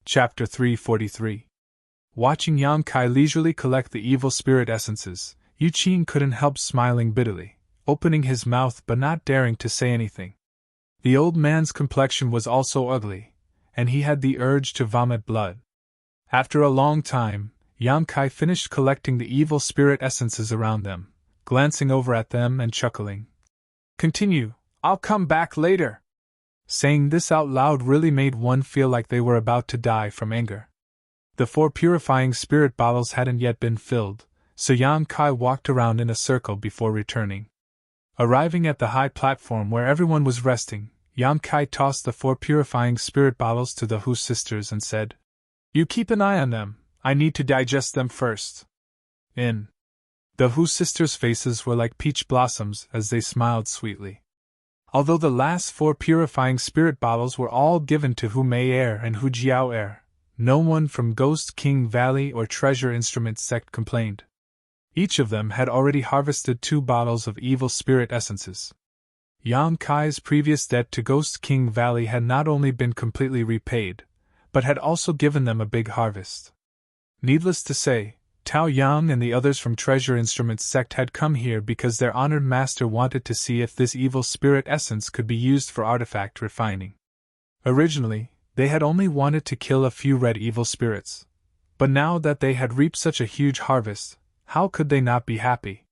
Chapter 343. Watching Yang Kai leisurely collect the evil spirit essences, Yu Qin couldn't help smiling bitterly, opening his mouth but not daring to say anything. The old man's complexion was also ugly, and he had the urge to vomit blood. After a long time, Yang Kai finished collecting the evil spirit essences around them, glancing over at them and chuckling. "Continue, I'll come back later." Saying this out loud really made one feel like they were about to die from anger. The 4 purifying spirit bottles hadn't yet been filled, so Yang Kai walked around in a circle before returning. Arriving at the high platform where everyone was resting, Yang Kai tossed the 4 purifying spirit bottles to the Hu sisters and said, "You keep an eye on them, I need to digest them first." The Hu sisters' faces were like peach blossoms as they smiled sweetly. Although the last 4 purifying spirit bottles were all given to Hu Mei Er and Hu Jiao Er, no one from Ghost King Valley or Treasure Instrument sect complained. Each of them had already harvested 2 bottles of evil spirit essences. Yang Kai's previous debt to Ghost King Valley had not only been completely repaid, but had also given them a big harvest. Needless to say, Tao Yang and the others from Treasure Instrument sect had come here because their honored master wanted to see if this evil spirit essence could be used for artifact refining. Originally, they had only wanted to kill a few red evil spirits, but now that they had reaped such a huge harvest, how could they not be happy?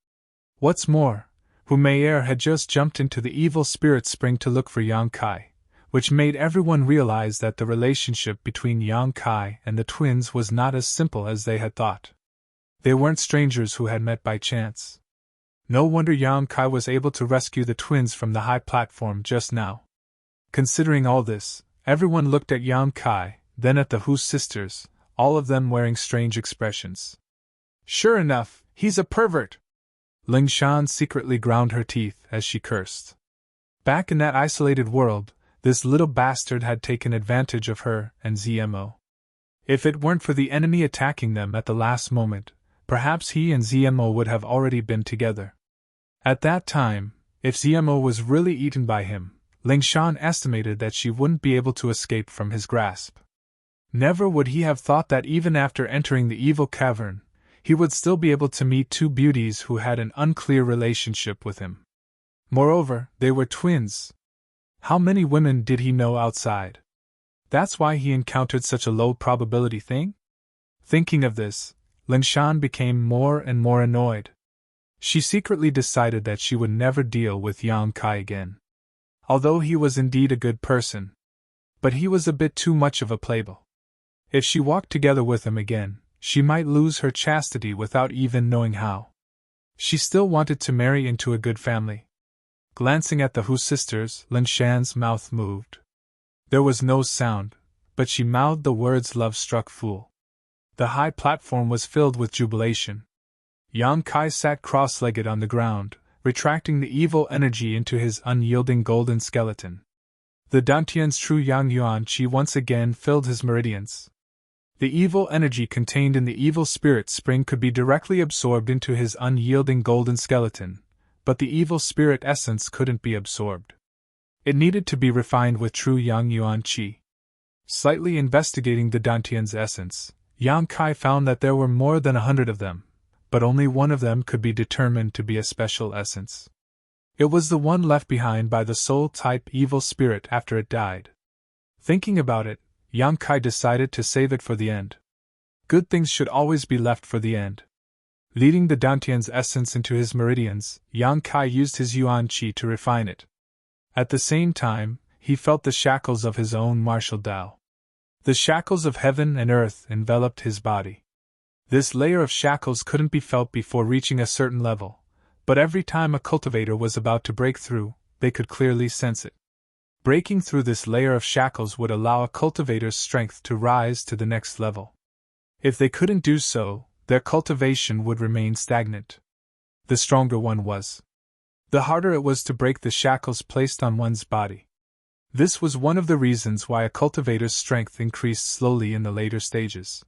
What's more, Hu Mei Er had just jumped into the evil spirit spring to look for Yang Kai, which made everyone realize that the relationship between Yang Kai and the twins was not as simple as they had thought. They weren't strangers who had met by chance. No wonder Yang Kai was able to rescue the twins from the high platform just now. Considering all this, everyone looked at Yang Kai, then at the Hu sisters, all of them wearing strange expressions. "Sure enough, he's a pervert!" Ling Shan secretly ground her teeth as she cursed. Back in that isolated world, this little bastard had taken advantage of her and ZMO. If it weren't for the enemy attacking them at the last moment, perhaps he and ZMO would have already been together. At that time, if ZMO was really eaten by him, Ling Shan estimated that she wouldn't be able to escape from his grasp. Never would he have thought that even after entering the evil cavern, he would still be able to meet 2 beauties who had an unclear relationship with him. Moreover, they were twins. How many women did he know outside? That's why he encountered such a low probability thing? Thinking of this, Ling Shan became more and more annoyed. She secretly decided that she would never deal with Yang Kai again. Although he was indeed a good person, but he was a bit too much of a playboy. If she walked together with him again, she might lose her chastity without even knowing how. She still wanted to marry into a good family. Glancing at the Hu sisters, Lin Shan's mouth moved. There was no sound, but she mouthed the words "love-struck fool." The high platform was filled with jubilation. Yang Kai sat cross-legged on the ground, retracting the evil energy into his unyielding golden skeleton. The Dantian's true Yang Yuan Qi once again filled his meridians. The evil energy contained in the evil spirit spring could be directly absorbed into his unyielding golden skeleton, but the evil spirit essence couldn't be absorbed. It needed to be refined with true Yang Yuan Qi. Slightly investigating the Dantian's essence, Yang Kai found that there were more than 100 of them, but only one of them could be determined to be a special essence. It was the one left behind by the soul-type evil spirit after it died. Thinking about it, Yang Kai decided to save it for the end. Good things should always be left for the end. Leading the Dantian's essence into his meridians, Yang Kai used his Yuan Qi to refine it. At the same time, he felt the shackles of his own martial Tao. The shackles of heaven and earth enveloped his body. This layer of shackles couldn't be felt before reaching a certain level, but every time a cultivator was about to break through, they could clearly sense it. Breaking through this layer of shackles would allow a cultivator's strength to rise to the next level. If they couldn't do so, their cultivation would remain stagnant. The stronger one was, the harder it was to break the shackles placed on one's body. This was one of the reasons why a cultivator's strength increased slowly in the later stages.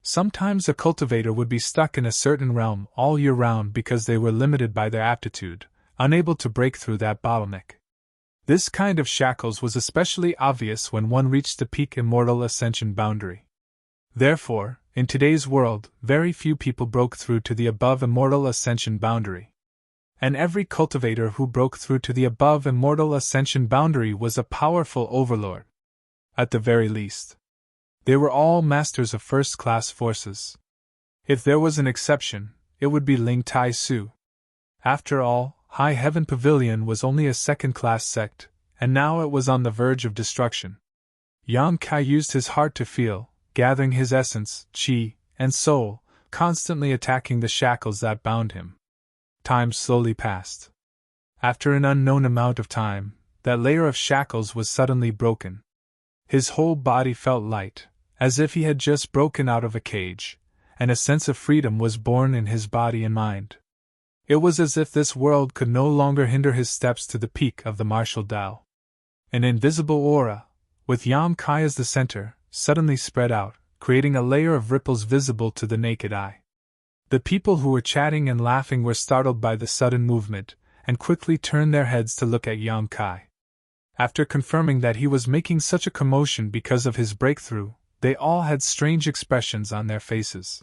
Sometimes a cultivator would be stuck in a certain realm all year round because they were limited by their aptitude, unable to break through that bottleneck. This kind of shackles was especially obvious when one reached the peak immortal ascension boundary. Therefore, in today's world, very few people broke through to the above immortal ascension boundary. And every cultivator who broke through to the above immortal ascension boundary was a powerful overlord. At the very least, they were all masters of first-class forces. If there was an exception, it would be Ling Tai Su. After all, High Heaven Pavilion was only a second-class sect, and now it was on the verge of destruction. Yang Kai used his heart to feel, gathering his essence, chi, and soul, constantly attacking the shackles that bound him. Time slowly passed. After an unknown amount of time, that layer of shackles was suddenly broken. His whole body felt light, as if he had just broken out of a cage, and a sense of freedom was born in his body and mind. It was as if this world could no longer hinder his steps to the peak of the martial Tao. An invisible aura, with Yang Kai as the center, suddenly spread out, creating a layer of ripples visible to the naked eye. The people who were chatting and laughing were startled by the sudden movement, and quickly turned their heads to look at Yang Kai. After confirming that he was making such a commotion because of his breakthrough, they all had strange expressions on their faces.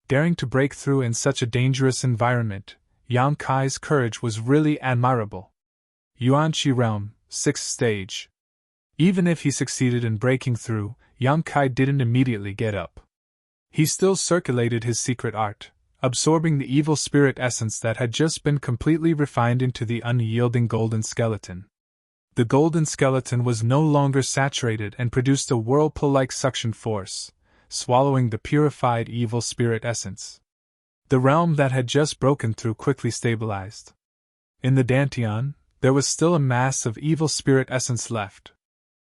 Daring to break through in such a dangerous environment, Yang Kai's courage was really admirable. Yuan-Chi Realm, 6th stage. Even if he succeeded in breaking through, Yang Kai didn't immediately get up. He still circulated his secret art, absorbing the evil spirit essence that had just been completely refined into the unyielding golden skeleton. The golden skeleton was no longer saturated and produced a whirlpool-like suction force, swallowing the purified evil spirit essence. The realm that had just broken through quickly stabilized. In the Dantian, there was still a mass of evil spirit essence left.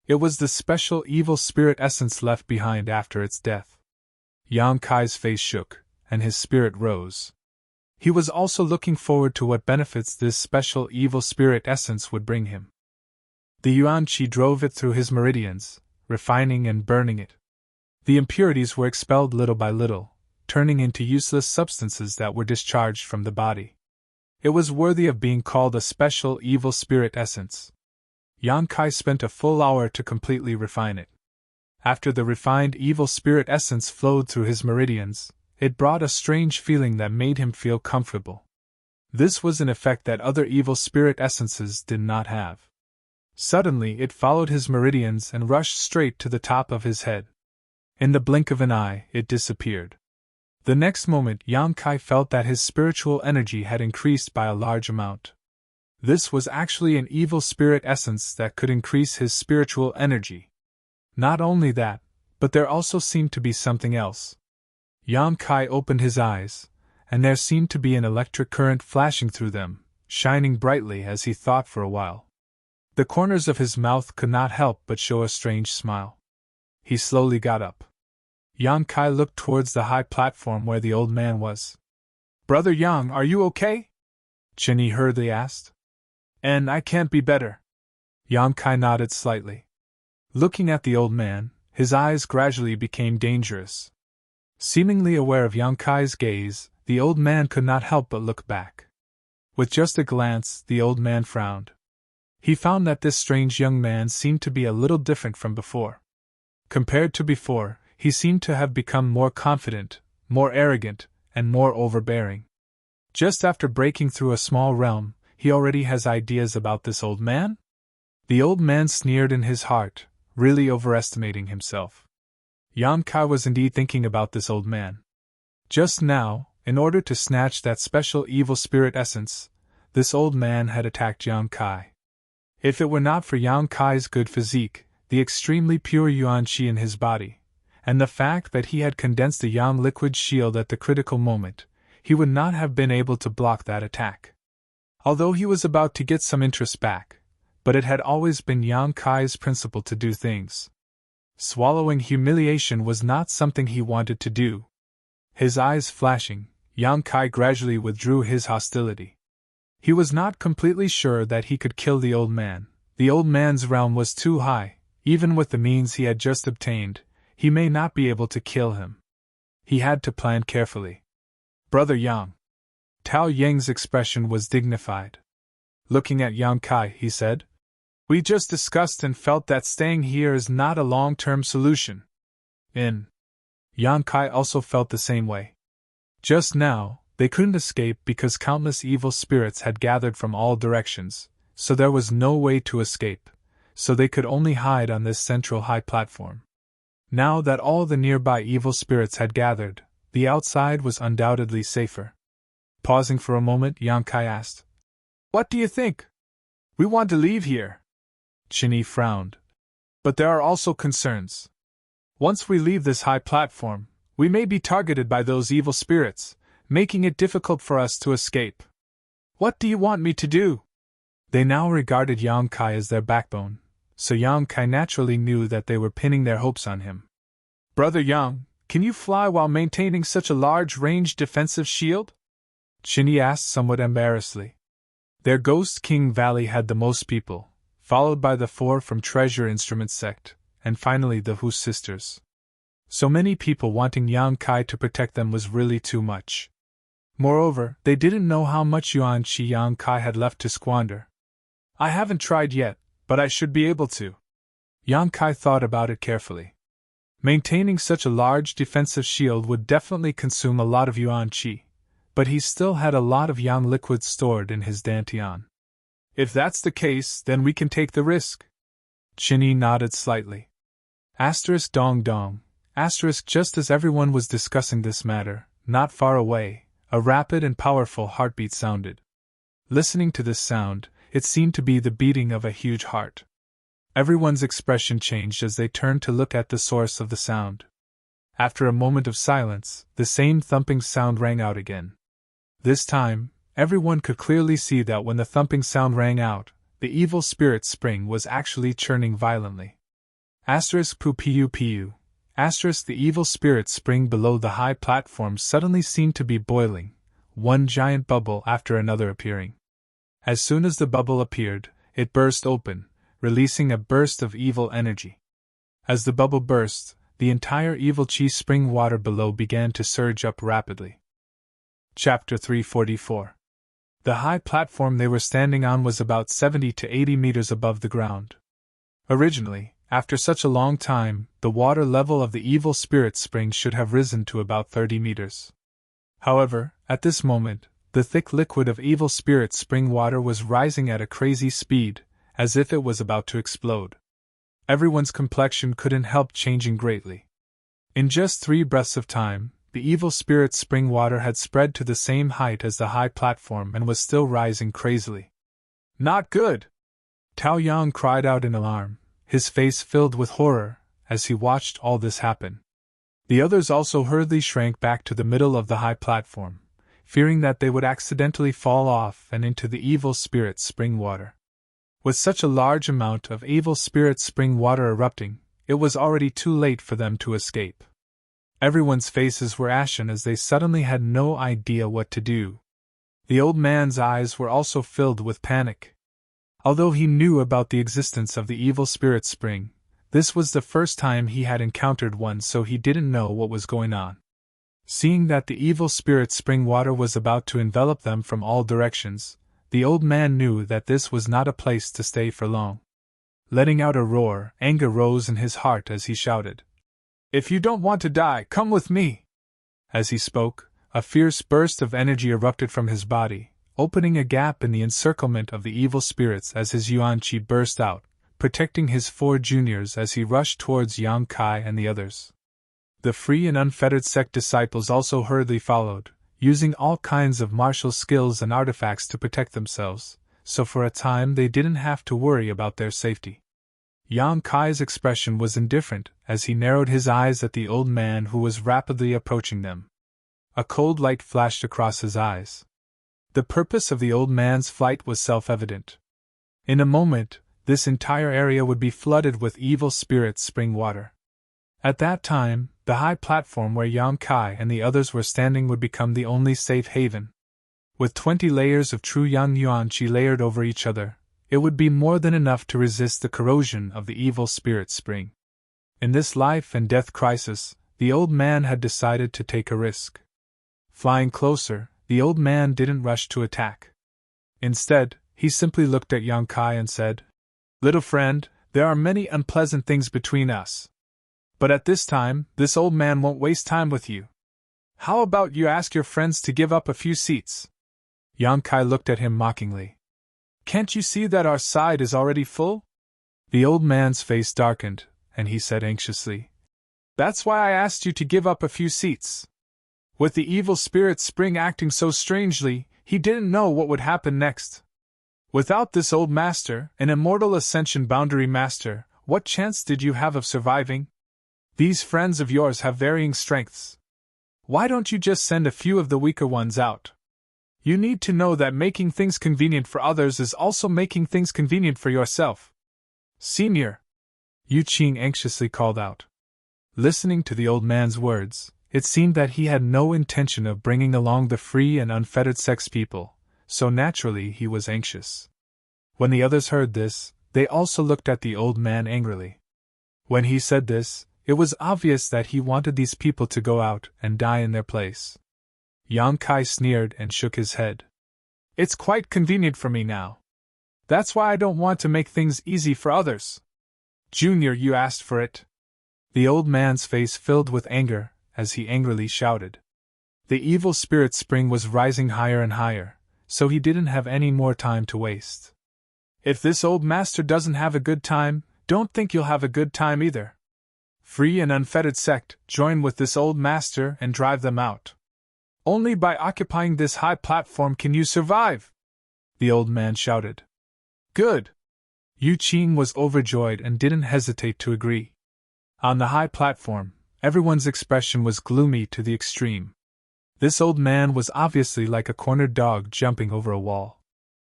It was the special evil spirit essence left behind after its death. Yang Kai's face shook, and his spirit rose. He was also looking forward to what benefits this special evil spirit essence would bring him. The Yuan-Chi drove it through his meridians, refining and burning it. The impurities were expelled little by little, turning into useless substances that were discharged from the body. It was worthy of being called a special evil spirit essence. Yang Kai spent a full hour to completely refine it. After the refined evil spirit essence flowed through his meridians, it brought a strange feeling that made him feel comfortable. This was an effect that other evil spirit essences did not have. Suddenly it followed his meridians and rushed straight to the top of his head. In the blink of an eye, it disappeared. The next moment Yang Kai felt that his spiritual energy had increased by a large amount. This was actually an evil spirit essence that could increase his spiritual energy. Not only that, but there also seemed to be something else. Yang Kai opened his eyes, and there seemed to be an electric current flashing through them, shining brightly as he thought for a while. The corners of his mouth could not help but show a strange smile. He slowly got up. Yang Kai looked towards the high platform where the old man was. "Brother Yang, are you okay?" Chen Yi hurriedly asked. "And I can't be better." Yang Kai nodded slightly. Looking at the old man, his eyes gradually became dangerous. Seemingly aware of Yang Kai's gaze, the old man could not help but look back. With just a glance, the old man frowned. He found that this strange young man seemed to be a little different from before. Compared to before, he seemed to have become more confident, more arrogant, and more overbearing. Just after breaking through a small realm, he already has ideas about this old man? The old man sneered in his heart, really overestimating himself. Yang Kai was indeed thinking about this old man. Just now, in order to snatch that special evil spirit essence, this old man had attacked Yang Kai. If it were not for Yang Kai's good physique, the extremely pure Yuan-Chi in his body, and the fact that he had condensed a Yang liquid shield at the critical moment, he would not have been able to block that attack. Although he was about to get some interest back, but it had always been Yang Kai's principle to do things. Swallowing humiliation was not something he wanted to do. His eyes flashing, Yang Kai gradually withdrew his hostility. He was not completely sure that he could kill the old man. The old man's realm was too high. Even with the means he had just obtained, he may not be able to kill him. He had to plan carefully. "Brother Yang." Tao Yang's expression was dignified. Looking at Yang Kai, he said, We just discussed and felt that staying here is not a long-term solution. Yang Kai also felt the same way. Just now, they couldn't escape because countless evil spirits had gathered from all directions, so there was no way to escape, so they could only hide on this central high platform. Now that all the nearby evil spirits had gathered, the outside was undoubtedly safer. Pausing for a moment, Yang Kai asked, "What do you think? We want to leave here." Qin frowned. "But there are also concerns. Once we leave this high platform, we may be targeted by those evil spirits, making it difficult for us to escape. What do you want me to do?" They now regarded Yang Kai as their backbone, so Yang Kai naturally knew that they were pinning their hopes on him. "Brother Yang, can you fly while maintaining such a large-range defensive shield?" Qin asked somewhat embarrassedly. Their Ghost King Valley had the most people, followed by the 4 from Treasure Instrument Sect, and finally the Hu sisters. So many people wanting Yang Kai to protect them was really too much. Moreover, they didn't know how much yuan qi Yang Kai had left to squander. "I haven't tried yet, but I should be able to." Yang Kai thought about it carefully. Maintaining such a large defensive shield would definitely consume a lot of yuan qi, but he still had a lot of yang liquid stored in his dantian. "If that's the case, then we can take the risk." Qin nodded slightly. Dong dong. Just as everyone was discussing this matter, not far away, a rapid and powerful heartbeat sounded. Listening to this sound, it seemed to be the beating of a huge heart. Everyone's expression changed as they turned to look at the source of the sound. After a moment of silence, the same thumping sound rang out again. This time, everyone could clearly see that when the thumping sound rang out, the evil spirit spring was actually churning violently. *Pu. The evil spirit spring below the high platform suddenly seemed to be boiling, one giant bubble after another appearing. As soon as the bubble appeared, it burst open, releasing a burst of evil energy. As the bubble burst, the entire evil chi spring water below began to surge up rapidly. Chapter 344. The high platform they were standing on was about 70 to 80 meters above the ground. Originally, after such a long time, the water level of the evil spirit spring should have risen to about 30 meters. However, at this moment, the thick liquid of evil spirit spring water was rising at a crazy speed, as if it was about to explode. Everyone's complexion couldn't help changing greatly. In just 3 breaths of time, the evil spirit spring water had spread to the same height as the high platform and was still rising crazily. "Not good!" Tao Yang cried out in alarm, his face filled with horror, as he watched all this happen. The others also hurriedly shrank back to the middle of the high platform, fearing that they would accidentally fall off and into the evil spirit spring water. With such a large amount of evil spirit spring water erupting, it was already too late for them to escape. Everyone's faces were ashen as they suddenly had no idea what to do. The old man's eyes were also filled with panic. Although he knew about the existence of the evil spirit spring, this was the first time he had encountered one, so he didn't know what was going on. Seeing that the evil spirit spring water was about to envelop them from all directions, the old man knew that this was not a place to stay for long. Letting out a roar, anger rose in his heart as he shouted, "If you don't want to die, come with me!" As he spoke, a fierce burst of energy erupted from his body, opening a gap in the encirclement of the evil spirits as his yuan qi burst out, protecting his 4 juniors as he rushed towards Yang Kai and the others. The free and unfettered sect disciples also hurriedly followed, using all kinds of martial skills and artifacts to protect themselves, so for a time they didn't have to worry about their safety. Yang Kai's expression was indifferent as he narrowed his eyes at the old man who was rapidly approaching them. A cold light flashed across his eyes. The purpose of the old man's flight was self-evident. In a moment, this entire area would be flooded with evil spirit spring water. At that time, the high platform where Yang Kai and the others were standing would become the only safe haven. With 20 layers of true Yang Yuan Qi layered over each other, it would be more than enough to resist the corrosion of the evil spirit spring. In this life and death crisis, the old man had decided to take a risk. Flying closer, the old man didn't rush to attack. Instead, he simply looked at Yang Kai and said, Little friend, there are many unpleasant things between us. But at this time, this old man won't waste time with you. How about you ask your friends to give up a few seats? Yang Kai looked at him mockingly. Can't you see that our side is already full? The old man's face darkened, and he said anxiously, That's why I asked you to give up a few seats. With the evil spirit spring acting so strangely, he didn't know what would happen next. Without this old master, an immortal ascension boundary master, what chance did you have of surviving? These friends of yours have varying strengths. Why don't you just send a few of the weaker ones out? You need to know that making things convenient for others is also making things convenient for yourself. Senior! Yu Qing anxiously called out. Listening to the old man's words, it seemed that he had no intention of bringing along the free and unfettered sex people, so naturally he was anxious. When the others heard this, they also looked at the old man angrily. When he said this, it was obvious that he wanted these people to go out and die in their place. Yang Kai sneered and shook his head. It's quite convenient for me now. That's why I don't want to make things easy for others. Junior, you asked for it. The old man's face filled with anger as he angrily shouted. The evil spirit spring was rising higher and higher, so he didn't have any more time to waste. If this old master doesn't have a good time, don't think you'll have a good time either. Free and unfettered sect, join with this old master and drive them out. Only by occupying this high platform can you survive, the old man shouted. Good! Yu Qing was overjoyed and didn't hesitate to agree. On the high platform, everyone's expression was gloomy to the extreme. This old man was obviously like a cornered dog jumping over a wall.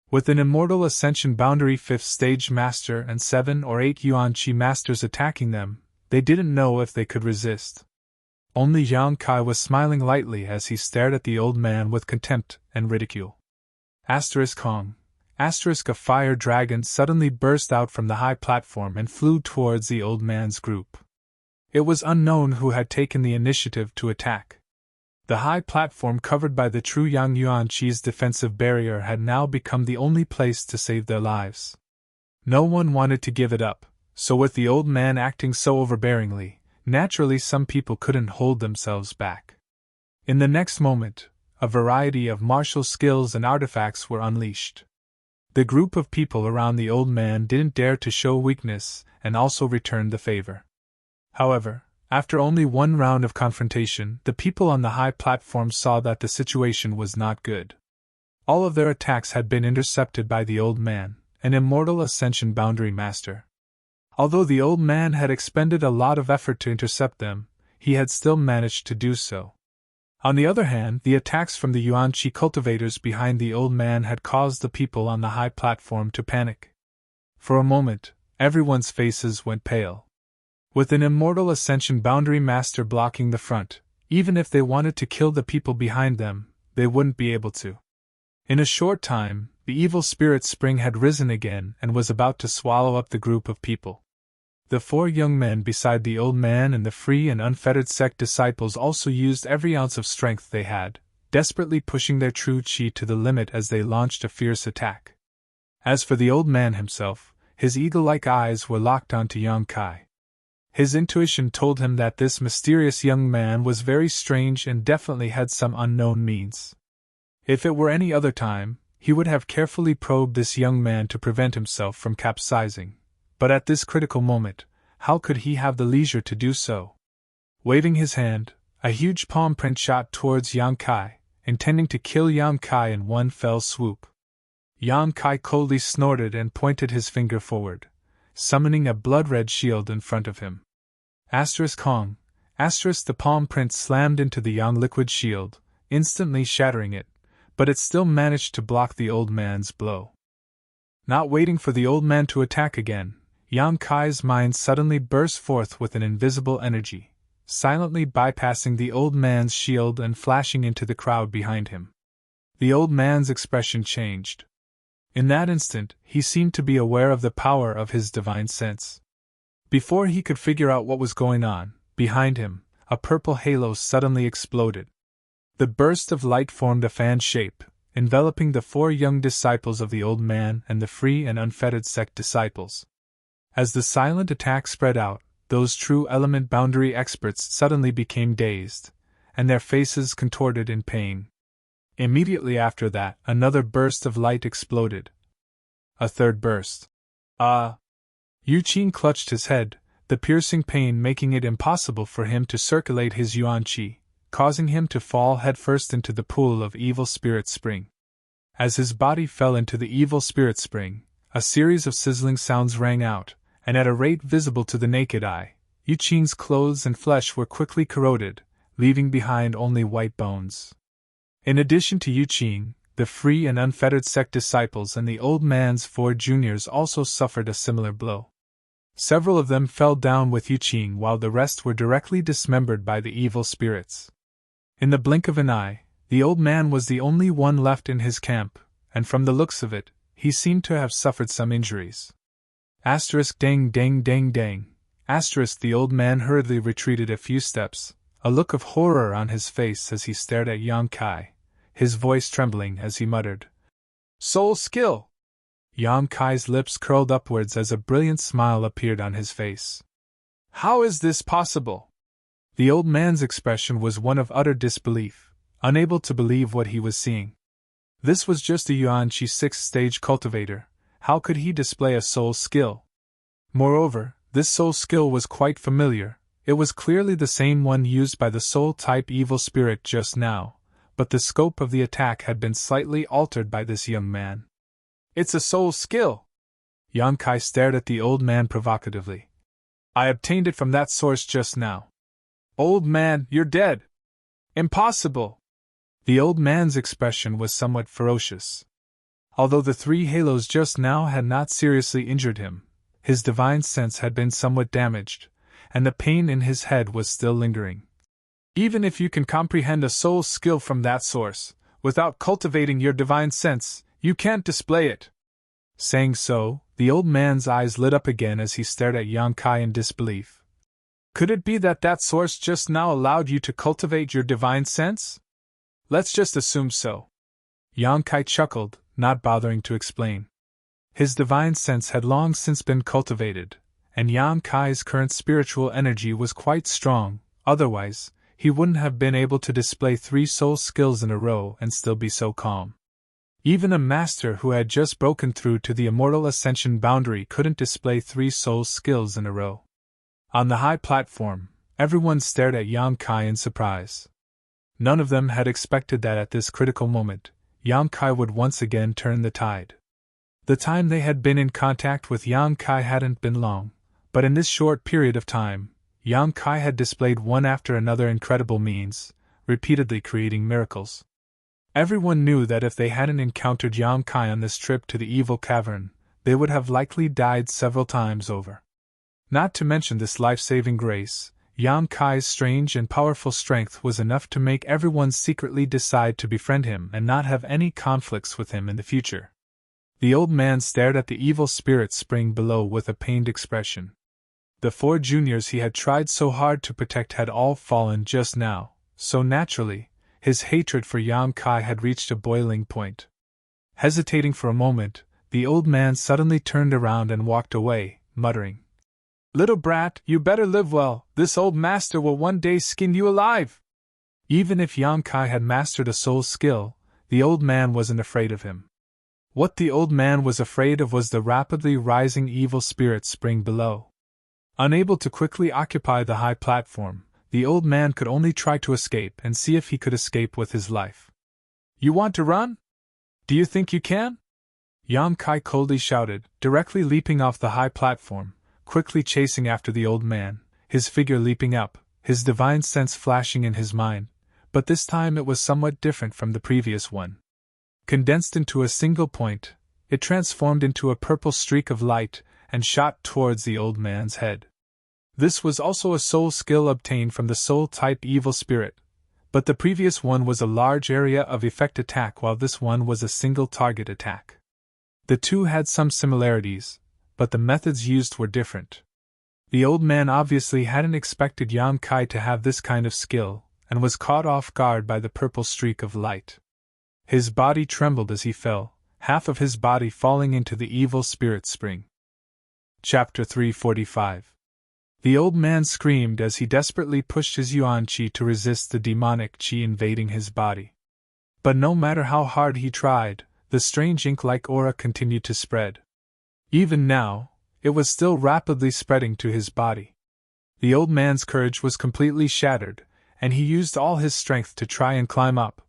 With an immortal ascension boundary 5th stage master and 7 or 8 Yuan Qi masters attacking them, they didn't know if they could resist. Only Yang Kai was smiling lightly as he stared at the old man with contempt and ridicule. Kong. A fire dragon suddenly burst out from the high platform and flew towards the old man's group. It was unknown who had taken the initiative to attack. The high platform covered by the true Yang Yuan Qi's defensive barrier had now become the only place to save their lives. No one wanted to give it up, so with the old man acting so overbearingly, naturally some people couldn't hold themselves back. In the next moment, a variety of martial skills and artifacts were unleashed. The group of people around the old man didn't dare to show weakness and also returned the favor. However, after only one round of confrontation, the people on the high platform saw that the situation was not good. All of their attacks had been intercepted by the old man, an immortal ascension boundary master. Although the old man had expended a lot of effort to intercept them, he had still managed to do so. On the other hand, the attacks from the Yuan Qi cultivators behind the old man had caused the people on the high platform to panic. For a moment, everyone's faces went pale. With an immortal ascension boundary master blocking the front, even if they wanted to kill the people behind them, they wouldn't be able to. In a short time, the evil spirit spring had risen again and was about to swallow up the group of people. The 4 young men beside the old man and the free and unfettered sect disciples also used every ounce of strength they had, desperately pushing their true qi to the limit as they launched a fierce attack. As for the old man himself, his eagle-like eyes were locked onto Yang Kai. His intuition told him that this mysterious young man was very strange and definitely had some unknown means. If it were any other time, he would have carefully probed this young man to prevent himself from capsizing. But at this critical moment, how could he have the leisure to do so? Waving his hand, a huge palm print shot towards Yang Kai, intending to kill Yang Kai in one fell swoop. Yang Kai coldly snorted and pointed his finger forward, summoning a blood-red shield in front of him. Kong. The palm print slammed into the Yang liquid shield, instantly shattering it, but it still managed to block the old man's blow. Not waiting for the old man to attack again, Yang Kai's mind suddenly burst forth with an invisible energy, silently bypassing the old man's shield and flashing into the crowd behind him. The old man's expression changed. In that instant, he seemed to be aware of the power of his divine sense. Before he could figure out what was going on, behind him, a purple halo suddenly exploded. The burst of light formed a fan shape, enveloping the 4 young disciples of the old man and the free and unfettered sect disciples. As the silent attack spread out, those true element boundary experts suddenly became dazed, and their faces contorted in pain. Immediately after that, another burst of light exploded. A third burst. Yu Qin clutched his head, the piercing pain making it impossible for him to circulate his yuan qi, causing him to fall headfirst into the pool of evil spirit spring. As his body fell into the evil spirit spring, a series of sizzling sounds rang out, and at a rate visible to the naked eye, Yu Qin's clothes and flesh were quickly corroded, leaving behind only white bones. In addition to Yu Qin, the free and unfettered sect disciples and the old man's 4 juniors also suffered a similar blow. Several of them fell down with Yu Qin while the rest were directly dismembered by the evil spirits. In the blink of an eye, the old man was the only one left in his camp, and from the looks of it, he seemed to have suffered some injuries. Dang dang dang dang. The old man hurriedly retreated a few steps, a look of horror on his face as he stared at Yang Kai, his voice trembling as he muttered, "Soul skill!" Yang Kai's lips curled upwards as a brilliant smile appeared on his face. "How is this possible?" The old man's expression was one of utter disbelief, unable to believe what he was seeing. This was just a Yuan Qi 6th stage cultivator. How could he display a soul skill? Moreover, this soul skill was quite familiar. It was clearly the same one used by the soul-type evil spirit just now, but the scope of the attack had been slightly altered by this young man. "It's a soul skill!" Yang Kai stared at the old man provocatively. "I obtained it from that source just now." "Old man, you're dead!" "Impossible!" The old man's expression was somewhat ferocious. Although the 3 halos just now had not seriously injured him, his divine sense had been somewhat damaged, and the pain in his head was still lingering. "Even if you can comprehend a soul skill from that source, without cultivating your divine sense, you can't display it." Saying so, the old man's eyes lit up again as he stared at Yang Kai in disbelief. "Could it be that that source just now allowed you to cultivate your divine sense? Let's just assume so." Yang Kai chuckled, not bothering to explain. His divine sense had long since been cultivated, and Yang Kai's current spiritual energy was quite strong, otherwise, he wouldn't have been able to display 3 soul skills in a row and still be so calm. Even a master who had just broken through to the immortal ascension boundary couldn't display 3 soul skills in a row. On the high platform, everyone stared at Yang Kai in surprise. None of them had expected that at this critical moment, Yang Kai would once again turn the tide. The time they had been in contact with Yang Kai hadn't been long, but in this short period of time, Yang Kai had displayed one after another incredible means, repeatedly creating miracles. Everyone knew that if they hadn't encountered Yang Kai on this trip to the evil cavern, they would have likely died several times over. Not to mention this life-saving grace, Yang Kai's strange and powerful strength was enough to make everyone secretly decide to befriend him and not have any conflicts with him in the future. The old man stared at the evil spirit spring below with a pained expression. The 4 juniors he had tried so hard to protect had all fallen just now, so naturally, his hatred for Yang Kai had reached a boiling point. Hesitating for a moment, the old man suddenly turned around and walked away, muttering, "Little brat, you better live well, this old master will one day skin you alive!" Even if Yang Kai had mastered a soul skill, the old man wasn't afraid of him. What the old man was afraid of was the rapidly rising evil spirit spring below. Unable to quickly occupy the high platform, the old man could only try to escape and see if he could escape with his life. "You want to run? Do you think you can?" Yang Kai coldly shouted, directly leaping off the high platform, quickly chasing after the old man, his figure leaping up, his divine sense flashing in his mind, but this time it was somewhat different from the previous one. Condensed into a single point, it transformed into a purple streak of light and shot towards the old man's head. This was also a soul skill obtained from the soul-type evil spirit, but the previous one was a large area of effect attack while this one was a single target attack. The two had some similarities, but the methods used were different. The old man obviously hadn't expected Yang Kai to have this kind of skill, and was caught off guard by the purple streak of light. His body trembled as he fell, half of his body falling into the evil spirit spring. Chapter 345. The old man screamed as he desperately pushed his yuan qi to resist the demonic qi invading his body. But no matter how hard he tried, the strange ink-like aura continued to spread. Even now, it was still rapidly spreading to his body. The old man's courage was completely shattered, and he used all his strength to try and climb up,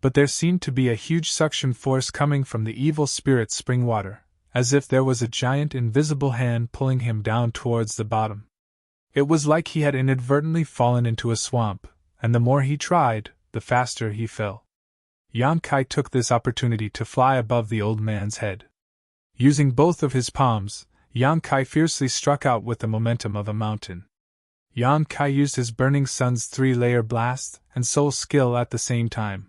but there seemed to be a huge suction force coming from the evil spirit's spring water, as if there was a giant invisible hand pulling him down towards the bottom. It was like he had inadvertently fallen into a swamp, and the more he tried, the faster he fell. Yan Kai took this opportunity to fly above the old man's head. Using both of his palms, Yan Kai fiercely struck out with the momentum of a mountain. Yan Kai used his Burning Sun's 3-layer blast and soul skill at the same time.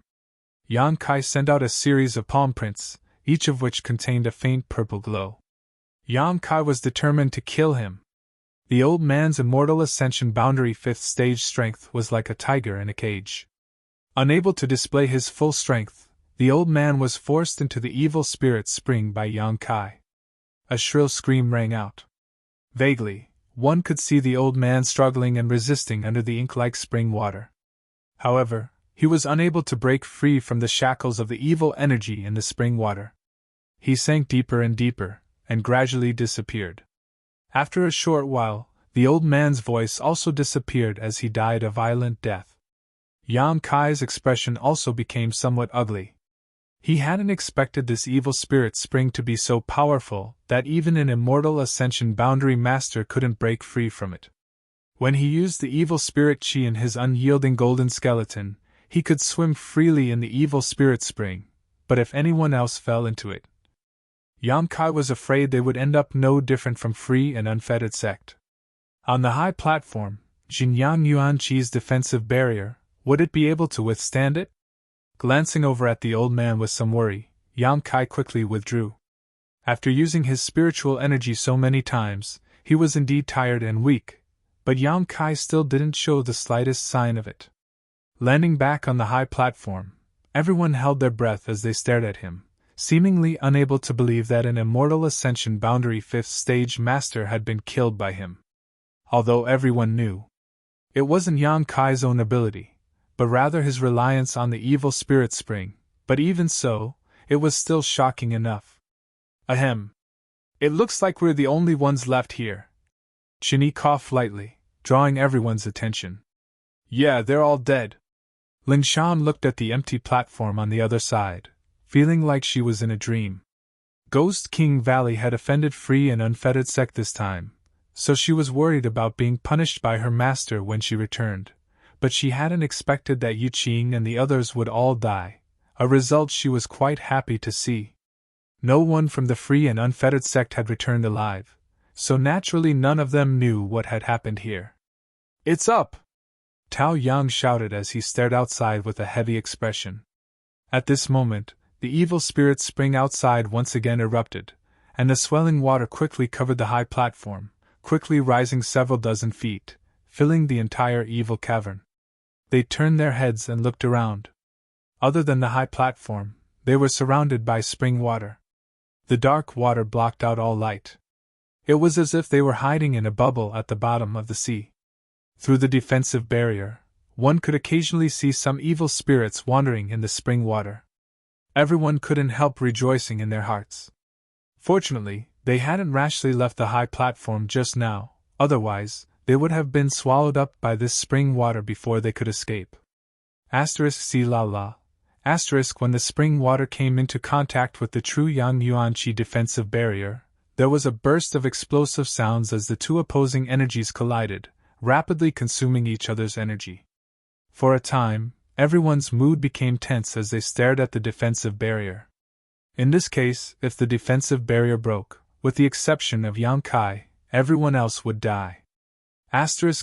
Yan Kai sent out a series of palm prints, each of which contained a faint purple glow. Yan Kai was determined to kill him. The old man's immortal ascension boundary 5th stage strength was like a tiger in a cage. Unable to display his full strength, the old man was forced into the evil spirit spring by Yan Kai. A shrill scream rang out. Vaguely, one could see the old man struggling and resisting under the ink-like spring water. However, he was unable to break free from the shackles of the evil energy in the spring water. He sank deeper and deeper, and gradually disappeared. After a short while, the old man's voice also disappeared as he died a violent death. Yan Kai's expression also became somewhat ugly. He hadn't expected this evil spirit spring to be so powerful that even an immortal ascension boundary master couldn't break free from it. When he used the evil spirit qi in his unyielding golden skeleton, he could swim freely in the evil spirit spring, but if anyone else fell into it, Yan Kai was afraid they would end up no different from free and unfettered sect. On the high platform, Jinyang Yuan Qi's defensive barrier, would it be able to withstand it? Glancing over at the old man with some worry, Yan Kai quickly withdrew. After using his spiritual energy so many times, he was indeed tired and weak, but Yan Kai still didn't show the slightest sign of it. Landing back on the high platform, everyone held their breath as they stared at him, seemingly unable to believe that an immortal ascension boundary 5th stage master had been killed by him. Although everyone knew it wasn't Yan Kai's own ability, but rather his reliance on the evil spirit spring, but even so, it was still shocking enough. Ahem. It looks like we're the only ones left here. Chinny coughed lightly, drawing everyone's attention. Yeah, they're all dead. Lin Shan looked at the empty platform on the other side, feeling like she was in a dream. Ghost King Valley had offended free and unfettered sect this time, so she was worried about being punished by her master when she returned, but she hadn't expected that Yu Qing and the others would all die, a result she was quite happy to see. No one from the free and unfettered sect had returned alive, so naturally none of them knew what had happened here. It's up! Tao Yang shouted as he stared outside with a heavy expression. At this moment, the evil spirit spring outside once again erupted, and the swelling water quickly covered the high platform, quickly rising several dozen feet, filling the entire evil cavern. They turned their heads and looked around. Other than the high platform, they were surrounded by spring water. The dark water blocked out all light. It was as if they were hiding in a bubble at the bottom of the sea. Through the defensive barrier, one could occasionally see some evil spirits wandering in the spring water. Everyone couldn't help rejoicing in their hearts. Fortunately, they hadn't rashly left the high platform just now, otherwise, they would have been swallowed up by this spring water before they could escape. See la la. When the spring water came into contact with the true Yang Yuanqi defensive barrier, there was a burst of explosive sounds as the two opposing energies collided, rapidly consuming each other's energy. For a time, everyone's mood became tense as they stared at the defensive barrier. In this case, if the defensive barrier broke, with the exception of Yang Kai, everyone else would die.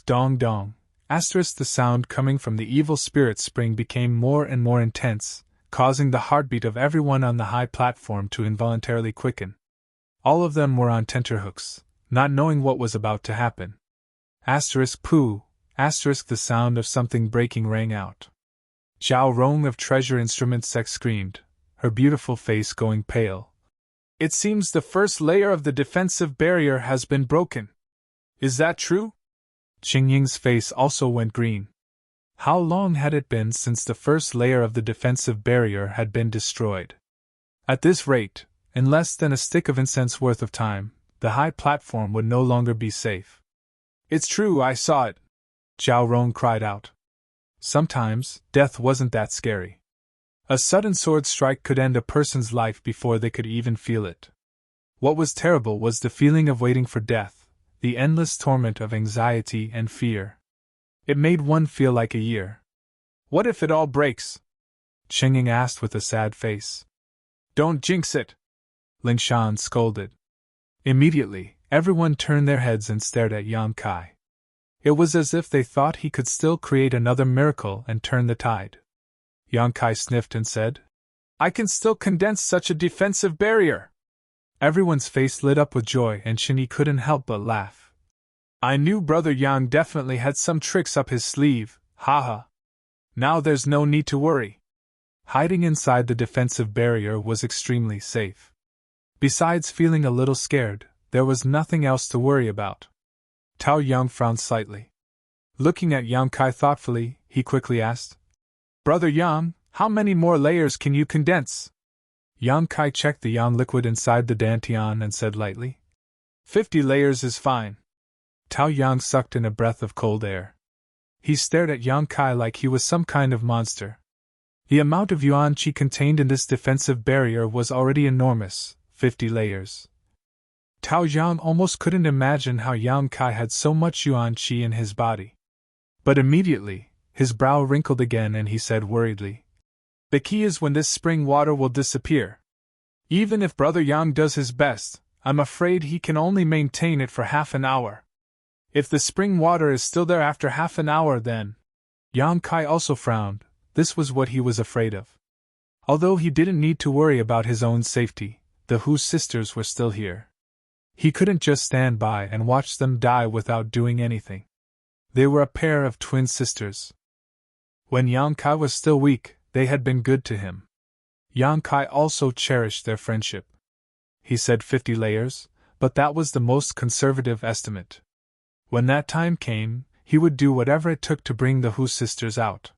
Dong dong. The sound coming from the evil spirit spring became more and more intense, causing the heartbeat of everyone on the high platform to involuntarily quicken. All of them were on tenterhooks, not knowing what was about to happen. Pooh. The sound of something breaking rang out. Zhao Rong of Treasure Instrument Sect screamed, her beautiful face going pale. It seems the first layer of the defensive barrier has been broken. Is that true? Qingying's face also went green. How long had it been since the first layer of the defensive barrier had been destroyed? At this rate, in less than a stick of incense worth of time, the high platform would no longer be safe. It's true, I saw it, Zhao Rong cried out. Sometimes, death wasn't that scary. A sudden sword strike could end a person's life before they could even feel it. What was terrible was the feeling of waiting for death, the endless torment of anxiety and fear. It made one feel like a year. What if it all breaks? Qingying asked with a sad face. Don't jinx it, Ling Shan scolded. Immediately, everyone turned their heads and stared at Yang Kai. It was as if they thought he could still create another miracle and turn the tide. Yang Kai sniffed and said, I can still condense such a defensive barrier. Everyone's face lit up with joy and Qinyi couldn't help but laugh. I knew Brother Yang definitely had some tricks up his sleeve, haha. Now there's no need to worry. Hiding inside the defensive barrier was extremely safe. Besides feeling a little scared, there was nothing else to worry about. Tao Yang frowned slightly. Looking at Yang Kai thoughtfully, he quickly asked, Brother Yang, how many more layers can you condense? Yang Kai checked the yang liquid inside the dantian and said lightly, 50 layers is fine. Tao Yang sucked in a breath of cold air. He stared at Yang Kai like he was some kind of monster. The amount of yuan qi contained in this defensive barrier was already enormous, 50 layers. Tao Yang almost couldn't imagine how Yang Kai had so much yuan qi in his body. But immediately, his brow wrinkled again and he said worriedly, The key is when this spring water will disappear. Even if Brother Yang does his best, I'm afraid he can only maintain it for half an hour. If the spring water is still there after half an hour, then… Yang Kai also frowned. This was what he was afraid of. Although he didn't need to worry about his own safety, the Hu sisters were still here. He couldn't just stand by and watch them die without doing anything. They were a pair of twin sisters. When Yang Kai was still weak, they had been good to him. Yang Kai also cherished their friendship. He said 50 layers, but that was the most conservative estimate. When that time came, he would do whatever it took to bring the Hu sisters out.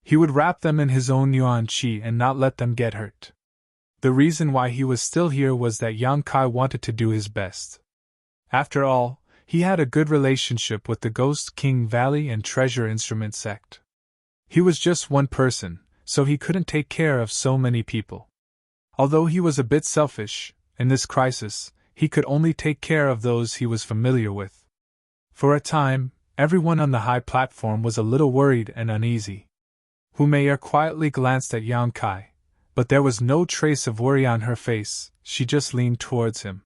He would wrap them in his own yuan qi and not let them get hurt. The reason why he was still here was that Yang Kai wanted to do his best. After all, he had a good relationship with the Ghost King Valley and Treasure Instrument sect. He was just one person, so he couldn't take care of so many people. Although he was a bit selfish, in this crisis, he could only take care of those he was familiar with. For a time, everyone on the high platform was a little worried and uneasy. Hu Meier quietly glanced at Yang Kai, but there was no trace of worry on her face. She just leaned towards him.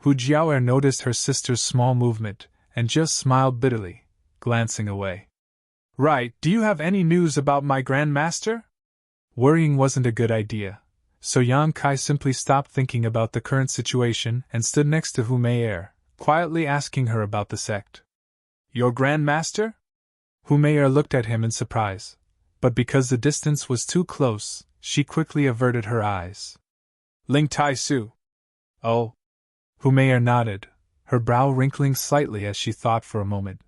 Hu Jiaoer noticed her sister's small movement, and just smiled bitterly, glancing away. Right, do you have any news about my Grand Master? Worrying wasn't a good idea, so Yang Kai simply stopped thinking about the current situation and stood next to Hu Meier, quietly asking her about the sect. Your Grand Master? Hu Meier looked at him in surprise, but because the distance was too close, she quickly averted her eyes. Ling Tai Su. Oh. Hu Meier nodded, her brow wrinkling slightly as she thought for a moment.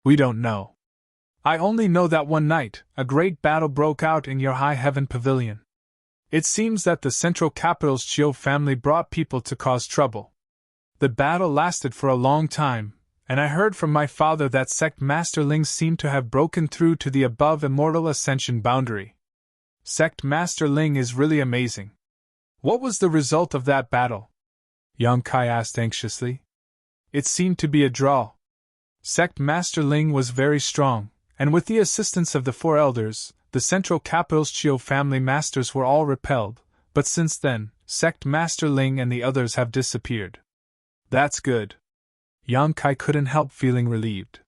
We don't know. I only know that one night, a great battle broke out in your High Heaven Pavilion. It seems that the Central Capital's Chiu family brought people to cause trouble. The battle lasted for a long time, and I heard from my father that Sect Master Ling seemed to have broken through to the above immortal ascension boundary. Sect Master Ling is really amazing. What was the result of that battle? Yang Kai asked anxiously. It seemed to be a draw. Sect Master Ling was very strong, and with the assistance of the four elders, the Central Capital's Chiu family masters were all repelled, but since then, Sect Master Ling and the others have disappeared. That's good. Yang Kai couldn't help feeling relieved.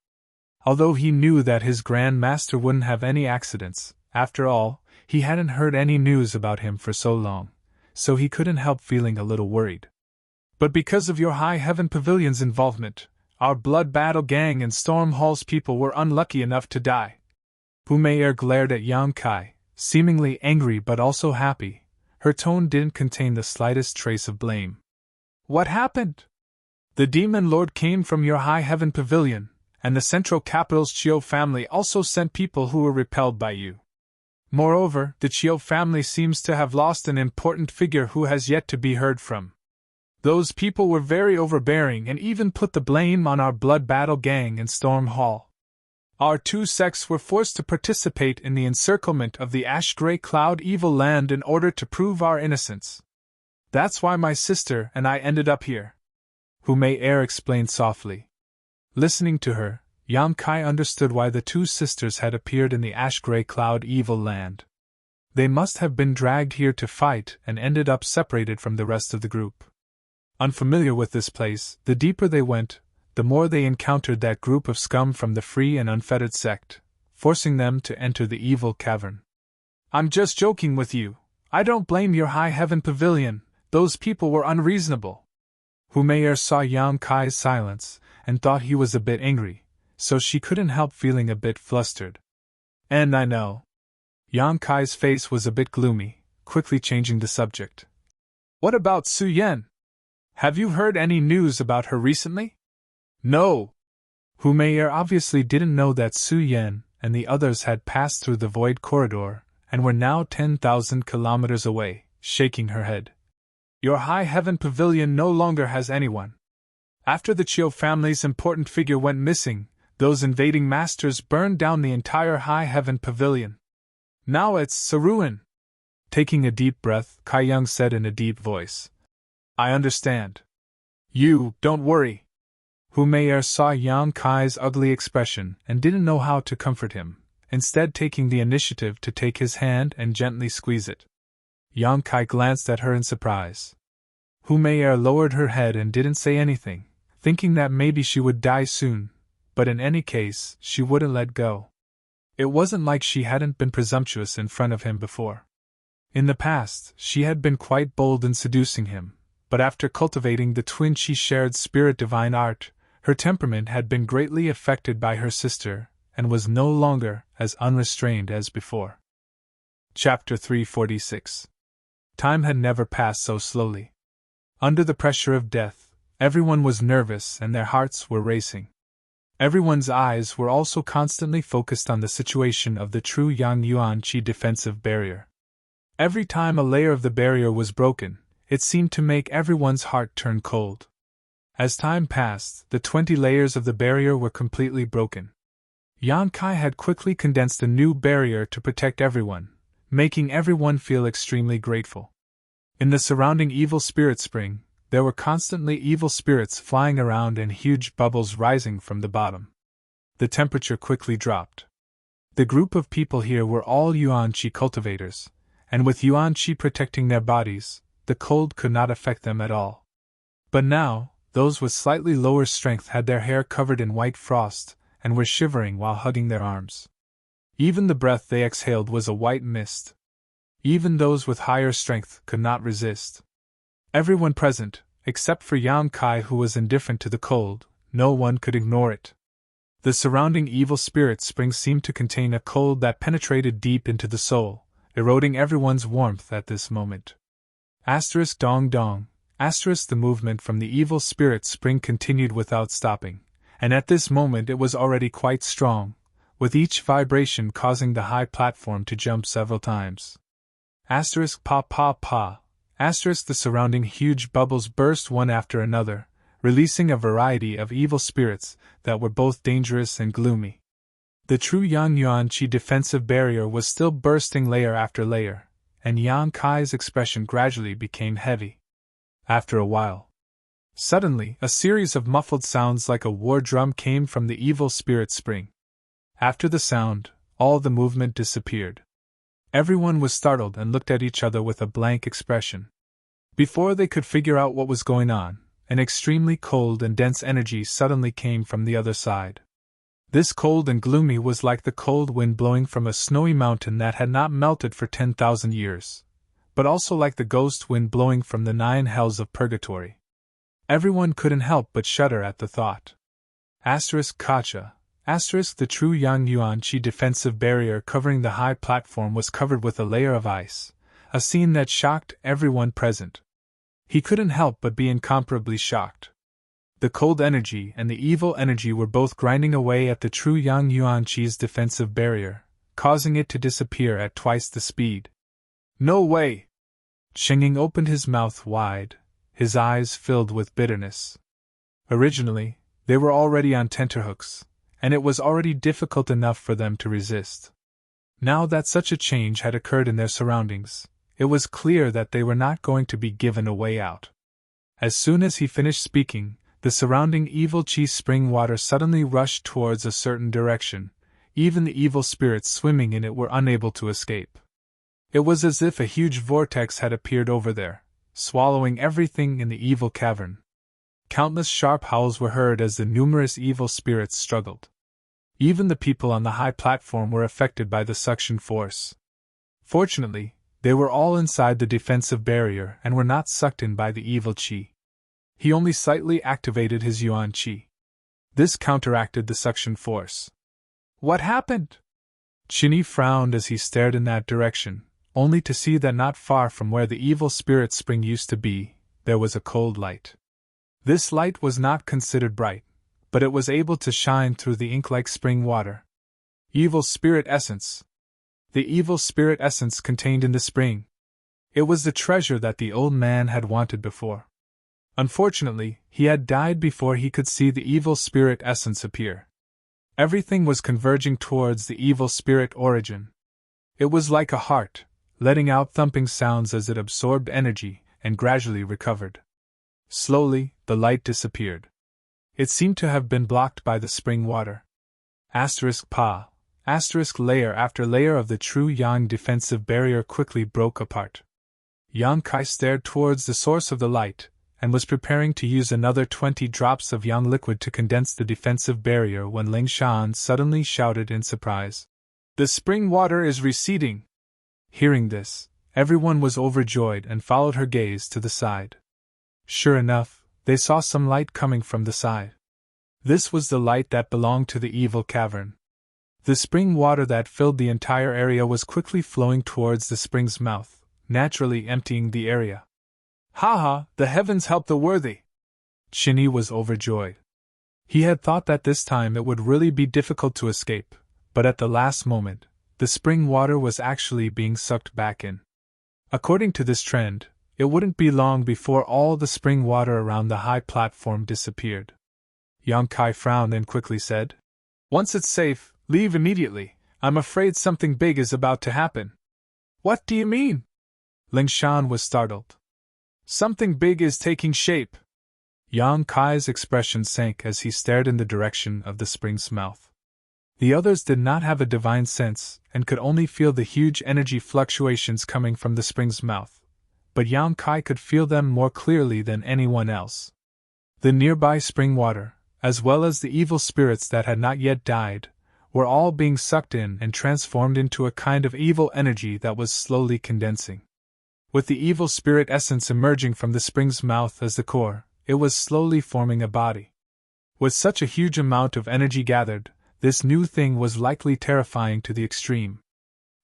Although he knew that his Grand Master wouldn't have any accidents, after all, he hadn't heard any news about him for so long, so he couldn't help feeling a little worried. But because of your High Heaven Pavilion's involvement, our Blood Battle Gang and Storm Hall's people were unlucky enough to die. Hu Meier glared at Yang Kai, seemingly angry but also happy. Her tone didn't contain the slightest trace of blame. What happened? The demon lord came from your high heaven pavilion, and the central capital's Chiu family also sent people who were repelled by you. Moreover, the Chiu family seems to have lost an important figure who has yet to be heard from. Those people were very overbearing and even put the blame on our blood battle gang in Storm Hall. Our two sects were forced to participate in the encirclement of the ash-gray cloud evil land in order to prove our innocence. That's why my sister and I ended up here. Hu Mei explained softly. Listening to her, Yang Kai understood why the two sisters had appeared in the ash-gray cloud evil land. They must have been dragged here to fight and ended up separated from the rest of the group. Unfamiliar with this place, the deeper they went, the more they encountered that group of scum from the free and unfettered sect, forcing them to enter the evil cavern. I'm just joking with you. I don't blame your high heaven pavilion. Those people were unreasonable. Hu Mei saw Yang Kai's silence and thought he was a bit angry, so she couldn't help feeling a bit flustered. And I know. Yang Kai's face was a bit gloomy, quickly changing the subject. What about Su Yan? Have you heard any news about her recently? No. Hu Mei obviously didn't know that Su Yan and the others had passed through the void corridor and were now 10,000 kilometers away, shaking her head. Your high heaven pavilion no longer has anyone. After the Chiu family's important figure went missing, those invading masters burned down the entire high heaven pavilion. Now it's serene. Taking a deep breath, Kai Young said in a deep voice. I understand. You, don't worry. Hu Mei saw Yang Kai's ugly expression and didn't know how to comfort him, instead taking the initiative to take his hand and gently squeeze it. Yang Kai glanced at her in surprise. Hu Mei lowered her head and didn't say anything, thinking that maybe she would die soon, but in any case, she wouldn't let go. It wasn't like she hadn't been presumptuous in front of him before. In the past, she had been quite bold in seducing him, but after cultivating the twin she shared spirit divine art, her temperament had been greatly affected by her sister, and was no longer as unrestrained as before. Chapter 346. Time had never passed so slowly. Under the pressure of death, everyone was nervous and their hearts were racing. Everyone's eyes were also constantly focused on the situation of the true Yang Yuan Qi defensive barrier. Every time a layer of the barrier was broken, it seemed to make everyone's heart turn cold. As time passed, the 20 layers of the barrier were completely broken. Yang Kai had quickly condensed a new barrier to protect everyone, making everyone feel extremely grateful. In the surrounding evil spirit spring, there were constantly evil spirits flying around and huge bubbles rising from the bottom. The temperature quickly dropped. The group of people here were all Yuan Qi cultivators, and with Yuan Qi protecting their bodies, the cold could not affect them at all. But now, those with slightly lower strength had their hair covered in white frost and were shivering while hugging their arms. Even the breath they exhaled was a white mist. Even those with higher strength could not resist. Everyone present, except for Yang Kai who was indifferent to the cold, no one could ignore it. The surrounding evil spirit spring seemed to contain a cold that penetrated deep into the soul, eroding everyone's warmth at this moment. Dong dong. The movement from the evil spirit spring continued without stopping, and at this moment it was already quite strong, with each vibration causing the high platform to jump several times. Pa pa pa. The surrounding huge bubbles burst one after another, releasing a variety of evil spirits that were both dangerous and gloomy. The true Yang Yuan Qi defensive barrier was still bursting layer after layer, and Yang Kai's expression gradually became heavy. After a while, suddenly, a series of muffled sounds like a war drum came from the evil spirit spring. After the sound, all the movement disappeared. Everyone was startled and looked at each other with a blank expression. Before they could figure out what was going on, an extremely cold and dense energy suddenly came from the other side. This cold and gloomy was like the cold wind blowing from a snowy mountain that had not melted for 10,000 years. But also like the ghost wind blowing from the 9 hells of purgatory. Everyone couldn't help but shudder at the thought. Kacha. The true Yang Yuan Qi defensive barrier covering the high platform was covered with a layer of ice, a scene that shocked everyone present. He couldn't help but be incomparably shocked. The cold energy and the evil energy were both grinding away at the true Yang Yuanqi's defensive barrier, causing it to disappear at twice the speed. No way! Xingying opened his mouth wide, his eyes filled with bitterness. Originally, they were already on tenterhooks, and it was already difficult enough for them to resist. Now that such a change had occurred in their surroundings, it was clear that they were not going to be given a way out. As soon as he finished speaking, the surrounding evil chi spring water suddenly rushed towards a certain direction. Even the evil spirits swimming in it were unable to escape. It was as if a huge vortex had appeared over there, swallowing everything in the evil cavern. Countless sharp howls were heard as the numerous evil spirits struggled. Even the people on the high platform were affected by the suction force. Fortunately, they were all inside the defensive barrier and were not sucked in by the evil chi. He only slightly activated his yuan chi. This counteracted the suction force. What happened? Qinyi frowned as he stared in that direction, only to see that not far from where the evil spirit spring used to be, there was a cold light. This light was not considered bright, but it was able to shine through the ink-like spring water. Evil spirit essence. The evil spirit essence contained in the spring. It was the treasure that the old man had wanted before. Unfortunately, he had died before he could see the evil spirit essence appear. Everything was converging towards the evil spirit origin. It was like a heart, letting out thumping sounds as it absorbed energy and gradually recovered. Slowly, the light disappeared. It seemed to have been blocked by the spring water. *Pa. Layer after layer of the true Yang defensive barrier quickly broke apart. Yang Kai stared towards the source of the light, and was preparing to use another 20 drops of Yang liquid to condense the defensive barrier when Ling Shan suddenly shouted in surprise. The spring water is receding! Hearing this, everyone was overjoyed and followed her gaze to the side. Sure enough, they saw some light coming from the side. This was the light that belonged to the evil cavern. The spring water that filled the entire area was quickly flowing towards the spring's mouth, naturally emptying the area. Ha! The heavens help the worthy! Qinyi was overjoyed. He had thought that this time it would really be difficult to escape, but at the last moment, the spring water was actually being sucked back in. According to this trend, it wouldn't be long before all the spring water around the high platform disappeared. Yang Kai frowned and quickly said, "Once it's safe, leave immediately. I'm afraid something big is about to happen." "What do you mean?" Ling Shan was startled. "Something big is taking shape." Yang Kai's expression sank as he stared in the direction of the spring's mouth. The others did not have a divine sense and could only feel the huge energy fluctuations coming from the spring's mouth, but Yang Kai could feel them more clearly than anyone else. The nearby spring water, as well as the evil spirits that had not yet died, were all being sucked in and transformed into a kind of evil energy that was slowly condensing. With the evil spirit essence emerging from the spring's mouth as the core, it was slowly forming a body. With such a huge amount of energy gathered, this new thing was likely terrifying to the extreme.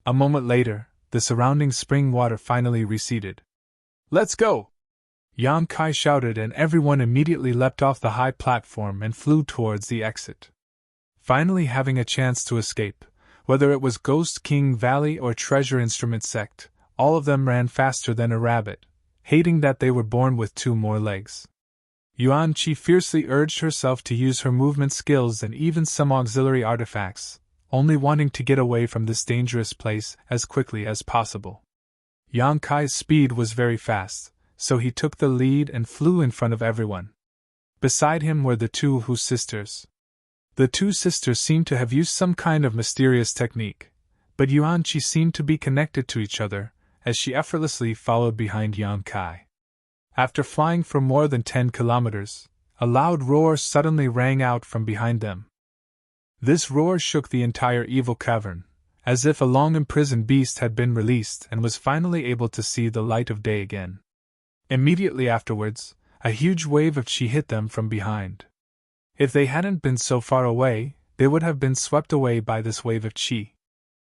A moment later, the surrounding spring water finally receded. "Let's go!" Yang Kai shouted, and everyone immediately leapt off the high platform and flew towards the exit. Finally having a chance to escape, whether it was Ghost King Valley or Treasure Instrument Sect, all of them ran faster than a rabbit, hating that they were born with 2 more legs. Yuan Qi fiercely urged herself to use her movement skills and even some auxiliary artifacts, only wanting to get away from this dangerous place as quickly as possible. Yang Kai's speed was very fast, so he took the lead and flew in front of everyone. Beside him were the 2 Hu sisters. The 2 sisters seemed to have used some kind of mysterious technique, but Yuan Qi seemed to be connected to each other, as she effortlessly followed behind Yang Kai. After flying for more than 10 kilometers, a loud roar suddenly rang out from behind them. This roar shook the entire evil cavern, as if a long-imprisoned beast had been released and was finally able to see the light of day again. Immediately afterwards, a huge wave of chi hit them from behind. If they hadn't been so far away, they would have been swept away by this wave of chi.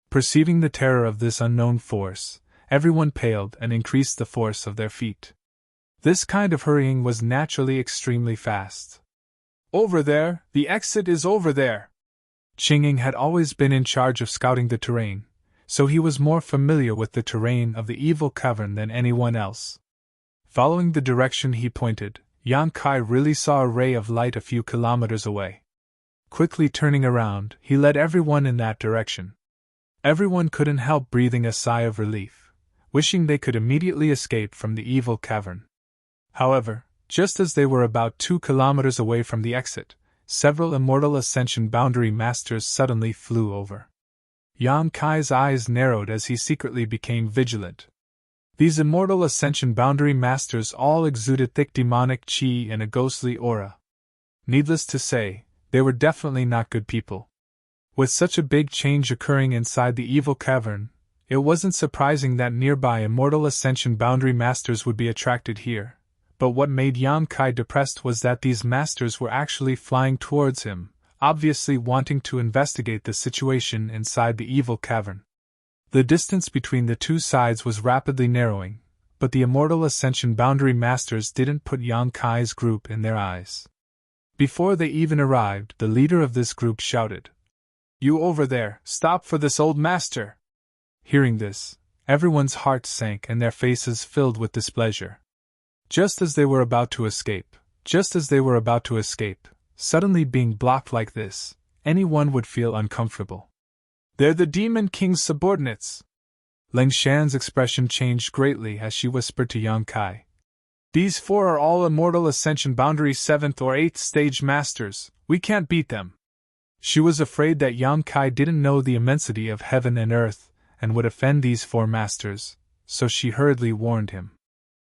Perceiving the terror of this unknown force, everyone paled and increased the force of their feet. This kind of hurrying was naturally extremely fast. "Over there, the exit is over there!" Qingying had always been in charge of scouting the terrain, so he was more familiar with the terrain of the evil cavern than anyone else. Following the direction he pointed, Yang Kai really saw a ray of light a few kilometers away. Quickly turning around, he led everyone in that direction. Everyone couldn't help breathing a sigh of relief, wishing they could immediately escape from the evil cavern. However, just as they were about 2 kilometers away from the exit, several Immortal Ascension Boundary Masters suddenly flew over. Yang Kai's eyes narrowed as he secretly became vigilant. These Immortal Ascension Boundary Masters all exuded thick demonic qi and a ghostly aura. Needless to say, they were definitely not good people. With such a big change occurring inside the evil cavern, it wasn't surprising that nearby Immortal Ascension Boundary Masters would be attracted here. But what made Yang Kai depressed was that these masters were actually flying towards him, obviously wanting to investigate the situation inside the evil cavern. The distance between the two sides was rapidly narrowing, but the Immortal Ascension Boundary Masters didn't put Yang Kai's group in their eyes. Before they even arrived, the leader of this group shouted, "You over there, stop for this old master!" Hearing this, everyone's hearts sank and their faces filled with displeasure. Just as they were about to escape, suddenly being blocked like this, anyone would feel uncomfortable. "They're the Demon King's subordinates!" Ling Shan's expression changed greatly as she whispered to Yang Kai. "These 4 are all Immortal Ascension Boundary 7th or 8th stage masters, we can't beat them." She was afraid that Yang Kai didn't know the immensity of heaven and earth, and would offend these 4 masters, so she hurriedly warned him.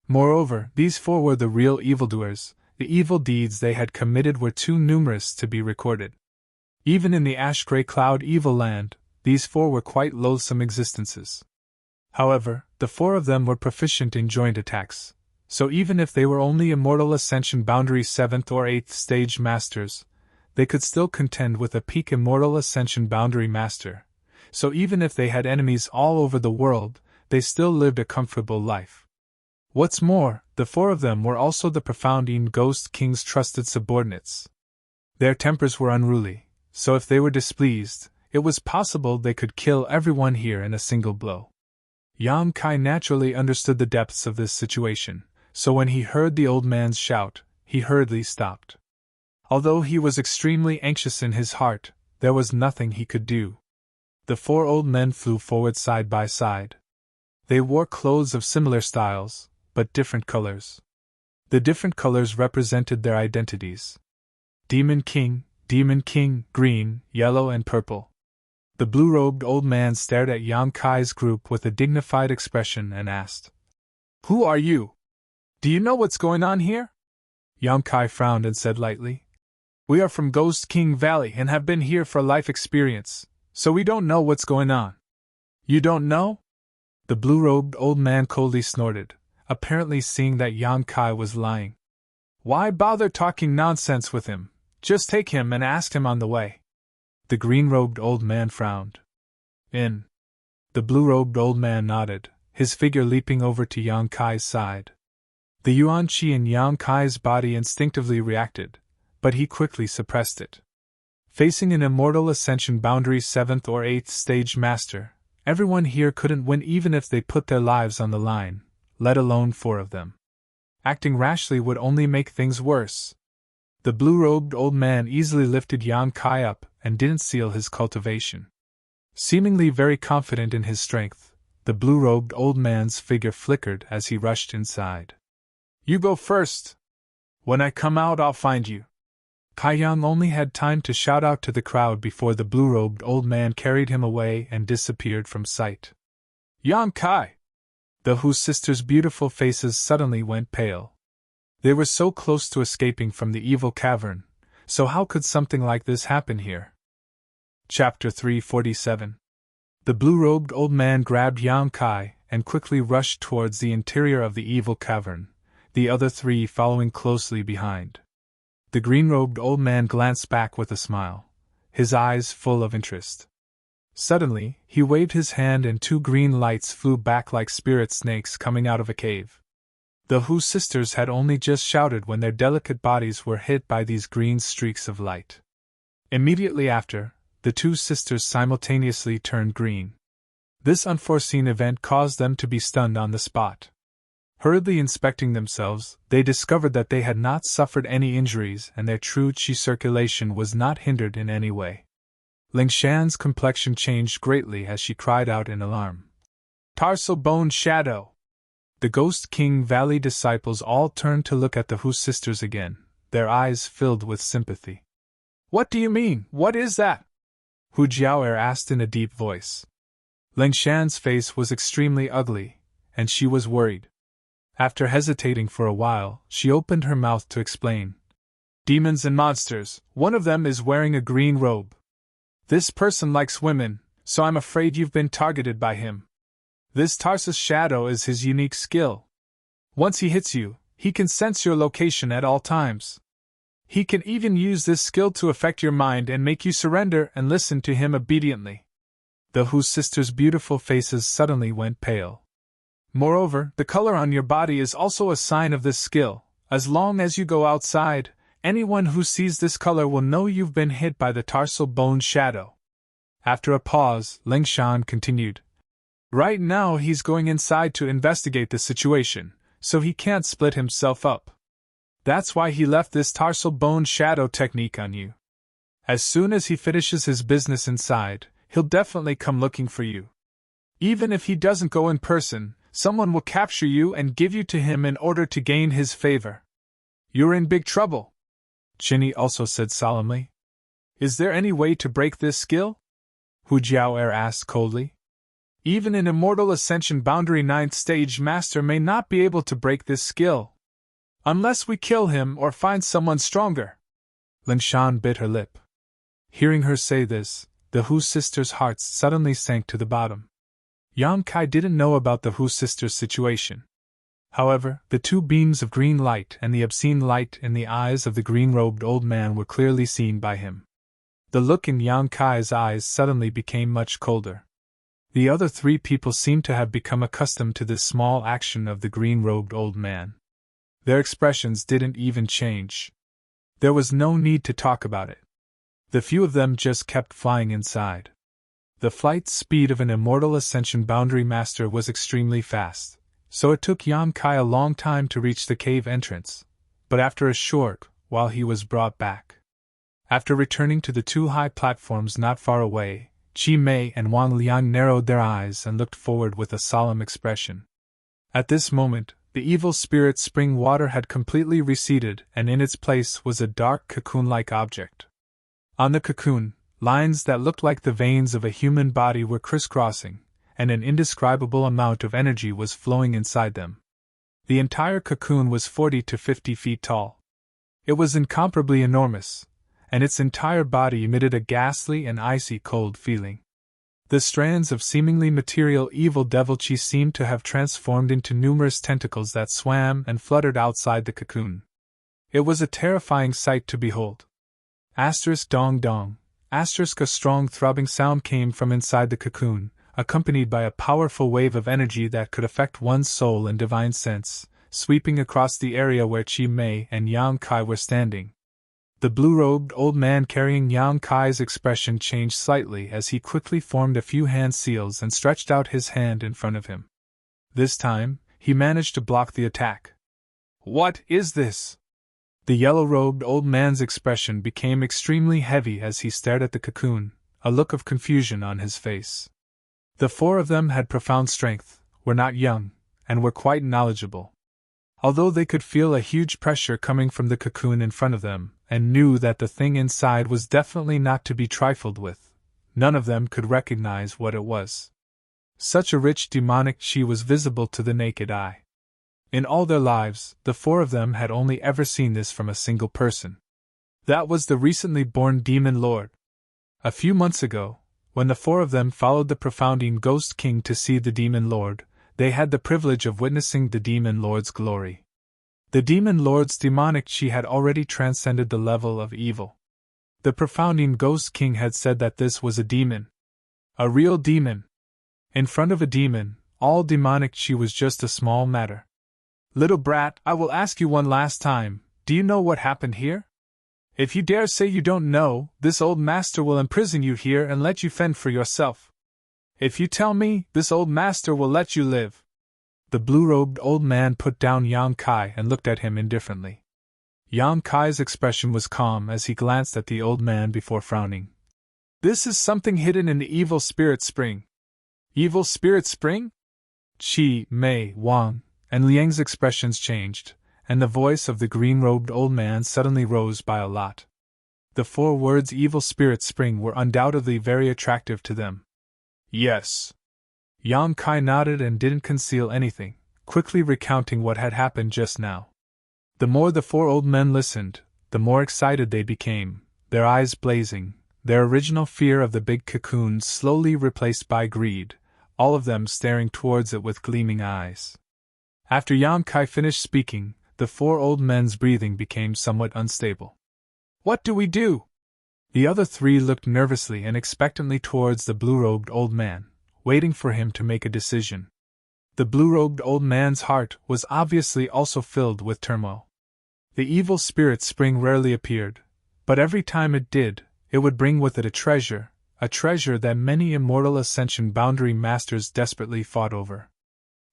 Moreover, these 4 were the real evildoers. The evil deeds they had committed were too numerous to be recorded. Even in the ash-gray cloud evil land, these 4 were quite loathsome existences. However, the 4 of them were proficient in joint attacks, so even if they were only Immortal Ascension Boundary 7th or 8th stage masters, they could still contend with a peak Immortal Ascension Boundary Master, so even if they had enemies all over the world, they still lived a comfortable life. What's more, the 4 of them were also the profound Ghost King's trusted subordinates. Their tempers were unruly, so if they were displeased, it was possible they could kill everyone here in a single blow. Yang Kai naturally understood the depths of this situation, so when he heard the old man's shout, he hurriedly stopped. Although he was extremely anxious in his heart, there was nothing he could do. The 4 old men flew forward side by side. They wore clothes of similar styles, but different colors. The different colors represented their identities. Demon King, green, yellow, and purple. The blue-robed old man stared at Yang Kai's group with a dignified expression and asked, "Who are you? Do you know what's going on here?" Yang Kai frowned and said lightly, "We are from Ghost King Valley and have been here for life experience, so we don't know what's going on." "You don't know?" The blue-robed old man coldly snorted, apparently seeing that Yang Kai was lying. "Why bother talking nonsense with him? Just take him and ask him on the way." The green-robed old man frowned. "In." The blue-robed old man nodded, his figure leaping over to Yang Kai's side. The Yuan Qi in Yang Kai's body instinctively reacted, but he quickly suppressed it. Facing an Immortal Ascension Boundary 7th or 8th stage master, everyone here couldn't win even if they put their lives on the line, let alone 4 of them. Acting rashly would only make things worse. The blue-robed old man easily lifted Yang Kai up and didn't seal his cultivation. Seemingly very confident in his strength, the blue-robed old man's figure flickered as he rushed inside. "You go first. When I come out, I'll find you." Kai Yang only had time to shout out to the crowd before the blue-robed old man carried him away and disappeared from sight. "Yang Kai!" The Hu sisters' beautiful faces suddenly went pale. They were so close to escaping from the evil cavern, so how could something like this happen here? Chapter 347. The blue-robed old man grabbed Yang Kai and quickly rushed towards the interior of the evil cavern, the other 3 following closely behind. The green-robed old man glanced back with a smile, his eyes full of interest. Suddenly, he waved his hand and two green lights flew back like spirit snakes coming out of a cave. The Hu sisters had only just shouted when their delicate bodies were hit by these green streaks of light. Immediately after, the two sisters simultaneously turned green. This unforeseen event caused them to be stunned on the spot. Hurriedly inspecting themselves, they discovered that they had not suffered any injuries and their true qi circulation was not hindered in any way. Lingshan's complexion changed greatly as she cried out in alarm. Tarsal bone shadow! The Ghost King Valley disciples all turned to look at the Hu sisters again, their eyes filled with sympathy. What do you mean? What is that? Hu Jiao'er asked in a deep voice. Lingshan's face was extremely ugly, and she was worried. After hesitating for a while, she opened her mouth to explain. Demons and monsters, one of them is wearing a green robe. This person likes women, so I'm afraid you've been targeted by him. This Tarsus shadow is his unique skill. Once he hits you, he can sense your location at all times. He can even use this skill to affect your mind and make you surrender and listen to him obediently. The Hu sisters' beautiful faces suddenly went pale. Moreover, the color on your body is also a sign of this skill. As long as you go outside, anyone who sees this color will know you've been hit by the tarsal bone shadow. After a pause, Lingshan continued. Right now he's going inside to investigate the situation, so he can't split himself up. That's why he left this tarsal bone shadow technique on you. As soon as he finishes his business inside, he'll definitely come looking for you. Even if he doesn't go in person, someone will capture you and give you to him in order to gain his favor. You're in big trouble, Chinny also said solemnly. Is there any way to break this skill? Hu Jiao'er asked coldly. Even an immortal Ascension Boundary 9th Stage Master may not be able to break this skill. Unless we kill him or find someone stronger. Lingshan bit her lip. Hearing her say this, the Hu sisters' hearts suddenly sank to the bottom. Yang Kai didn't know about the Hu sisters' situation. However, the two beams of green light and the obscene light in the eyes of the green-robed old man were clearly seen by him. The look in Yang Kai's eyes suddenly became much colder. The other three people seemed to have become accustomed to this small action of the green-robed old man. Their expressions didn't even change. There was no need to talk about it. The few of them just kept flying inside. The flight speed of an immortal Ascension Boundary Master was extremely fast, so it took Yang Kai a long time to reach the cave entrance, but after a short while he was brought back. After returning to the two high platforms not far away, Qi Mei and Wang Liang narrowed their eyes and looked forward with a solemn expression. At this moment, the evil spirit spring water had completely receded and in its place was a dark cocoon-like object. On the cocoon, lines that looked like the veins of a human body were crisscrossing, and an indescribable amount of energy was flowing inside them. The entire cocoon was 40 to 50 feet tall. It was incomparably enormous, and its entire body emitted a ghastly and icy cold feeling. The strands of seemingly material evil devil chi seemed to have transformed into numerous tentacles that swam and fluttered outside the cocoon. It was a terrifying sight to behold. Dong dong. A strong throbbing sound came from inside the cocoon, accompanied by a powerful wave of energy that could affect one's soul and divine sense, sweeping across the area where Qi Mei and Yang Kai were standing. The blue-robed old man carrying Yang Kai's expression changed slightly as he quickly formed a few hand seals and stretched out his hand in front of him. This time, he managed to block the attack. What is this? The yellow-robed old man's expression became extremely heavy as he stared at the cocoon, a look of confusion on his face. The four of them had profound strength, were not young, and were quite knowledgeable. Although they could feel a huge pressure coming from the cocoon in front of them, and knew that the thing inside was definitely not to be trifled with, none of them could recognize what it was. Such a rich demonic qi was visible to the naked eye. In all their lives, the four of them had only ever seen this from a single person. That was the recently born Demon Lord. A few months ago, when the four of them followed the profounding Ghost King to see the Demon Lord, they had the privilege of witnessing the Demon Lord's glory. The Demon Lord's demonic qi had already transcended the level of evil. The profounding Ghost King had said that this was a demon. A real demon. In front of a demon, all demonic chi was just a small matter. Little brat, I will ask you one last time, do you know what happened here? If you dare say you don't know, this old master will imprison you here and let you fend for yourself. If you tell me, this old master will let you live. The blue-robed old man put down Yang Kai and looked at him indifferently. Yang Kai's expression was calm as he glanced at the old man before frowning. This is something hidden in the evil spirit spring. Evil spirit spring? Qi, Mei, Wang, and Liang's expressions changed, and the voice of the green-robed old man suddenly rose by a lot. The 4 words evil spirit spring were undoubtedly very attractive to them. Yes. Yang Kai nodded and didn't conceal anything, quickly recounting what had happened just now. The more the 4 old men listened, the more excited they became, their eyes blazing, their original fear of the big cocoon slowly replaced by greed, all of them staring towards it with gleaming eyes. After Yang Kai finished speaking, the 4 old men's breathing became somewhat unstable. What do we do? The other 3 looked nervously and expectantly towards the blue-robed old man, waiting for him to make a decision. The blue-robed old man's heart was obviously also filled with turmoil. The evil spirit spring rarely appeared, but every time it did, it would bring with it a treasure that many immortal ascension boundary masters desperately fought over.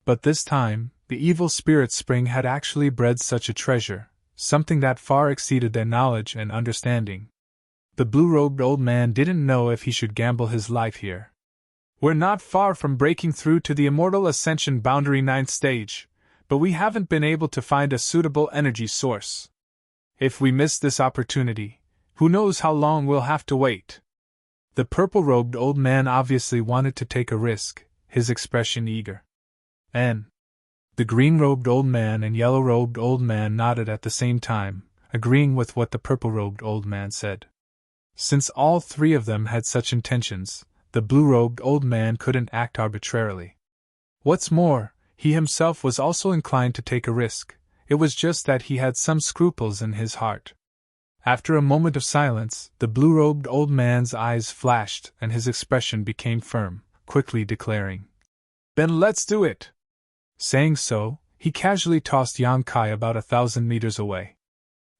But this time, the evil spirit spring had actually bred such a treasure, something that far exceeded their knowledge and understanding. The blue-robed old man didn't know if he should gamble his life here. We're not far from breaking through to the immortal ascension boundary 9th stage, but we haven't been able to find a suitable energy source. If we miss this opportunity, who knows how long we'll have to wait. The purple-robed old man obviously wanted to take a risk, his expression eager. And the green-robed old man and yellow-robed old man nodded at the same time, agreeing with what the purple-robed old man said. Since all 3 of them had such intentions, the blue-robed old man couldn't act arbitrarily. What's more, he himself was also inclined to take a risk, it was just that he had some scruples in his heart. After a moment of silence, the blue-robed old man's eyes flashed and his expression became firm, quickly declaring, "Then let's do it!" Saying so, he casually tossed Yang Kai about 1,000 meters away.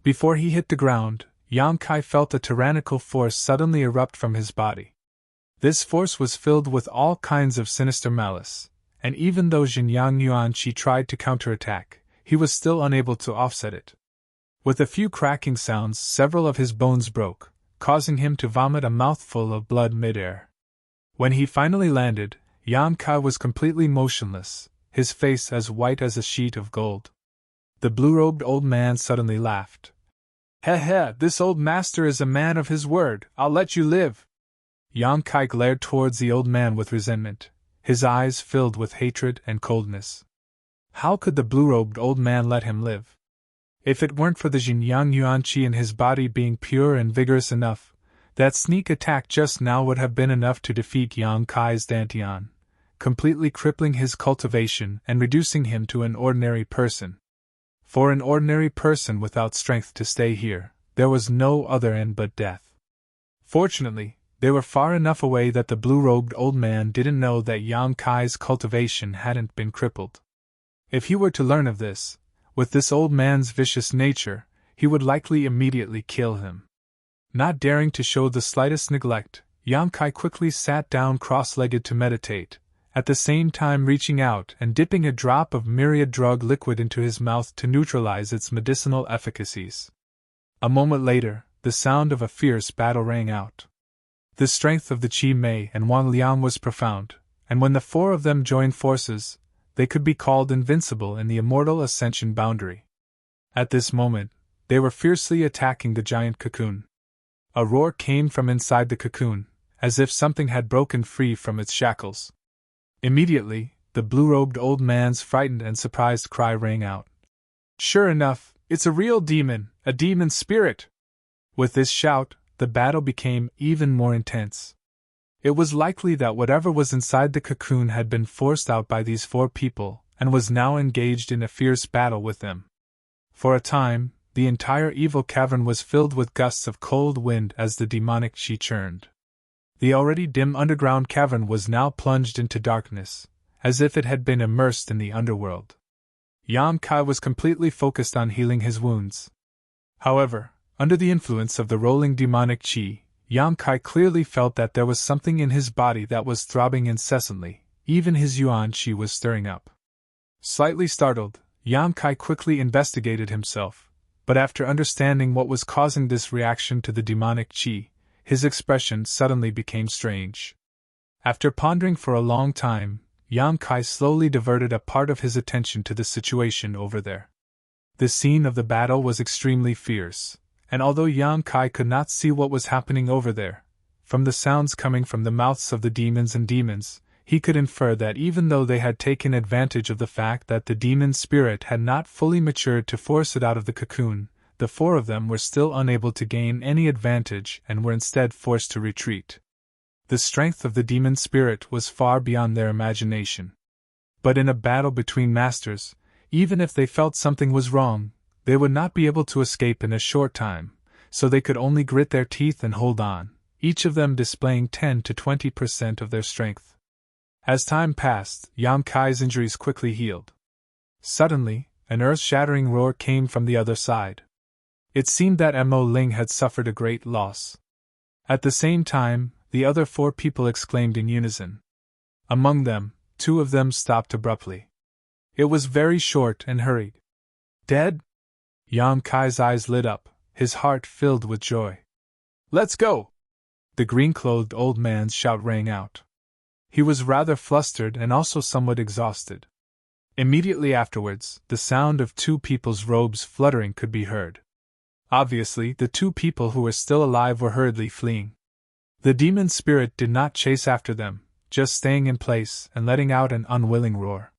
Before he hit the ground, Yang Kai felt a tyrannical force suddenly erupt from his body. This force was filled with all kinds of sinister malice, and even though Xinjiang Yuanqi tried to counterattack, he was still unable to offset it. With a few cracking sounds, several of his bones broke, causing him to vomit a mouthful of blood midair. When he finally landed, Yang Kai was completely motionless, his face as white as a sheet of gold. The blue-robed old man suddenly laughed. "Heh, this old master is a man of his word, I'll let you live." Yang Kai glared towards the old man with resentment, his eyes filled with hatred and coldness. How could the blue-robed old man let him live? If it weren't for the Xinjiang Yuanqi in his body being pure and vigorous enough, that sneak attack just now would have been enough to defeat Yang Kai's Dantian, completely crippling his cultivation and reducing him to an ordinary person. For an ordinary person without strength to stay here, there was no other end but death. Fortunately, they were far enough away that the blue-robed old man didn't know that Yang Kai's cultivation hadn't been crippled. If he were to learn of this, with this old man's vicious nature, he would likely immediately kill him. Not daring to show the slightest neglect, Yang Kai quickly sat down cross-legged to meditate, at the same time reaching out and dipping a drop of myriad drug liquid into his mouth to neutralize its medicinal efficacies. A moment later, the sound of a fierce battle rang out. The strength of the Qi Mei and Wang Liang was profound, and when the 4 of them joined forces, they could be called invincible in the immortal ascension boundary. At this moment, they were fiercely attacking the giant cocoon. A roar came from inside the cocoon, as if something had broken free from its shackles. Immediately, the blue-robed old man's frightened and surprised cry rang out. "Sure enough, it's a real demon, a demon spirit!" With this shout, the battle became even more intense. It was likely that whatever was inside the cocoon had been forced out by these 4 people, and was now engaged in a fierce battle with them. For a time, the entire evil cavern was filled with gusts of cold wind as the demonic qi churned. The already dim underground cavern was now plunged into darkness, as if it had been immersed in the underworld. Yang Kai was completely focused on healing his wounds. However, under the influence of the rolling demonic qi, Yang Kai clearly felt that there was something in his body that was throbbing incessantly, even his yuan qi was stirring up. Slightly startled, Yang Kai quickly investigated himself, but after understanding what was causing this reaction to the demonic qi, his expression suddenly became strange. After pondering for a long time, Yang Kai slowly diverted a part of his attention to the situation over there. The scene of the battle was extremely fierce, and although Yang Kai could not see what was happening over there, from the sounds coming from the mouths of the demons and demons, he could infer that even though they had taken advantage of the fact that the demon spirit had not fully matured to force it out of the cocoon, the four of them were still unable to gain any advantage and were instead forced to retreat. The strength of the demon spirit was far beyond their imagination. But in a battle between masters, even if they felt something was wrong, they would not be able to escape in a short time, so they could only grit their teeth and hold on, each of them displaying 10 to 20% of their strength. As time passed, Yang Kai's injuries quickly healed. Suddenly, an earth-shattering roar came from the other side. It seemed that Mo Ling had suffered a great loss. At the same time, the other four people exclaimed in unison. Among them, two of them stopped abruptly. It was very short and hurried. Dead? Yang Kai's eyes lit up, his heart filled with joy. Let's go! The green-clothed old man's shout rang out. He was rather flustered and also somewhat exhausted. Immediately afterwards, the sound of two people's robes fluttering could be heard. Obviously, the two people who were still alive were hurriedly fleeing. The demon spirit did not chase after them, just staying in place and letting out an unwilling roar.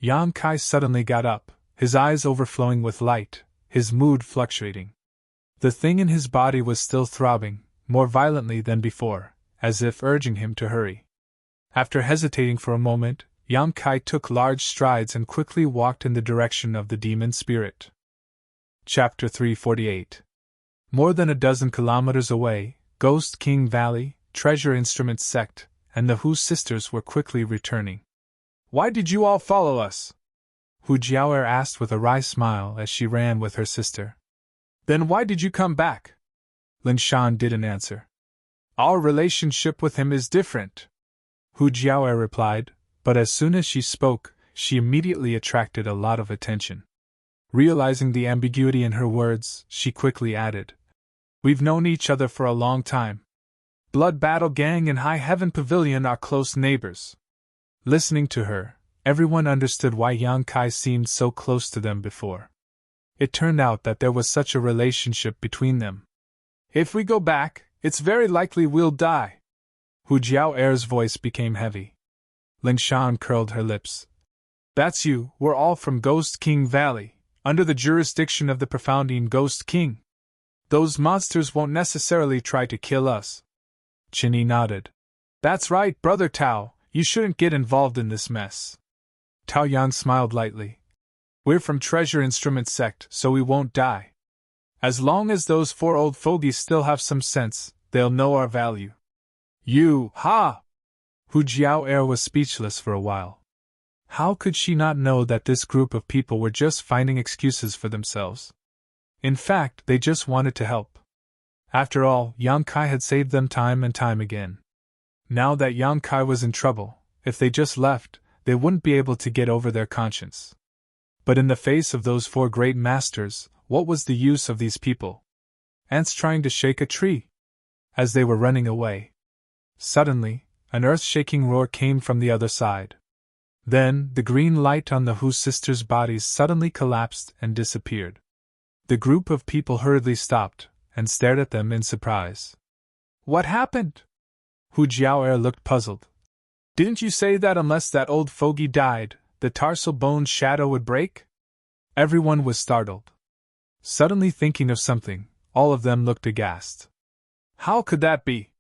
Yang Kai suddenly got up, his eyes overflowing with light, his mood fluctuating. The thing in his body was still throbbing, more violently than before, as if urging him to hurry. After hesitating for a moment, Yang Kai took large strides and quickly walked in the direction of the demon spirit. Chapter 348. More than a dozen kilometers away, Ghost King Valley, Treasure Instrument Sect, and the Hu sisters were quickly returning. Why did you all follow us? Hu Jiaoer asked with a wry smile as she ran with her sister. Then why did you come back? Lin Shan didn't answer. Our relationship with him is different, Hu Jiaoer replied, but as soon as she spoke, she immediately attracted a lot of attention. Realizing the ambiguity in her words, she quickly added, We've known each other for a long time. Blood Battle Gang and High Heaven Pavilion are close neighbors. Listening to her, everyone understood why Yang Kai seemed so close to them before. It turned out that there was such a relationship between them. If we go back, it's very likely we'll die. Hu Jiaoer's voice became heavy. Lin Shan curled her lips. That's you, we're all from Ghost King Valley, under the jurisdiction of the Profoundine Ghost King. Those monsters won't necessarily try to kill us. Qinyi nodded. That's right, Brother Tao, you shouldn't get involved in this mess. Tao Yang smiled lightly. We're from Treasure Instrument Sect, so we won't die. As long as those four old fogies still have some sense, they'll know our value. You, ha! Hu Jiaoer was speechless for a while. How could she not know that this group of people were just finding excuses for themselves? In fact, they just wanted to help. After all, Yang Kai had saved them time and time again. Now that Yang Kai was in trouble, if they just left, they wouldn't be able to get over their conscience. But in the face of those four great masters, what was the use of these people? Ants trying to shake a tree. As they were running away, suddenly, an earth-shaking roar came from the other side. Then, the green light on the Hu sisters' bodies suddenly collapsed and disappeared. The group of people hurriedly stopped and stared at them in surprise. What happened? Hu Jiaoer looked puzzled. Didn't you say that unless that old fogey died, the tarsal bone's shadow would break? Everyone was startled. Suddenly thinking of something, all of them looked aghast. How could that be?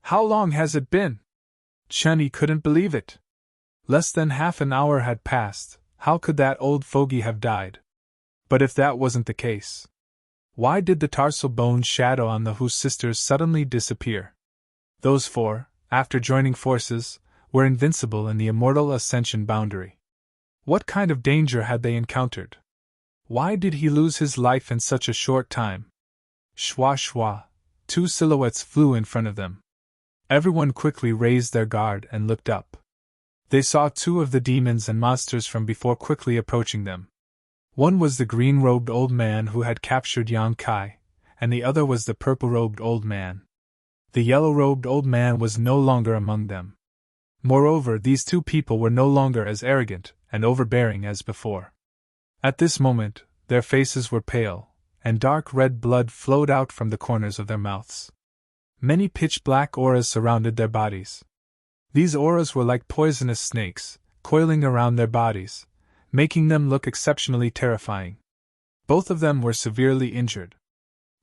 How long has it been? Qinyi couldn't believe it. Less than half an hour had passed. How could that old fogey have died? But if that wasn't the case, why did the tarsal bone's shadow on the Hu sisters suddenly disappear? Those four, after joining forces, were invincible in the immortal ascension boundary. What kind of danger had they encountered? Why did he lose his life in such a short time? Shwa shwa, two silhouettes flew in front of them. Everyone quickly raised their guard and looked up. They saw two of the demons and monsters from before quickly approaching them. One was the green-robed old man who had captured Yang Kai, and the other was the purple-robed old man. The yellow-robed old man was no longer among them. Moreover, these two people were no longer as arrogant and overbearing as before. At this moment, their faces were pale, and dark red blood flowed out from the corners of their mouths. Many pitch-black auras surrounded their bodies. These auras were like poisonous snakes, coiling around their bodies, making them look exceptionally terrifying. Both of them were severely injured.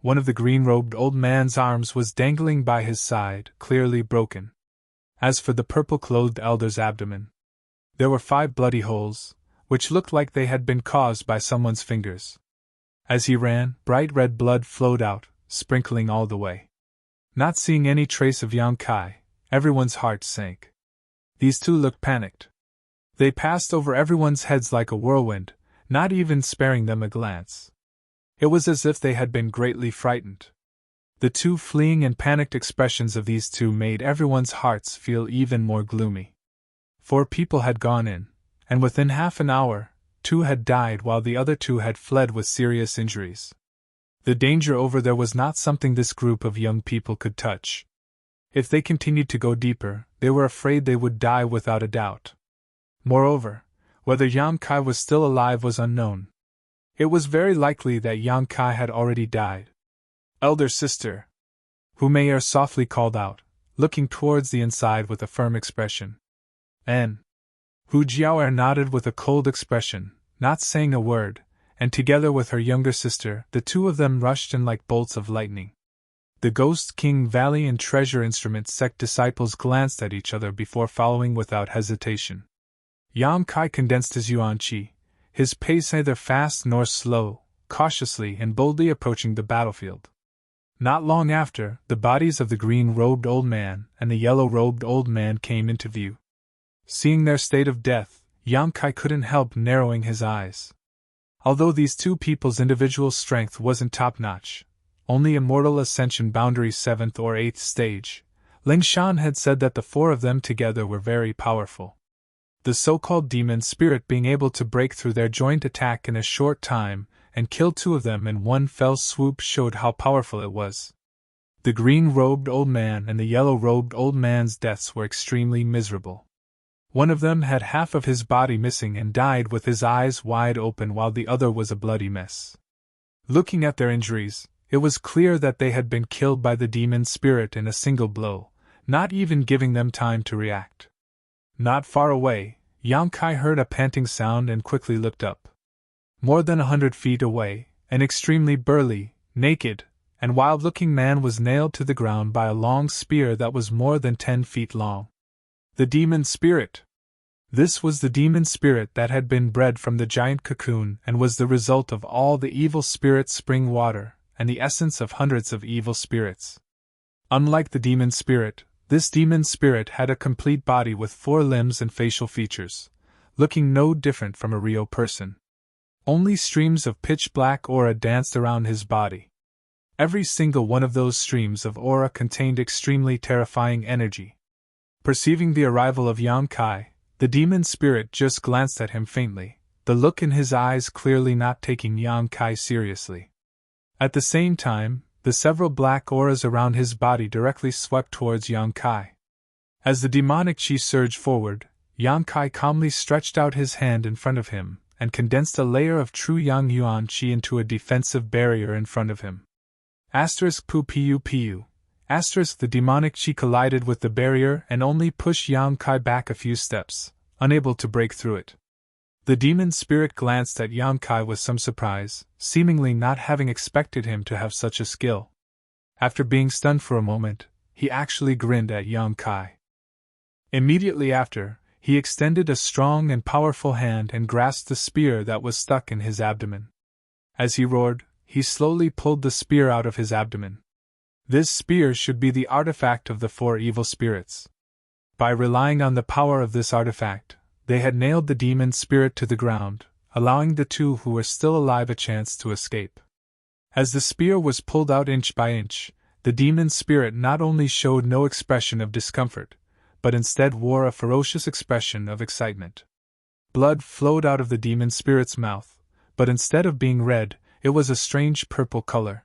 One of the green-robed old man's arms was dangling by his side, clearly broken. As for the purple-clothed elder's abdomen, there were 5 bloody holes, which looked like they had been caused by someone's fingers. As he ran, bright red blood flowed out, sprinkling all the way. Not seeing any trace of Yang Kai, everyone's heart sank. These two looked panicked. They passed over everyone's heads like a whirlwind, not even sparing them a glance. It was as if they had been greatly frightened. The two fleeing and panicked expressions of these two made everyone's hearts feel even more gloomy. 4 people had gone in, and within half an hour, 2 had died while the other 2 had fled with serious injuries. The danger over there was not something this group of young people could touch. If they continued to go deeper, they were afraid they would die without a doubt. Moreover, whether Yang Kai was still alive was unknown. It was very likely that Yang Kai had already died. "Elder sister," Hu Meier softly called out, looking towards the inside with a firm expression. "N." Hu Jiaoer nodded with a cold expression, not saying a word, and together with her younger sister, the two of them rushed in like bolts of lightning. The Ghost King Valley and Treasure Instrument sect disciples glanced at each other before following without hesitation. Yang Kai condensed his yuan qi, his pace neither fast nor slow, cautiously and boldly approaching the battlefield. Not long after, the bodies of the green-robed old man and the yellow-robed old man came into view. Seeing their state of death, Yang Kai couldn't help narrowing his eyes. Although these two people's individual strength wasn't top-notch, only immortal ascension boundary 7th or 8th stage, Ling Shan had said that the 4 of them together were very powerful. The so-called demon spirit being able to break through their joint attack in a short time and kill 2 of them in one fell swoop showed how powerful it was. The green-robed old man and the yellow-robed old man's deaths were extremely miserable. One of them had half of his body missing and died with his eyes wide open while the other was a bloody mess. Looking at their injuries, it was clear that they had been killed by the demon spirit in a single blow, not even giving them time to react. Not far away, Yang Kai heard a panting sound and quickly looked up. More than 100 feet away, an extremely burly, naked, and wild-looking man was nailed to the ground by a long spear that was more than 10 feet long. The demon spirit! This was the demon spirit that had been bred from the giant cocoon and was the result of all the evil spirit's spring water and the essence of hundreds of evil spirits. Unlike the demon spirit, this demon spirit had a complete body with 4 limbs and facial features, looking no different from a real person. Only streams of pitch-black aura danced around his body. Every single one of those streams of aura contained extremely terrifying energy. Perceiving the arrival of Yang Kai, the demon spirit just glanced at him faintly, the look in his eyes clearly not taking Yang Kai seriously. At the same time, the several black auras around his body directly swept towards Yang Kai. As the demonic chi surged forward, Yang Kai calmly stretched out his hand in front of him and condensed a layer of true Yang Yuan chi into a defensive barrier in front of him. Pu pu pu. The demonic chi collided with the barrier and only pushed Yang Kai back a few steps, unable to break through it. The demon spirit glanced at Yang Kai with some surprise, seemingly not having expected him to have such a skill. After being stunned for a moment, he actually grinned at Yang Kai. Immediately after, he extended a strong and powerful hand and grasped the spear that was stuck in his abdomen. As he roared, he slowly pulled the spear out of his abdomen. This spear should be the artifact of the 4 evil spirits. By relying on the power of this artifact, they had nailed the demon spirit to the ground, allowing the 2 who were still alive a chance to escape. As the spear was pulled out inch by inch, the demon spirit not only showed no expression of discomfort, but instead wore a ferocious expression of excitement. Blood flowed out of the demon spirit's mouth, but instead of being red, it was a strange purple color.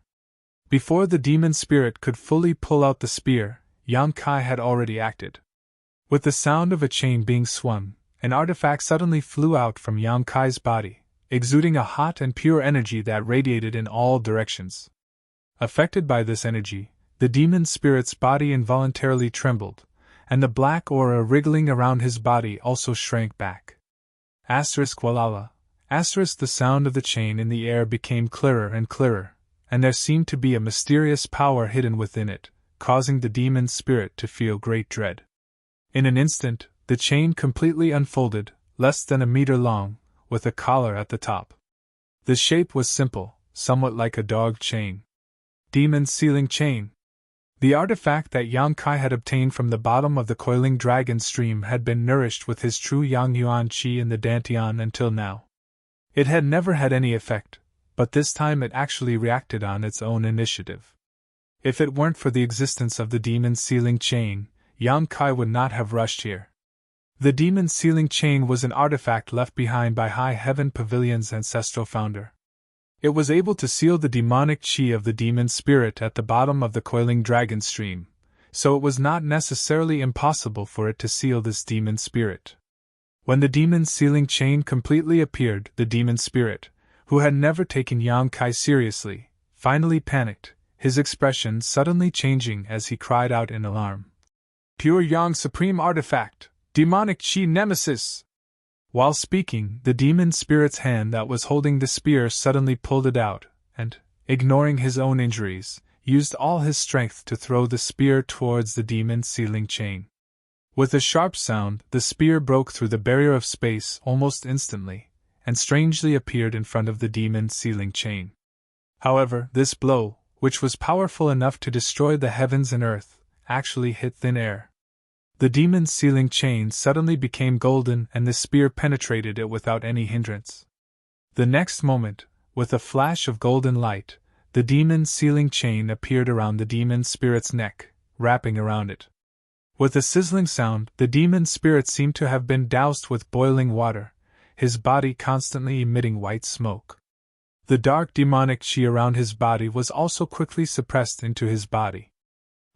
Before the demon spirit could fully pull out the spear, Yang Kai had already acted. With the sound of a chain being swung, an artifact suddenly flew out from Yang Kai's body, exuding a hot and pure energy that radiated in all directions. Affected by this energy, the demon spirit's body involuntarily trembled, and the black aura wriggling around his body also shrank back. Walala. The sound of the chain in the air became clearer and clearer, and there seemed to be a mysterious power hidden within it, causing the demon spirit to feel great dread. In an instant, the chain completely unfolded, less than a meter long, with a collar at the top. The shape was simple, somewhat like a dog chain. Demon sealing chain. The artifact that Yang Kai had obtained from the bottom of the coiling dragon stream had been nourished with his true Yang Yuan Qi in the Dantian until now. It had never had any effect, but this time it actually reacted on its own initiative. If it weren't for the existence of the demon sealing chain, Yang Kai would not have rushed here. The demon sealing chain was an artifact left behind by High Heaven Pavilion's ancestral founder. It was able to seal the demonic chi of the demon spirit at the bottom of the coiling dragon stream, so it was not necessarily impossible for it to seal this demon spirit. When the demon sealing chain completely appeared, the demon spirit, who had never taken Yang Kai seriously, finally panicked, his expression suddenly changing as he cried out in alarm. Pure Yang Supreme Artifact! Demonic Chi Nemesis! While speaking, the demon spirit's hand that was holding the spear suddenly pulled it out, and, ignoring his own injuries, used all his strength to throw the spear towards the demon sealing chain. With a sharp sound, the spear broke through the barrier of space almost instantly, and strangely appeared in front of the demon sealing chain. However, this blow, which was powerful enough to destroy the heavens and earth, actually hit thin air. The demon sealing chain suddenly became golden and the spear penetrated it without any hindrance. The next moment, with a flash of golden light, the demon sealing chain appeared around the demon spirit's neck, wrapping around it. With a sizzling sound, the demon spirit seemed to have been doused with boiling water, his body constantly emitting white smoke. The dark demonic chi around his body was also quickly suppressed into his body.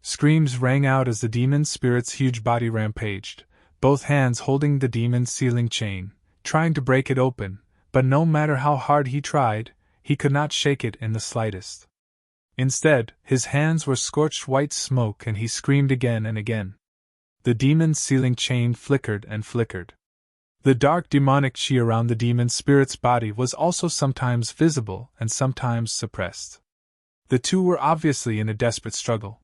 Screams rang out as the demon spirit's huge body rampaged, both hands holding the demon sealing chain, trying to break it open, but no matter how hard he tried, he could not shake it in the slightest. Instead, his hands were scorched white smoke and he screamed again and again. The demon sealing chain flickered and flickered. The dark demonic chi around the demon spirit's body was also sometimes visible and sometimes suppressed. The two were obviously in a desperate struggle.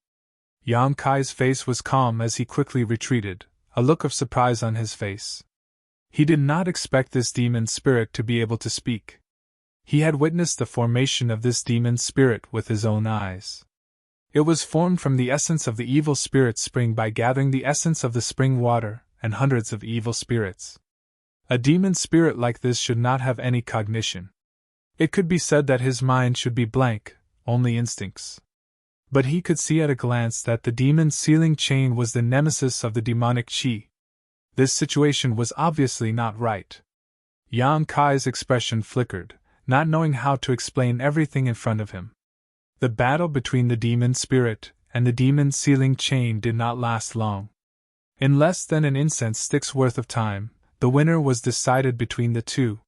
Yang Kai's face was calm as he quickly retreated, a look of surprise on his face. He did not expect this demon spirit to be able to speak. He had witnessed the formation of this demon spirit with his own eyes. It was formed from the essence of the evil spirit spring by gathering the essence of the spring water and hundreds of evil spirits. A demon spirit like this should not have any cognition. It could be said that his mind should be blank, only instincts. But he could see at a glance that the demon sealing chain was the nemesis of the demonic chi. This situation was obviously not right. Yang Kai's expression flickered, not knowing how to explain everything in front of him. The battle between the demon spirit and the demon sealing chain did not last long. In less than an incense stick's worth of time, the winner was decided between the two.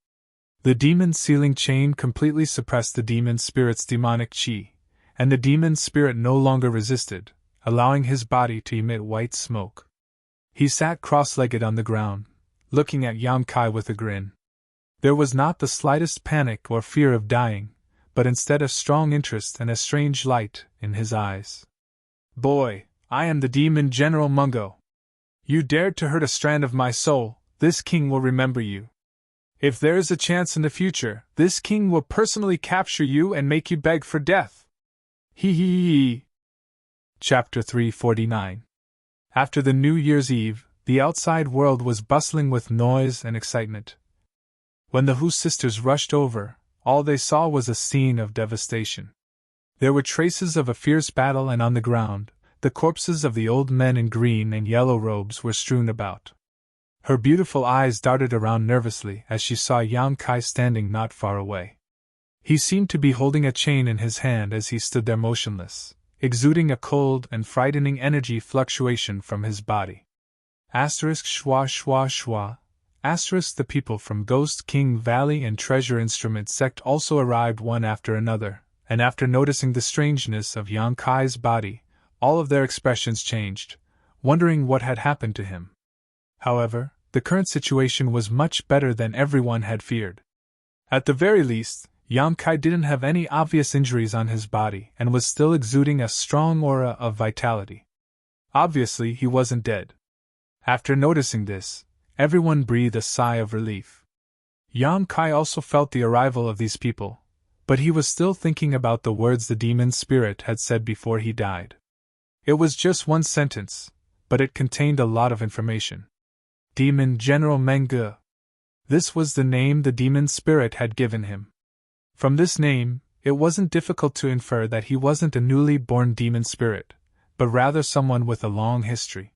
The demon sealing chain completely suppressed the demon spirit's demonic chi, and the demon spirit no longer resisted, allowing his body to emit white smoke. He sat cross-legged on the ground, looking at Yang Kai with a grin. There was not the slightest panic or fear of dying, but instead a strong interest and a strange light in his eyes. "Boy, I am the demon General Mungo. You dared to hurt a strand of my soul, this king will remember you. If there is a chance in the future, this king will personally capture you and make you beg for death. Hee hee hee." Chapter 349. After the New Year's Eve, the outside world was bustling with noise and excitement. When the Hu sisters rushed over, all they saw was a scene of devastation. There were traces of a fierce battle, and on the ground, the corpses of the old men in green and yellow robes were strewn about. Her beautiful eyes darted around nervously as she saw Yang Kai standing not far away. He seemed to be holding a chain in his hand as he stood there motionless, exuding a cold and frightening energy fluctuation from his body. Schwa schwa schwa. The people from Ghost King Valley and Treasure Instrument Sect also arrived one after another, and after noticing the strangeness of Yang Kai's body, all of their expressions changed, wondering what had happened to him. However, the current situation was much better than everyone had feared. At the very least, Yang Kai didn't have any obvious injuries on his body and was still exuding a strong aura of vitality. Obviously, he wasn't dead. After noticing this, everyone breathed a sigh of relief. Yang Kai also felt the arrival of these people, but he was still thinking about the words the demon spirit had said before he died. It was just one sentence, but it contained a lot of information. Demon General Meng Ge. This was the name the demon spirit had given him. From this name, it wasn't difficult to infer that he wasn't a newly born demon spirit, but rather someone with a long history.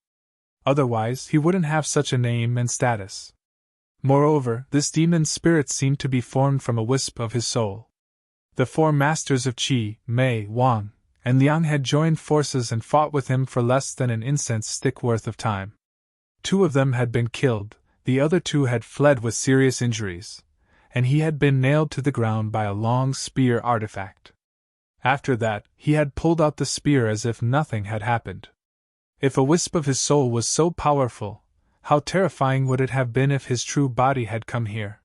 Otherwise, he wouldn't have such a name and status. Moreover, this demon spirit seemed to be formed from a wisp of his soul. The four masters of Qi, Mei, Wang, and Liang had joined forces and fought with him for less than an incense stick worth of time. 2 of them had been killed, the other 2 had fled with serious injuries, and he had been nailed to the ground by a long spear artifact. After that, he had pulled out the spear as if nothing had happened. If a wisp of his soul was so powerful, how terrifying would it have been if his true body had come here?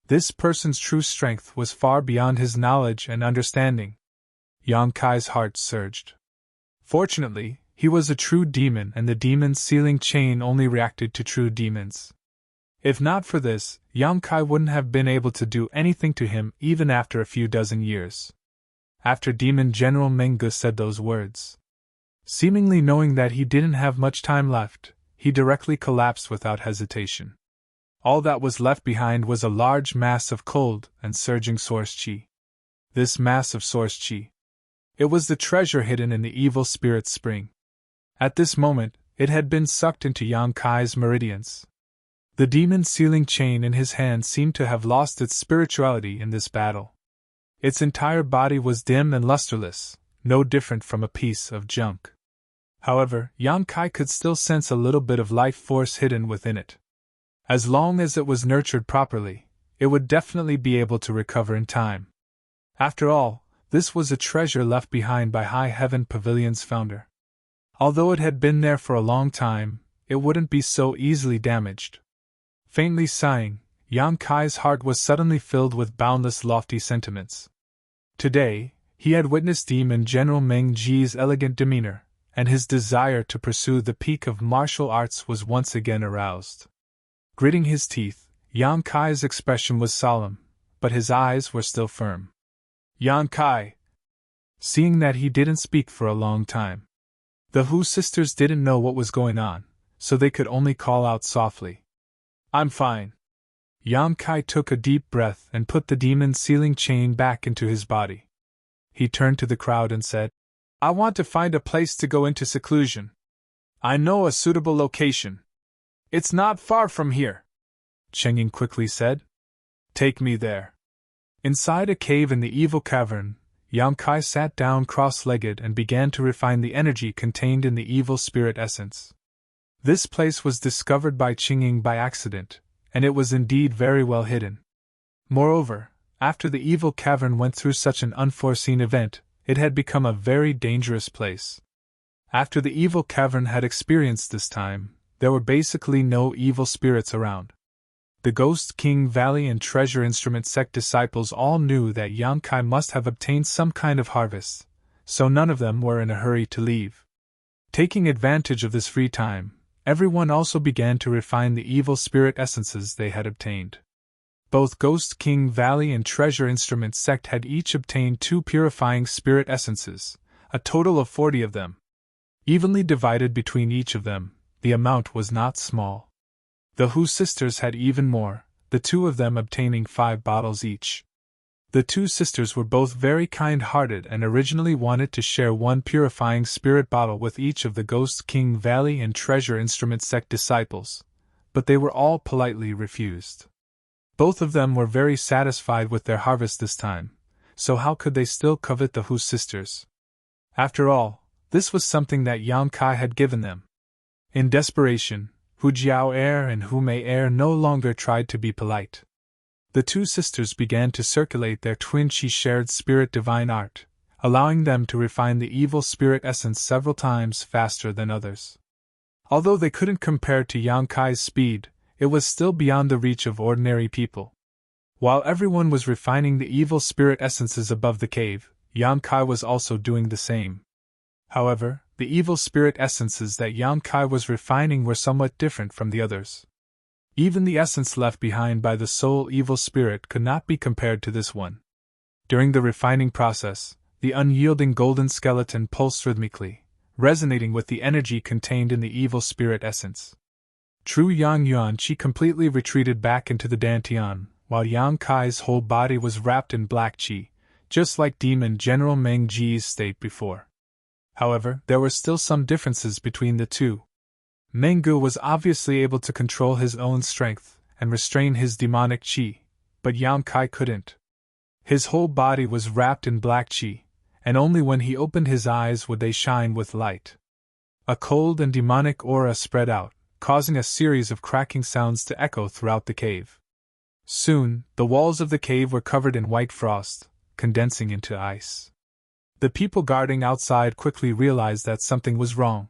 This person's true strength was far beyond his knowledge and understanding. Yang Kai's heart surged. Fortunately, he was a true demon, and the demon's sealing chain only reacted to true demons. If not for this, Yang Kai wouldn't have been able to do anything to him even after a few dozen years. After Demon General Meng Ge said those words, seemingly knowing that he didn't have much time left, he directly collapsed without hesitation. All that was left behind was a large mass of cold and surging source qi. This mass of source qi. It was the treasure hidden in the evil spirit's spring. At this moment, it had been sucked into Yang Kai's meridians. The demon sealing chain in his hand seemed to have lost its spirituality in this battle. Its entire body was dim and lusterless, no different from a piece of junk. However, Yang Kai could still sense a little bit of life force hidden within it. As long as it was nurtured properly, it would definitely be able to recover in time. After all, this was a treasure left behind by High Heaven Pavilion's founder. Although it had been there for a long time, it wouldn't be so easily damaged. Faintly sighing, Yang Kai's heart was suddenly filled with boundless lofty sentiments. Today, he had witnessed Demon General Meng Ji's elegant demeanor, and his desire to pursue the peak of martial arts was once again aroused. Gritting his teeth, Yang Kai's expression was solemn, but his eyes were still firm. Yang Kai! Seeing that he didn't speak for a long time. The Hu sisters didn't know what was going on, so they could only call out softly. I'm fine. Yang Kai took a deep breath and put the demon sealing chain back into his body. He turned to the crowd and said, I want to find a place to go into seclusion. I know a suitable location. It's not far from here. Chengyin quickly said. Take me there. Inside a cave in the evil cavern, Yang Kai sat down cross-legged and began to refine the energy contained in the evil spirit essence. This place was discovered by Qingying by accident, and it was indeed very well hidden. Moreover, after the evil cavern went through such an unforeseen event, it had become a very dangerous place. After the evil cavern had experienced this time, there were basically no evil spirits around. The Ghost King Valley and Treasure Instrument Sect disciples all knew that Yang Kai must have obtained some kind of harvest, so none of them were in a hurry to leave. Taking advantage of this free time, everyone also began to refine the evil spirit essences they had obtained. Both Ghost King Valley and Treasure Instrument Sect had each obtained 2 purifying spirit essences, a total of 40 of them. Evenly divided between each of them, the amount was not small. The Hu sisters had even more, the two of them obtaining 5 bottles each. The two sisters were both very kind-hearted and originally wanted to share one purifying spirit bottle with each of the Ghost King Valley and Treasure Instrument sect disciples, but they were all politely refused. Both of them were very satisfied with their harvest this time, so how could they still covet the Hu sisters? After all, this was something that Yang Kai had given them. In desperation, Hu Jiao and Hu Mei no longer tried to be polite. The two sisters began to circulate their twin chi shared spirit divine art, allowing them to refine the evil spirit essence several times faster than others. Although they couldn't compare to Yang Kai's speed, it was still beyond the reach of ordinary people. While everyone was refining the evil spirit essences above the cave, Yang Kai was also doing the same. However, the evil spirit essences that Yang Kai was refining were somewhat different from the others. Even the essence left behind by the soul evil spirit could not be compared to this one. During the refining process, the unyielding golden skeleton pulsed rhythmically, resonating with the energy contained in the evil spirit essence. True Yang Yuan Qi completely retreated back into the Dantian, while Yang Kai's whole body was wrapped in black qi, just like Demon General Meng Ji's state before. However, there were still some differences between the two. Meng Gu was obviously able to control his own strength and restrain his demonic qi, but Yang Kai couldn't. His whole body was wrapped in black qi, and only when he opened his eyes would they shine with light. A cold and demonic aura spread out, causing a series of cracking sounds to echo throughout the cave. Soon, the walls of the cave were covered in white frost, condensing into ice. The people guarding outside quickly realized that something was wrong.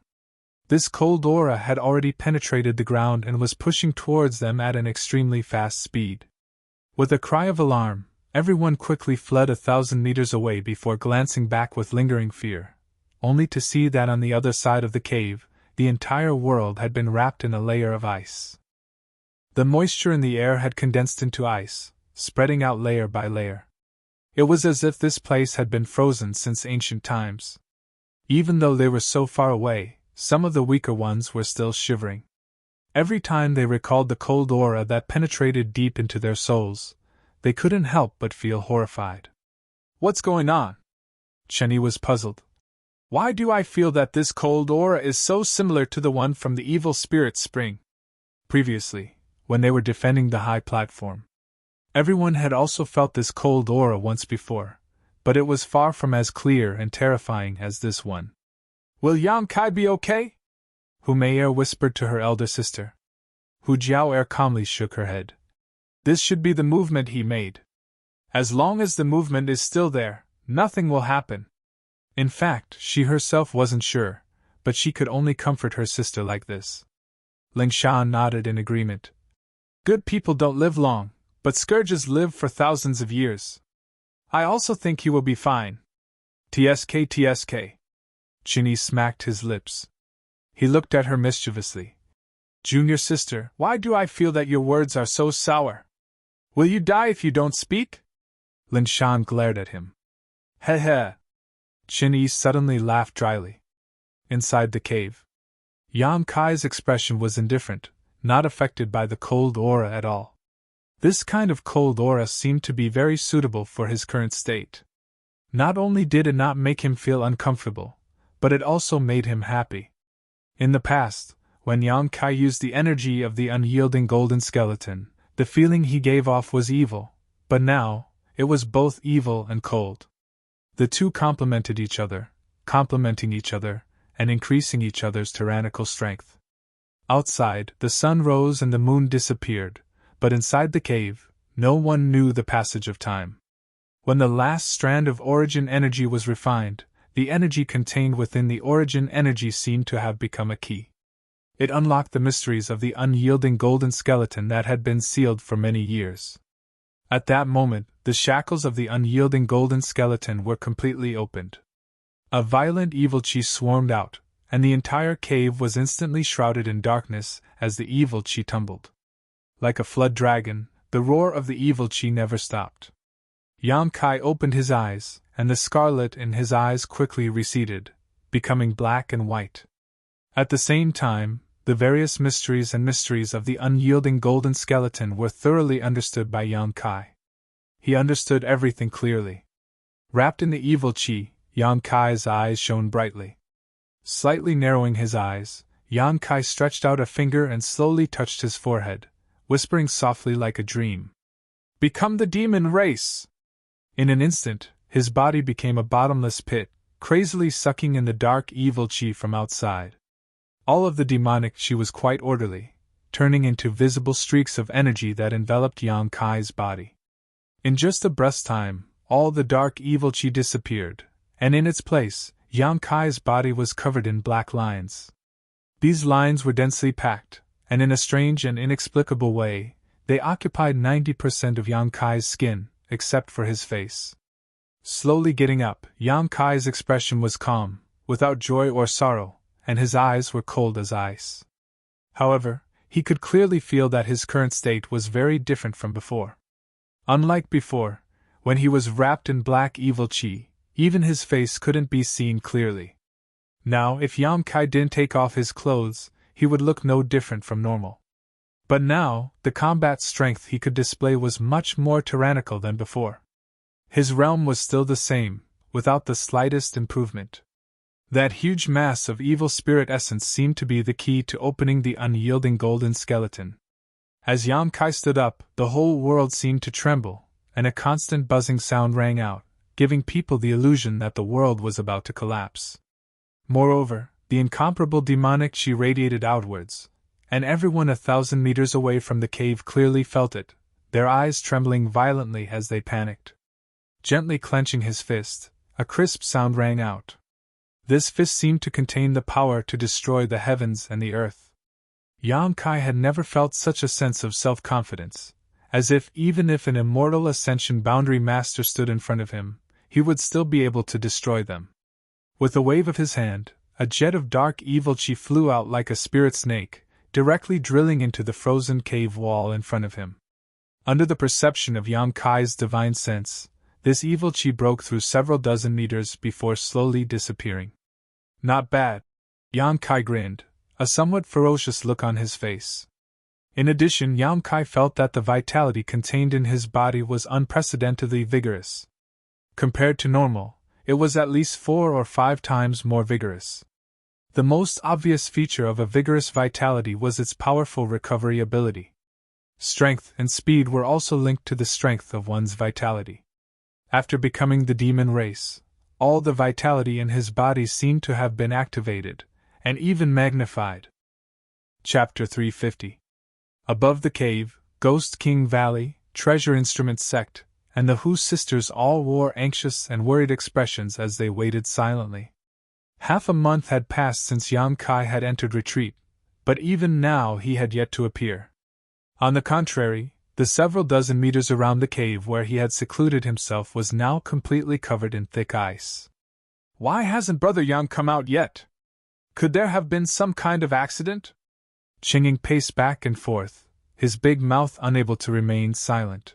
This cold aura had already penetrated the ground and was pushing towards them at an extremely fast speed. With a cry of alarm, everyone quickly fled 1,000 meters away before glancing back with lingering fear, only to see that on the other side of the cave, the entire world had been wrapped in a layer of ice. The moisture in the air had condensed into ice, spreading out layer by layer. It was as if this place had been frozen since ancient times. Even though they were so far away, some of the weaker ones were still shivering. Every time they recalled the cold aura that penetrated deep into their souls, they couldn't help but feel horrified. What's going on? Chenny was puzzled. Why do I feel that this cold aura is so similar to the one from the evil spirit spring? Previously, when they were defending the high platform, everyone had also felt this cold aura once before, but it was far from as clear and terrifying as this one. Will Yang Kai be okay? Hu Mei whispered to her elder sister. Hu Jiao calmly shook her head. This should be the movement he made. As long as the movement is still there, nothing will happen. In fact, she herself wasn't sure, but she could only comfort her sister like this. Ling Shan nodded in agreement. Good people don't live long, but scourges live for thousands of years. I also think he will be fine. TSK. Chinny smacked his lips. He looked at her mischievously. Junior sister, why do I feel that your words are so sour? Will you die if you don't speak? Lin Shan glared at him. Heh. Chinny suddenly laughed dryly. Inside the cave, Yang Kai's expression was indifferent, not affected by the cold aura at all. This kind of cold aura seemed to be very suitable for his current state. Not only did it not make him feel uncomfortable, but it also made him happy. In the past, when Yang Kai used the energy of the unyielding golden skeleton, the feeling he gave off was evil, but now, it was both evil and cold. The two complemented each other, complementing each other, and increasing each other's tyrannical strength. Outside, the sun rose and the moon disappeared, but inside the cave, no one knew the passage of time. When the last strand of origin energy was refined, the energy contained within the origin energy seemed to have become a key. It unlocked the mysteries of the unyielding golden skeleton that had been sealed for many years. At that moment, the shackles of the unyielding golden skeleton were completely opened. A violent evil chi swarmed out, and the entire cave was instantly shrouded in darkness as the evil chi tumbled. Like a flood dragon, the roar of the evil chi never stopped. Yang Kai opened his eyes, and the scarlet in his eyes quickly receded, becoming black and white. At the same time, the various mysteries of the unyielding golden skeleton were thoroughly understood by Yang Kai. He understood everything clearly. Wrapped in the evil qi, Yang Kai's eyes shone brightly. Slightly narrowing his eyes, Yang Kai stretched out a finger and slowly touched his forehead, whispering softly like a dream. "Become the demon race!" In an instant, his body became a bottomless pit, crazily sucking in the dark evil qi from outside. All of the demonic qi was quite orderly, turning into visible streaks of energy that enveloped Yang Kai's body. In just a breath's time, all the dark evil qi disappeared, and in its place, Yang Kai's body was covered in black lines. These lines were densely packed, and in a strange and inexplicable way, they occupied 90% of Yang Kai's skin, except for his face. Slowly getting up, Yang Kai's expression was calm, without joy or sorrow, and his eyes were cold as ice. However, he could clearly feel that his current state was very different from before. Unlike before, when he was wrapped in black evil qi, even his face couldn't be seen clearly. Now, if Yang Kai didn't take off his clothes, he would look no different from normal. But now, the combat strength he could display was much more tyrannical than before. His realm was still the same, without the slightest improvement. That huge mass of evil spirit essence seemed to be the key to opening the unyielding golden skeleton. As Yang Kai stood up, the whole world seemed to tremble, and a constant buzzing sound rang out, giving people the illusion that the world was about to collapse. Moreover, the incomparable demonic qi radiated outwards, and everyone 1,000 meters away from the cave clearly felt it, their eyes trembling violently as they panicked. Gently clenching his fist, a crisp sound rang out. This fist seemed to contain the power to destroy the heavens and the earth. Yang Kai had never felt such a sense of self-confidence, as if even if an immortal ascension boundary master stood in front of him, he would still be able to destroy them. With a wave of his hand, a jet of dark evil qi flew out like a spirit snake, directly drilling into the frozen cave wall in front of him. Under the perception of Yang Kai's divine sense, this evil qi broke through several dozen meters before slowly disappearing. Not bad. Yang Kai grinned, a somewhat ferocious look on his face. In addition, Yang Kai felt that the vitality contained in his body was unprecedentedly vigorous. Compared to normal, it was at least 4 or 5 times more vigorous. The most obvious feature of a vigorous vitality was its powerful recovery ability. Strength and speed were also linked to the strength of one's vitality. After becoming the demon race, all the vitality in his body seemed to have been activated, and even magnified. Chapter 350. Above the cave, Ghost King Valley, Treasure Instrument Sect, and the Hu sisters all wore anxious and worried expressions as they waited silently. Half a month had passed since Yang Kai had entered retreat, but even now he had yet to appear. On the contrary, the several dozen meters around the cave where he had secluded himself was now completely covered in thick ice. "Why hasn't Brother Yang come out yet? Could there have been some kind of accident?" Qingying paced back and forth, his big mouth unable to remain silent.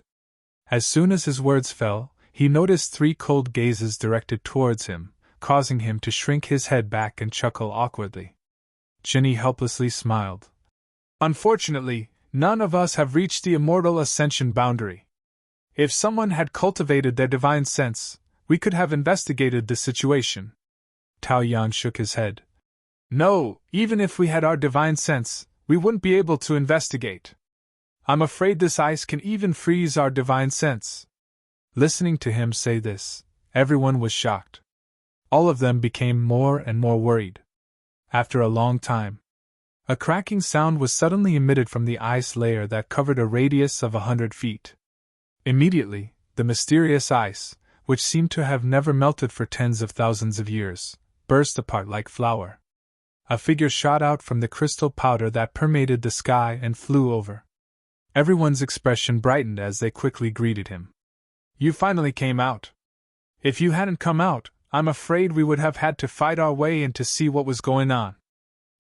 As soon as his words fell, he noticed 3 cold gazes directed towards him, causing him to shrink his head back and chuckle awkwardly. Qingy helplessly smiled. "Unfortunately, none of us have reached the immortal ascension boundary. If someone had cultivated their divine sense, we could have investigated the situation." Tao Yan shook his head. "No, even if we had our divine sense, we wouldn't be able to investigate. I'm afraid this ice can even freeze our divine sense." Listening to him say this, everyone was shocked. All of them became more and more worried. After a long time, a cracking sound was suddenly emitted from the ice layer that covered a radius of 100 feet. Immediately, the mysterious ice, which seemed to have never melted for tens of thousands of years, burst apart like flour. A figure shot out from the crystal powder that permeated the sky and flew over. Everyone's expression brightened as they quickly greeted him. "You finally came out. If you hadn't come out, I'm afraid we would have had to fight our way in to see what was going on."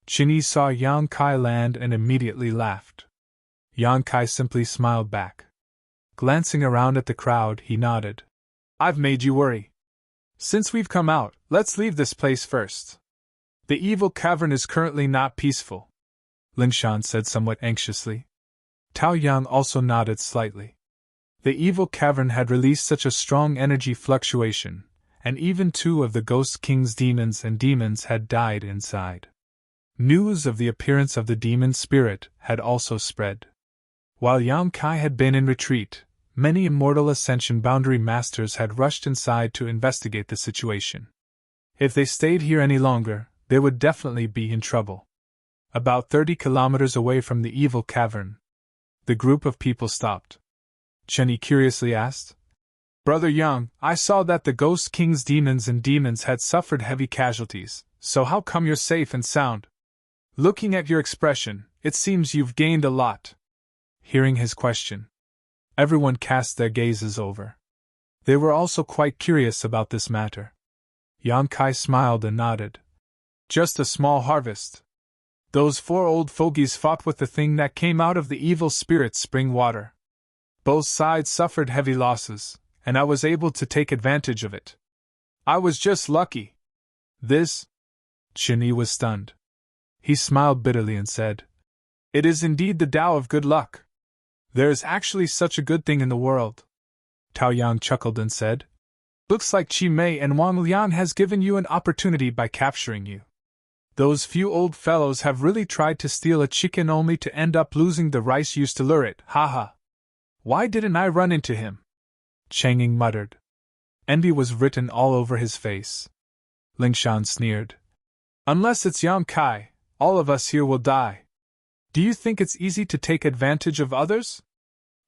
Qingy saw Yang Kai land and immediately laughed. Yang Kai simply smiled back. Glancing around at the crowd, he nodded. "I've made you worry. Since we've come out, let's leave this place first." The evil cavern is currently not peaceful, Lingshan said somewhat anxiously. Tao Yang also nodded slightly. The evil cavern had released such a strong energy fluctuation, and even 2 of the Ghost King's demons had died inside. News of the appearance of the demon spirit had also spread. While Yang Kai had been in retreat, many Immortal Ascension Boundary Masters had rushed inside to investigate the situation. If they stayed here any longer, they would definitely be in trouble. About 30 kilometers away from the evil cavern, the group of people stopped. Chenny curiously asked, Brother Yang, I saw that the Ghost King's demons had suffered heavy casualties, so how come you're safe and sound? Looking at your expression, it seems you've gained a lot. Hearing his question, everyone cast their gazes over. They were also quite curious about this matter. Yang Kai smiled and nodded. Just a small harvest. Those 4 old fogies fought with the thing that came out of the evil spirit's spring water. Both sides suffered heavy losses, and I was able to take advantage of it. I was just lucky. This? Chenny was stunned. He smiled bitterly and said, It is indeed the Tao of good luck. There is actually such a good thing in the world. Tao Yang chuckled and said, Looks like Qi Mei and Wang Liang has given you an opportunity by capturing you. Those few old fellows have really tried to steal a chicken only to end up losing the rice used to lure it, haha. Why didn't I run into him? Chang'ing muttered. Envy was written all over his face. Lingshan sneered. Unless it's Yang Kai, all of us here will die. Do you think it's easy to take advantage of others?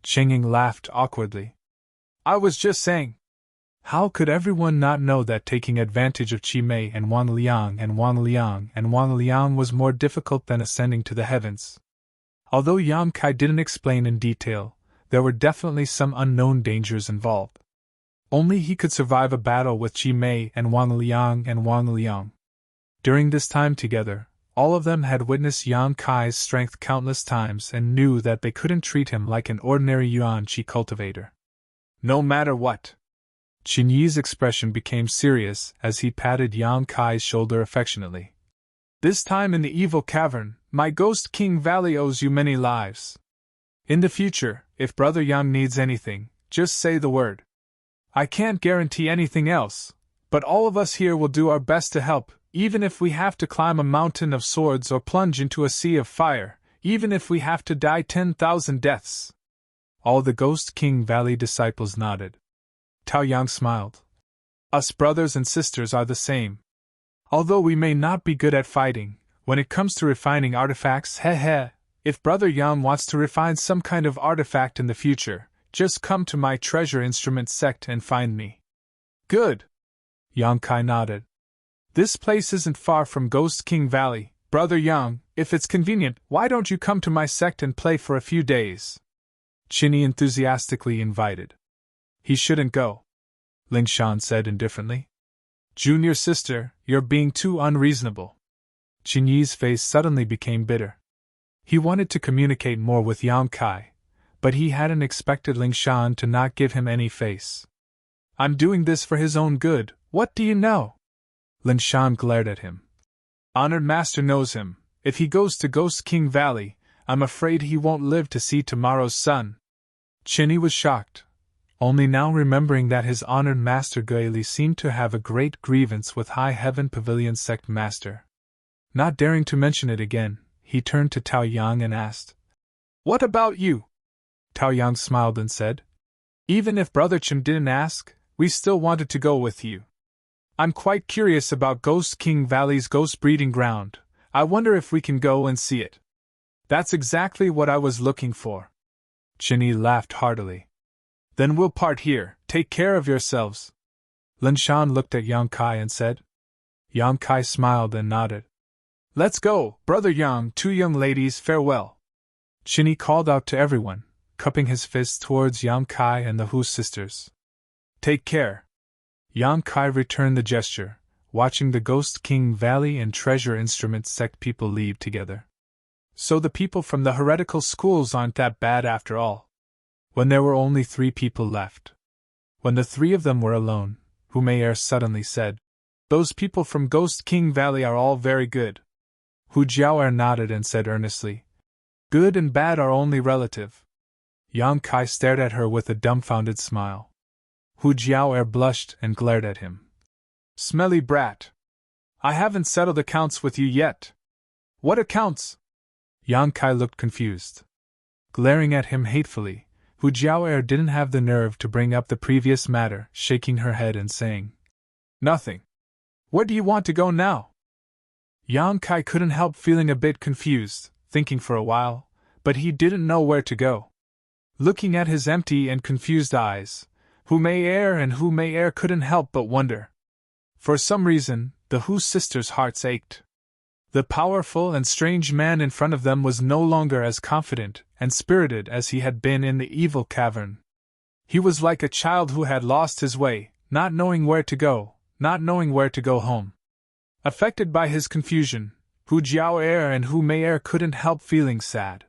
Chang'ing laughed awkwardly. I was just saying. How could everyone not know that taking advantage of Qi Mei and Wang Liang was more difficult than ascending to the heavens? Although Yang Kai didn't explain in detail, there were definitely some unknown dangers involved. Only he could survive a battle with Qi Mei and Wang Liang. During this time together, all of them had witnessed Yang Kai's strength countless times and knew that they couldn't treat him like an ordinary Yuan Qi cultivator. No matter what. Qin Yi's expression became serious as he patted Yang Kai's shoulder affectionately. This time in the evil cavern, my Ghost King Valley owes you many lives. In the future, if Brother Yang needs anything, just say the word. I can't guarantee anything else, but all of us here will do our best to help, even if we have to climb a mountain of swords or plunge into a sea of fire, even if we have to die 10,000 deaths. All the Ghost King Valley disciples nodded. Tao Yang smiled. Us brothers and sisters are the same. Although we may not be good at fighting, when it comes to refining artifacts, if Brother Yang wants to refine some kind of artifact in the future, just come to my treasure instrument sect and find me. Good. Yang Kai nodded. This place isn't far from Ghost King Valley. Brother Yang, if it's convenient, why don't you come to my sect and play for a few days? Chinny enthusiastically invited. He shouldn't go, Lingshan said indifferently. Junior sister, you're being too unreasonable. Qin Yi's face suddenly became bitter. He wanted to communicate more with Yang Kai, but he hadn't expected Lingshan to not give him any face. I'm doing this for his own good, what do you know? Lingshan glared at him. Honored Master knows him. If he goes to Ghost King Valley, I'm afraid he won't live to see tomorrow's sun. Chinny was shocked, only now remembering that his honored Master Guili seemed to have a great grievance with High Heaven Pavilion Sect Master. Not daring to mention it again, he turned to Tao Yang and asked, What about you? Tao Yang smiled and said, Even if Brother Chen didn't ask, we still wanted to go with you. I'm quite curious about Ghost King Valley's ghost breeding ground. I wonder if we can go and see it. That's exactly what I was looking for. Chinny laughed heartily. Then we'll part here, take care of yourselves. Linshan looked at Yang Kai and said. Yang Kai smiled and nodded. Let's go, Brother Yang, 2 young ladies, farewell. Chinny called out to everyone, cupping his fist towards Yang Kai and the Hu sisters. Take care. Yang Kai returned the gesture, watching the Ghost King Valley and Treasure Instrument Sect people leave together. So the people from the heretical schools aren't that bad after all. When there were only 3 people left. When the 3 of them were alone, Hu Meier suddenly said, Those people from Ghost King Valley are all very good. Hu Jiao'er nodded and said earnestly, good and bad are only relative. Yang Kai stared at her with a dumbfounded smile. Hu Jiao'er blushed and glared at him. Smelly brat! I haven't settled accounts with you yet. What accounts? Yang Kai looked confused. Glaring at him hatefully, Hu Jiao'er didn't have the nerve to bring up the previous matter, shaking her head and saying, nothing. Where do you want to go now? Yang Kai couldn't help feeling a bit confused, thinking for a while, but he didn't know where to go. Looking at his empty and confused eyes, Hu Mei-er and Hu Mei-er couldn't help but wonder. For some reason, the Hu sisters' hearts ached. The powerful and strange man in front of them was no longer as confident and spirited as he had been in the evil cavern. He was like a child who had lost his way, not knowing where to go, not knowing where to go home. Affected by his confusion, Hu Jiao'er and Hu Mei-er couldn't help feeling sad.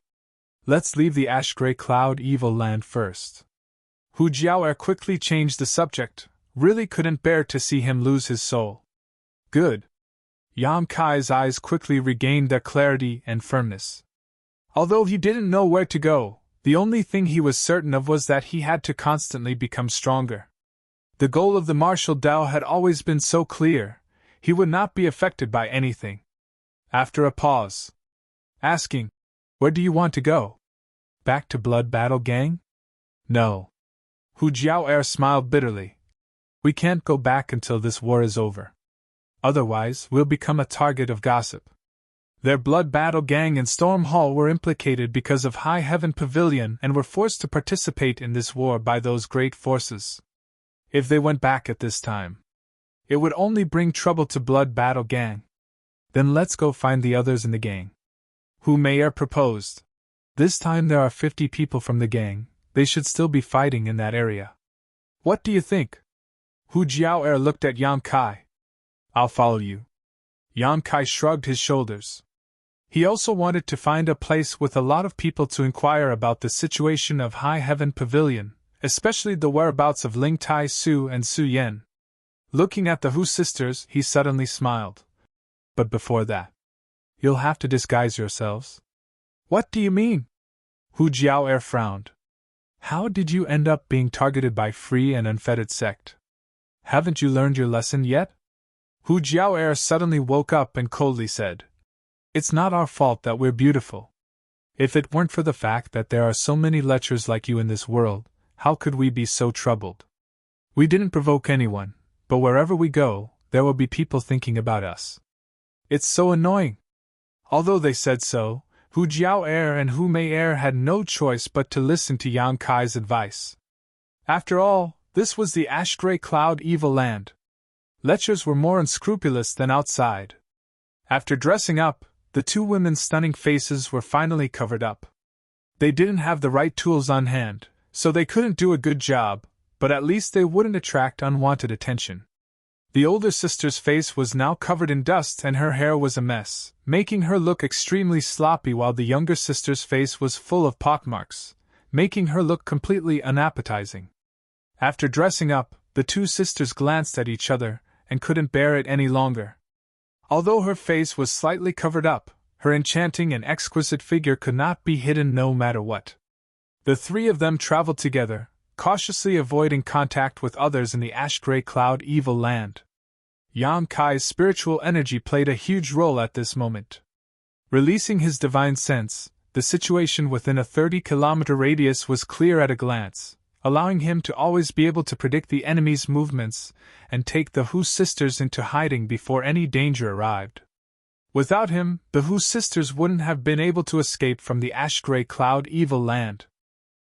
Let's leave the ash-gray cloud evil land first. Hu Jiao'er quickly changed the subject, really couldn't bear to see him lose his soul. Good. Yang Kai's eyes quickly regained their clarity and firmness. Although he didn't know where to go, the only thing he was certain of was that he had to constantly become stronger. The goal of the martial Tao had always been so clear, he would not be affected by anything. After a pause, asking, where do you want to go? Back to Blood Battle Gang? No. Hu Jiao'er smiled bitterly. We can't go back until this war is over. Otherwise, we'll become a target of gossip. Their Blood Battle Gang and Storm Hall were implicated because of High Heaven Pavilion and were forced to participate in this war by those great forces. If they went back at this time, it would only bring trouble to Blood Battle Gang. Then let's go find the others in the gang. Hu Mei-er proposed. This time there are 50 people from the gang, they should still be fighting in that area. What do you think? Hu Jiao'er looked at Yang Kai. I'll follow you. Yang Kai shrugged his shoulders. He also wanted to find a place with a lot of people to inquire about the situation of High Heaven Pavilion, especially the whereabouts of Ling Tai Su and Su Yen. Looking at the Hu sisters, he suddenly smiled. But before that, you'll have to disguise yourselves. What do you mean? Hu Jiao'er frowned. How did you end up being targeted by free and unfettered sect? Haven't you learned your lesson yet? Hu Jiao'er suddenly woke up and coldly said, it's not our fault that we're beautiful. If it weren't for the fact that there are so many lechers like you in this world, how could we be so troubled? We didn't provoke anyone, but wherever we go, there will be people thinking about us. It's so annoying. Although they said so, Hu Jiao'er and Hu Mei-er had no choice but to listen to Yang Kai's advice. After all, this was the ash-gray cloud evil land. Lechers were more unscrupulous than outside. After dressing up, the two women's stunning faces were finally covered up. They didn't have the right tools on hand, so they couldn't do a good job, but at least they wouldn't attract unwanted attention. The older sister's face was now covered in dust and her hair was a mess, making her look extremely sloppy, while the younger sister's face was full of pockmarks, making her look completely unappetizing. After dressing up, the two sisters glanced at each other and couldn't bear it any longer. Although her face was slightly covered up, her enchanting and exquisite figure could not be hidden no matter what. The three of them traveled together, cautiously avoiding contact with others in the ash-gray cloud evil land. Yang Kai's spiritual energy played a huge role at this moment. Releasing his divine sense, the situation within a 30-kilometer radius was clear at a glance, allowing him to always be able to predict the enemy's movements and take the Hu sisters into hiding before any danger arrived. Without him, the Hu sisters wouldn't have been able to escape from the ash-gray cloud evil land.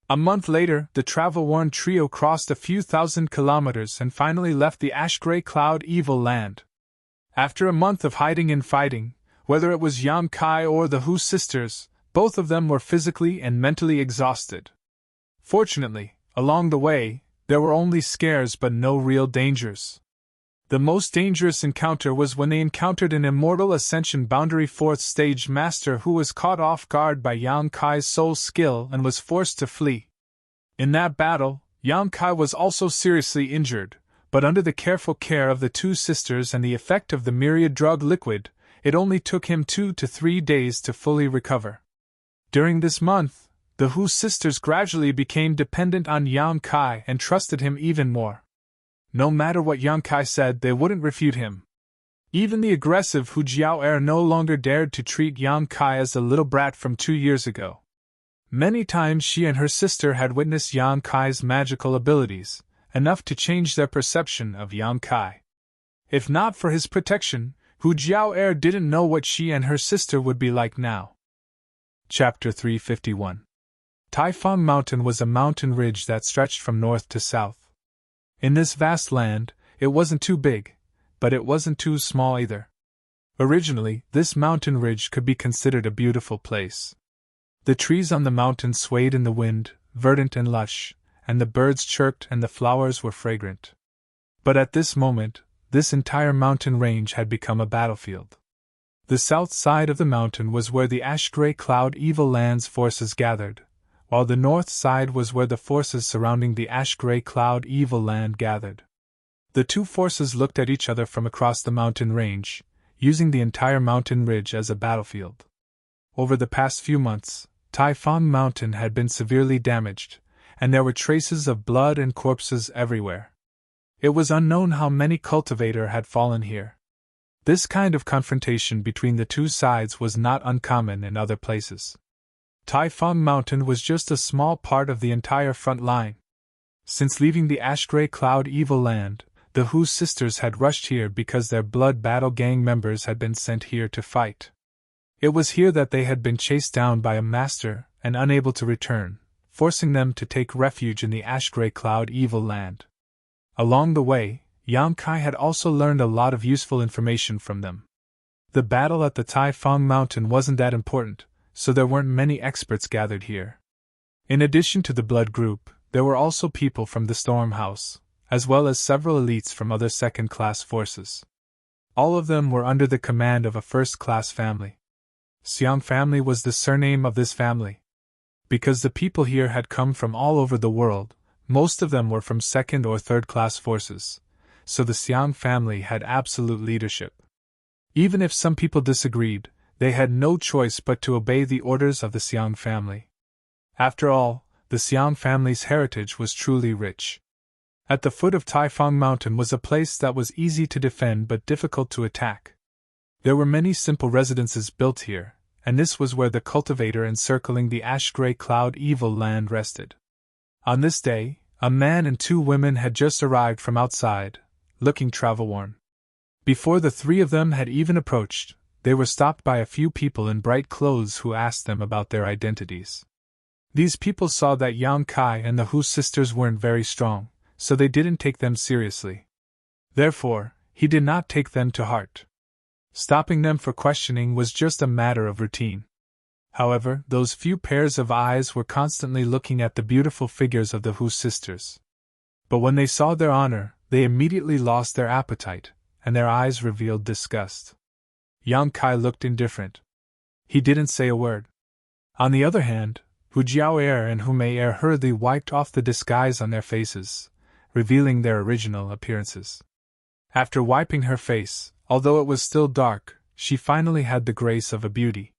A month later, the travel-worn trio crossed a few thousand kilometers and finally left the ash-gray cloud evil land. After a month of hiding and fighting, whether it was Yang Kai or the Hu sisters, both of them were physically and mentally exhausted. Fortunately, along the way, there were only scares but no real dangers. The most dangerous encounter was when they encountered an Immortal Ascension Boundary 4th Stage Master who was caught off guard by Yang Kai's soul skill and was forced to flee. In that battle, Yang Kai was also seriously injured, But under the careful care of the two sisters and the effect of the myriad drug liquid, it only took him 2 to 3 days to fully recover. During this month, the Hu sisters gradually became dependent on Yang Kai and trusted him even more. No matter what Yang Kai said, they wouldn't refute him. Even the aggressive Hu Jiao no longer dared to treat Yang Kai as the little brat from 2 years ago. Many times she and her sister had witnessed Yang Kai's magical abilities, enough to change their perception of Yang Kai. If not for his protection, Hu Jiao didn't know what she and her sister would be like now. Chapter 351. Taifang Mountain was a mountain ridge that stretched from north to south. In this vast land, it wasn't too big, but it wasn't too small either. Originally, this mountain ridge could be considered a beautiful place. The trees on the mountain swayed in the wind, verdant and lush, and the birds chirped and the flowers were fragrant. But at this moment, this entire mountain range had become a battlefield. The south side of the mountain was where the ash-gray cloud evil land's forces gathered, while the north side was where the forces surrounding the ash-gray cloud evil land gathered. The two forces looked at each other from across the mountain range, using the entire mountain ridge as a battlefield. Over the past few months, Taifang Mountain had been severely damaged, and there were traces of blood and corpses everywhere. It was unknown how many cultivators had fallen here. This kind of confrontation between the two sides was not uncommon in other places. Taifang Mountain was just a small part of the entire front line. Since leaving the ash-gray cloud evil land, the Hu sisters had rushed here because their blood battle gang members had been sent here to fight. It was here that they had been chased down by a master and unable to return, forcing them to take refuge in the ash-gray cloud evil land. Along the way, Yang Kai had also learned a lot of useful information from them. The battle at the Taifang Mountain wasn't that important, so there weren't many experts gathered here. In addition to the blood group, there were also people from the Storm House, as well as several elites from other second-class forces. All of them were under the command of a first-class family. Xiang family was the surname of this family. Because the people here had come from all over the world, most of them were from second or third-class forces, so the Xiang family had absolute leadership. Even if some people disagreed, they had no choice but to obey the orders of the Xiang family. After all, the Xiang family's heritage was truly rich. At the foot of Taifang Mountain was a place that was easy to defend but difficult to attack. There were many simple residences built here, and this was where the cultivator encircling the ash-gray cloud evil land rested. On this day, a man and 2 women had just arrived from outside, looking travel-worn. Before the 3 of them had even approached, they were stopped by a few people in bright clothes who asked them about their identities. These people saw that Yang Kai and the Hu sisters weren't very strong, so they didn't take them seriously. Therefore, he did not take them to heart. Stopping them for questioning was just a matter of routine. However, those few pairs of eyes were constantly looking at the beautiful figures of the Hu sisters. But when they saw their honor, they immediately lost their appetite, and their eyes revealed disgust. Yang Kai looked indifferent. He didn't say a word. On the other hand, Hu Jiao and Hu Mei hurriedly wiped off the disguise on their faces, revealing their original appearances. After wiping her face, although it was still dark, she finally had the grace of a beauty.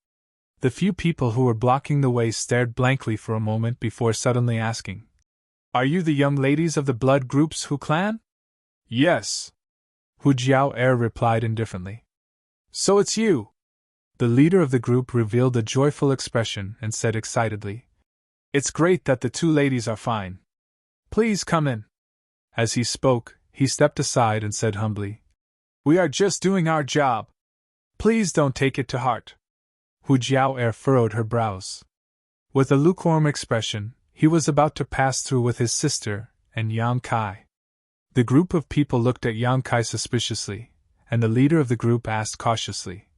The few people who were blocking the way stared blankly for a moment before suddenly asking, "Are you the young ladies of the Blood Group's Hu clan?" "Yes," Hu Jiao replied indifferently. "So it's you!" The leader of the group revealed a joyful expression and said excitedly, "It's great that the 2 ladies are fine. Please come in." As he spoke, he stepped aside and said humbly, "We are just doing our job. Please don't take it to heart." Hu Jiao furrowed her brows. With a lukewarm expression, he was about to pass through with his sister and Yang Kai. The group of people looked at Yang Kai suspiciously, and the leader of the group asked cautiously,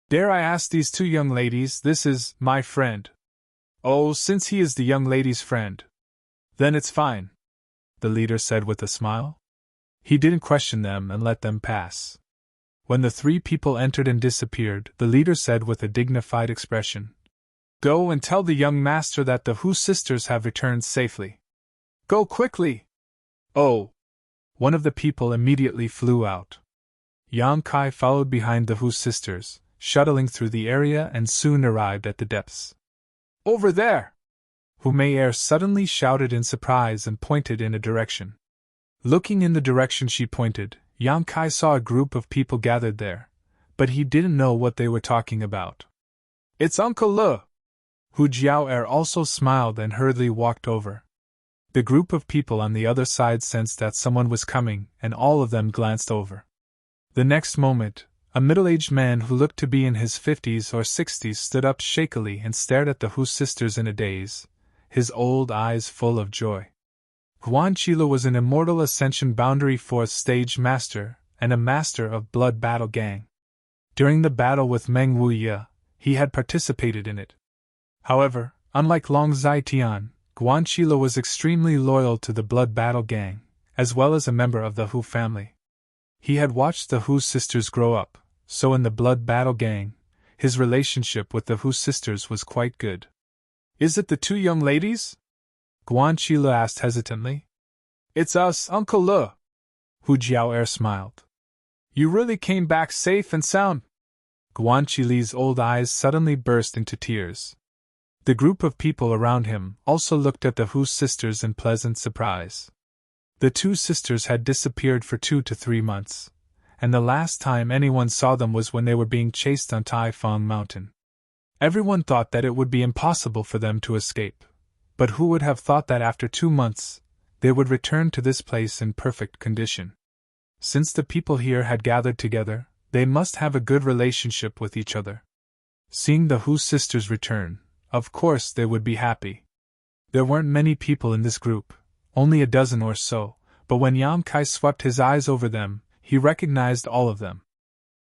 "Dare I ask these 2 young ladies, this is my friend?" "Oh, since he is the young lady's friend, then it's fine," the leader said with a smile. He didn't question them and let them pass. When the 3 people entered and disappeared, the leader said with a dignified expression, "Go and tell the young master that the Hu sisters have returned safely. Go quickly!" "Oh!" One of the people immediately flew out. Yang Kai followed behind the Hu sisters, shuttling through the area and soon arrived at the depths. Over there! Hu Mei'er suddenly shouted in surprise and pointed in a direction. Looking in the direction she pointed, Yang Kai saw a group of people gathered there, but he didn't know what they were talking about. It's Uncle Le! Hu Jiao'er also smiled and hurriedly walked over. The group of people on the other side sensed that someone was coming, and all of them glanced over. The next moment, a middle-aged man who looked to be in his 50s or 60s stood up shakily and stared at the Hu sisters in a daze, his old eyes full of joy. Guan Qile was an immortal Ascension Boundary 4th Stage Master, and a master of Blood Battle Gang. During the battle with Meng Wuye, he had participated in it. However, unlike Long Zhaitian, Guan Qile was extremely loyal to the Blood Battle Gang, as well as a member of the Hu family. He had watched the Hu sisters grow up, so in the Blood Battle Gang, his relationship with the Hu sisters was quite good. Is it the two young ladies? Guan Qile asked hesitantly. It's us, Uncle Le. Hu Jiao'er smiled. You really came back safe and sound? Guan Qile's old eyes suddenly burst into tears. The group of people around him also looked at the Hu sisters in pleasant surprise. The two sisters had disappeared for 2 to 3 months, and the last time anyone saw them was when they were being chased on Tai Fong Mountain. Everyone thought that it would be impossible for them to escape, but who would have thought that after 2 months, they would return to this place in perfect condition? Since the people here had gathered together, they must have a good relationship with each other. Seeing the Hu sisters return, of course they would be happy. There weren't many people in this group, only a dozen or so, but when Yang Kai swept his eyes over them, he recognized all of them.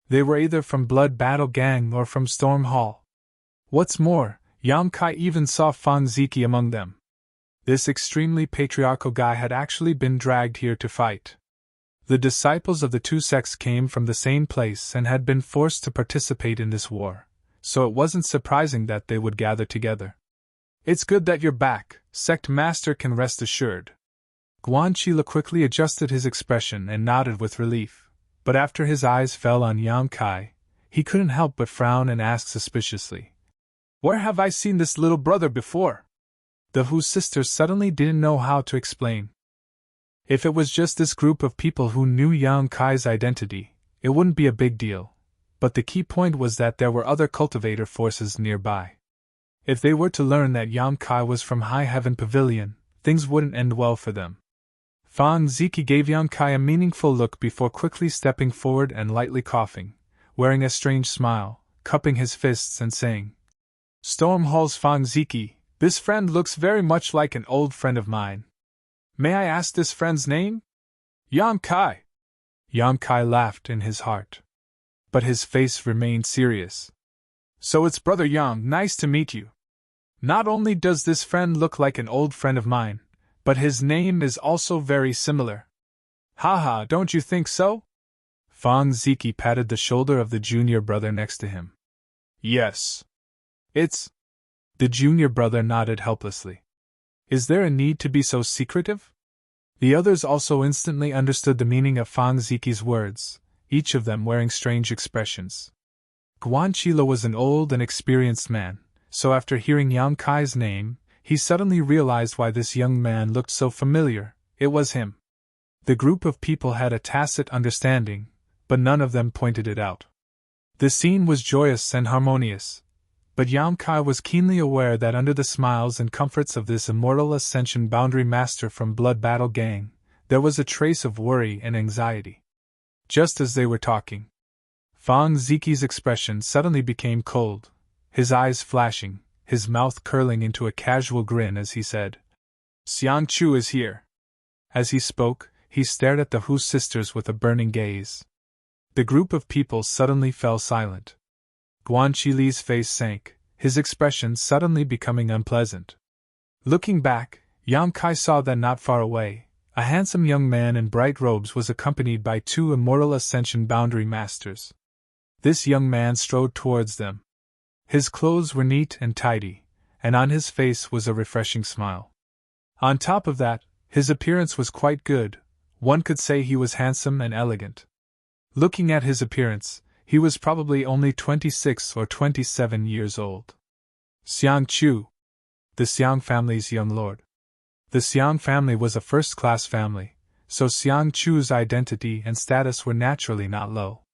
They were either from Blood Battle Gang or from Storm Hall. What's more, Yang Kai even saw Fang Ziki among them. This extremely patriarchal guy had actually been dragged here to fight. The disciples of the two sects came from the same place and had been forced to participate in this war, so it wasn't surprising that they would gather together. It's good that you're back, Sect Master can rest assured. Guan Qile quickly adjusted his expression and nodded with relief, but after his eyes fell on Yang Kai, he couldn't help but frown and ask suspiciously, Where have I seen this little brother before? The Hu sisters suddenly didn't know how to explain. If it was just this group of people who knew Yang Kai's identity, it wouldn't be a big deal, but the key point was that there were other cultivator forces nearby. If they were to learn that Yang Kai was from High Heaven Pavilion, things wouldn't end well for them. Fang Ziki gave Yang Kai a meaningful look before quickly stepping forward and lightly coughing, wearing a strange smile, cupping his fists and saying, Storm Hall's Fang Ziki, this friend looks very much like an old friend of mine. May I ask this friend's name? Yang Kai. Yang Kai laughed in his heart, but his face remained serious. So it's Brother Yang, nice to meet you. Not only does this friend look like an old friend of mine, but his name is also very similar. Haha, don't you think so? Fang Ziki patted the shoulder of the junior brother next to him. Yes. It's... The junior brother nodded helplessly. Is there a need to be so secretive? The others also instantly understood the meaning of Fang Ziki's words, each of them wearing strange expressions. Guan Qile was an old and experienced man, so after hearing Yang Kai's name, he suddenly realized why this young man looked so familiar. It was him. The group of people had a tacit understanding, but none of them pointed it out. The scene was joyous and harmonious, but Yang Kai was keenly aware that under the smiles and comforts of this immortal Ascension Boundary Master from Blood Battle Gang, there was a trace of worry and anxiety. Just as they were talking, Fang Ziki's expression suddenly became cold, his eyes flashing, his mouth curling into a casual grin as he said, Xiang Chu is here. As he spoke, he stared at the Hu sisters with a burning gaze. The group of people suddenly fell silent. Guan Qile's face sank, his expression suddenly becoming unpleasant. Looking back, Yang Kai saw that not far away, a handsome young man in bright robes was accompanied by 2 immortal Ascension Boundary Masters. This young man strode towards them. His clothes were neat and tidy, and on his face was a refreshing smile. On top of that, his appearance was quite good, One could say he was handsome and elegant. Looking at his appearance, he was probably only 26 or 27 years old. Xiang Chu, the Xiang family's young lord. The Xiang family was a first-class family, so Xiang Chu's identity and status were naturally not low.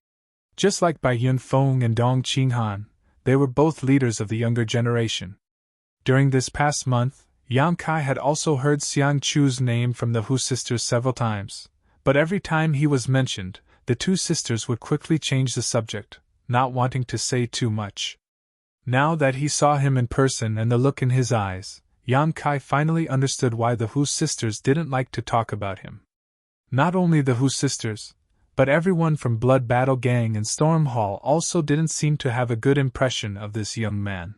Just like Bai Yunfeng and Dong Qinghan, they were both leaders of the younger generation. During this past month, Yang Kai had also heard Xiang Chu's name from the Hu sisters several times, but every time he was mentioned, the two sisters would quickly change the subject, not wanting to say too much. Now that he saw him in person and the look in his eyes, Yang Kai finally understood why the Hu sisters didn't like to talk about him. Not only the Hu sisters, but everyone from Blood Battle Gang and Storm Hall also didn't seem to have a good impression of this young man.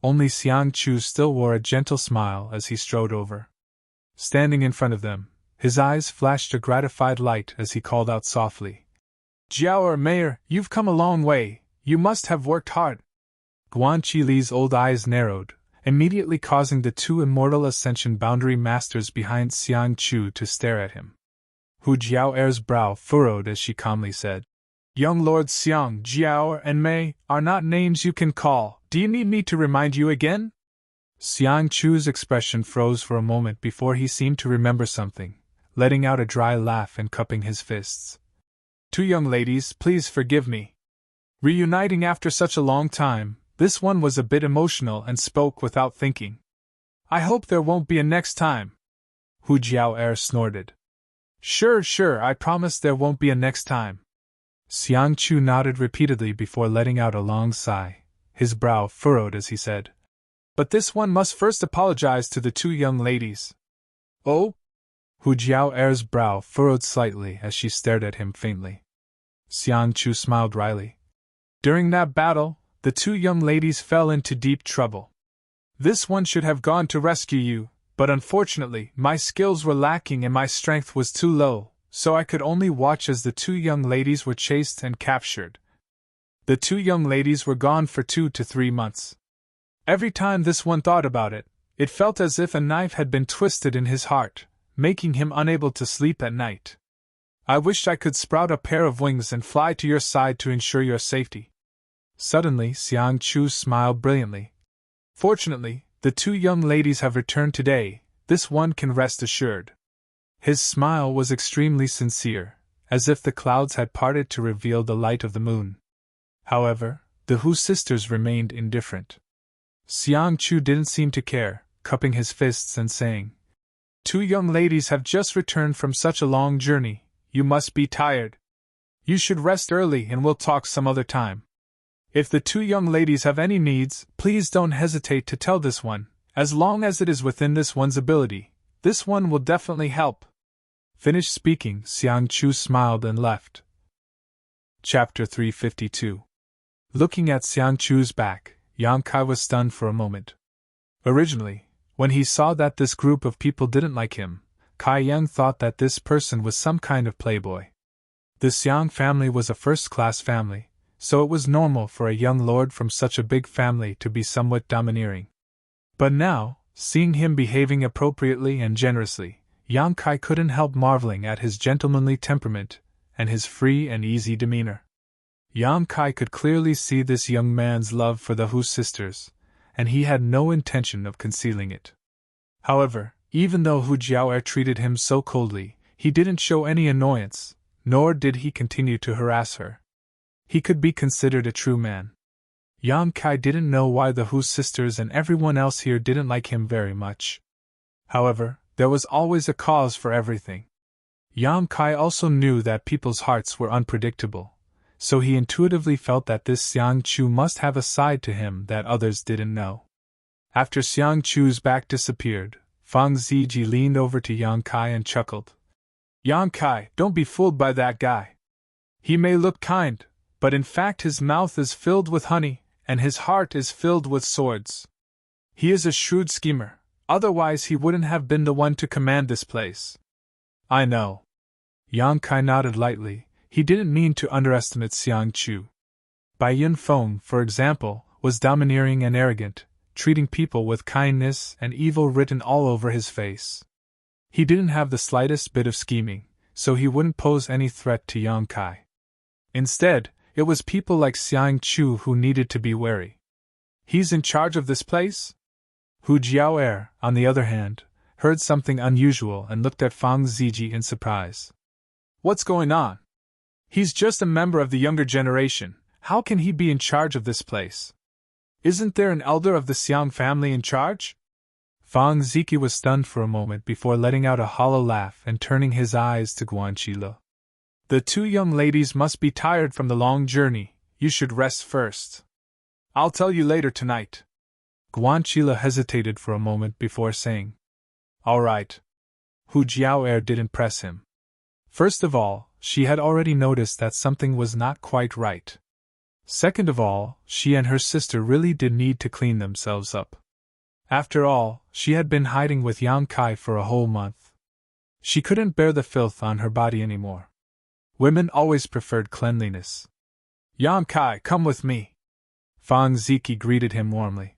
Only Xiang Chu still wore a gentle smile as he strode over. Standing in front of them, his eyes flashed a gratified light as he called out softly, "Jiao Mayor, you've come a long way, you must have worked hard." Guan Qili's old eyes narrowed, immediately causing the two immortal Ascension Boundary Masters behind Xiang Chu to stare at him. Hu Jiao'er's brow furrowed as she calmly said, "Young Lords Xiang, Jiao, and Mei are not names you can call. Do you need me to remind you again?" Xiang Chu's expression froze for a moment before he seemed to remember something, letting out a dry laugh and cupping his fists. "Two young ladies, please forgive me. Reuniting after such a long time, this one was a bit emotional and spoke without thinking. I hope there won't be a next time." Hu Jiao'er snorted. Sure, I promise there won't be a next time." Xiang Chu nodded repeatedly before letting out a long sigh, his brow furrowed as he said, "But this one must first apologize to the two young ladies." "Oh?" Hu Jiao'er's brow furrowed slightly as she stared at him faintly. Xiang Chu smiled wryly. "During that battle, the two young ladies fell into deep trouble. This one should have gone to rescue you, but unfortunately, my skills were lacking and my strength was too low, so I could only watch as the two young ladies were chased and captured. The two young ladies were gone for 2 to 3 months. Every time this one thought about it, it felt as if a knife had been twisted in his heart, making him unable to sleep at night. I wished I could sprout a pair of wings and fly to your side to ensure your safety." Suddenly, Xiang Chu smiled brilliantly. "Fortunately, the two young ladies have returned today, this one can rest assured." His smile was extremely sincere, as if the clouds had parted to reveal the light of the moon. However, the Hu sisters remained indifferent. Xiang Chu didn't seem to care, cupping his fists and saying, "Two young ladies have just returned from such a long journey, you must be tired. You should rest early and we'll talk some other time. If the two young ladies have any needs, please don't hesitate to tell this one, as long as it is within this one's ability. This one will definitely help." Finished speaking, Xiang Chu smiled and left. Chapter 352. Looking at Xiang Chu's back, Yang Kai was stunned for a moment. Originally, when he saw that this group of people didn't like him, Kai Yang thought that this person was some kind of playboy. The Xiang family was a first-class family, so it was normal for a young lord from such a big family to be somewhat domineering. But now, seeing him behaving appropriately and generously, Yang Kai couldn't help marveling at his gentlemanly temperament and his free and easy demeanor. Yang Kai could clearly see this young man's love for the Hu sisters, and he had no intention of concealing it. However, even though Hu Jiao'er treated him so coldly, he didn't show any annoyance, nor did he continue to harass her. He could be considered a true man. Yang Kai didn't know why the Hu sisters and everyone else here didn't like him very much. However, there was always a cause for everything. Yang Kai also knew that people's hearts were unpredictable, so he intuitively felt that this Xiang Chu must have a side to him that others didn't know. After Xiang Chu's back disappeared, Fang Ziji leaned over to Yang Kai and chuckled. "Yang Kai, don't be fooled by that guy. He may look kind, but in fact his mouth is filled with honey, and his heart is filled with swords. He is a shrewd schemer, otherwise he wouldn't have been the one to command this place." "I know." Yang Kai nodded lightly. He didn't mean to underestimate Xiang Chu. Bai Yunfeng, for example, was domineering and arrogant, treating people with kindness and evil written all over his face. He didn't have the slightest bit of scheming, so he wouldn't pose any threat to Yang Kai. Instead, it was people like Xiang Chu who needed to be wary. He's in charge of this place? Hu Jiao'er, on the other hand, heard something unusual and looked at Fang Ziji in surprise. What's going on? He's just a member of the younger generation. How can he be in charge of this place? Isn't there an elder of the Xiang family in charge? Fang Ziki was stunned for a moment before letting out a hollow laugh and turning his eyes to Guanqile. The two young ladies must be tired from the long journey. You should rest first. I'll tell you later tonight. Guanqile hesitated for a moment before saying, All right. Hu Jiao'er didn't press him. First of all, she had already noticed that something was not quite right. Second of all, she and her sister really did need to clean themselves up. After all, she had been hiding with Yang Kai for a whole month. She couldn't bear the filth on her body anymore. Women always preferred cleanliness. Yang Kai, come with me. Fang Ziki greeted him warmly.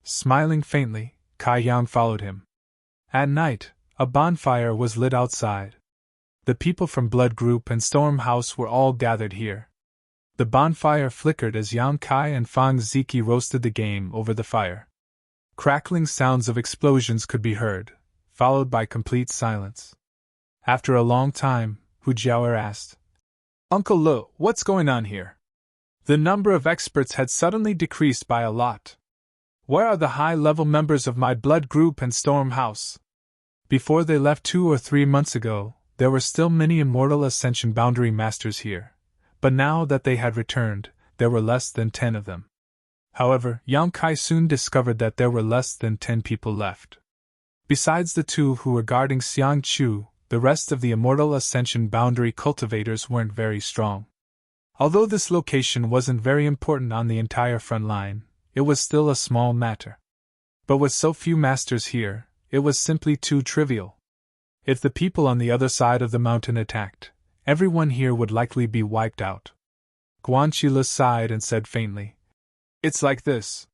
Smiling faintly, Kai Yang followed him. At night, a bonfire was lit outside. The people from Blood Group and Storm House were all gathered here. The bonfire flickered as Yang Kai and Fang Ziki roasted the game over the fire. Crackling sounds of explosions could be heard, followed by complete silence. After a long time, Hu Jiao'er asked, Uncle Lu, what's going on here? The number of experts had suddenly decreased by a lot. Where are the high-level members of my Blood Group and Storm House? Before they left 2 or 3 months ago, there were still many Immortal Ascension Boundary Masters here, but now that they had returned, there were less than 10 of them. However, Yang Kai soon discovered that there were less than 10 people left. Besides the 2 who were guarding Xiang Chu, the rest of the Immortal Ascension Boundary cultivators weren't very strong. Although this location wasn't very important on the entire front line, it was still a small matter. But with so few masters here, it was simply too trivial. If the people on the other side of the mountain attacked, everyone here would likely be wiped out. Guanqile sighed and said faintly, It's like this.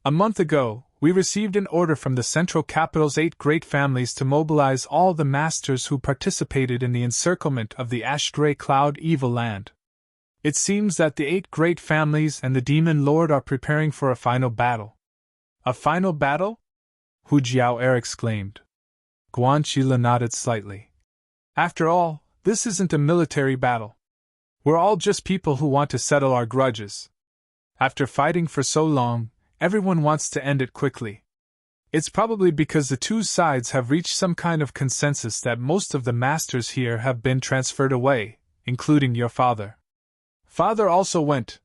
A month ago, we received an order from the Central Capital's 8 great families to mobilize all the masters who participated in the encirclement of the ash-gray cloud evil land. It seems that the 8 great families and the Demon Lord are preparing for a final battle. A final battle? Hu Jiao'er exclaimed. Guanqile nodded slightly. After all, this isn't a military battle. We're all just people who want to settle our grudges. After fighting for so long, everyone wants to end it quickly. It's probably because the two sides have reached some kind of consensus that most of the masters here have been transferred away, including your father. Father also went,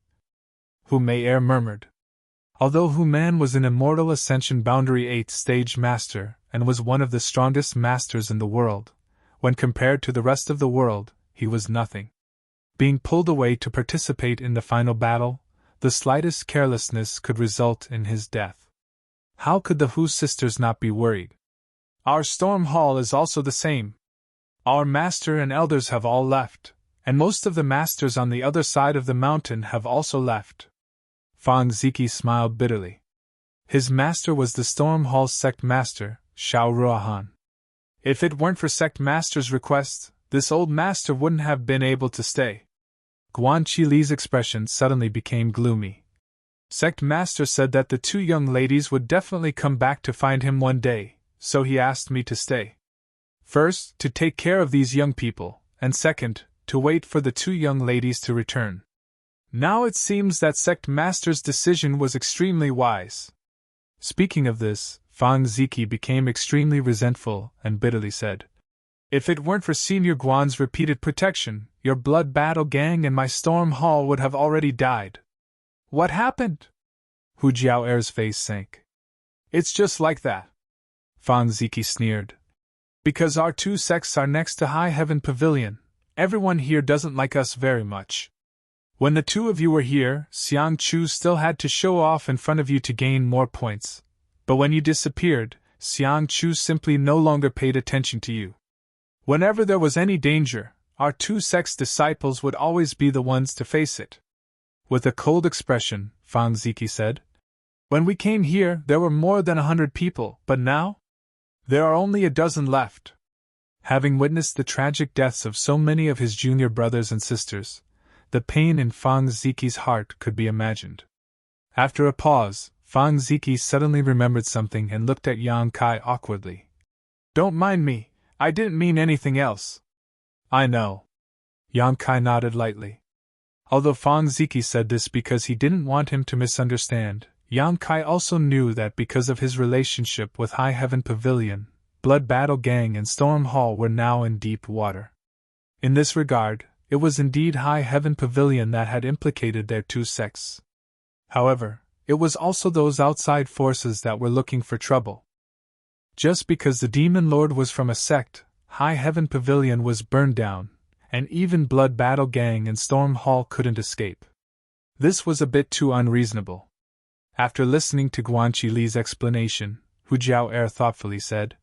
Hu Mei'er murmured. Although Hu Man was an Immortal Ascension Boundary 8-stage master and was one of the strongest masters in the world, when compared to the rest of the world, he was nothing. Being pulled away to participate in the final battle, the slightest carelessness could result in his death. How could the Hu sisters not be worried? Our Storm Hall is also the same. Our master and elders have all left, and most of the masters on the other side of the mountain have also left. Fang Ziki smiled bitterly. His master was the Storm Hall's sect master, Xiao Ruahan. If it weren't for sect master's request, this old master wouldn't have been able to stay. Guanqile's expression suddenly became gloomy. Sect master said that the 2 young ladies would definitely come back to find him one day, so he asked me to stay. First, to take care of these young people, and second, to wait for the 2 young ladies to return. Now it seems that sect master's decision was extremely wise. Speaking of this, Fang Ziki became extremely resentful and bitterly said, If it weren't for Senior Guan's repeated protection, your blood battle gang and my Storm Hall would have already died. What happened? Hu Jiao'er's face sank. It's just like that. Fang Ziki sneered. Because our 2 sects are next to High Heaven Pavilion, everyone here doesn't like us very much. When the 2 of you were here, Xiang Chu still had to show off in front of you to gain more points. But when you disappeared, Xiang Chu simply no longer paid attention to you. Whenever there was any danger, our 2 sects' disciples would always be the ones to face it. With a cold expression, Fang Ziki said, When we came here, there were more than 100 people, but now? There are only a dozen left. Having witnessed the tragic deaths of so many of his junior brothers and sisters, the pain in Fang Ziqi's heart could be imagined. After a pause, Fang Ziqi suddenly remembered something and looked at Yang Kai awkwardly. "Don't mind me, I didn't mean anything else." "I know." Yang Kai nodded lightly. Although Fang Ziqi said this because he didn't want him to misunderstand, Yang Kai also knew that because of his relationship with High Heaven Pavilion, Blood Battle Gang and Storm Hall were now in deep water. In this regard, it was indeed High Heaven Pavilion that had implicated their two sects. However, it was also those outside forces that were looking for trouble. Just because the Demon Lord was from a sect, High Heaven Pavilion was burned down, and even Blood Battle Gang and Storm Hall couldn't escape. This was a bit too unreasonable. After listening to Guanqi Li's explanation, Hu Jiao thoughtfully said,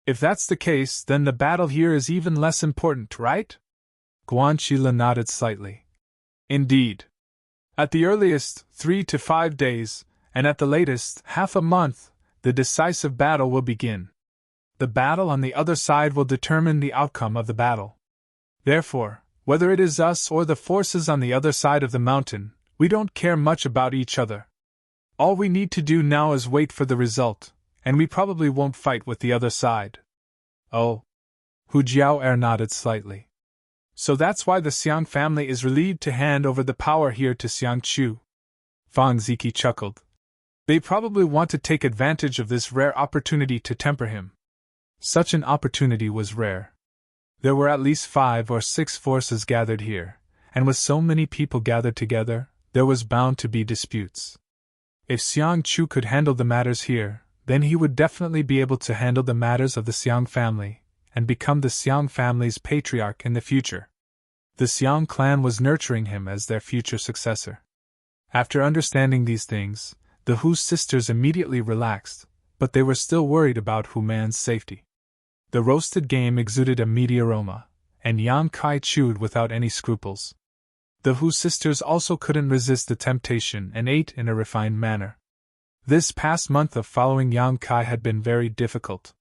"If that's the case, then the battle here is even less important, right?" Guanqi Li nodded slightly. "Indeed. At the earliest, 3 to 5 days, and at the latest, half a month, the decisive battle will begin. The battle on the other side will determine the outcome of the battle. Therefore, whether it is us or the forces on the other side of the mountain, we don't care much about each other. All we need to do now is wait for the result, and we probably won't fight with the other side." "Oh." Hu Jiao nodded slightly. "So that's why the Xiang family is relieved to hand over the power here to Xiang Chu." Fang Ziqi chuckled. "They probably want to take advantage of this rare opportunity to temper him." Such an opportunity was rare. There were at least 5 or 6 forces gathered here, and with so many people gathered together, there was bound to be disputes. If Xiang Chu could handle the matters here, then he would definitely be able to handle the matters of the Xiang family, and become the Xiang family's patriarch in the future. The Xiang clan was nurturing him as their future successor. After understanding these things, the Hu sisters immediately relaxed, but they were still worried about Hu Man's safety. The roasted game exuded a meaty aroma, and Yang Kai chewed without any scruples. The Hu sisters also couldn't resist the temptation and ate in a refined manner. This past month of following Yang Kai had been very difficult.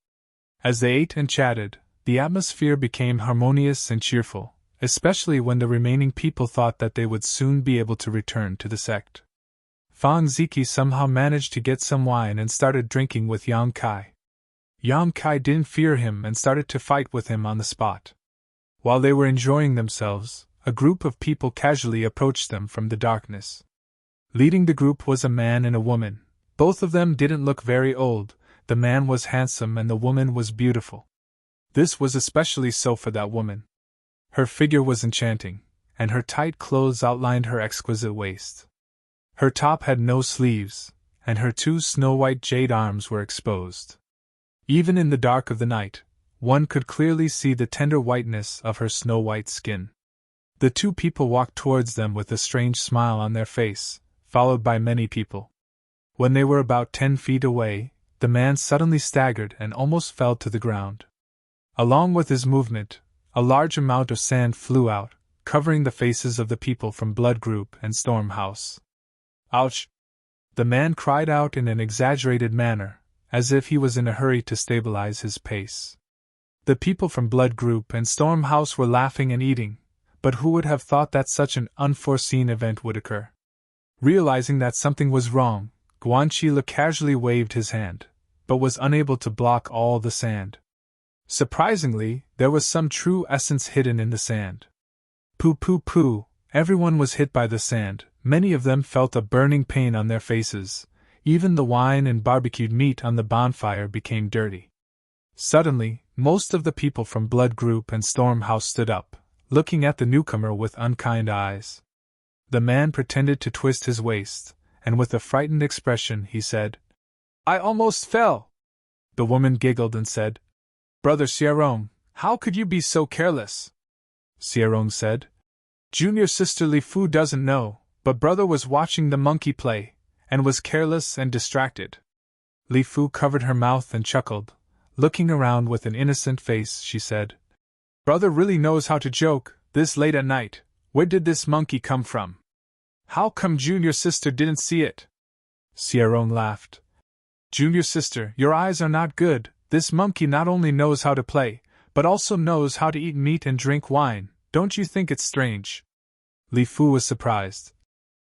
As they ate and chatted, the atmosphere became harmonious and cheerful, especially when the remaining people thought that they would soon be able to return to the sect. Fang Ziqi somehow managed to get some wine and started drinking with Yang Kai. Yang Kai didn't fear him and started to fight with him on the spot. While they were enjoying themselves, a group of people casually approached them from the darkness. Leading the group was a man and a woman. Both of them didn't look very old. The man was handsome and the woman was beautiful. This was especially so for that woman. Her figure was enchanting, and her tight clothes outlined her exquisite waist. Her top had no sleeves, and her 2 snow-white jade arms were exposed. Even in the dark of the night, one could clearly see the tender whiteness of her snow-white skin. The 2 people walked towards them with a strange smile on their face, followed by many people. When they were about 10 feet away, the man suddenly staggered and almost fell to the ground. Along with his movement, a large amount of sand flew out, covering the faces of the people from Blood Group and Storm House. "Ouch!" The man cried out in an exaggerated manner, as if he was in a hurry to stabilize his pace. The people from Blood Group and Storm House were laughing and eating, but who would have thought that such an unforeseen event would occur? Realizing that something was wrong, Guanqi Li casually waved his hand, but was unable to block all the sand. Surprisingly, there was some true essence hidden in the sand. Pooh pooh pooh, everyone was hit by the sand, many of them felt a burning pain on their faces, even the wine and barbecued meat on the bonfire became dirty. Suddenly, most of the people from Blood Group and Storm House stood up, looking at the newcomer with unkind eyes. The man pretended to twist his waist, and with a frightened expression he said, "I almost fell." The woman giggled and said, "Brother Xiarong, how could you be so careless?" Xiarong said, "Junior sister Li Fu doesn't know, but brother was watching the monkey play, and was careless and distracted." Li Fu covered her mouth and chuckled. Looking around with an innocent face, she said, "Brother really knows how to joke, this late at night. Where did this monkey come from? How come junior sister didn't see it?" Xiarong laughed. "Junior sister, your eyes are not good. This monkey not only knows how to play, but also knows how to eat meat and drink wine. Don't you think it's strange? Li Fu was surprised.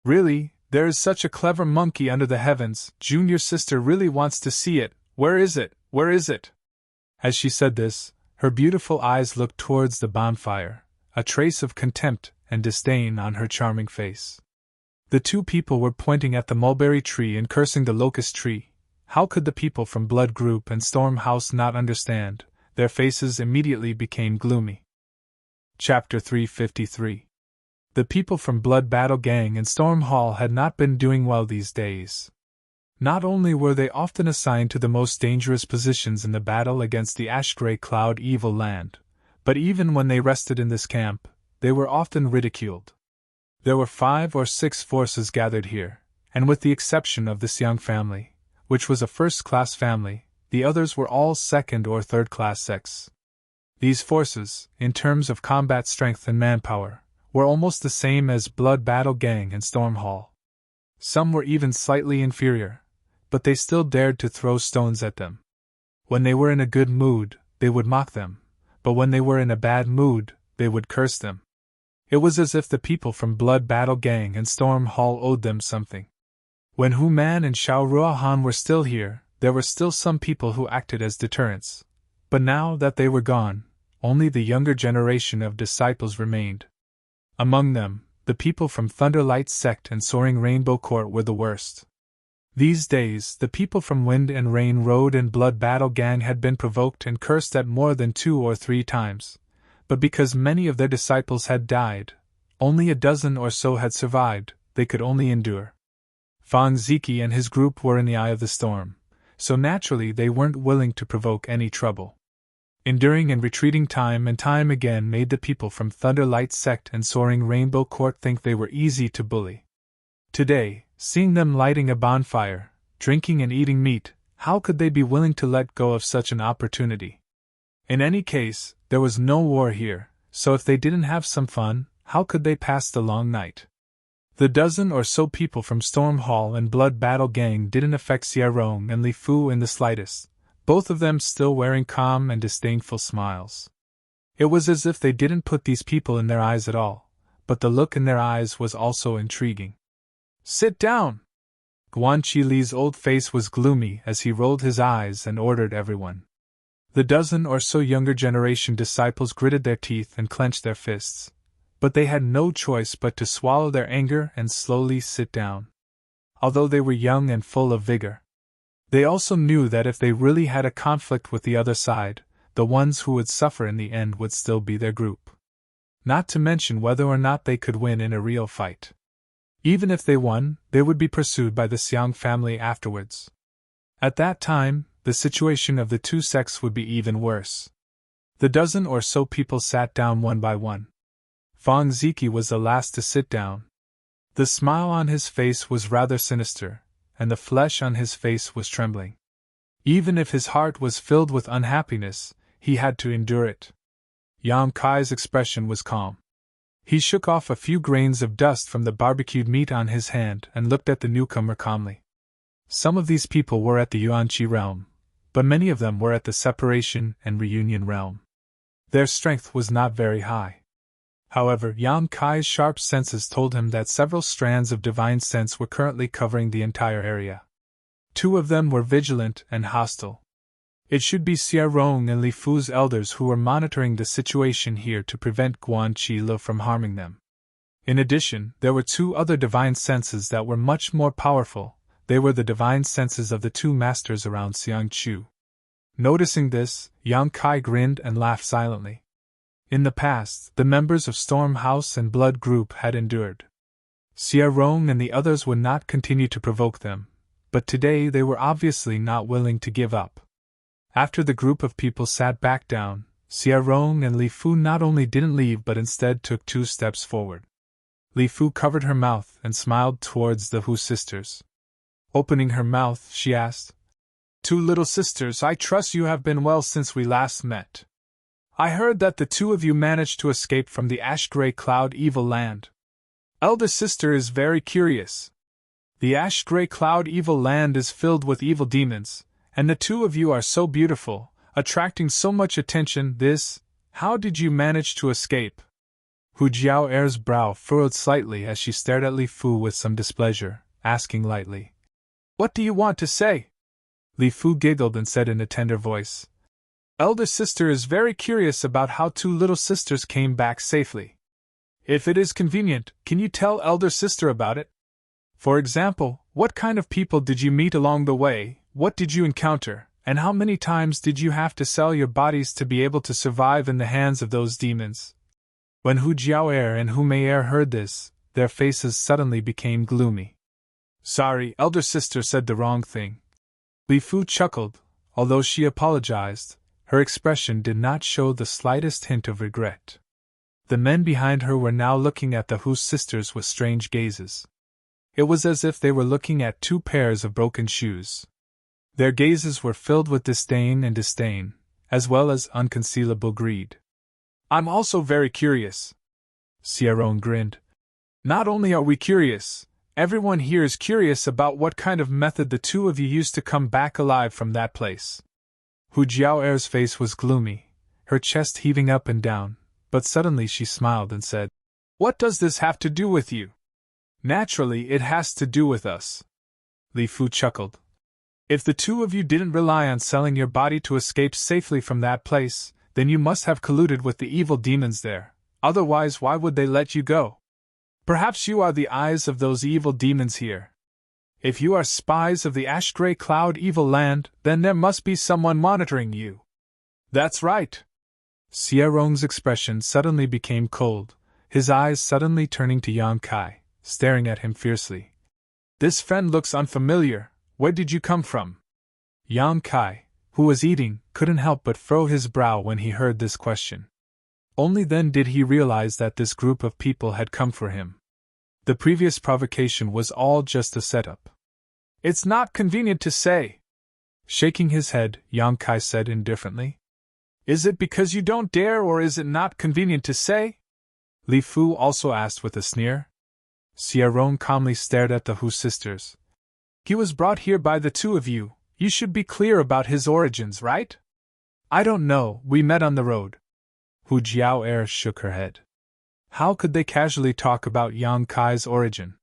Really, there is such a clever monkey under the heavens. Junior sister really wants to see it. Where is it? Where is it? As she said this, her beautiful eyes looked towards the bonfire, a trace of contempt and disdain on her charming face. The two people were pointing at the mulberry tree and cursing the locust tree. How could the people from Blood Group and Storm House not understand? Their faces immediately became gloomy. Chapter 353. The people from Blood Battle Gang and Storm Hall had not been doing well these days. Not only were they often assigned to the most dangerous positions in the battle against the Ash-Gray Cloud Evil Land, but even when they rested in this camp, they were often ridiculed. There were 5 or 6 forces gathered here, and with the exception of this young family, which was a first-class family, the others were all second- or third-class sects. These forces, in terms of combat strength and manpower, were almost the same as Blood Battle Gang and Storm Hall. Some were even slightly inferior, but they still dared to throw stones at them. When they were in a good mood, they would mock them, but when they were in a bad mood, they would curse them. It was as if the people from Blood Battle Gang and Storm Hall owed them something. When Hu Man and Xiao Ruohan were still here, there were still some people who acted as deterrents, but now that they were gone, only the younger generation of disciples remained. Among them, the people from Thunderlight Sect and Soaring Rainbow Court were the worst. These days, the people from Wind and Rain Road and Blood Battle Gang had been provoked and cursed at more than 2 or 3 times, but because many of their disciples had died, only a dozen or so had survived, they could only endure. Fang Ziki and his group were in the eye of the storm, so naturally they weren't willing to provoke any trouble. Enduring and retreating time and time again made the people from Thunderlight Sect and Soaring Rainbow Court think they were easy to bully. Today, seeing them lighting a bonfire, drinking and eating meat, how could they be willing to let go of such an opportunity? In any case, there was no war here, so if they didn't have some fun, how could they pass the long night? The dozen or so people from Storm Hall and Blood Battle Gang didn't affect Xia Rong and Li Fu in the slightest, both of them still wearing calm and disdainful smiles. It was as if they didn't put these people in their eyes at all, but the look in their eyes was also intriguing. Sit down! Guan Qi Li's old face was gloomy as he rolled his eyes and ordered everyone. The dozen or so younger generation disciples gritted their teeth and clenched their fists, but they had no choice but to swallow their anger and slowly sit down. Although they were young and full of vigor, they also knew that if they really had a conflict with the other side, the ones who would suffer in the end would still be their group. Not to mention whether or not they could win in a real fight. Even if they won, they would be pursued by the Xiang family afterwards. At that time, the situation of the two sects would be even worse. The dozen or so people sat down one by one. Fang Ziki was the last to sit down. The smile on his face was rather sinister, and the flesh on his face was trembling. Even if his heart was filled with unhappiness, he had to endure it. Yang Kai's expression was calm. He shook off a few grains of dust from the barbecued meat on his hand and looked at the newcomer calmly. Some of these people were at the Yuanqi realm, but many of them were at the separation and reunion realm. Their strength was not very high. However, Yang Kai's sharp senses told him that several strands of divine sense were currently covering the entire area. 2 of them were vigilant and hostile. It should be Xia Rong and Li Fu's elders who were monitoring the situation here to prevent Guan Qi Li from harming them. In addition, there were 2 other divine senses that were much more powerful. They were the divine senses of the 2 masters around Xiangqiu. Noticing this, Yang Kai grinned and laughed silently. In the past, the members of Storm House and Blood Group had endured. Xia Rong and the others would not continue to provoke them, but today they were obviously not willing to give up. After the group of people sat back down, Xia Rong and Li Fu not only didn't leave but instead took 2 steps forward. Li Fu covered her mouth and smiled towards the Hu sisters. Opening her mouth, she asked, 2 little sisters, I trust you have been well since we last met. I heard that the 2 of you managed to escape from the Ash-Gray Cloud Evil Land. Elder sister is very curious. The Ash-Gray Cloud Evil Land is filled with evil demons, and the 2 of you are so beautiful. attracting so much attention. How did you manage to escape? Hu Jiao'er's brow furrowed slightly as she stared at Li Fu with some displeasure, asking lightly, "What do you want to say?" Li Fu giggled and said in a tender voice, "Elder sister is very curious about how two little sisters came back safely. If it is convenient, can you tell elder sister about it? For example, what kind of people did you meet along the way, what did you encounter, and how many times did you have to sell your bodies to be able to survive in the hands of those demons?" When Hu Jiao'er and Hu Mei'er heard this, their faces suddenly became gloomy. "Sorry, elder sister said the wrong thing." Li Fu chuckled. Although she apologized, her expression did not show the slightest hint of regret. The men behind her were now looking at the Hu sisters with strange gazes. It was as if they were looking at two pairs of broken shoes. Their gazes were filled with disdain, as well as unconcealable greed. "I'm also very curious." Sierrone grinned. "Not only are we curious, everyone here is curious about what kind of method the two of you used to come back alive from that place." Hu Jiao'er's face was gloomy, her chest heaving up and down, but suddenly she smiled and said, "What does this have to do with you?" "Naturally, it has to do with us." Li Fu chuckled. "If the two of you didn't rely on selling your body to escape safely from that place, then you must have colluded with the evil demons there, otherwise why would they let you go? Perhaps you are the eyes of those evil demons here. If you are spies of the ash-gray cloud evil land, then there must be someone monitoring you." "That's right." Sierrone's expression suddenly became cold, his eyes suddenly turning to Yang Kai, staring at him fiercely. "This friend looks unfamiliar. Where did you come from?" Yang Kai, who was eating, couldn't help but furrow his brow when he heard this question. Only then did he realize that this group of people had come for him. The previous provocation was all just a setup. "It's not convenient to say." Shaking his head, Yang Kai said indifferently. "Is it because you don't dare, or is it not convenient to say?" Li Fu also asked with a sneer. Sierrone calmly stared at the Hu sisters. "He was brought here by the two of you. You should be clear about his origins, right?" "I don't know, we met on the road." Hu Jiao'er shook her head. How could they casually talk about Yang Kai's origin?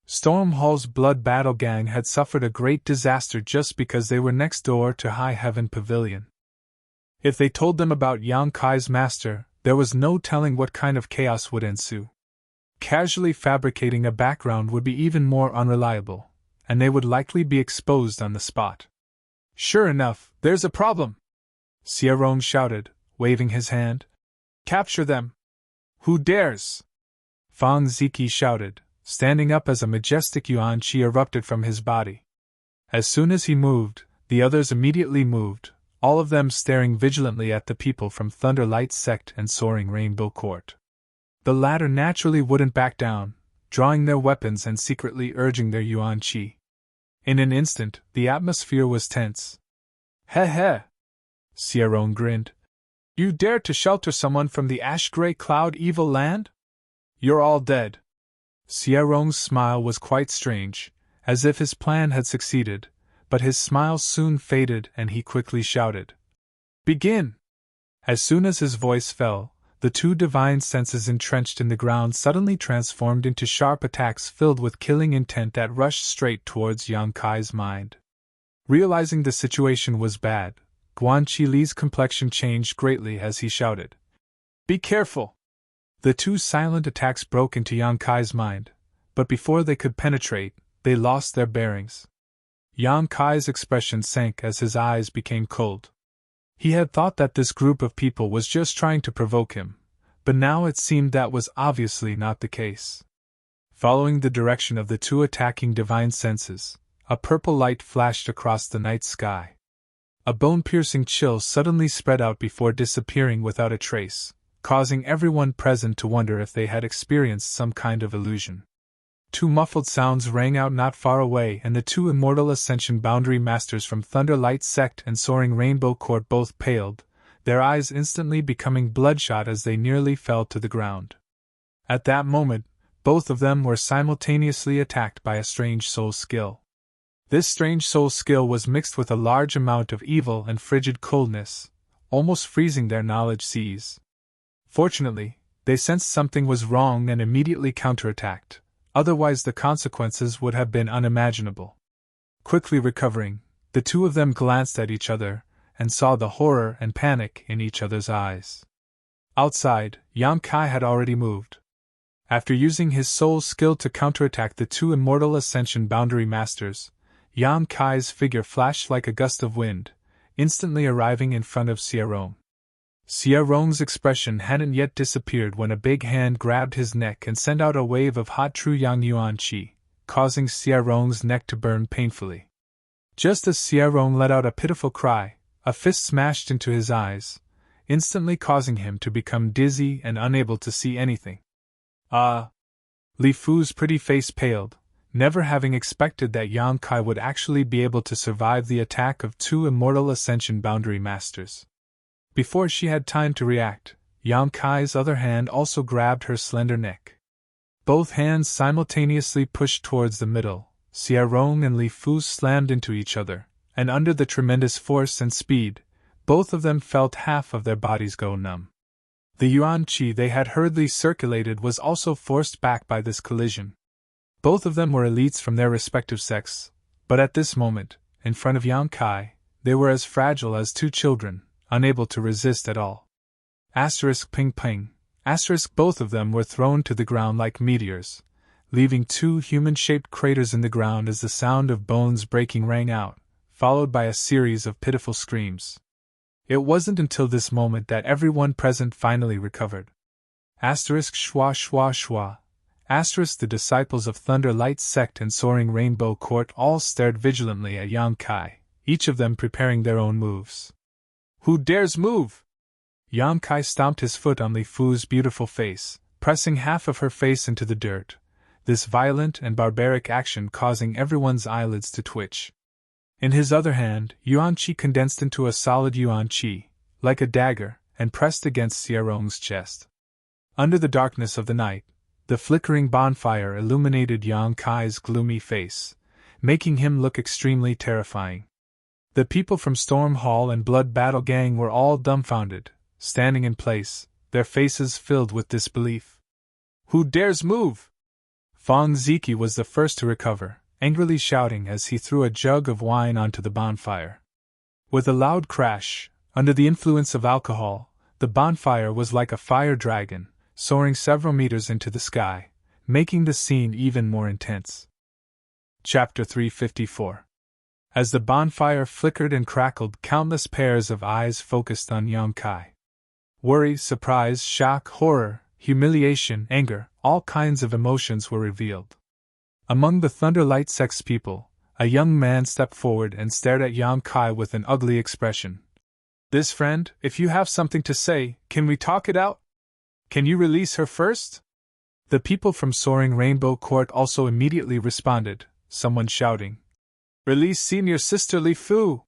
Storm Hall's Blood Battle Gang had suffered a great disaster just because they were next door to High Heaven Pavilion. If they told them about Yang Kai's master, there was no telling what kind of chaos would ensue. Casually fabricating a background would be even more unreliable, and they would likely be exposed on the spot. "Sure enough, there's a problem!" Sierrone shouted, waving his hand. "Capture them!" "Who dares?" Fang Ziki shouted, standing up as a majestic yuan qi erupted from his body. As soon as he moved, the others immediately moved, all of them staring vigilantly at the people from Thunderlight Sect and Soaring Rainbow Court. The latter naturally wouldn't back down, drawing their weapons and secretly urging their yuan qi. In an instant, the atmosphere was tense. "Heh heh!" Sierrone grinned. "You dare to shelter someone from the ash-gray cloud evil land? You're all dead." Sierrone's smile was quite strange, as if his plan had succeeded, but his smile soon faded and he quickly shouted, "Begin!" As soon as his voice fell, the two divine senses entrenched in the ground suddenly transformed into sharp attacks filled with killing intent that rushed straight towards Yang Kai's mind. Realizing the situation was bad, Guan Qili's complexion changed greatly as he shouted, "Be careful!" The two silent attacks broke into Yang Kai's mind, but before they could penetrate, they lost their bearings. Yang Kai's expression sank as his eyes became cold. He had thought that this group of people was just trying to provoke him, but now it seemed that was obviously not the case. Following the direction of the two attacking divine senses, a purple light flashed across the night sky. A bone-piercing chill suddenly spread out before disappearing without a trace, causing everyone present to wonder if they had experienced some kind of illusion. Two muffled sounds rang out not far away, and the two immortal Ascension Boundary Masters from Thunderlight Sect and Soaring Rainbow Court both paled, their eyes instantly becoming bloodshot as they nearly fell to the ground. At that moment, both of them were simultaneously attacked by a strange soul skill. This strange soul skill was mixed with a large amount of evil and frigid coldness, almost freezing their knowledge seas. Fortunately, they sensed something was wrong and immediately counterattacked, otherwise the consequences would have been unimaginable. Quickly recovering, the two of them glanced at each other and saw the horror and panic in each other's eyes. Outside, Yang Kai had already moved. After using his soul skill to counterattack the two immortal Ascension Boundary Masters, Yang Kai's figure flashed like a gust of wind, instantly arriving in front of Xia Rong. Xia Rong's expression hadn't yet disappeared when a big hand grabbed his neck and sent out a wave of hot True Yang Yuan Qi, causing Xia Rong's neck to burn painfully. Just as Xia Rong let out a pitiful cry, a fist smashed into his eyes, instantly causing him to become dizzy and unable to see anything. Li Fu's pretty face paled, never having expected that Yang Kai would actually be able to survive the attack of two immortal Ascension Boundary Masters. Before she had time to react, Yang Kai's other hand also grabbed her slender neck. Both hands simultaneously pushed towards the middle. Xia Rong and Li Fu slammed into each other, and under the tremendous force and speed, both of them felt half of their bodies go numb. The Yuan Qi they had hurriedly circulated was also forced back by this collision. Both of them were elites from their respective sects, but at this moment, in front of Yang Kai, they were as fragile as two children, unable to resist at all. Ping ping. Both of them were thrown to the ground like meteors, leaving two human-shaped craters in the ground as the sound of bones breaking rang out, followed by a series of pitiful screams. It wasn't until this moment that everyone present finally recovered. Schwa schwa schwa. The disciples of Thunder Light Sect and Soaring Rainbow Court all stared vigilantly at Yang Kai, each of them preparing their own moves. Who dares move? Yang Kai stomped his foot on Li Fu's beautiful face, pressing half of her face into the dirt, this violent and barbaric action causing everyone's eyelids to twitch. In his other hand, Yuan Qi condensed into a solid Yuan Qi, like a dagger, and pressed against Xia Rong's chest. Under the darkness of the night, the flickering bonfire illuminated Yang Kai's gloomy face, making him look extremely terrifying. The people from Storm Hall and Blood Battle Gang were all dumbfounded, standing in place, their faces filled with disbelief. Who dares move? Fong Ziki was the first to recover, angrily shouting as he threw a jug of wine onto the bonfire. With a loud crash, under the influence of alcohol, the bonfire was like a fire dragon, soaring several meters into the sky, making the scene even more intense. Chapter 354. As the bonfire flickered and crackled, countless pairs of eyes focused on Yang Kai. Worry, surprise, shock, horror, humiliation, anger, all kinds of emotions were revealed. Among the Thunderlight Sect's people, a young man stepped forward and stared at Yang Kai with an ugly expression. This friend, if you have something to say, can we talk it out? Can you release her first? The people from Soaring Rainbow Court also immediately responded, someone shouting, Release Senior Sister Li Fu!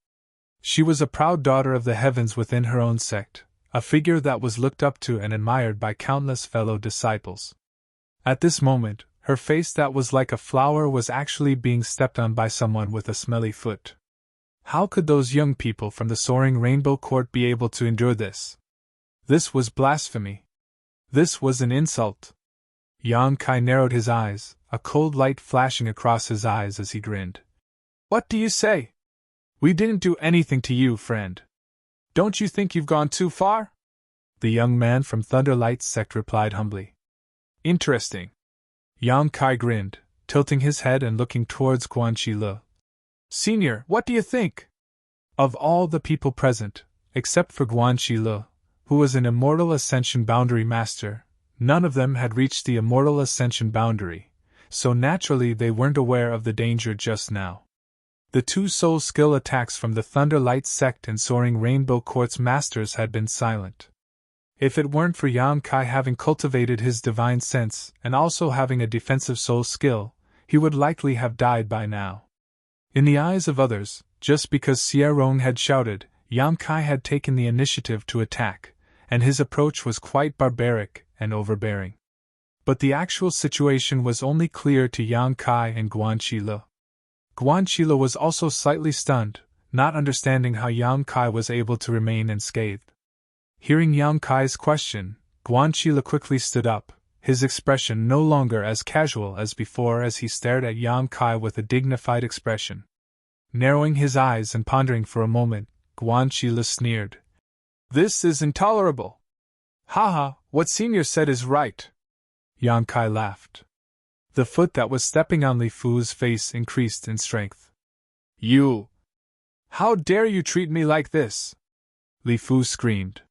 She was a proud daughter of the heavens within her own sect, a figure that was looked up to and admired by countless fellow disciples. At this moment, her face that was like a flower was actually being stepped on by someone with a smelly foot. How could those young people from the Soaring Rainbow Court be able to endure this? This was blasphemy. This was an insult. Yang Kai narrowed his eyes, a cold light flashing across his eyes as he grinned. What do you say? We didn't do anything to you, friend. Don't you think you've gone too far? The young man from Thunderlight Sect replied humbly. Interesting. Yang Kai grinned, tilting his head and looking towards Guan Qi. Senior, what do you think? Of all the people present, except for Guan Qi, who was an Immortal Ascension Boundary Master, none of them had reached the Immortal Ascension Boundary, so naturally they weren't aware of the danger just now. The two soul skill attacks from the Thunderlight Sect and Soaring Rainbow Court's masters had been silent. If it weren't for Yang Kai having cultivated his divine sense and also having a defensive soul skill, he would likely have died by now. In the eyes of others, just because Xia Rong had shouted, Yang Kai had taken the initiative to attack, and his approach was quite barbaric and overbearing. But the actual situation was only clear to Yang Kai and Guan Qi. Guan Qile was also slightly stunned, not understanding how Yang Kai was able to remain unscathed. Hearing Yang Kai's question, Guan Qile quickly stood up, his expression no longer as casual as before as he stared at Yang Kai with a dignified expression. Narrowing his eyes and pondering for a moment, Guan Qile sneered. "This is intolerable." "Haha, what Senior said is right." Yang Kai laughed. The foot that was stepping on Li Fu's face increased in strength. "You! How dare you treat me like this?" Li Fu screamed.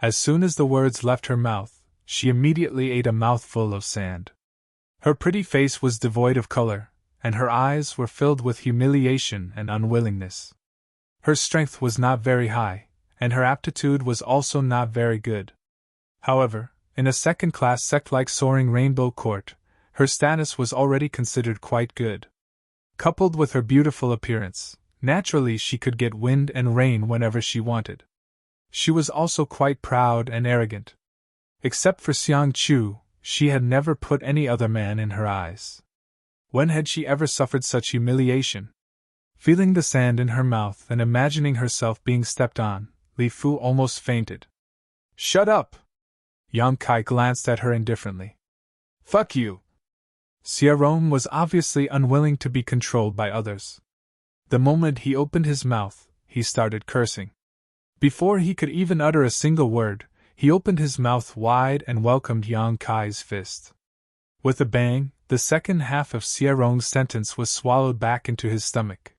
As soon as the words left her mouth, she immediately ate a mouthful of sand. Her pretty face was devoid of color, and her eyes were filled with humiliation and unwillingness. Her strength was not very high, and her aptitude was also not very good. However, in a second-class sect like Soaring Rainbow Court, her status was already considered quite good. Coupled with her beautiful appearance, naturally she could get wind and rain whenever she wanted. She was also quite proud and arrogant. Except for Xiang Chu, she had never put any other man in her eyes. When had she ever suffered such humiliation? Feeling the sand in her mouth and imagining herself being stepped on, Li Fu almost fainted. "Shut up!" Yang Kai glanced at her indifferently. "Fuck you!" Xie Rong was obviously unwilling to be controlled by others. The moment he opened his mouth, he started cursing. Before he could even utter a single word, he opened his mouth wide and welcomed Yang Kai's fist. With a bang, the second half of Xie Rong's sentence was swallowed back into his stomach.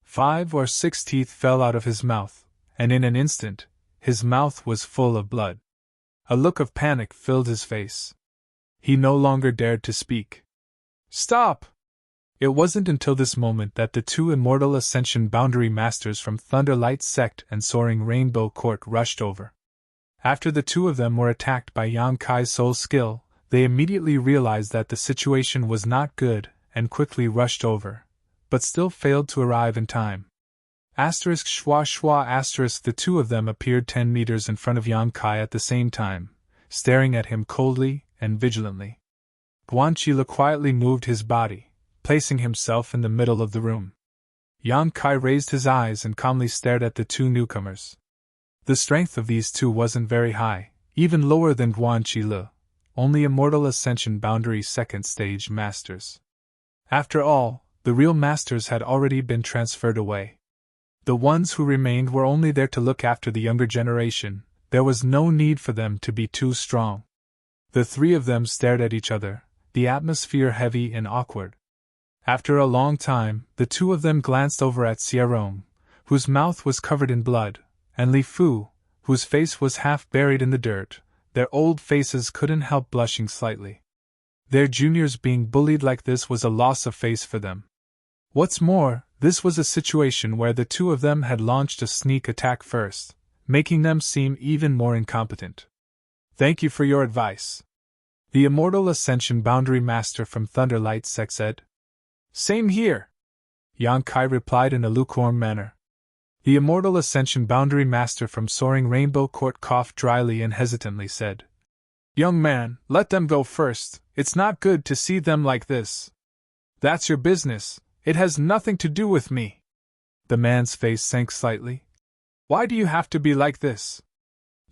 5 or 6 teeth fell out of his mouth, and in an instant, his mouth was full of blood. A look of panic filled his face. He no longer dared to speak. "Stop!" It wasn't until this moment that the two Immortal Ascension Boundary Masters from Thunderlight Sect and Soaring Rainbow Court rushed over. After the two of them were attacked by Yang Kai's soul skill, they immediately realized that the situation was not good and quickly rushed over, but still failed to arrive in time. Asterisk schwa schwa asterisk the two of them appeared 10 meters in front of Yang Kai at the same time, staring at him coldly and vigilantly. Guan Qile quietly moved his body, placing himself in the middle of the room. Yang Kai raised his eyes and calmly stared at the two newcomers. The strength of these two wasn't very high, even lower than Guan Qile, only Immortal Ascension Boundary Second Stage Masters. After all, the real Masters had already been transferred away. The ones who remained were only there to look after the younger generation. There was no need for them to be too strong. The three of them stared at each other, the atmosphere heavy and awkward. After a long time, the two of them glanced over at Xie Rong, whose mouth was covered in blood, and Li Fu, whose face was half buried in the dirt. Their old faces couldn't help blushing slightly. Their juniors being bullied like this was a loss of face for them. What's more, this was a situation where the two of them had launched a sneak attack first, making them seem even more incompetent. "Thank you for your advice," the Immortal Ascension Boundary Master from Thunderlight Sect said. "Same here," Yang Kai replied in a lukewarm manner. The Immortal Ascension Boundary Master from Soaring Rainbow Court coughed dryly and hesitantly said, "Young man, let them go first. It's not good to see them like this." "That's your business. It has nothing to do with me." The man's face sank slightly. "Why do you have to be like this?"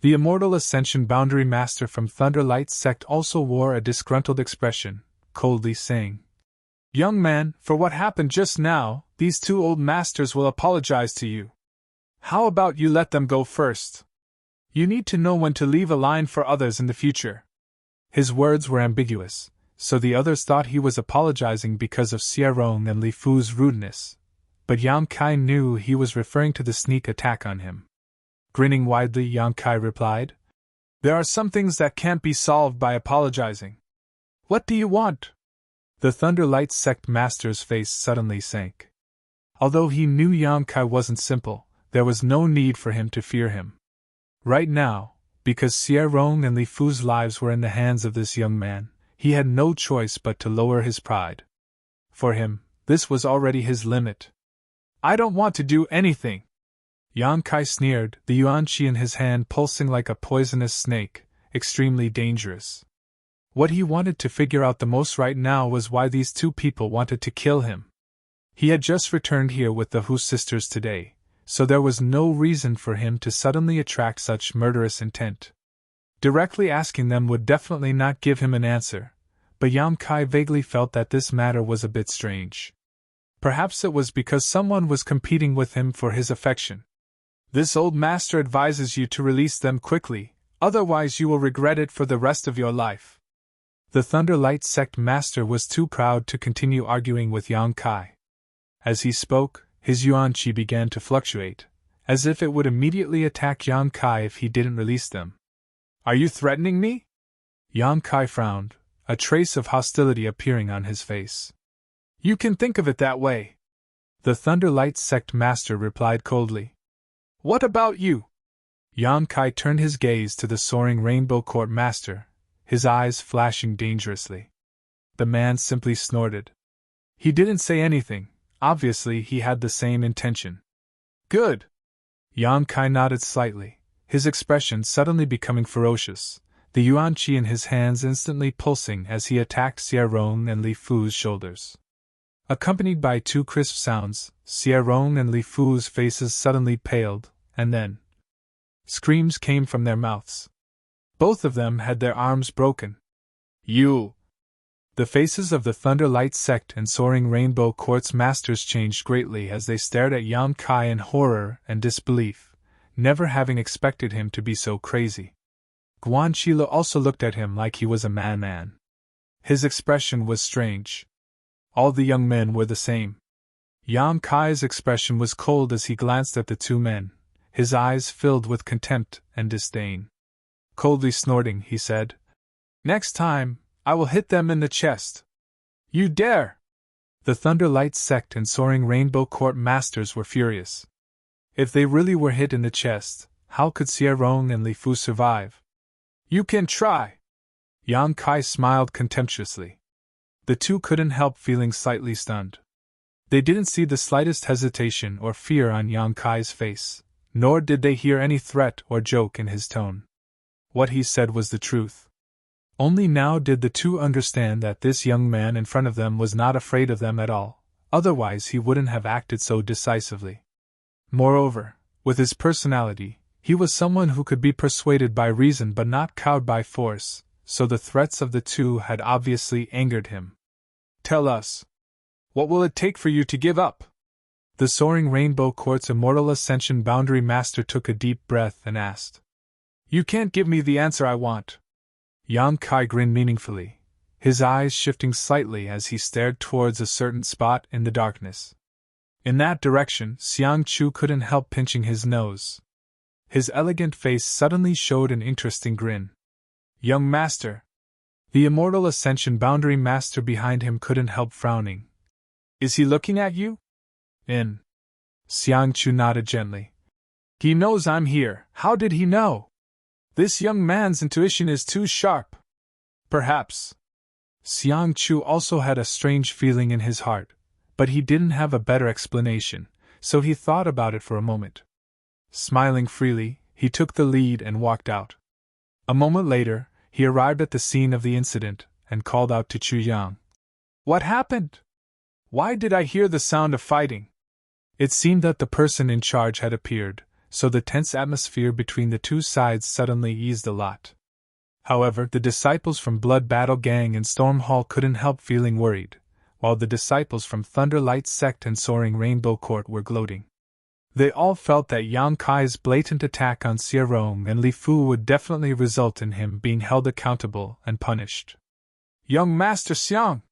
The Immortal Ascension Boundary Master from Thunderlight Sect also wore a disgruntled expression, coldly saying, "Young man, for what happened just now, these two old masters will apologize to you. How about you let them go first? You need to know when to leave a line for others in the future." His words were ambiguous, so the others thought he was apologizing because of Xie Rong and Li Fu's rudeness, but Yang Kai knew he was referring to the sneak attack on him. Grinning widely, Yang Kai replied, "There are some things that can't be solved by apologizing. What do you want?" The Thunderlight Sect Master's face suddenly sank. Although he knew Yang Kai wasn't simple, there was no need for him to fear him. Right now, because Xie Rong and Li Fu's lives were in the hands of this young man, he had no choice but to lower his pride. For him, this was already his limit. "I don't want to do anything," Yang Kai sneered, the yuan qi in his hand pulsing like a poisonous snake, extremely dangerous. What he wanted to figure out the most right now was why these two people wanted to kill him. He had just returned here with the Hu sisters today, so there was no reason for him to suddenly attract such murderous intent. Directly asking them would definitely not give him an answer, but Yang Kai vaguely felt that this matter was a bit strange. Perhaps it was because someone was competing with him for his affection. This old master advises you to release them quickly, otherwise you will regret it for the rest of your life. The Thunderlight sect master was too proud to continue arguing with Yang Kai. As he spoke, his yuan qi began to fluctuate, as if it would immediately attack Yang Kai if he didn't release them. Are you threatening me? Yang Kai frowned, a trace of hostility appearing on his face. You can think of it that way. The Thunderlight sect master replied coldly. What about you? Yang Kai turned his gaze to the soaring Rainbow Court master, his eyes flashing dangerously. The man simply snorted. He didn't say anything, obviously he had the same intention. Good. Yang Kai nodded slightly, his expression suddenly becoming ferocious, the yuan qi in his hands instantly pulsing as he attacked Xie Rong and Li Fu's shoulders. Accompanied by two crisp sounds, Xie Rong and Li Fu's faces suddenly paled, and then screams came from their mouths. Both of them had their arms broken. You! The faces of the Thunderlight sect and Soaring Rainbow Court's masters changed greatly as they stared at Yang Kai in horror and disbelief, never having expected him to be so crazy. Guan Qile also looked at him like he was a madman. His expression was strange. All the young men were the same. Yang Kai's expression was cold as he glanced at the two men, his eyes filled with contempt and disdain. Coldly snorting, he said, Next time, I will hit them in the chest. You dare! The Thunderlight sect and Soaring Rainbow Court masters were furious. If they really were hit in the chest, how could Xie Rong and Li Fu survive? You can try! Yang Kai smiled contemptuously. The two couldn't help feeling slightly stunned. They didn't see the slightest hesitation or fear on Yang Kai's face, nor did they hear any threat or joke in his tone. What he said was the truth. Only now did the two understand that this young man in front of them was not afraid of them at all, otherwise he wouldn't have acted so decisively. Moreover, with his personality, he was someone who could be persuaded by reason but not cowed by force, so the threats of the two had obviously angered him. Tell us. What will it take for you to give up? The Soaring Rainbow Court's Immortal Ascension Boundary Master took a deep breath and asked. You can't give me the answer I want. Yang Kai grinned meaningfully, his eyes shifting slightly as he stared towards a certain spot in the darkness. In that direction, Xiang Chu couldn't help pinching his nose. His elegant face suddenly showed an interesting grin. Young Master! The Immortal Ascension Boundary Master behind him couldn't help frowning. Is he looking at you? Xiang Chu nodded gently. He knows I'm here. How did he know? This young man's intuition is too sharp. Perhaps. Xiang Chu also had a strange feeling in his heart, but he didn't have a better explanation, so he thought about it for a moment. Smiling freely, he took the lead and walked out. A moment later, he arrived at the scene of the incident and called out to Chu Yang. What happened? Why did I hear the sound of fighting? It seemed that the person in charge had appeared, so the tense atmosphere between the two sides suddenly eased a lot. However, the disciples from Blood Battle Gang and Storm Hall couldn't help feeling worried, while the disciples from Thunderlight Sect and Soaring Rainbow Court were gloating. They all felt that Yang Kai's blatant attack on Xie Rong and Li Fu would definitely result in him being held accountable and punished. Young Master Xiang!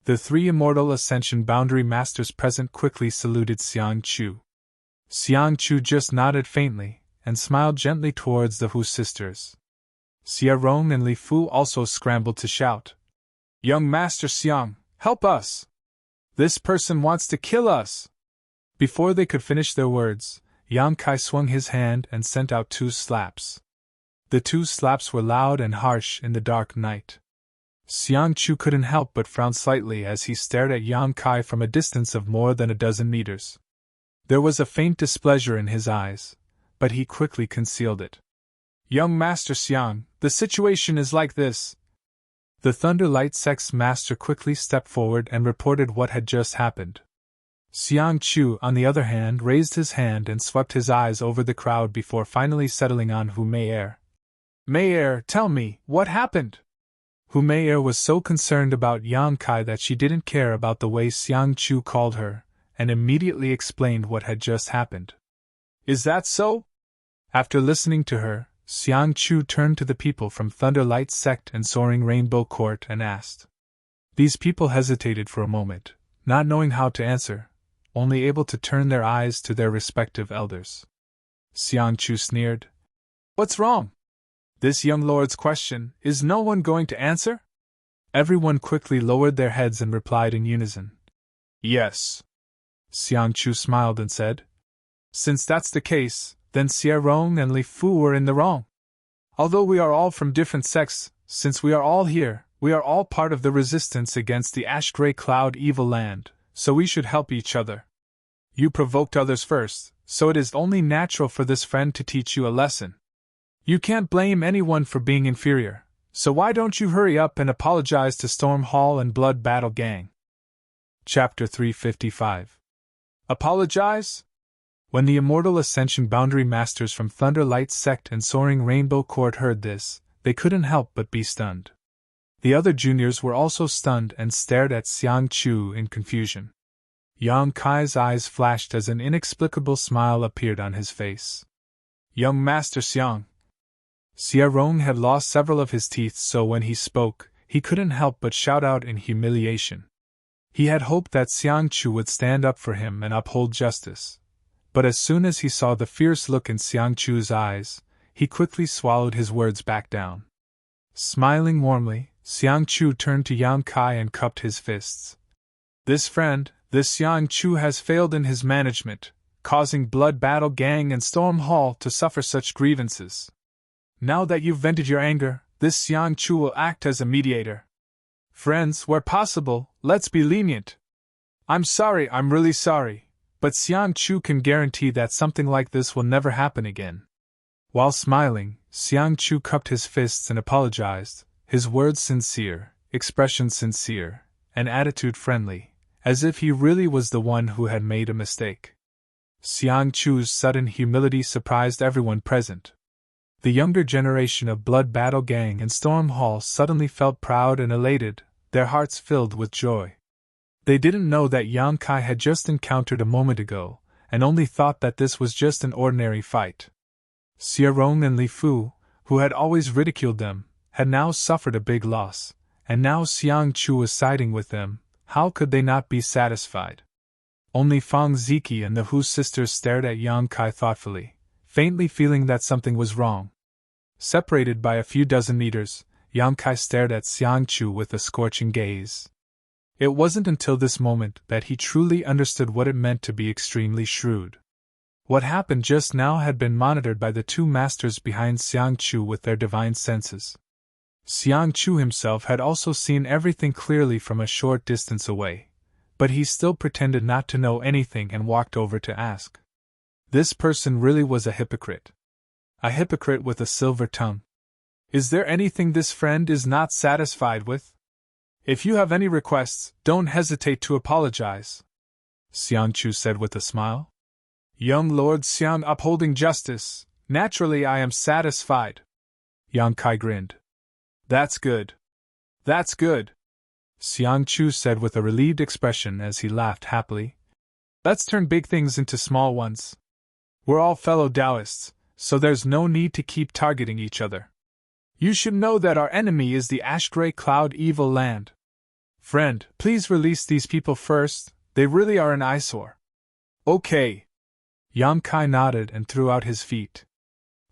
The three Immortal Ascension Boundary Masters present quickly saluted Xiang Chu. Xiang Chu just nodded faintly, and smiled gently towards the Hu sisters. Xie Rong and Li Fu also scrambled to shout. Young Master Xiang, help us! This person wants to kill us! Before they could finish their words, Yang Kai swung his hand and sent out two slaps. The two slaps were loud and harsh in the dark night. Xiang Chu couldn't help but frown slightly as he stared at Yang Kai from a distance of more than a dozen meters. There was a faint displeasure in his eyes, but he quickly concealed it. Young Master Xiang, the situation is like this. The Thunderlight Sect's master quickly stepped forward and reported what had just happened. Xiang Chu, on the other hand, raised his hand and swept his eyes over the crowd before finally settling on Hu Mei. Mei, tell me, what happened? Hu Mei was so concerned about Yang Kai that she didn't care about the way Xiang Chu called her, and immediately explained what had just happened. Is that so? After listening to her, Xiang Chu turned to the people from Thunderlight Sect and Soaring Rainbow Court and asked. These people hesitated for a moment, not knowing how to answer, only able to turn their eyes to their respective elders. Xiang Chu sneered. What's wrong? This young lord's question, is no one going to answer? Everyone quickly lowered their heads and replied in unison. Yes. Xiang Chu smiled and said. Since that's the case, then Xie Rong and Li Fu were in the wrong. Although we are all from different sects, since we are all here, we are all part of the resistance against the ash-gray cloud evil land, so we should help each other. You provoked others first, so it is only natural for this friend to teach you a lesson. You can't blame anyone for being inferior, so why don't you hurry up and apologize to Storm Hall and Blood Battle Gang? Chapter 355. Apologize? When the Immortal Ascension Boundary Masters from Thunderlight Sect and Soaring Rainbow Court heard this, they couldn't help but be stunned. The other juniors were also stunned and stared at Xiang Chu in confusion. Yang Kai's eyes flashed as an inexplicable smile appeared on his face. Young Master Xiang. Xie Rong had lost several of his teeth, so when he spoke, he couldn't help but shout out in humiliation. He had hoped that Xiang Chu would stand up for him and uphold justice. But as soon as he saw the fierce look in Xiang Chu's eyes, he quickly swallowed his words back down. Smiling warmly, Xiang Chu turned to Yang Kai and cupped his fists. This friend, this Xiang Chu has failed in his management, causing Blood Battle Gang and Storm Hall to suffer such grievances. Now that you've vented your anger, this Xiang Chu will act as a mediator. Friends, where possible, let's be lenient. I'm sorry, I'm really sorry, but Xiang Chu can guarantee that something like this will never happen again. While smiling, Xiang Chu cupped his fists and apologized, his words sincere, expression sincere, and attitude friendly, as if he really was the one who had made a mistake. Xiang Chu's sudden humility surprised everyone present. The younger generation of Blood Battle Gang and Storm Hall suddenly felt proud and elated, their hearts filled with joy. They didn't know that Yang Kai had just encountered a moment ago, and only thought that this was just an ordinary fight. Xie Rong and Li Fu, who had always ridiculed them, had now suffered a big loss, and now Xiang Chu was siding with them. How could they not be satisfied? Only Fang Ziki and the Hu sisters stared at Yang Kai thoughtfully, faintly feeling that something was wrong. Separated by a few dozen meters, Yang Kai stared at Xiang Chu with a scorching gaze. It wasn't until this moment that he truly understood what it meant to be extremely shrewd. What happened just now had been monitored by the two masters behind Xiang Chu with their divine senses. Xiang Chu himself had also seen everything clearly from a short distance away, but he still pretended not to know anything and walked over to ask. This person really was a hypocrite. A hypocrite with a silver tongue. Is there anything this friend is not satisfied with? If you have any requests, don't hesitate to apologize, Xiang Chu said with a smile. Young Lord Xiang upholding justice, naturally I am satisfied. Yang Kai grinned. That's good. That's good, Xiang Chu said with a relieved expression as he laughed happily. Let's turn big things into small ones. We're all fellow Taoists, so there's no need to keep targeting each other. You should know that our enemy is the ash-gray cloud evil land. Friend, please release these people first, they really are an eyesore. Okay. Yang Kai nodded and threw out his feet.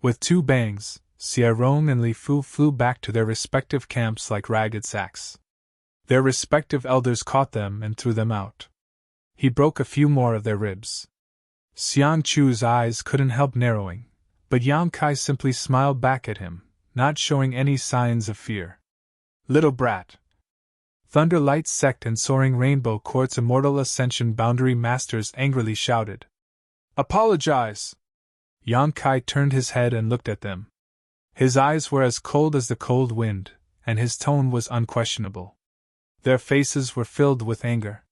With two bangs, Xie Rong and Li Fu flew back to their respective camps like ragged sacks. Their respective elders caught them and threw them out. He broke a few more of their ribs. Xiang Chu's eyes couldn't help narrowing, but Yang Kai simply smiled back at him, not showing any signs of fear. Little brat. Thunderlight Sect and Soaring Rainbow Court's Immortal Ascension Boundary Masters angrily shouted. Apologize! Yang Kai turned his head and looked at them. His eyes were as cold as the cold wind, and his tone was unquestionable. Their faces were filled with anger.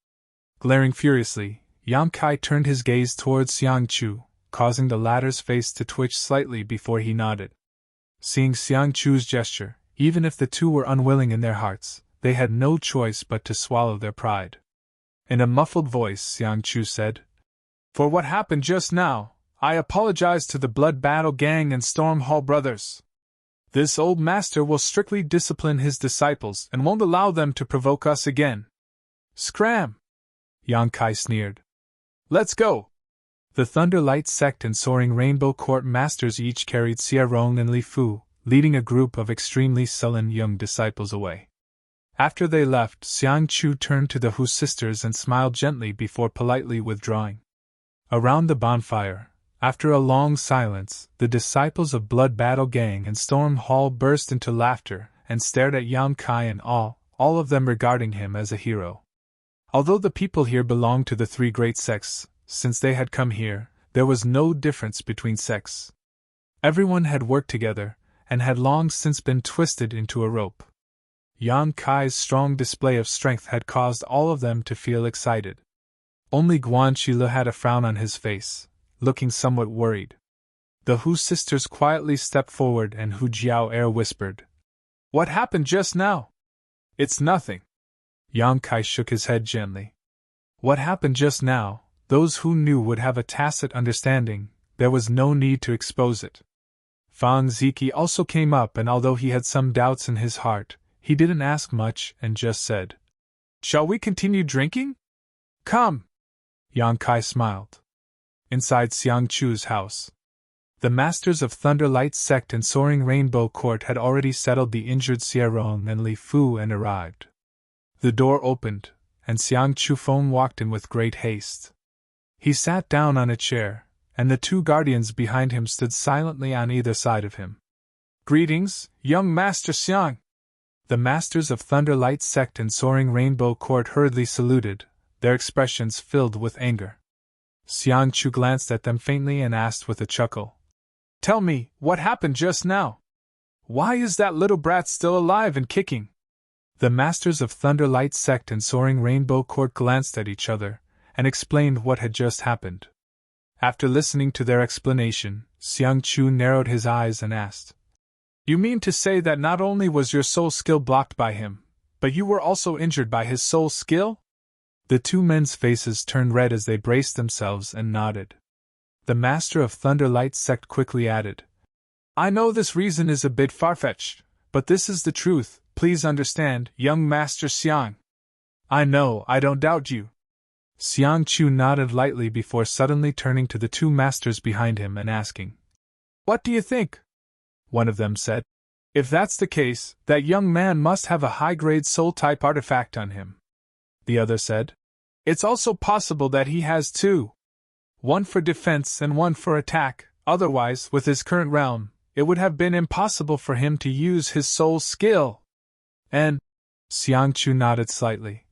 Glaring furiously, Yang Kai turned his gaze towards Xiang Chu, causing the latter's face to twitch slightly before he nodded. Seeing Xiang Chu's gesture, even if the two were unwilling in their hearts, they had no choice but to swallow their pride. In a muffled voice, Xiang Chu said, "For what happened just now, I apologize to the Blood Battle Gang and Storm Hall brothers. This old master will strictly discipline his disciples and won't allow them to provoke us again." "Scram!" Yang Kai sneered. "Let's go!" The Thunderlight Sect and Soaring Rainbow Court masters each carried Xia Rong and Li Fu, leading a group of extremely sullen young disciples away. After they left, Xiang Chu turned to the Hu sisters and smiled gently before politely withdrawing. Around the bonfire, after a long silence, the disciples of Blood Battle Gang and Storm Hall burst into laughter and stared at Yang Kai in awe, all of them regarding him as a hero. Although the people here belonged to the three great sects, since they had come here, there was no difference between sects. Everyone had worked together, and had long since been twisted into a rope. Yang Kai's strong display of strength had caused all of them to feel excited. Only Guan Qile had a frown on his face, looking somewhat worried. The Hu sisters quietly stepped forward and Hu Jiao whispered, "What happened just now?" "It's nothing." Yang Kai shook his head gently. What happened just now, those who knew would have a tacit understanding, there was no need to expose it. Fang Ziki also came up, and although he had some doubts in his heart, he didn't ask much and just said, "Shall we continue drinking?" "Come!" Yang Kai smiled. Inside Xiang Chu's house, the masters of Thunderlight Sect and Soaring Rainbow Court had already settled the injured Xia Rong and Li Fu and arrived. The door opened, and Xiang Chu Feng walked in with great haste. He sat down on a chair, and the two guardians behind him stood silently on either side of him. "Greetings, young Master Xiang!" The masters of Thunderlight Sect and Soaring Rainbow Court hurriedly saluted, their expressions filled with anger. Xiang Chu glanced at them faintly and asked with a chuckle, "Tell me, what happened just now? Why is that little brat still alive and kicking?" The masters of Thunderlight Sect and Soaring Rainbow Court glanced at each other, and explained what had just happened. After listening to their explanation, Xiang Chu narrowed his eyes and asked, "You mean to say that not only was your soul skill blocked by him, but you were also injured by his soul skill?" The two men's faces turned red as they braced themselves and nodded. The master of Thunderlight Sect quickly added, "I know this reason is a bit far-fetched, but this is the truth. Please understand, young Master Xiang." "I know, I don't doubt you." Xiang Chu nodded lightly before suddenly turning to the two masters behind him and asking, "What do you think?" One of them said, "If that's the case, that young man must have a high-grade soul-type artifact on him." The other said, "It's also possible that he has two. One for defense and one for attack, otherwise, with his current realm, it would have been impossible for him to use his soul skill." And Xiang Chu nodded slightly.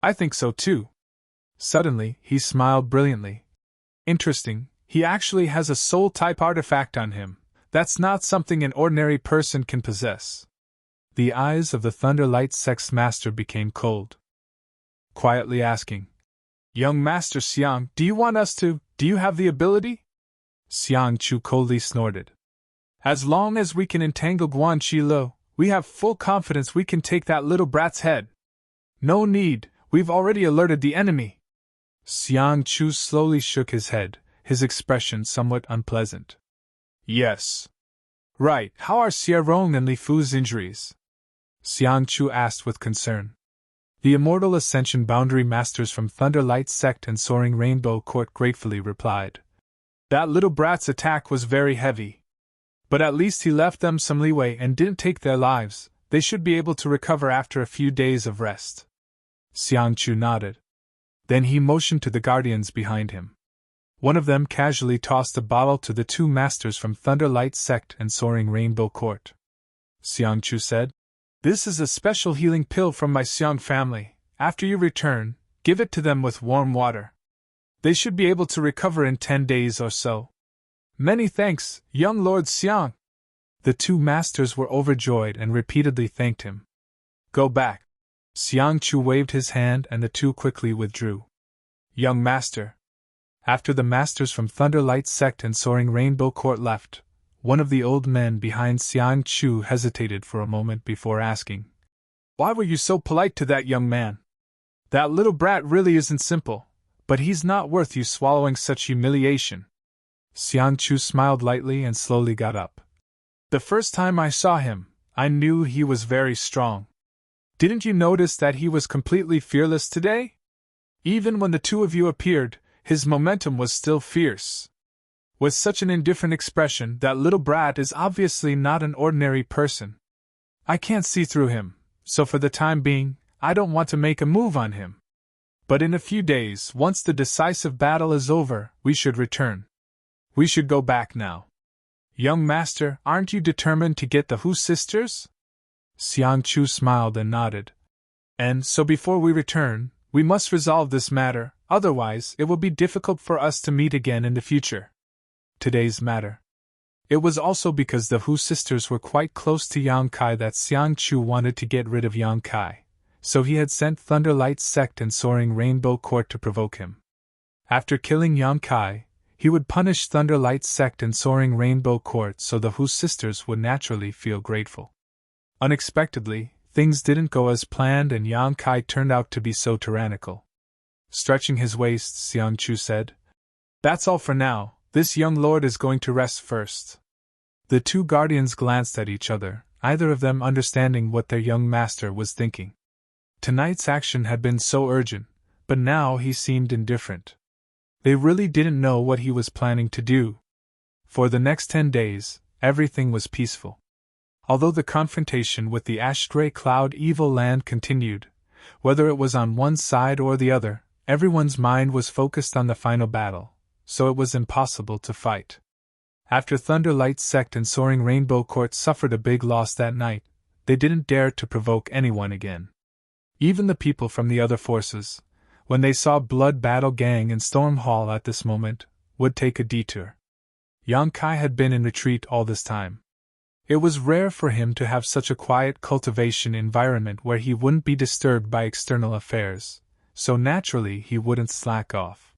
"I think so too." Suddenly, he smiled brilliantly. "Interesting, he actually has a soul-type artifact on him. That's not something an ordinary person can possess." The eyes of the Thunderlight Sect's master became cold, quietly asking, "Young Master Xiang, do you have the ability?" Xiang Chu coldly snorted. "As long as we can entangle Guan Qile, we have full confidence we can take that little brat's head. No need, we've already alerted the enemy." Xiang Chu slowly shook his head, his expression somewhat unpleasant. "Yes. Right, how are Xia Rong and Li Fu's injuries?" Xiang Chu asked with concern. The Immortal Ascension Boundary Masters from Thunderlight Sect and Soaring Rainbow Court gratefully replied, "That little brat's attack was very heavy. But at least he left them some leeway and didn't take their lives. They should be able to recover after a few days of rest." Xiang Chu nodded. Then he motioned to the guardians behind him. One of them casually tossed a bottle to the two masters from Thunderlight Sect and Soaring Rainbow Court. Xiang Chu said, "This is a special healing pill from my Xiang family. After you return, give it to them with warm water. They should be able to recover in 10 days or so." "Many thanks, young Lord Xiang." The two masters were overjoyed and repeatedly thanked him. "Go back." Xiang Chu waved his hand and the two quickly withdrew. Young master. After the masters from Thunderlight Sect and Soaring Rainbow Court left, one of the old men behind Xiang Chu hesitated for a moment before asking, "Why were you so polite to that young man? That little brat really isn't simple, but he's not worth you swallowing such humiliation." Xiang Chu smiled lightly and slowly got up. "The first time I saw him, I knew he was very strong. Didn't you notice that he was completely fearless today? Even when the two of you appeared, his momentum was still fierce. With such an indifferent expression, that little brat is obviously not an ordinary person. I can't see through him, so for the time being, I don't want to make a move on him. But in a few days, once the decisive battle is over, we should return. We should go back now. Young master, aren't you determined to get the Hu sisters?" Xiang Chu smiled and nodded. "And so before we return, we must resolve this matter, otherwise it will be difficult for us to meet again in the future." Today's matter. It was also because the Hu sisters were quite close to Yang Kai that Xiang Chu wanted to get rid of Yang Kai, so he had sent Thunderlight Sect and Soaring Rainbow Court to provoke him. After killing Yang Kai, he would punish Thunderlight Sect and Soaring Rainbow Court so the Hu sisters would naturally feel grateful. Unexpectedly, things didn't go as planned and Yang Kai turned out to be so tyrannical. Stretching his waist, Xiang Chu said, "That's all for now, this young lord is going to rest first." The two guardians glanced at each other, neither of them understanding what their young master was thinking. Tonight's action had been so urgent, but now he seemed indifferent. They really didn't know what he was planning to do. For the next 10 days, everything was peaceful. Although the confrontation with the ash-gray cloud evil land continued, whether it was on one side or the other, everyone's mind was focused on the final battle, so it was impossible to fight. After Thunderlight Sect and Soaring Rainbow Court suffered a big loss that night, they didn't dare to provoke anyone again. Even the people from the other forces, when they saw Blood Battle Gang in Storm Hall at this moment, would take a detour. Yang Kai had been in retreat all this time. It was rare for him to have such a quiet cultivation environment where he wouldn't be disturbed by external affairs, so naturally he wouldn't slack off.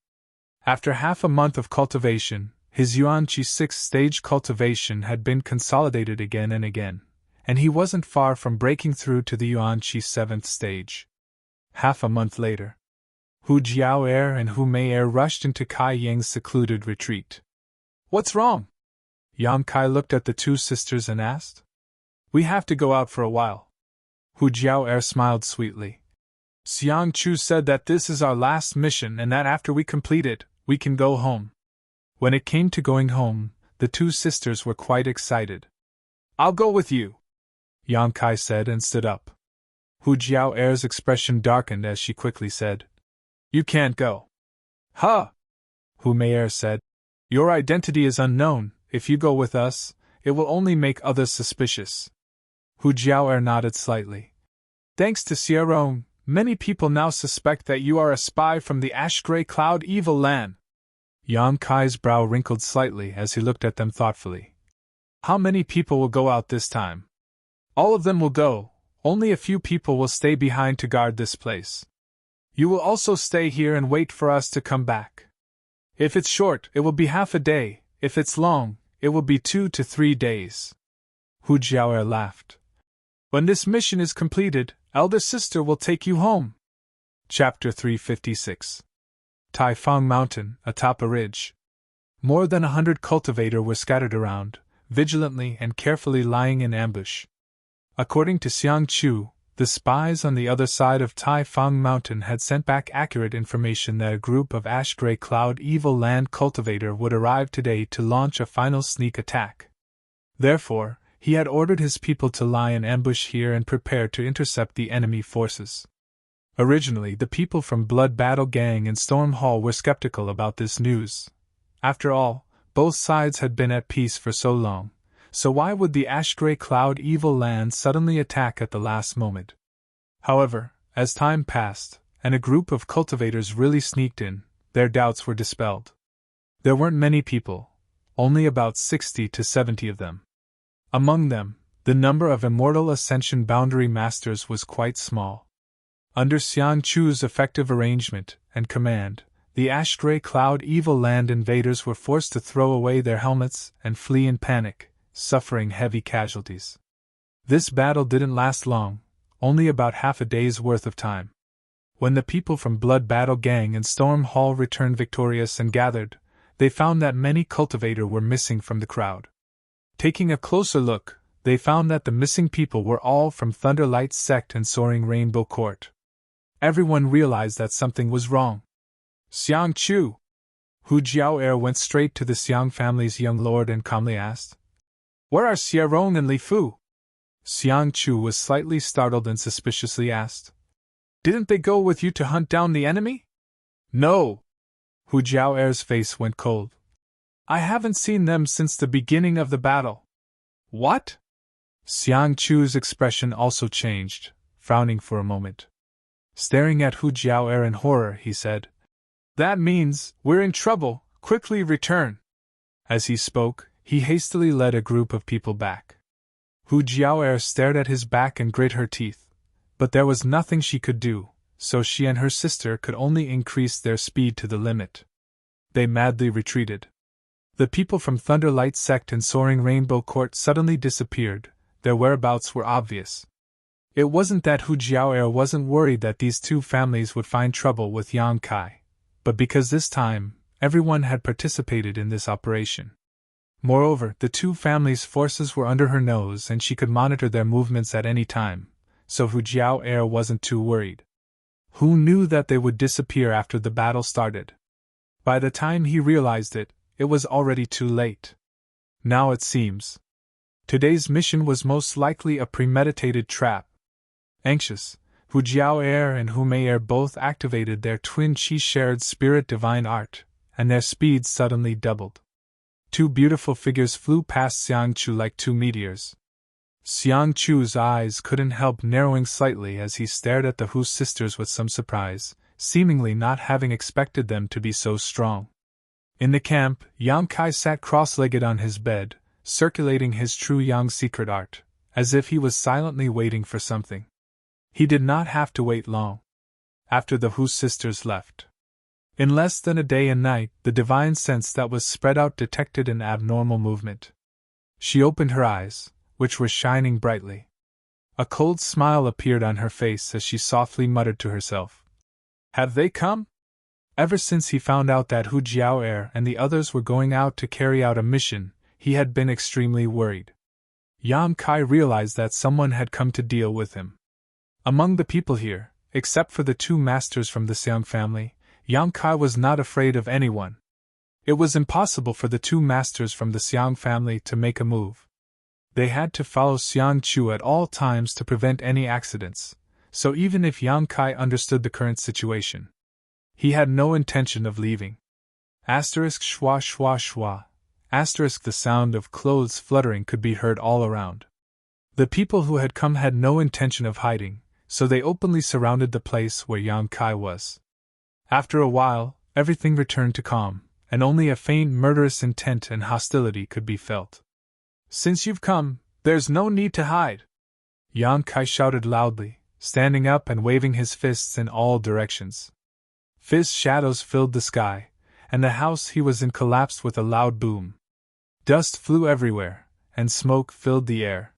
After half a month of cultivation, his Yuan-Chi 6th stage cultivation had been consolidated again and again, and he wasn't far from breaking through to the Yuan-Chi 7th stage. Half a month later, Hu Jiao-er and Hu Mei-er rushed into Kai Yang's secluded retreat. "What's wrong?" Yang Kai looked at the two sisters and asked. "We have to go out for a while." Hu Jiao-er smiled sweetly. "Xiang Chu said that this is our last mission and that after we complete it, we can go home." When it came to going home, the two sisters were quite excited. "I'll go with you," Yang Kai said and stood up. Hu Jiao-er's expression darkened as she quickly said, "You can't go." "Huh!" Hu Mei-er said. "Your identity is unknown. If you go with us, it will only make others suspicious." Hu Jiao-er nodded slightly. "Thanks to Sierong, many people now suspect that you are a spy from the ash-gray cloud evil land." Yang Kai's brow wrinkled slightly as he looked at them thoughtfully. "How many people will go out this time?" "All of them will go, only a few people will stay behind to guard this place. You will also stay here and wait for us to come back. If it's short, it will be half a day, if it's long, it will be 2 to 3 days." Hu Jiao-er laughed. "When this mission is completed, elder sister will take you home." Chapter 356. Taifang Mountain, atop a ridge. More than 100 cultivators were scattered around, vigilantly and carefully lying in ambush. According to Xiang Chu, the spies on the other side of Taifang Mountain had sent back accurate information that a group of ash-gray cloud evil land cultivator would arrive today to launch a final sneak attack. Therefore, he had ordered his people to lie in ambush here and prepare to intercept the enemy forces. Originally, the people from Blood Battle Gang in Storm Hall were skeptical about this news. After all, both sides had been at peace for so long. So why would the ash-gray cloud evil land suddenly attack at the last moment? However, as time passed, and a group of cultivators really sneaked in, their doubts were dispelled. There weren't many people, only about 60 to 70 of them. Among them, the number of Immortal Ascension Boundary Masters was quite small. Under Xiang Chu's effective arrangement and command, The ash-gray cloud evil land invaders were forced to throw away their helmets and flee in panic, suffering heavy casualties. This battle didn't last long, only about half a day's worth of time. When the people from Blood Battle Gang and Storm Hall returned victorious and gathered, they found that many cultivators were missing from the crowd. Taking a closer look, they found that the missing people were all from Thunderlight's sect and Soaring Rainbow Court. Everyone realized that something was wrong. Xiang Chu! Hu Jiao went straight to the Xiang family's young lord and calmly asked, "Where are Xie Rong and Li Fu?" Xiang Chu was slightly startled and suspiciously asked, "Didn't they go with you to hunt down the enemy?" "No." Hu Jiao's face went cold. "I haven't seen them since the beginning of the battle." "What?" Xiang Chu's expression also changed, frowning for a moment. Staring at Hu Jiao in horror, he said, "That means we're in trouble, quickly return." As he spoke, he hastily led a group of people back. Hu Jiao stared at his back and grit her teeth, but there was nothing she could do, so she and her sister could only increase their speed to the limit. They madly retreated. The people from Thunderlight Sect and Soaring Rainbow Court suddenly disappeared. Their whereabouts were obvious. It wasn't that Hu Jiao wasn't worried that these two families would find trouble with Yang Kai, but because this time, everyone had participated in this operation. Moreover, the two families' forces were under her nose and she could monitor their movements at any time, so Hu Jiao wasn't too worried. Who knew that they would disappear after the battle started? By the time he realized it, it was already too late. Now it seems. Today's mission was most likely a premeditated trap. Anxious, Hu Jiao and Hu Mei both activated their twin chi-shared spirit divine art, and their speed suddenly doubled. Two beautiful figures flew past Xiang Chu like two meteors. Xiang Chu's eyes couldn't help narrowing slightly as he stared at the Hu sisters with some surprise, seemingly not having expected them to be so strong. In the camp, Yang Kai sat cross-legged on his bed, circulating his true Yang secret art, as if he was silently waiting for something. He did not have to wait long. After the Hu sisters left, in less than a day and night, the divine sense that was spread out detected an abnormal movement. She opened her eyes, which were shining brightly. A cold smile appeared on her face as she softly muttered to herself, "Have they come?" Ever since he found out that Hu Jiao and the others were going out to carry out a mission, he had been extremely worried. Yang Kai realized that someone had come to deal with him. Among the people here, except for the two masters from the Xiang family, Yang Kai was not afraid of anyone. It was impossible for the two masters from the Xiang family to make a move. They had to follow Xiang Chu at all times to prevent any accidents, so even if Yang Kai understood the current situation, he had no intention of leaving. Asterisk schwa schwa schwa. Asterisk the sound of clothes fluttering could be heard all around. The people who had come had no intention of hiding, so they openly surrounded the place where Yang Kai was. After a while, everything returned to calm, and only a faint murderous intent and hostility could be felt. "Since you've come, there's no need to hide," Yang Kai shouted loudly, standing up and waving his fists in all directions. Fizz shadows filled the sky, and the house he was in collapsed with a loud boom. Dust flew everywhere, and smoke filled the air.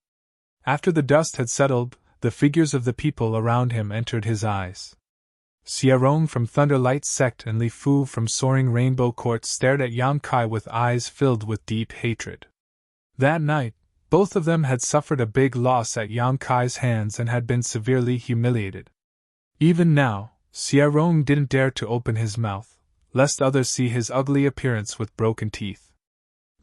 After the dust had settled, the figures of the people around him entered his eyes. Xie Rong from Thunderlight Sect and Li Fu from Soaring Rainbow Court stared at Yang Kai with eyes filled with deep hatred. That night, both of them had suffered a big loss at Yang Kai's hands and had been severely humiliated. Even now, Xie Rong didn't dare to open his mouth, lest others see his ugly appearance with broken teeth.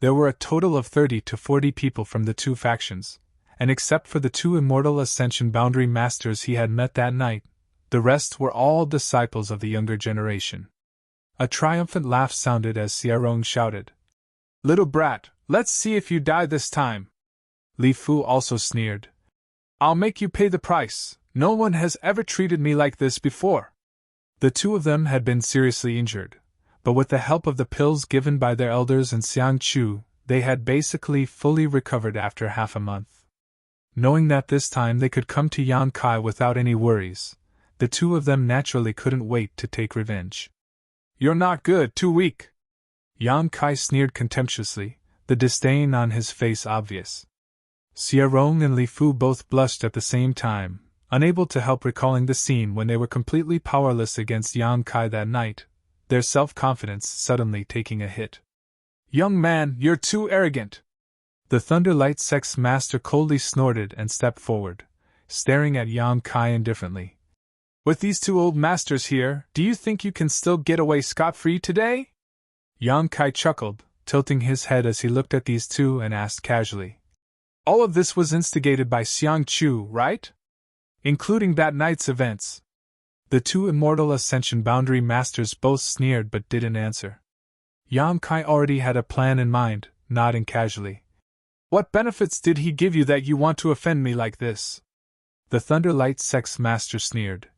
There were a total of 30 to 40 people from the two factions, and except for the two immortal Ascension Boundary Masters he had met that night, the rest were all disciples of the younger generation. A triumphant laugh sounded as Xie Rong shouted, "Little brat, let's see if you die this time." Li Fu also sneered, "I'll make you pay the price, no one has ever treated me like this before." The two of them had been seriously injured, but with the help of the pills given by their elders and Xiang Chu, they had basically fully recovered after half a month. Knowing that this time they could come to Yang Kai without any worries, the two of them naturally couldn't wait to take revenge. You're not good, too weak. Yang Kai sneered contemptuously, the disdain on his face obvious. Xie Rong and Li Fu both blushed at the same time, unable to help recalling the scene when they were completely powerless against Yang Kai that night, their self-confidence suddenly taking a hit. Young man, you're too arrogant! The Thunderlight Sect's master coldly snorted and stepped forward, staring at Yang Kai indifferently. With these two old masters here, do you think you can still get away scot-free today? Yang Kai chuckled, tilting his head as he looked at these two and asked casually. All of this was instigated by Xiang Chu, right? Including that night's events. The two immortal Ascension Boundary Masters both sneered but didn't answer. Yang Kai already had a plan in mind, nodding casually. What benefits did he give you that you want to offend me like this? The Thunderlight Sect's master sneered.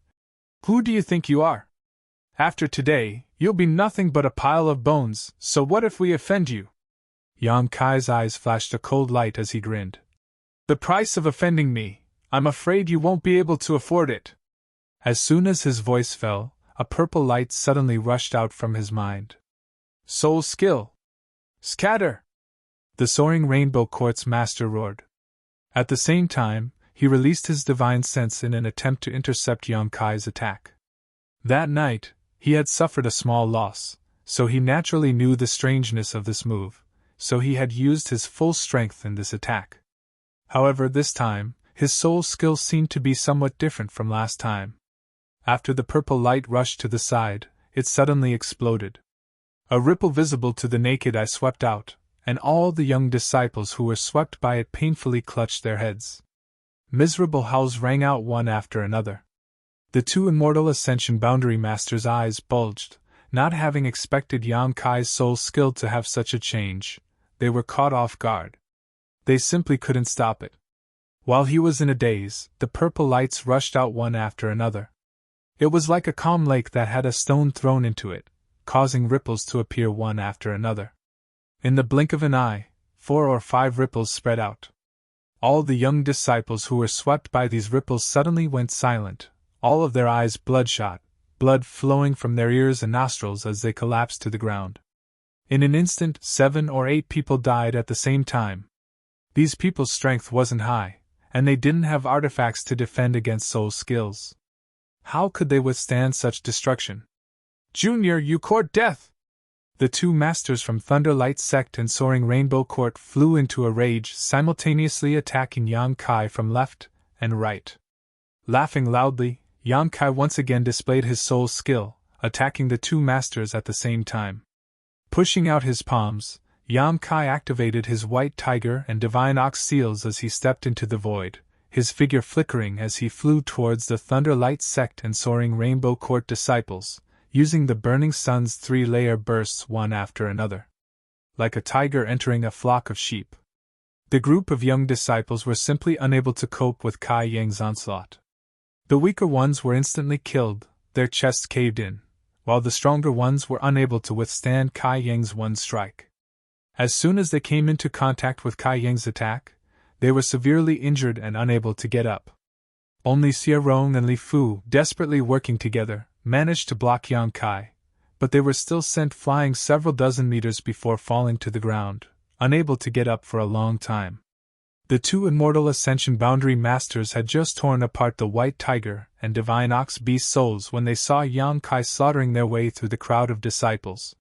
Who do you think you are? After today, you'll be nothing but a pile of bones, so what if we offend you? Yang Kai's eyes flashed a cold light as he grinned. The price of offending me, I'm afraid you won't be able to afford it. As soon as his voice fell, a purple light suddenly rushed out from his mind. Soul skill! Scatter! The soaring Rainbow Court's master roared. At the same time, he released his divine sense in an attempt to intercept Yang Kai's attack. That night, he had suffered a small loss, so he naturally knew the strangeness of this move, so he had used his full strength in this attack. However, this time, his soul skill seemed to be somewhat different from last time. After the purple light rushed to the side, it suddenly exploded. A ripple visible to the naked eye swept out, and all the young disciples who were swept by it painfully clutched their heads. Miserable howls rang out one after another. The two immortal Ascension Boundary Masters' eyes bulged, not having expected Yang Kai's soul skill to have such a change. They were caught off guard. They simply couldn't stop it. While he was in a daze, the purple lights rushed out one after another. It was like a calm lake that had a stone thrown into it, causing ripples to appear one after another. In the blink of an eye, 4 or 5 ripples spread out. All the young disciples who were swept by these ripples suddenly went silent, all of their eyes bloodshot, blood flowing from their ears and nostrils as they collapsed to the ground. In an instant, 7 or 8 people died at the same time. These people's strength wasn't high, and they didn't have artifacts to defend against soul skills. How could they withstand such destruction? Junior, you court death! The two masters from Thunderlight Sect and Soaring Rainbow Court flew into a rage, simultaneously attacking Yang Kai from left and right. Laughing loudly, Yang Kai once again displayed his soul skill, attacking the two masters at the same time. Pushing out his palms, Yang Kai activated his White Tiger and Divine Ox seals as he stepped into the void, his figure flickering as he flew towards the Thunderlight Sect and Soaring Rainbow Court disciples, using the Burning Sun's 3-layer bursts one after another. Like a tiger entering a flock of sheep. The group of young disciples were simply unable to cope with Kai Yang's onslaught. The weaker ones were instantly killed, their chests caved in, while the stronger ones were unable to withstand Kai Yang's one strike. As soon as they came into contact with Kai Yang's attack, they were severely injured and unable to get up. Only Xie Rong and Li Fu, desperately working together, managed to block Yang Kai, but they were still sent flying several dozen meters before falling to the ground, unable to get up for a long time. The two immortal Ascension Boundary Masters had just torn apart the White Tiger and Divine Ox Beast souls when they saw Yang Kai slaughtering their way through the crowd of disciples.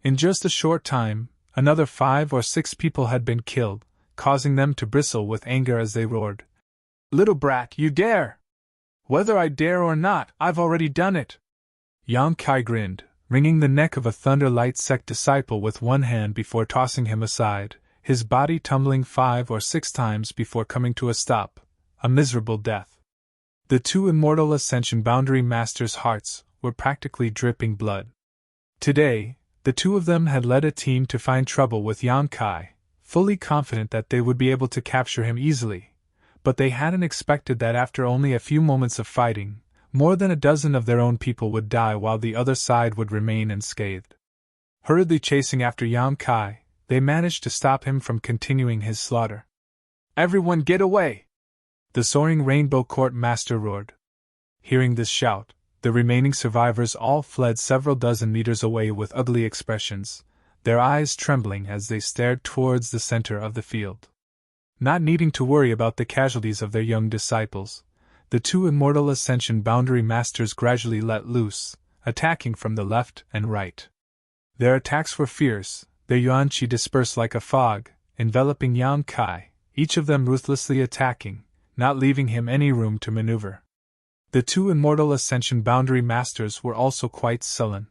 In just a short time, another 5 or 6 people had been killed, causing them to bristle with anger as they roared. Little brat, you dare! Whether I dare or not, I've already done it! Yang Kai grinned, wringing the neck of a Thunderlight Sect disciple with one hand before tossing him aside, his body tumbling 5 or 6 times before coming to a stop, a miserable death. The two immortal Ascension Boundary Masters' hearts were practically dripping blood. Today, the two of them had led a team to find trouble with Yang Kai, fully confident that they would be able to capture him easily. But they hadn't expected that after only a few moments of fighting, more than a dozen of their own people would die while the other side would remain unscathed. Hurriedly chasing after Yang Kai, they managed to stop him from continuing his slaughter. Everyone get away! The Soaring Rainbow Court Master roared. Hearing this shout, The remaining survivors all fled several dozen meters away with ugly expressions, their eyes trembling as they stared towards the center of the field. Not needing to worry about the casualties of their young disciples, the two immortal Ascension Boundary Masters gradually let loose, attacking from the left and right. Their attacks were fierce, their yuan qi dispersed like a fog, enveloping Yang Kai, each of them ruthlessly attacking, not leaving him any room to maneuver. The two immortal Ascension Boundary Masters were also quite sullen.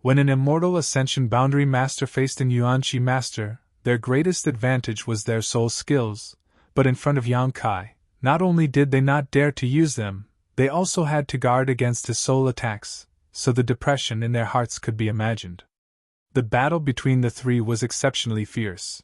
When an immortal Ascension Boundary Master faced an yuan qi master, their greatest advantage was their soul skills, but in front of Yang Kai, not only did they not dare to use them, they also had to guard against his soul attacks, so the depression in their hearts could be imagined. The battle between the three was exceptionally fierce.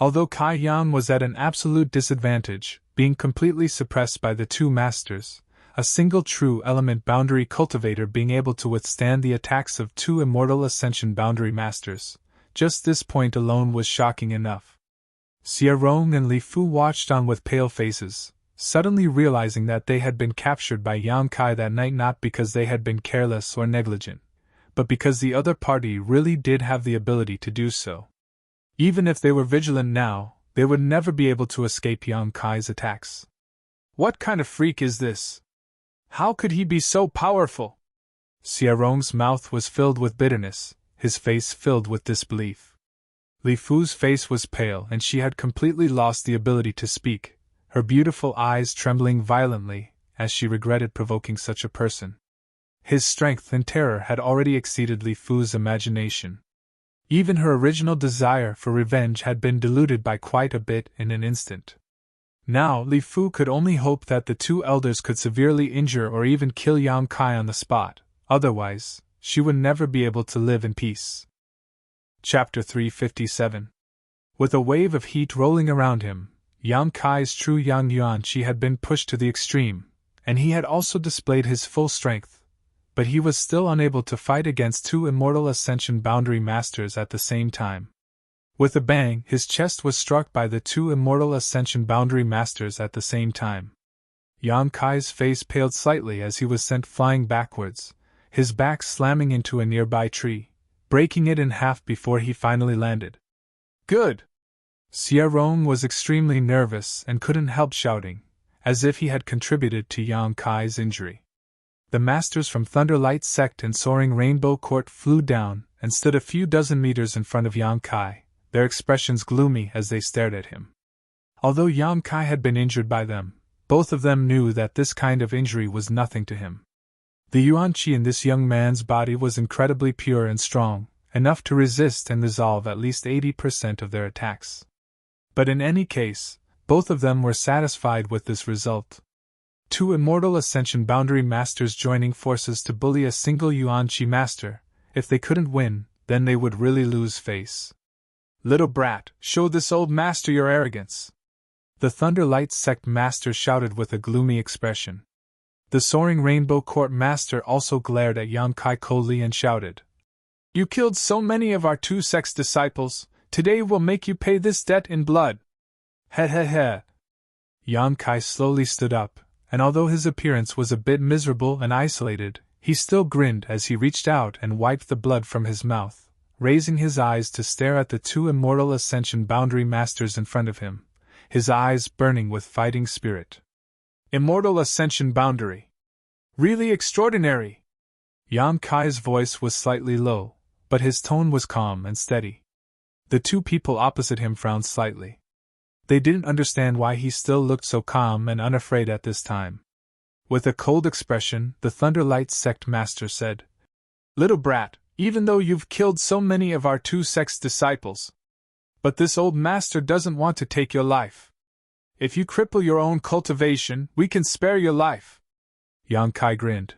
Although Kai Yang was at an absolute disadvantage, being completely suppressed by the two masters, a single true element boundary cultivator being able to withstand the attacks of two immortal Ascension Boundary Masters, just this point alone was shocking enough. Xie Rong and Li Fu watched on with pale faces, suddenly realizing that they had been captured by Yang Kai that night not because they had been careless or negligent, but because the other party really did have the ability to do so. Even if they were vigilant now, they would never be able to escape Yang Kai's attacks. What kind of freak is this? How could he be so powerful? Xie Rong's mouth was filled with bitterness, his face filled with disbelief. Li Fu's face was pale and she had completely lost the ability to speak, her beautiful eyes trembling violently as she regretted provoking such a person. His strength and terror had already exceeded Li Fu's imagination. Even her original desire for revenge had been diluted by quite a bit in an instant. Now Li Fu could only hope that the two elders could severely injure or even kill Yang Kai on the spot, otherwise, she would never be able to live in peace. Chapter 357. With a wave of heat rolling around him, Yang Kai's true Yang Yuan Qi had been pushed to the extreme, and he had also displayed his full strength, but he was still unable to fight against two immortal Ascension Boundary Masters at the same time. With a bang, his chest was struck by the two immortal Ascension Boundary Masters at the same time. Yang Kai's face paled slightly as he was sent flying backwards, his back slamming into a nearby tree, breaking it in half before he finally landed. Good! Xie Rong was extremely nervous and couldn't help shouting, as if he had contributed to Yang Kai's injury. The masters from Thunderlight Sect and Soaring Rainbow Court flew down and stood a few dozen meters in front of Yang Kai, their expressions gloomy as they stared at him. Although Yang Kai had been injured by them, both of them knew that this kind of injury was nothing to him. The yuan qi in this young man's body was incredibly pure and strong, enough to resist and resolve at least 80% of their attacks. But in any case, both of them were satisfied with this result. Two immortal Ascension Boundary Masters joining forces to bully a single yuan qi master, if they couldn't win, then they would really lose face. Little brat, show this old master your arrogance! The Thunderlight Sect Master shouted with a gloomy expression. The Soaring Rainbow Court Master also glared at Yang Kai coldly and shouted, You killed so many of our two sect's disciples, today we'll make you pay this debt in blood! He he he! Yang Kai slowly stood up, and although his appearance was a bit miserable and isolated, he still grinned as he reached out and wiped the blood from his mouth, raising his eyes to stare at the two immortal Ascension Boundary Masters in front of him, his eyes burning with fighting spirit. Immortal Ascension Boundary! Really extraordinary! Yang Kai's voice was slightly low, but his tone was calm and steady. The two people opposite him frowned slightly. They didn't understand why he still looked so calm and unafraid at this time. With a cold expression, the Thunderlight Sect Master said, Little brat, even though you've killed so many of our two sect's disciples, but this old master doesn't want to take your life. If you cripple your own cultivation, we can spare your life. Yang Kai grinned.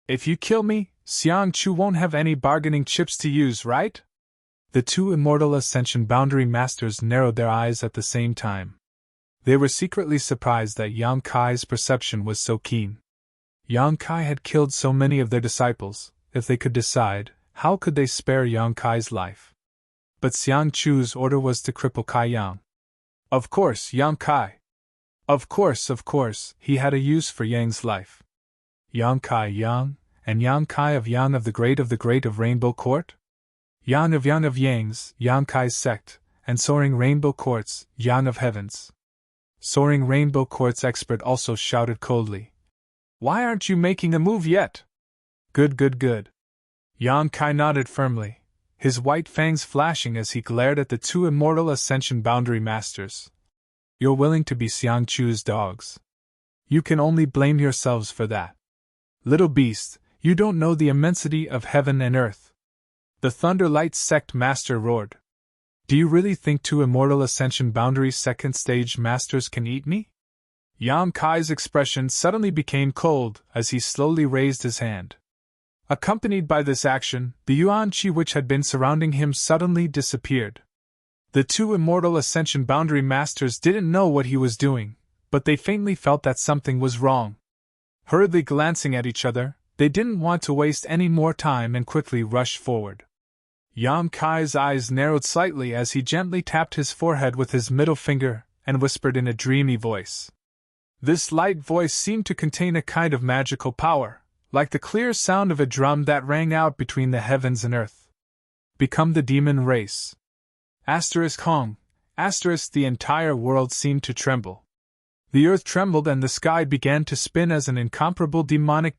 If you kill me, Xiang Chu won't have any bargaining chips to use, right? The two immortal Ascension Boundary Masters narrowed their eyes at the same time. They were secretly surprised that Yang Kai's perception was so keen. Yang Kai had killed so many of their disciples. If they could decide, how could they spare Yang Kai's life? But Xiang Chu's order was to cripple Kai Yang. Of course, Yang Kai. Of course, he had a use for Yang's life. Yang Kai Yang, and Yang Kai of Yang of the Great of Rainbow Court? Yang of Yang's, Yang Kai's sect, and Soaring Rainbow Court's, Yang of Heaven's. Soaring Rainbow Court's expert also shouted coldly. Why aren't you making a move yet? Good. Yang Kai nodded firmly, his white fangs flashing as he glared at the two immortal Ascension Boundary Masters. You're willing to be Xiang Chu's dogs. You can only blame yourselves for that. Little beast, you don't know the immensity of heaven and earth. The Thunderlight Sect Master roared. Do you really think two immortal Ascension Boundary second stage masters can eat me? Yang Kai's expression suddenly became cold as he slowly raised his hand. Accompanied by this action, the Yuan Qi which had been surrounding him suddenly disappeared. The two immortal Ascension Boundary Masters didn't know what he was doing, but they faintly felt that something was wrong. Hurriedly glancing at each other, they didn't want to waste any more time and quickly rushed forward. Yang Kai's eyes narrowed slightly as he gently tapped his forehead with his middle finger and whispered in a dreamy voice. This light voice seemed to contain a kind of magical power, like the clear sound of a drum that rang out between the heavens and earth. Become the demon race. Hong. The entire world seemed to tremble. The earth trembled and the sky began to spin as an incomparable demonic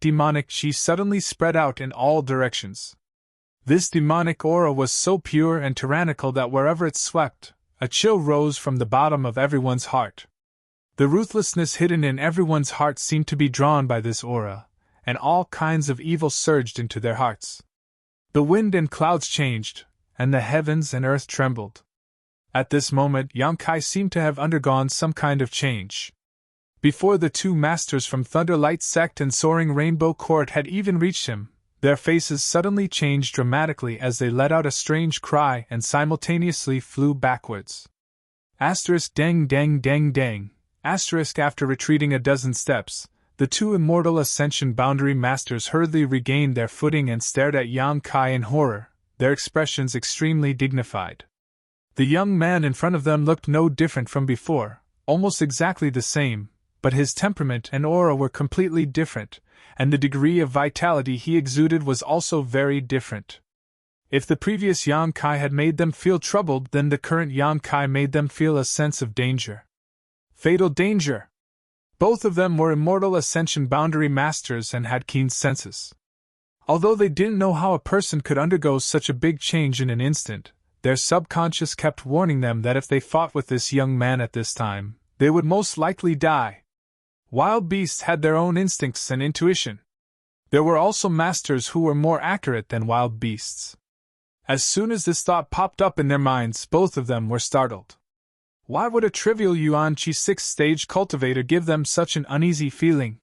chi suddenly spread out in all directions. This demonic aura was so pure and tyrannical that wherever it swept, a chill rose from the bottom of everyone's heart. The ruthlessness hidden in everyone's heart seemed to be drawn by this aura, and all kinds of evil surged into their hearts. The wind and clouds changed, and the heavens and earth trembled. At this moment, Yang Kai seemed to have undergone some kind of change. Before the two masters from Thunderlight Sect and Soaring Rainbow Court had even reached him, their faces suddenly changed dramatically as they let out a strange cry and simultaneously flew backwards. Dang. After retreating a dozen steps, the two immortal Ascension Boundary Masters hurriedly regained their footing and stared at Yang Kai in horror, their expressions extremely dignified. The young man in front of them looked no different from before, almost exactly the same, but his temperament and aura were completely different, and the degree of vitality he exuded was also very different. If the previous Yang Kai had made them feel troubled, then the current Yang Kai made them feel a sense of danger. Fatal danger! Both of them were immortal Ascension Boundary Masters and had keen senses. Although they didn't know how a person could undergo such a big change in an instant, their subconscious kept warning them that if they fought with this young man at this time, they would most likely die. Wild beasts had their own instincts and intuition. There were also masters who were more accurate than wild beasts. As soon as this thought popped up in their minds, both of them were startled. Why would a trivial Yuan Qi 6th stage cultivator give them such an uneasy feeling?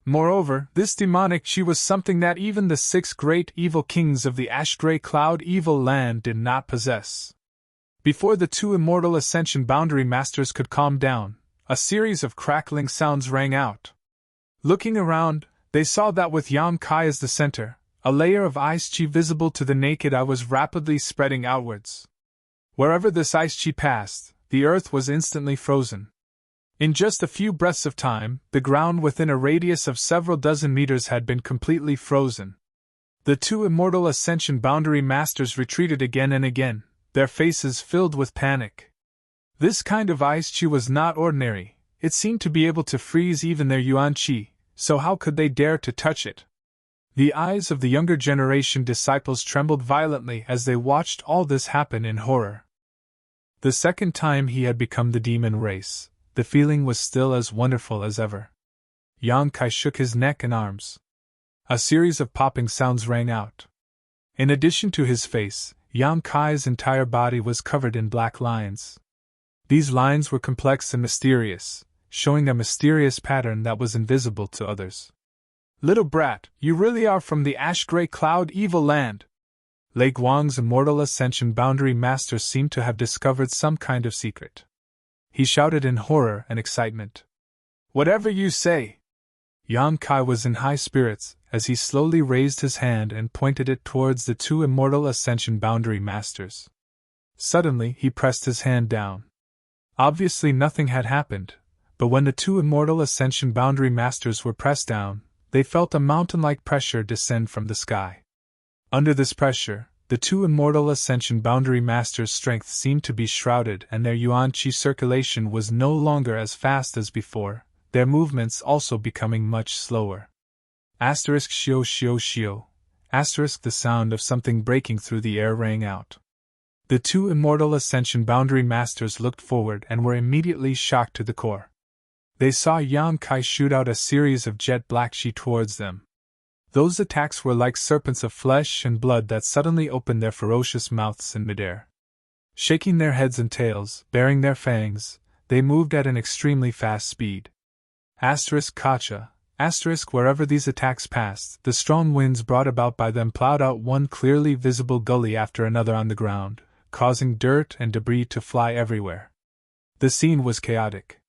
Moreover, this demonic chi was something that even the 6 great evil kings of the Ash-Gray Cloud Evil Land did not possess. Before the two immortal Ascension Boundary Masters could calm down, a series of crackling sounds rang out. Looking around, they saw that with Yang Kai as the center, a layer of ice chi visible to the naked eye was rapidly spreading outwards. Wherever this ice chi passed, the earth was instantly frozen. In just a few breaths of time, the ground within a radius of several dozen meters had been completely frozen. The two immortal Ascension Boundary Masters retreated again and again, their faces filled with panic. This kind of ice chi was not ordinary, it seemed to be able to freeze even their Yuan Qi, so how could they dare to touch it? The eyes of the younger generation disciples trembled violently as they watched all this happen in horror. The second time he had become the demon race, the feeling was still as wonderful as ever. Yang Kai shook his neck and arms. A series of popping sounds rang out. In addition to his face, Yang Kai's entire body was covered in black lines. These lines were complex and mysterious, showing a mysterious pattern that was invisible to others. Little brat, you really are from the Ash-Gray Cloud Evil Land. Lei Guang's immortal Ascension Boundary Master seemed to have discovered some kind of secret. He shouted in horror and excitement. Whatever you say! Yang Kai was in high spirits as he slowly raised his hand and pointed it towards the two immortal Ascension Boundary Masters. Suddenly he pressed his hand down. Obviously nothing had happened, but when the two immortal Ascension Boundary Masters were pressed down, they felt a mountain-like pressure descend from the sky. Under this pressure, the two immortal Ascension Boundary Masters' strength seemed to be shrouded, and their yuan qi circulation was no longer as fast as before, their movements also becoming much slower. Asterisk shio shio shio. Asterisk the sound of something breaking through the air rang out. The two immortal Ascension Boundary Masters looked forward and were immediately shocked to the core. They saw Yang Kai shoot out a series of jet black qi towards them. Those attacks were like serpents of flesh and blood that suddenly opened their ferocious mouths in midair. Shaking their heads and tails, baring their fangs, they moved at an extremely fast speed. Asterisk Kacha. Asterisk wherever these attacks passed, the strong winds brought about by them plowed out one clearly visible gully after another on the ground, causing dirt and debris to fly everywhere. The scene was chaotic.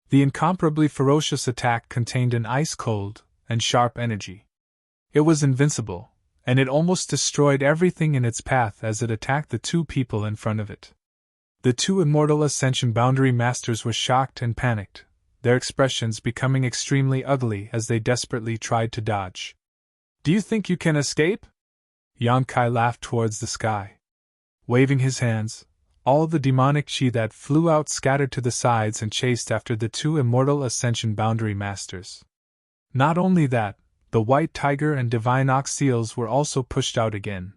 The incomparably ferocious attack contained an ice-cold and sharp energy. It was invincible, and it almost destroyed everything in its path as it attacked the two people in front of it. The two immortal Ascension Boundary Masters were shocked and panicked, their expressions becoming extremely ugly as they desperately tried to dodge. "Do you think you can escape?" Yang Kai laughed towards the sky. Waving his hands, all the demonic qi that flew out scattered to the sides and chased after the two immortal Ascension Boundary Masters. Not only that, the white tiger and divine ox seals were also pushed out again.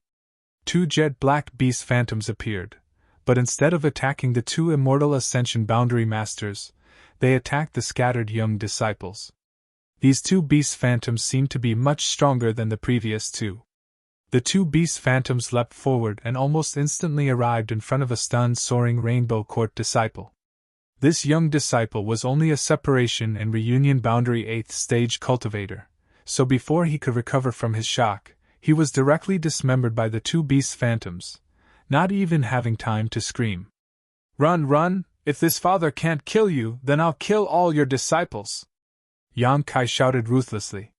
Two jet black beast phantoms appeared, but instead of attacking the two immortal Ascension Boundary Masters, they attacked the scattered young disciples. These two beast phantoms seemed to be much stronger than the previous two. The two beast phantoms leapt forward and almost instantly arrived in front of a stunned soaring Rainbow Court disciple. This young disciple was only a separation and reunion boundary 8th stage cultivator, so before he could recover from his shock, he was directly dismembered by the two beast phantoms, not even having time to scream. "Run, run! If this father can't kill you, then I'll kill all your disciples!" Yang Kai shouted ruthlessly.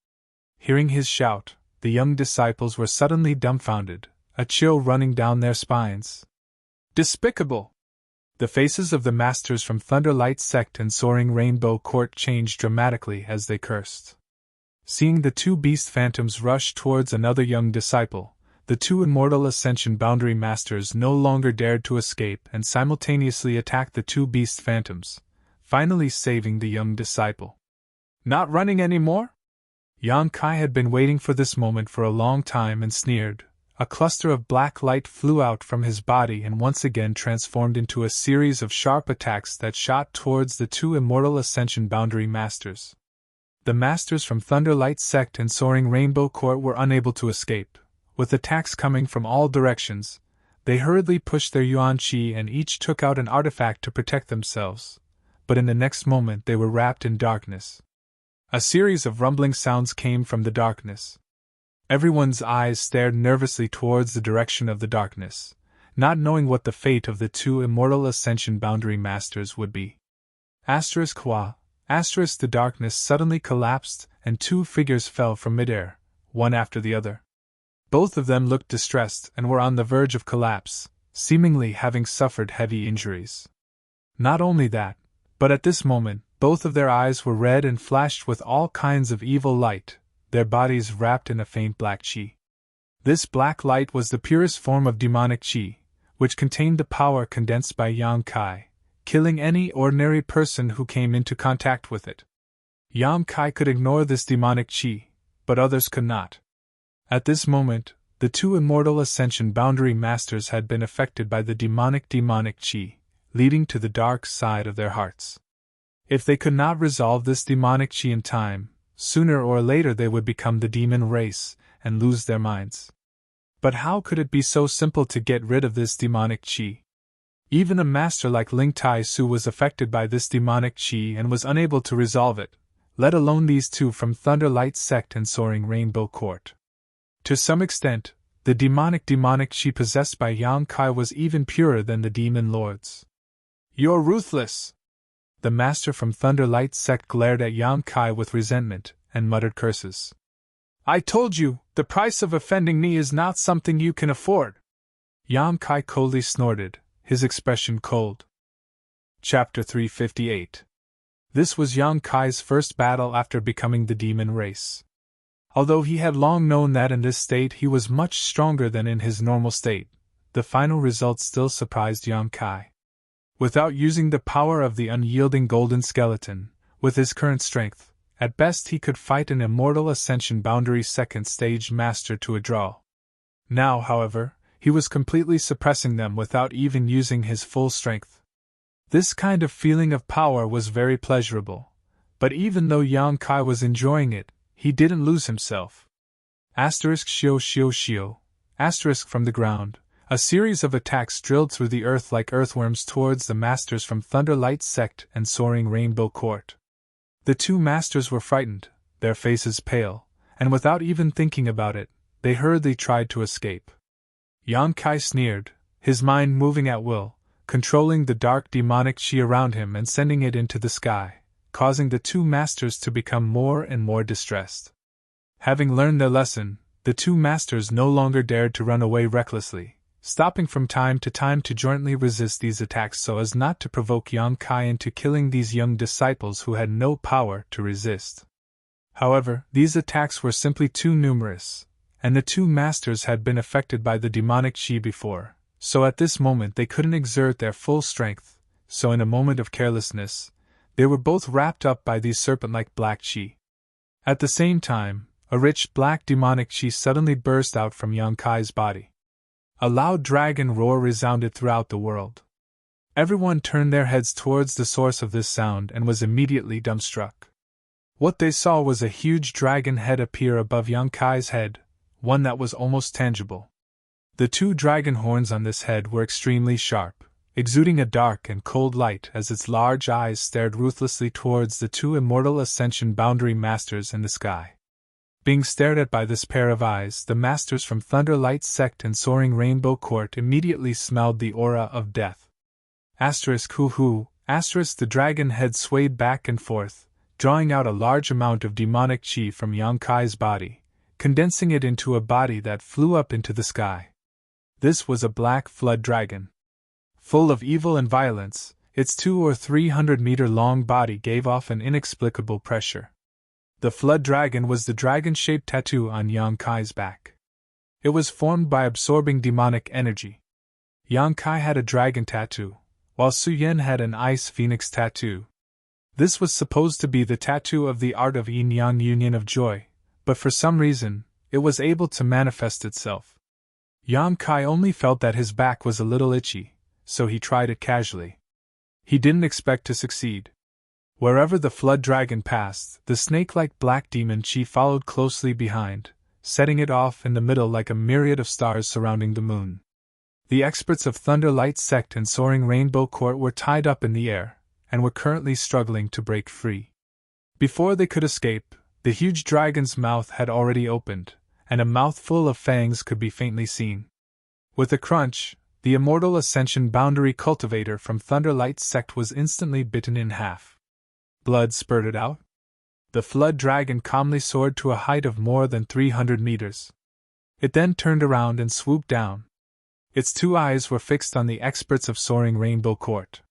Hearing his shout, the young disciples were suddenly dumbfounded, a chill running down their spines. "Despicable!" The faces of the masters from Thunderlight Sect and Soaring Rainbow Court changed dramatically as they cursed. Seeing the two beast phantoms rush towards another young disciple, the two immortal Ascension Boundary Masters no longer dared to escape and simultaneously attacked the two beast phantoms, finally saving the young disciple. "Not running anymore?" Yang Kai had been waiting for this moment for a long time and sneered. A cluster of black light flew out from his body and once again transformed into a series of sharp attacks that shot towards the two immortal Ascension Boundary Masters. The masters from Thunderlight Sect and Soaring Rainbow Court were unable to escape. With attacks coming from all directions, they hurriedly pushed their yuan qi and each took out an artifact to protect themselves, but in the next moment they were wrapped in darkness. A series of rumbling sounds came from the darkness. Everyone's eyes stared nervously towards the direction of the darkness, not knowing what the fate of the two immortal Ascension Boundary Masters would be. *Hua. The darkness suddenly collapsed and two figures fell from midair, one after the other. Both of them looked distressed and were on the verge of collapse, seemingly having suffered heavy injuries. Not only that, but at this moment, both of their eyes were red and flashed with all kinds of evil light, their bodies wrapped in a faint black qi. This black light was the purest form of demonic qi, which contained the power condensed by Yang Kai, killing any ordinary person who came into contact with it. Yang Kai could ignore this demonic qi, but others could not. At this moment, the two immortal Ascension Boundary Masters had been affected by the demonic qi, leading to the dark side of their hearts. If they could not resolve this demonic qi in time, sooner or later they would become the demon race and lose their minds. But how could it be so simple to get rid of this demonic qi? Even a master like Ling Tai Su was affected by this demonic qi and was unable to resolve it, let alone these two from Thunderlight Sect and Soaring Rainbow Court. To some extent, the demonic qi possessed by Yang Kai was even purer than the demon lords. "You're ruthless!" The master from Thunderlight Sect glared at Yang Kai with resentment and muttered curses. "I told you, the price of offending me is not something you can afford." Yang Kai coldly snorted, his expression cold. Chapter 358. This was Yang Kai's first battle after becoming the demon race. Although he had long known that in this state he was much stronger than in his normal state, the final result still surprised Yang Kai. Without using the power of the unyielding golden skeleton, with his current strength, at best he could fight an immortal ascension boundary second stage master to a draw. Now, however, he was completely suppressing them without even using his full strength. This kind of feeling of power was very pleasurable, but even though Yang Kai was enjoying it, he didn't lose himself. Shio shio shio. From the ground, a series of attacks drilled through the earth like earthworms towards the masters from Thunderlight Sect and Soaring Rainbow Court. The two masters were frightened, their faces pale, and without even thinking about it, they hurriedly tried to escape. Yang Kai sneered, his mind moving at will, controlling the dark demonic chi around him and sending it into the sky, causing the two masters to become more and more distressed. Having learned their lesson, the two masters no longer dared to run away recklessly, stopping from time to time to jointly resist these attacks so as not to provoke Yang Kai into killing these young disciples who had no power to resist. However, these attacks were simply too numerous, and the two masters had been affected by the demonic chi before, so at this moment they couldn't exert their full strength, so in a moment of carelessness, they were both wrapped up by these serpent-like black chi. At the same time, a rich black demonic chi suddenly burst out from Yang Kai's body. A loud dragon roar resounded throughout the world. Everyone turned their heads towards the source of this sound and was immediately dumbstruck. What they saw was a huge dragon head appear above Yang Kai's head, one that was almost tangible. The two dragon horns on this head were extremely sharp, exuding a dark and cold light as its large eyes stared ruthlessly towards the two immortal ascension boundary masters in the sky. Being stared at by this pair of eyes, the masters from Thunderlight Sect and Soaring Rainbow Court immediately smelled the aura of death. The dragon head swayed back and forth, drawing out a large amount of demonic chi from Yang Kai's body, condensing it into a body that flew up into the sky. This was a black flood dragon. Full of evil and violence, its 200 or 300 meter long body gave off an inexplicable pressure. The flood dragon was the dragon-shaped tattoo on Yang Kai's back. It was formed by absorbing demonic energy. Yang Kai had a dragon tattoo, while Su Yen had an ice phoenix tattoo. This was supposed to be the tattoo of the art of yin-yang union of joy, but for some reason, it was able to manifest itself. Yang Kai only felt that his back was a little itchy, so he tried it casually. He didn't expect to succeed. Wherever the flood dragon passed, the snake-like black demon chi followed closely behind, setting it off in the middle like a myriad of stars surrounding the moon. The experts of Thunderlight Sect and Soaring Rainbow Court were tied up in the air, and were currently struggling to break free. Before they could escape, the huge dragon's mouth had already opened, and a mouthful of fangs could be faintly seen. With a crunch, the immortal ascension boundary cultivator from Thunderlight Sect was instantly bitten in half. Blood spurted out. The flood dragon calmly soared to a height of more than 300 meters. It then turned around and swooped down. Its two eyes were fixed on the experts of Soaring Rainbow Court.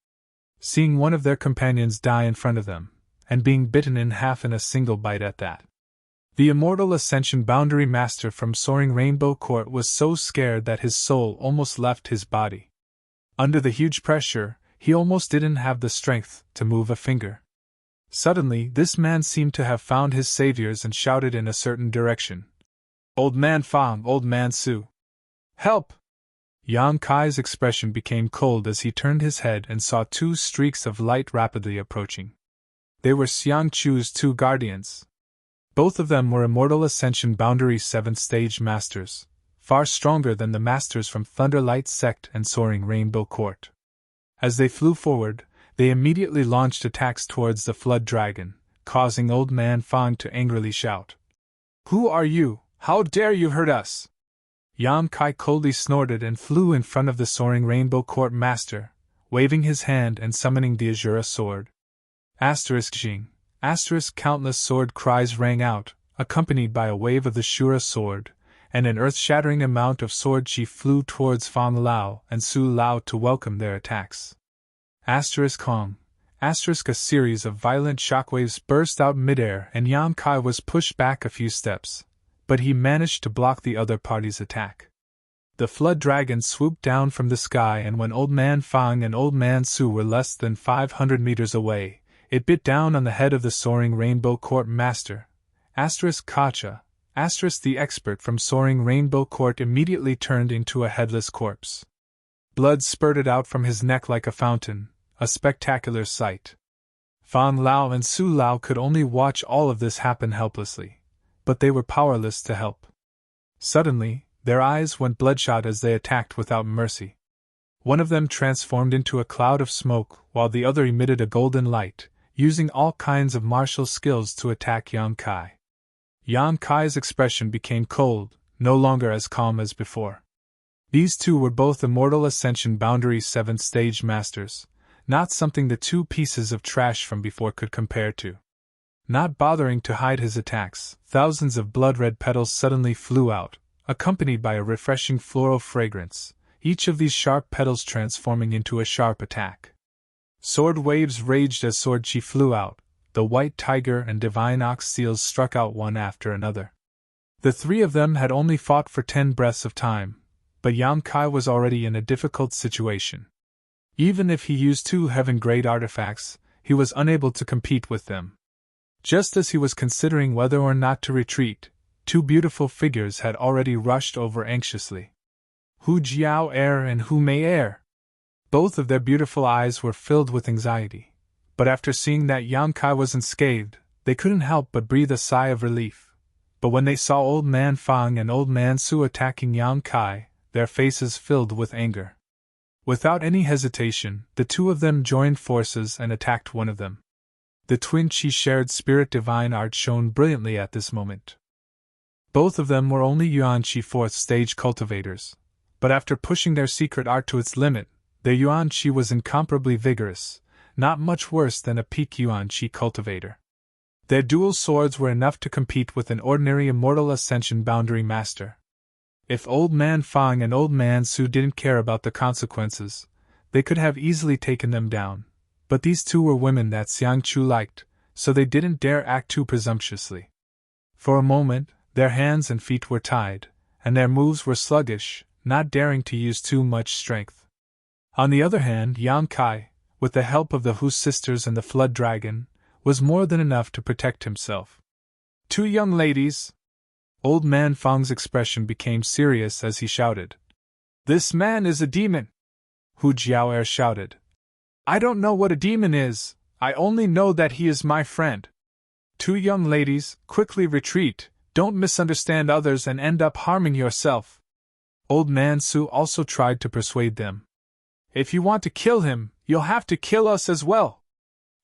Seeing one of their companions die in front of them, and being bitten in half in a single bite at that, the immortal ascension boundary master from Soaring Rainbow Court was so scared that his soul almost left his body. Under the huge pressure, he almost didn't have the strength to move a finger. Suddenly, this man seemed to have found his saviors and shouted in a certain direction. "Old man Fang, old man Su! Help!" Yang Kai's expression became cold as he turned his head and saw two streaks of light rapidly approaching. They were Xiang Chu's two guardians. Both of them were Immortal Ascension Boundary 7th Stage Masters, far stronger than the masters from Thunderlight Sect and Soaring Rainbow Court. As they flew forward, they immediately launched attacks towards the flood dragon, causing Old Man Fang to angrily shout, "Who are you? How dare you hurt us?" Yang Kai coldly snorted and flew in front of the Soaring Rainbow Court master, waving his hand and summoning the Azura sword. Jing. Countless sword cries rang out, accompanied by a wave of the Shura sword, and an earth-shattering amount of sword chi flew towards Fang Lao and Su Lao to welcome their attacks. Kong. A series of violent shockwaves burst out midair and Yang Kai was pushed back a few steps, but he managed to block the other party's attack. The flood dragon swooped down from the sky, and when Old Man Fang and Old Man Su were less than 500 meters away, it bit down on the head of the Soaring Rainbow Court Master. Kacha, the expert from Soaring Rainbow Court, immediately turned into a headless corpse. Blood spurted out from his neck like a fountain, a spectacular sight. Fang Lao and Su Lao could only watch all of this happen helplessly, but they were powerless to help. Suddenly, their eyes went bloodshot as they attacked without mercy. One of them transformed into a cloud of smoke, while the other emitted a golden light, using all kinds of martial skills to attack Yang Kai. Yang Kai's expression became cold, no longer as calm as before. These two were both Immortal Ascension Boundary 7th Stage Masters, not something the two pieces of trash from before could compare to. Not bothering to hide his attacks, thousands of blood-red petals suddenly flew out, accompanied by a refreshing floral fragrance, each of these sharp petals transforming into a sharp attack. Sword waves raged as sword chi flew out, the white tiger and divine ox seals struck out one after another. The three of them had only fought for 10 breaths of time, but Yang Kai was already in a difficult situation. Even if he used 2 heaven-grade artifacts, he was unable to compete with them. Just as he was considering whether or not to retreat, 2 beautiful figures had already rushed over anxiously. Hu Jiao and Hu Mei. Both of their beautiful eyes were filled with anxiety, but after seeing that Yang Kai was unscathed, they couldn't help but breathe a sigh of relief. But when they saw Old Man Fang and Old Man Su attacking Yang Kai, their faces filled with anger. Without any hesitation, the 2 of them joined forces and attacked one of them. The twin Chi shared spirit divine art shone brilliantly at this moment. Both of them were only Yuan Chi 4th stage cultivators, but after pushing their secret art to its limit, their Yuan Chi was incomparably vigorous, not much worse than a peak Yuan Chi cultivator. Their dual swords were enough to compete with an ordinary Immortal Ascension Boundary Master. If Old Man Fang and Old Man Su didn't care about the consequences, they could have easily taken them down, but these 2 were women that Xiang Chu liked, so they didn't dare act too presumptuously. For a moment, their hands and feet were tied, and their moves were sluggish, not daring to use too much strength. On the other hand, Yang Kai, with the help of the Hu sisters and the Flood Dragon, was more than enough to protect himself. 2 young ladies! Old Man Fang's expression became serious as he shouted. This man is a demon! Hu Jiao shouted. I don't know what a demon is, I only know that he is my friend. 2 young ladies, quickly retreat, don't misunderstand others and end up harming yourself. Old Man Su also tried to persuade them. If you want to kill him, you'll have to kill us as well.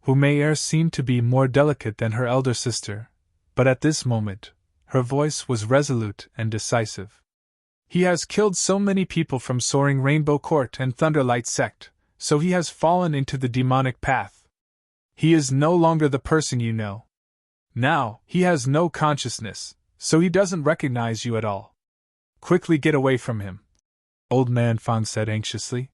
Hu Mei seemed to be more delicate than her elder sister, but at this moment, her voice was resolute and decisive. He has killed so many people from Soaring Rainbow Court and Thunderlight Sect, so he has fallen into the demonic path. He is no longer the person you know. Now, he has no consciousness, so he doesn't recognize you at all. Quickly get away from him, Old Man Fang said anxiously.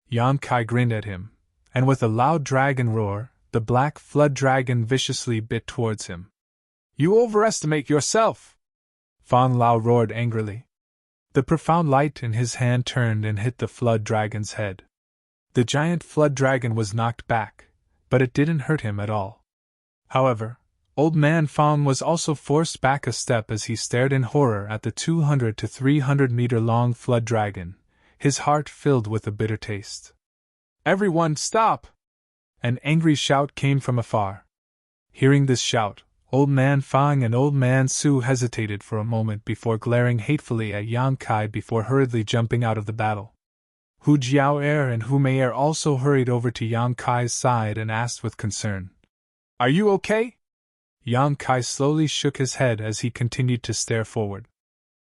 Yang Kai grinned at him, and with a loud dragon roar, the black flood dragon viciously bit towards him. You overestimate yourself! Fang Lao roared angrily. The profound light in his hand turned and hit the flood dragon's head. The giant flood dragon was knocked back, but it didn't hurt him at all. However, Old Man Fang was also forced back a step as he stared in horror at the 200 to 300 meter long flood dragon, his heart filled with a bitter taste. Everyone stop! An angry shout came from afar. Hearing this shout, Old Man Fang and Old Man Su hesitated for a moment before glaring hatefully at Yang Kai before hurriedly jumping out of the battle. Hu Jiao and Hu Mei also hurried over to Yang Kai's side and asked with concern, Are you okay? Yang Kai slowly shook his head as he continued to stare forward.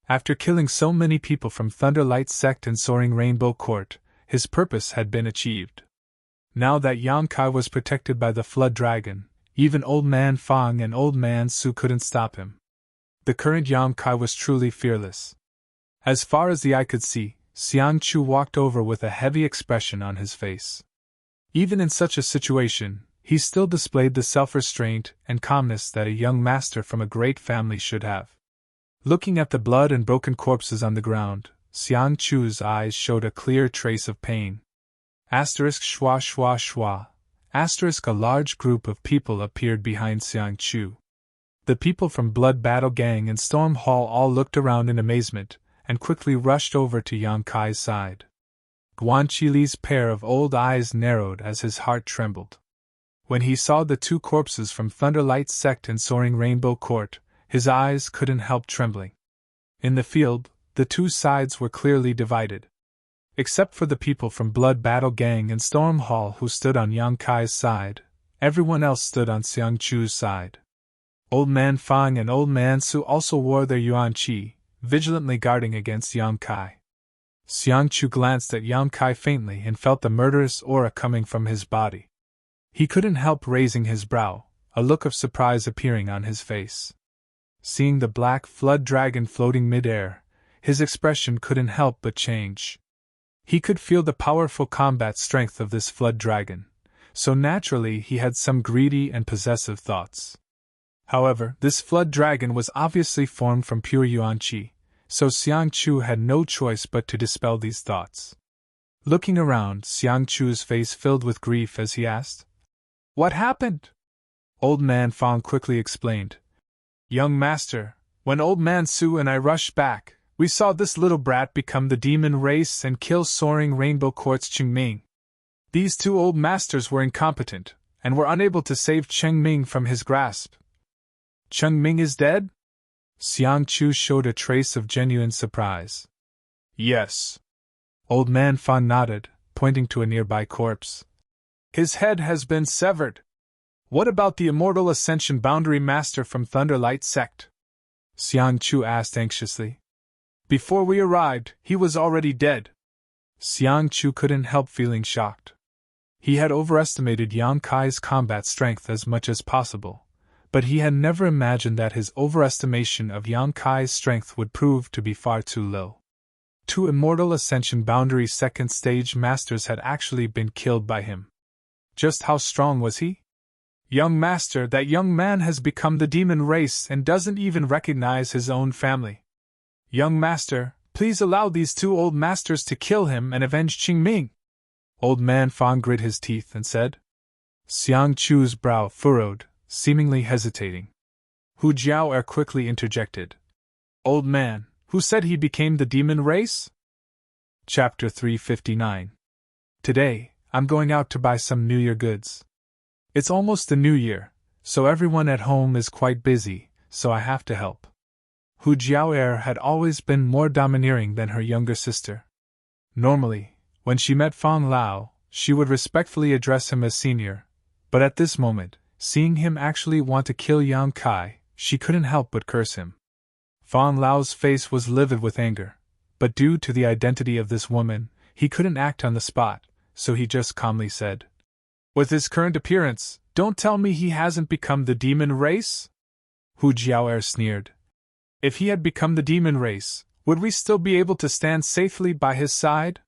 After killing so many people from Thunderlight Sect and Soaring Rainbow Court, his purpose had been achieved. Now that Yang Kai was protected by the Flood Dragon, even Old Man Fang and Old Man Su couldn't stop him. The current Yang Kai was truly fearless. As far as the eye could see, Xiang Chu walked over with a heavy expression on his face. Even in such a situation, he still displayed the self-restraint and calmness that a young master from a great family should have. Looking at the blood and broken corpses on the ground, Xiang Chu's eyes showed a clear trace of pain. Asterisk schwa schwa schwa. Asterisk a large group of people appeared behind Xiang Chu. The people from Blood Battle Gang and Storm Hall all looked around in amazement, and quickly rushed over to Yang Kai's side. Guan Qili's pair of old eyes narrowed as his heart trembled. When he saw the two corpses from Thunderlight Sect and Soaring Rainbow Court, his eyes couldn't help trembling. In the field, the two sides were clearly divided. Except for the people from Blood Battle Gang and Storm Hall who stood on Yang Kai's side, everyone else stood on Xiang Chu's side. Old Man Fang and Old Man Su also wore their Yuan Qi, vigilantly guarding against Yang Kai. Xiang Chu glanced at Yang Kai faintly and felt the murderous aura coming from his body. He couldn't help raising his brow, a look of surprise appearing on his face. Seeing the black flood dragon floating mid-air, his expression couldn't help but change. He could feel the powerful combat strength of this flood dragon, so naturally he had some greedy and possessive thoughts. However, this flood dragon was obviously formed from pure Yuan Qi, so Xiang Chu had no choice but to dispel these thoughts. Looking around, Xiang Chu's face filled with grief as he asked, "What happened?" Old Man Fang quickly explained. "Young master, when Old Man Su and I rushed back, we saw this little brat become the demon race and kill Soaring Rainbow Court's Chengming. These two old masters were incompetent, and were unable to save Chengming from his grasp." "Chengming is dead?" Xiang Chu showed a trace of genuine surprise. "Yes." Old Man Fan nodded, pointing to a nearby corpse. "His head has been severed. What about the immortal Ascension Boundary Master from Thunderlight Sect?" Xiang Chu asked anxiously. "Before we arrived, he was already dead." Xiang Chu couldn't help feeling shocked. He had overestimated Yang Kai's combat strength as much as possible, but he had never imagined that his overestimation of Yang Kai's strength would prove to be far too low. Two immortal Ascension Boundary second stage masters had actually been killed by him. Just how strong was he? "Young master, that young man has become the demon race and doesn't even recognize his own family. Young master, please allow these two old masters to kill him and avenge Qingming." Old Man Fang grit his teeth and said. Xiang Chu's brow furrowed, seemingly hesitating. Hu Jiao'er quickly interjected. "Old man, who said he became the demon race?" Chapter 359. Today, I'm going out to buy some New Year goods. It's almost the New Year, so everyone at home is quite busy, so I have to help. Hu Jiao'er had always been more domineering than her younger sister. Normally, when she met Fang Lao, she would respectfully address him as senior, but at this moment, seeing him actually want to kill Yang Kai, she couldn't help but curse him. Fang Lao's face was livid with anger, but due to the identity of this woman, he couldn't act on the spot, so he just calmly said, "With his current appearance, don't tell me he hasn't become the demon race?" Hu Jiao'er sneered. "If he had become the demon race, would we still be able to stand safely by his side?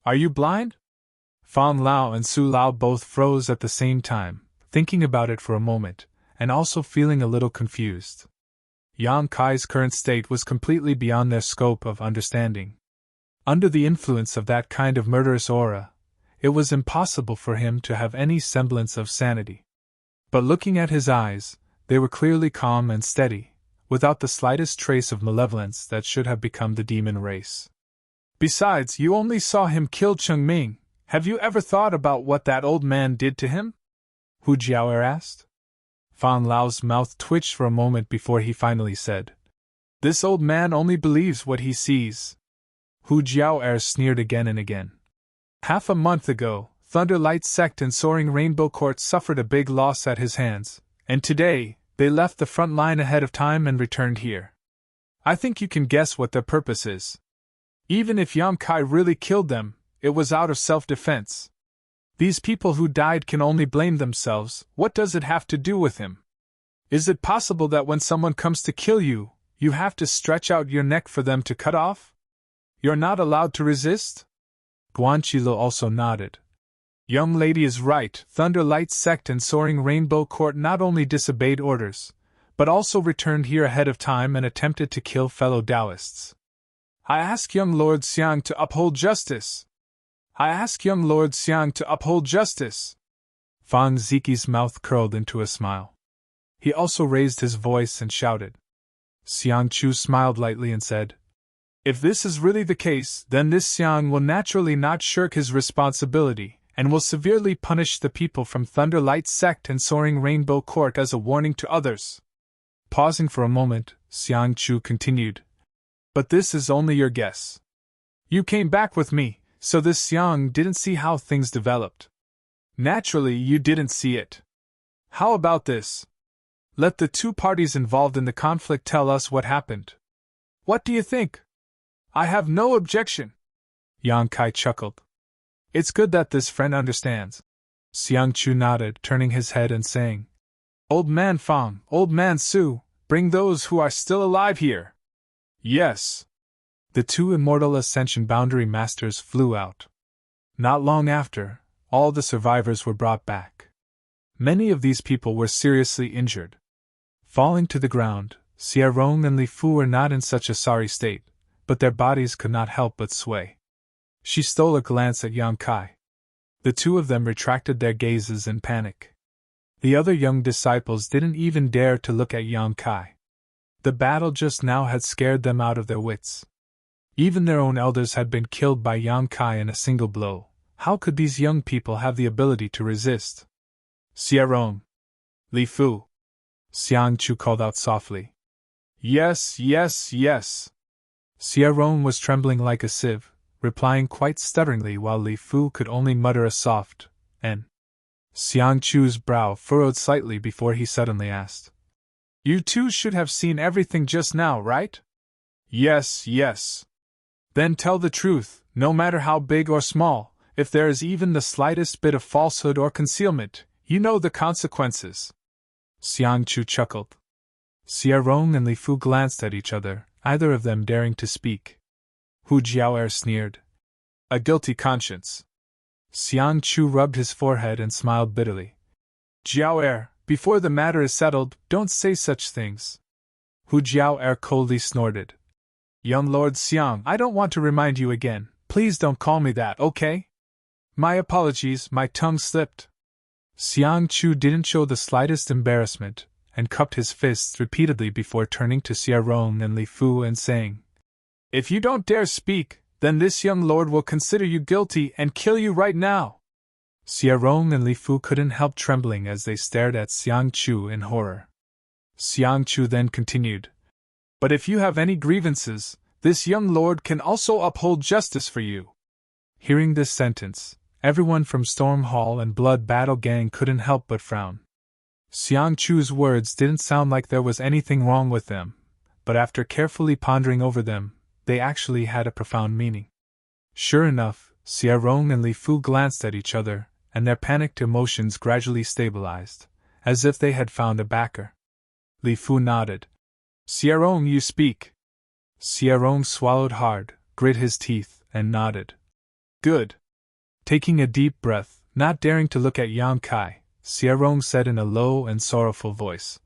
Are you blind?" Fang Lao and Su Lao both froze at the same time, thinking about it for a moment, and also feeling a little confused. Yang Kai's current state was completely beyond their scope of understanding. Under the influence of that kind of murderous aura, it was impossible for him to have any semblance of sanity. But looking at his eyes, they were clearly calm and steady, without the slightest trace of malevolence that should have become the demon race. "Besides, you only saw him kill Chengming. Have you ever thought about what that old man did to him?" Hu Jiao'er asked. Fang Lao's mouth twitched for a moment before he finally said, "This old man only believes what he sees." Hu Jiao'er sneered again and again. "Half a month ago, Thunderlight Sect and Soaring Rainbow Court suffered a big loss at his hands, and today, they left the front line ahead of time and returned here. I think you can guess what their purpose is. Even if Yang Kai really killed them, it was out of self-defense. These people who died can only blame themselves. What does it have to do with him? Is it possible that when someone comes to kill you, you have to stretch out your neck for them to cut off? You're not allowed to resist?" Guan Qilo also nodded. "Young lady is right. Thunderlight Sect and Soaring Rainbow Court not only disobeyed orders, but also returned here ahead of time and attempted to kill fellow Taoists. I ask young Lord Xiang to uphold justice. I ask young Lord Xiang to uphold justice. Fang Ziqi's mouth curled into a smile. He also raised his voice and shouted. Xiang Chu smiled lightly and said, if this is really the case, then this Xiang will naturally not shirk his responsibility, and will severely punish the people from Thunderlight Sect and Soaring Rainbow Court as a warning to others. Pausing for a moment, Xiang Chu continued, but this is only your guess. You came back with me, so this Xiang didn't see how things developed. Naturally, you didn't see it. How about this? Let the two parties involved in the conflict tell us what happened. What do you think? I have no objection. Yang Kai chuckled. It's good that this friend understands. Xiang Chu nodded, turning his head and saying, Old man Fang, Old man Su, bring those who are still alive here. Yes. The two immortal Ascension Boundary Masters flew out. Not long after, all the survivors were brought back. Many of these people were seriously injured. Falling to the ground, Xie Rong and Li Fu were not in such a sorry state, but their bodies could not help but sway. She stole a glance at Yang Kai. The two of them retracted their gazes in panic. The other young disciples didn't even dare to look at Yang Kai. The battle just now had scared them out of their wits. Even their own elders had been killed by Yang Kai in a single blow. How could these young people have the ability to resist? Xie Rong. Li Fu. Xiang Chu called out softly. Yes, yes, yes. Xie Rong was trembling like a sieve, replying quite stutteringly while Li Fu could only mutter a soft, N. Xiang Chu's brow furrowed slightly before he suddenly asked. You two should have seen everything just now, right? Yes, yes. Then tell the truth, no matter how big or small, if there is even the slightest bit of falsehood or concealment, you know the consequences. Xiang Chu chuckled. Xie Rong and Li Fu glanced at each other, either of them daring to speak. Hu Jiao'er sneered. A guilty conscience. Xiang Chu rubbed his forehead and smiled bitterly. Jiao'er, before the matter is settled, don't say such things. Hu Jiao'er coldly snorted. Young Lord Xiang, I don't want to remind you again. Please don't call me that, okay? My apologies, my tongue slipped. Xiang Chu didn't show the slightest embarrassment, and cupped his fists repeatedly before turning to Xie Rong and Li Fu and saying, If you don't dare speak, then this young lord will consider you guilty and kill you right now. Xie Rong and Li Fu couldn't help trembling as they stared at Xiang Chu in horror. Xiang Chu then continued, But if you have any grievances, this young lord can also uphold justice for you. Hearing this sentence, everyone from Storm Hall and Blood Battle Gang couldn't help but frown. Xiang Chu's words didn't sound like there was anything wrong with them, but after carefully pondering over them, they actually had a profound meaning. Sure enough, Xie Rong and Li Fu glanced at each other, and their panicked emotions gradually stabilized, as if they had found a backer. Li Fu nodded. Xie Rong, you speak. Xie Rong swallowed hard, grit his teeth, and nodded. Good. Taking a deep breath, not daring to look at Yang Kai, Xie Rong said in a low and sorrowful voice.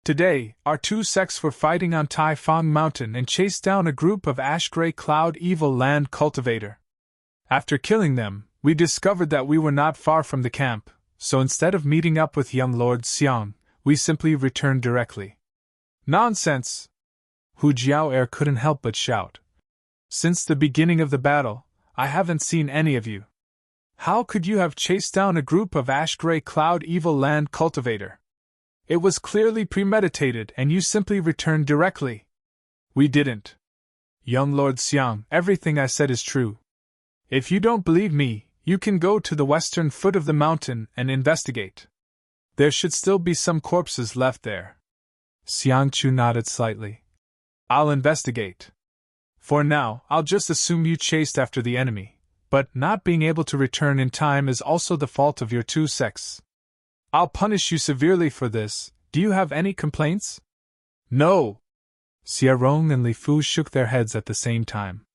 Today, our two sects were fighting on Tai Fong Mountain and chased down a group of ash-gray cloud evil land cultivator. After killing them, we discovered that we were not far from the camp, so instead of meeting up with young Lord Xiang, we simply returned directly. Nonsense! Hu Jiao'er couldn't help but shout. Since the beginning of the battle, I haven't seen any of you. How could you have chased down a group of ash-gray cloud evil land cultivator? It was clearly premeditated and you simply returned directly. We didn't. Young Lord Xiang, everything I said is true. If you don't believe me, you can go to the western foot of the mountain and investigate. There should still be some corpses left there. Xiang Chu nodded slightly. I'll investigate. For now, I'll just assume you chased after the enemy. But not being able to return in time is also the fault of your two sects. I'll punish you severely for this. Do you have any complaints? No. Xie Rong and Li Fu shook their heads at the same time.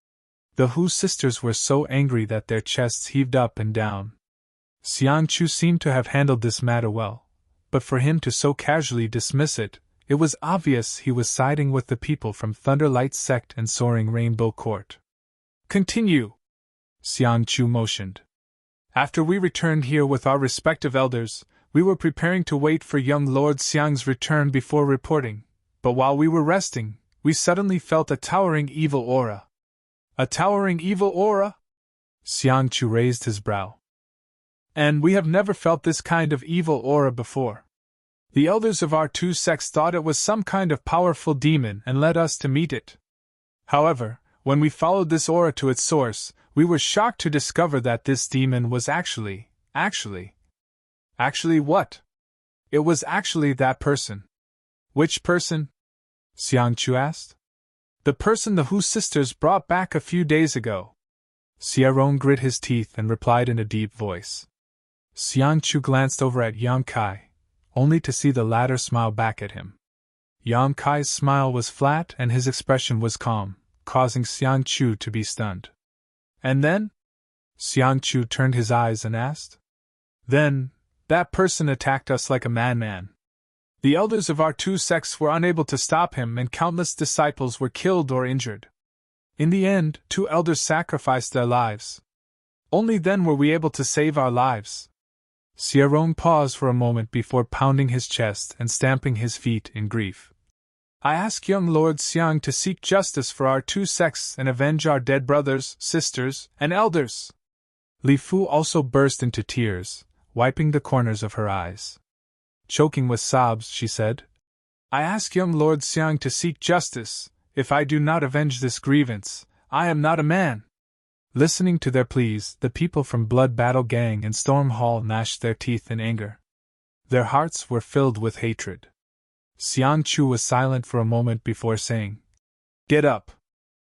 The Hu sisters were so angry that their chests heaved up and down. Xiang Chu seemed to have handled this matter well, but for him to so casually dismiss it, It was obvious he was siding with the people from Thunderlight Sect and Soaring Rainbow Court. Continue, Xiang Chu motioned. After we returned here with our respective elders, we were preparing to wait for young Lord Xiang's return before reporting, but while we were resting, we suddenly felt a towering evil aura. A towering evil aura? Xiang Chu raised his brow. And we have never felt this kind of evil aura before. The elders of our two sects thought it was some kind of powerful demon and led us to meet it. However, when we followed this aura to its source, we were shocked to discover that this demon was actually what? It was actually that person. Which person? Xiang Chu asked. The person the Hu sisters brought back a few days ago. Xiarong grit his teeth and replied in a deep voice. Xiang Chu glanced over at Yang Kai, only to see the latter smile back at him. Yang Kai's smile was flat and his expression was calm, causing Xiang Chu to be stunned. And then? Xiang Chu turned his eyes and asked. Then, that person attacked us like a madman. The elders of our two sects were unable to stop him and countless disciples were killed or injured. In the end, 2 elders sacrificed their lives. Only then were we able to save our lives. Xiarong paused for a moment before pounding his chest and stamping his feet in grief. I ask young Lord Xiang to seek justice for our two sects and avenge our dead brothers, sisters, and elders. Li Fu also burst into tears, wiping the corners of her eyes. Choking with sobs, she said, I ask young Lord Xiang to seek justice. If I do not avenge this grievance, I am not a man. Listening to their pleas, the people from Blood Battle Gang and Storm Hall gnashed their teeth in anger. Their hearts were filled with hatred. Xiang Chu was silent for a moment before saying, Get up.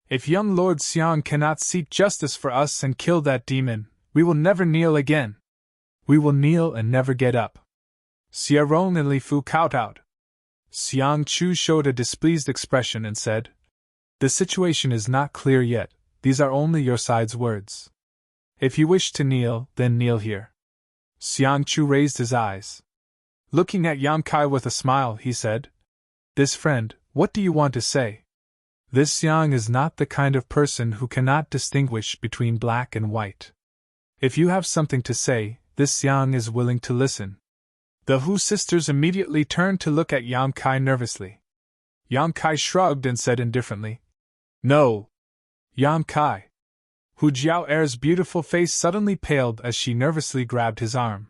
If young Lord Xiang cannot seek justice for us and kill that demon, we will never kneel again. We will kneel and never get up. Xiarong and Li Fu kowtowed. Xiang Chu showed a displeased expression and said, The situation is not clear yet, these are only your side's words. If you wish to kneel, then kneel here. Xiang Chu raised his eyes. Looking at Yang Kai with a smile, he said, This friend, what do you want to say? This Xiang is not the kind of person who cannot distinguish between black and white. If you have something to say, this Xiang is willing to listen. The Hu sisters immediately turned to look at Yang Kai nervously. Yang Kai shrugged and said indifferently, No. Yang Kai. Hu Jiao-er's beautiful face suddenly paled as she nervously grabbed his arm.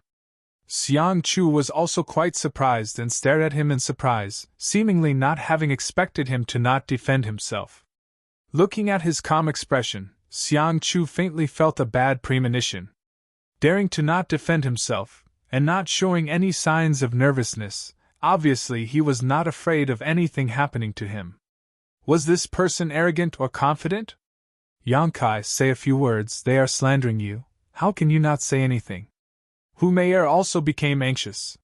Xiang Chu was also quite surprised and stared at him in surprise, seemingly not having expected him to not defend himself. Looking at his calm expression, Xiang Chu faintly felt a bad premonition. Daring to not defend himself, and not showing any signs of nervousness, obviously he was not afraid of anything happening to him. Was this person arrogant or confident? Yang Kai, say a few words, they are slandering you, how can you not say anything? Hu Mei'er also became anxious.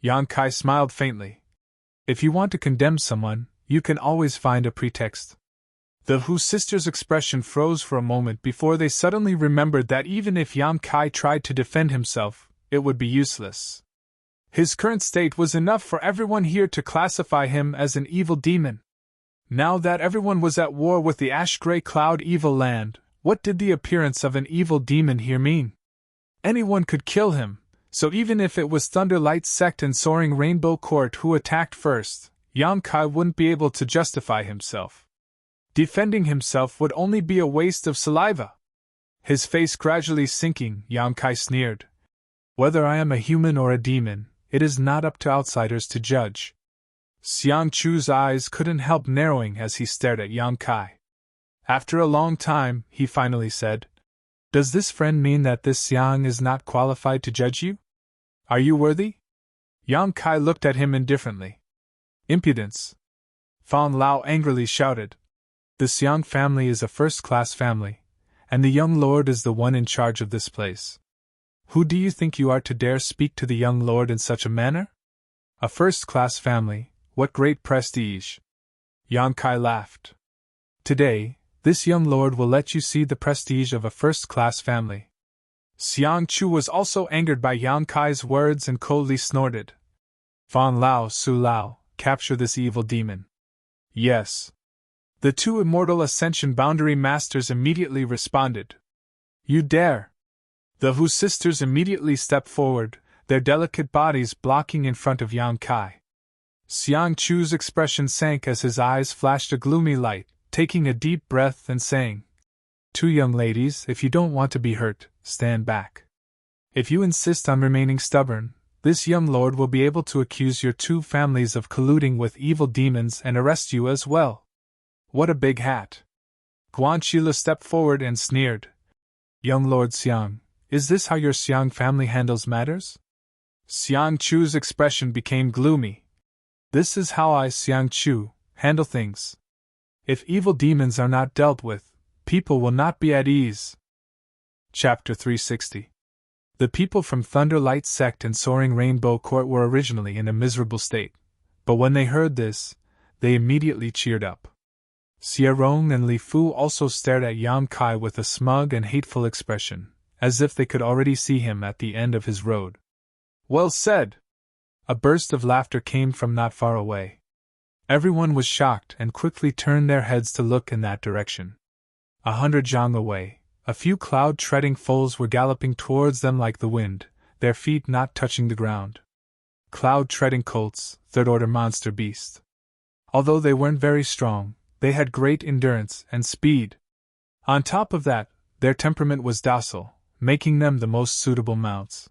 Yang Kai smiled faintly. If you want to condemn someone, you can always find a pretext. The Hu sisters' expression froze for a moment before they suddenly remembered that even if Yang Kai tried to defend himself, it would be useless. His current state was enough for everyone here to classify him as an evil demon. Now that everyone was at war with the ash-gray cloud evil land, what did the appearance of an evil demon here mean? Anyone could kill him, so even if it was Thunderlight Sect and Soaring Rainbow Court who attacked first, Yang Kai wouldn't be able to justify himself. Defending himself would only be a waste of saliva. His face gradually sinking, Yang Kai sneered. Whether I am a human or a demon, it is not up to outsiders to judge. Xiang Chu's eyes couldn't help narrowing as he stared at Yang Kai. After a long time, he finally said, Does this friend mean that this Xiang is not qualified to judge you? Are you worthy? Yang Kai looked at him indifferently. Impudence! Fan Lao angrily shouted. The Xiang family is a first-class family, and the young lord is the one in charge of this place. Who do you think you are to dare speak to the young lord in such a manner? A first-class family, what great prestige! Yang Kai laughed. Today, this young lord will let you see the prestige of a first-class family. Xiang Chu was also angered by Yang Kai's words and coldly snorted. Fan Lao, Su Lao, capture this evil demon. Yes. The two immortal Ascension Boundary Masters immediately responded. You dare! The Hu sisters immediately stepped forward, their delicate bodies blocking in front of Yang Kai. Xiang Chu's expression sank as his eyes flashed a gloomy light, taking a deep breath and saying, Two young ladies, if you don't want to be hurt, stand back. If you insist on remaining stubborn, this young lord will be able to accuse your two families of colluding with evil demons and arrest you as well. What a big hat! Guan Shila stepped forward and sneered. Young Lord Xiang, is this how your Xiang family handles matters? Xiang Chu's expression became gloomy. This is how I, Xiang Chu, handle things. If evil demons are not dealt with, people will not be at ease. Chapter 360. The people from Thunderlight Sect and Soaring Rainbow Court were originally in a miserable state, but when they heard this, they immediately cheered up. Xie Rong and Li Fu also stared at Yang Kai with a smug and hateful expression, as if they could already see him at the end of his road. Well said! A burst of laughter came from not far away. Everyone was shocked and quickly turned their heads to look in that direction. 100 zhang away, a few cloud-treading foals were galloping towards them like the wind, their feet not touching the ground. Cloud-treading colts, third-order monster beasts. Although they weren't very strong, they had great endurance and speed. On top of that, their temperament was docile, making them the most suitable mounts.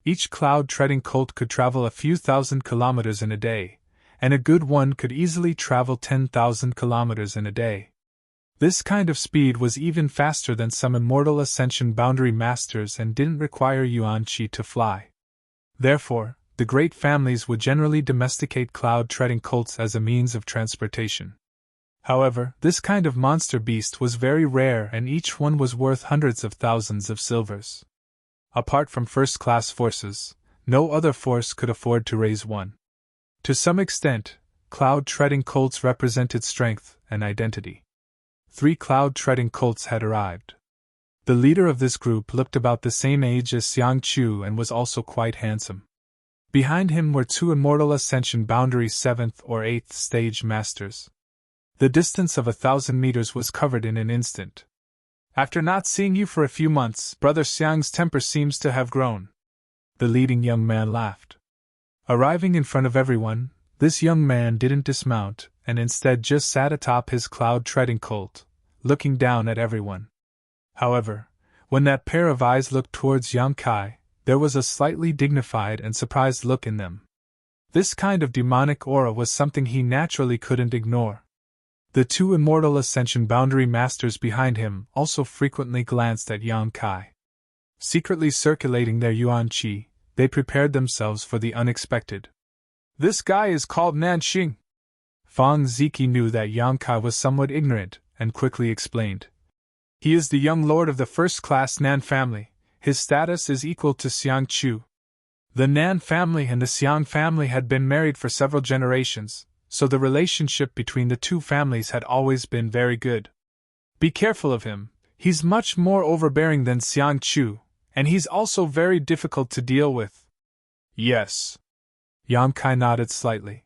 Each cloud-treading colt could travel a few thousand kilometers in a day, and a good one could easily travel 10,000 kilometers in a day. This kind of speed was even faster than some immortal Ascension Boundary Masters and didn't require Yuan Qi to fly. Therefore, the great families would generally domesticate cloud-treading colts as a means of transportation. However, this kind of monster beast was very rare and each one was worth hundreds of thousands of silvers. Apart from first-class forces, no other force could afford to raise one. To some extent, cloud-treading colts represented strength and identity. 3 cloud-treading colts had arrived. The leader of this group looked about the same age as Xiang Chu and was also quite handsome. Behind him were 2 immortal Ascension Boundary 7th or 8th stage masters. The distance of 1,000 meters was covered in an instant. After not seeing you for a few months, Brother Xiang's temper seems to have grown. The leading young man laughed. Arriving in front of everyone, this young man didn't dismount, and instead just sat atop his cloud-treading colt, looking down at everyone. However, when that pair of eyes looked towards Yang Kai, there was a slightly dignified and surprised look in them. This kind of demonic aura was something he naturally couldn't ignore. The 2 immortal Ascension Boundary Masters behind him also frequently glanced at Yang Kai. Secretly circulating their Yuan Qi, they prepared themselves for the unexpected. This guy is called Nanxing. Fang Ziki knew that Yang Kai was somewhat ignorant, and quickly explained. He is the young lord of the first-class Nan family. His status is equal to Xiang Chu. The Nan family and the Xiang family had been married for several generations, so the relationship between the 2 families had always been very good. Be careful of him, he's much more overbearing than Xiang Chu, and he's also very difficult to deal with. Yes. Yang Kai nodded slightly.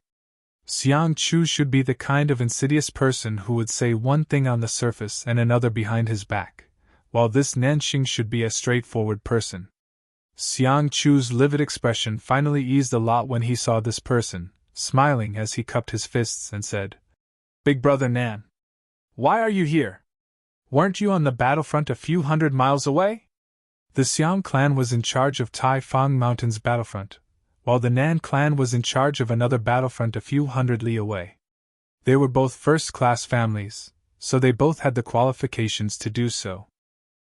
Xiang Chu should be the kind of insidious person who would say one thing on the surface and another behind his back, while this Nanxing should be a straightforward person. Xiang Chu's livid expression finally eased a lot when he saw this person, smiling as he cupped his fists and said, Big Brother Nan, why are you here? Weren't you on the battlefront a few hundred miles away? The Xiang clan was in charge of Tai Fang Mountain's battlefront, while the Nan clan was in charge of another battlefront a few hundred li away. They were both first-class families, so they both had the qualifications to do so.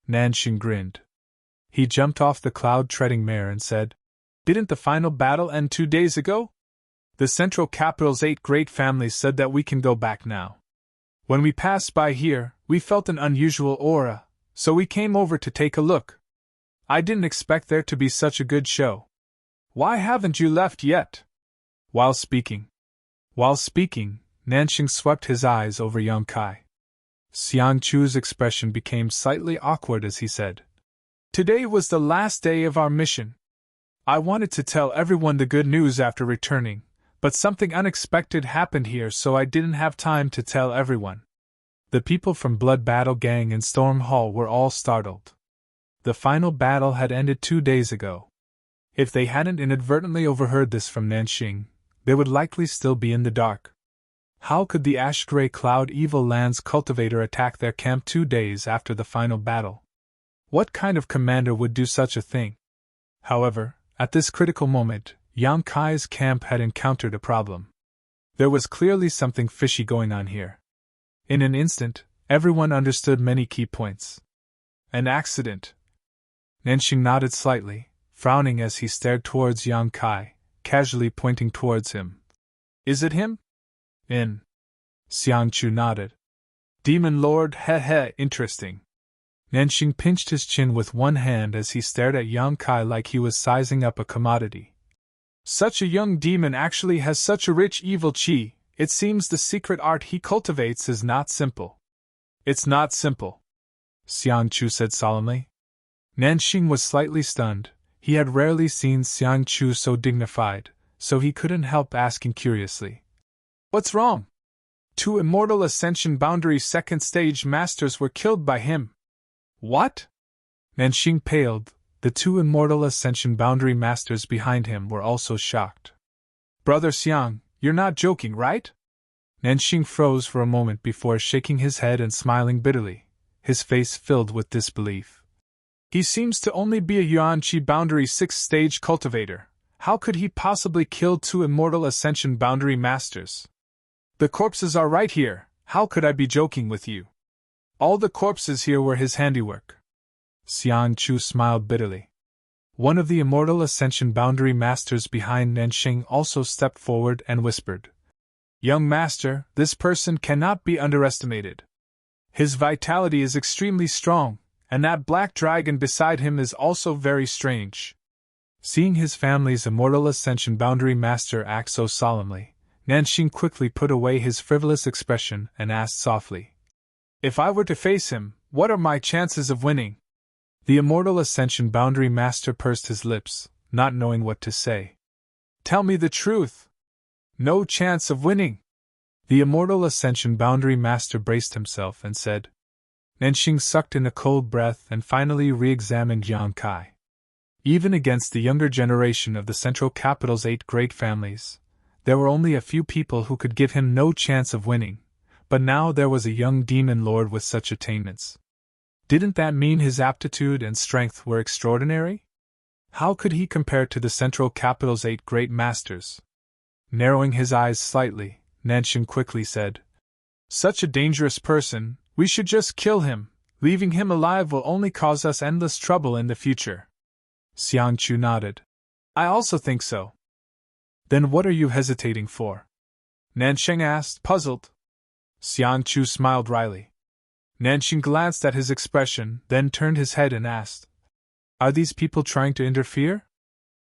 Nanxing grinned. He jumped off the cloud-treading mare and said, Didn't the final battle end 2 days ago? The central capital's 8 great families said that we can go back now. When we passed by here, we felt an unusual aura, so we came over to take a look. I didn't expect there to be such a good show. Why haven't you left yet? While speaking, Nanxing swept his eyes over Yang Kai. Xiang Chu's expression became slightly awkward as he said, Today was the last day of our mission. I wanted to tell everyone the good news after returning, But something unexpected happened here, so I didn't have time to tell everyone. The people from Blood Battle Gang in Storm Hall were all startled. The final battle had ended 2 days ago. If they hadn't inadvertently overheard this from Nanxing, they would likely still be in the dark. How could the Ash-Gray Cloud Evil Lands cultivator attack their camp 2 days after the final battle? What kind of commander would do such a thing? However, at this critical moment, Yang Kai's camp had encountered a problem. There was clearly something fishy going on here. In an instant, everyone understood many key points. An accident. Nanxing nodded slightly, frowning as he stared towards Yang Kai, casually pointing towards him. Is it him? Xiang Chu nodded. Demon Lord, interesting. Nanxing pinched his chin with one hand as he stared at Yang Kai like he was sizing up a commodity. Such a young demon actually has such a rich evil chi. It seems the secret art he cultivates is not simple. It's not simple, Xiang Chu said solemnly. Nanxing was slightly stunned. He had rarely seen Xiang Chu so dignified, so he couldn't help asking curiously. What's wrong? 2 Immortal Ascension Boundary Second Stage Masters were killed by him. What? Nanxing paled. The 2 Immortal Ascension Boundary Masters behind him were also shocked. Brother Xiang, you're not joking, right? Nanxing froze for a moment before shaking his head and smiling bitterly, his face filled with disbelief. He seems to only be a Yuan Qi Boundary 6th Stage cultivator. How could he possibly kill 2 Immortal Ascension Boundary Masters? The corpses are right here. How could I be joking with you? All the corpses here were his handiwork. Xiang Chu smiled bitterly. One of the Immortal Ascension Boundary Masters behind Nanxing also stepped forward and whispered. Young Master, this person cannot be underestimated. His vitality is extremely strong, and that black dragon beside him is also very strange. Seeing his family's Immortal Ascension Boundary Master act so solemnly, Nanxing quickly put away his frivolous expression and asked softly. If I were to face him, what are my chances of winning? The Immortal Ascension Boundary Master pursed his lips, not knowing what to say. Tell me the truth. No chance of winning. The Immortal Ascension Boundary Master braced himself and said. Nanxing sucked in a cold breath and finally re-examined Yang Kai. Even against the younger generation of the Central Capital's 8 great families, there were only a few people who could give him no chance of winning, but now there was a young demon lord with such attainments. Didn't that mean his aptitude and strength were extraordinary? How could he compare to the Central Capital's 8 great masters? Narrowing his eyes slightly, Nanxing quickly said, Such a dangerous person, we should just kill him. Leaving him alive will only cause us endless trouble in the future. Xiang Chu nodded. I also think so. Then what are you hesitating for? Nanxing asked, puzzled. Xiang Chu smiled wryly. Nanxing glanced at his expression, then turned his head and asked, Are these people trying to interfere?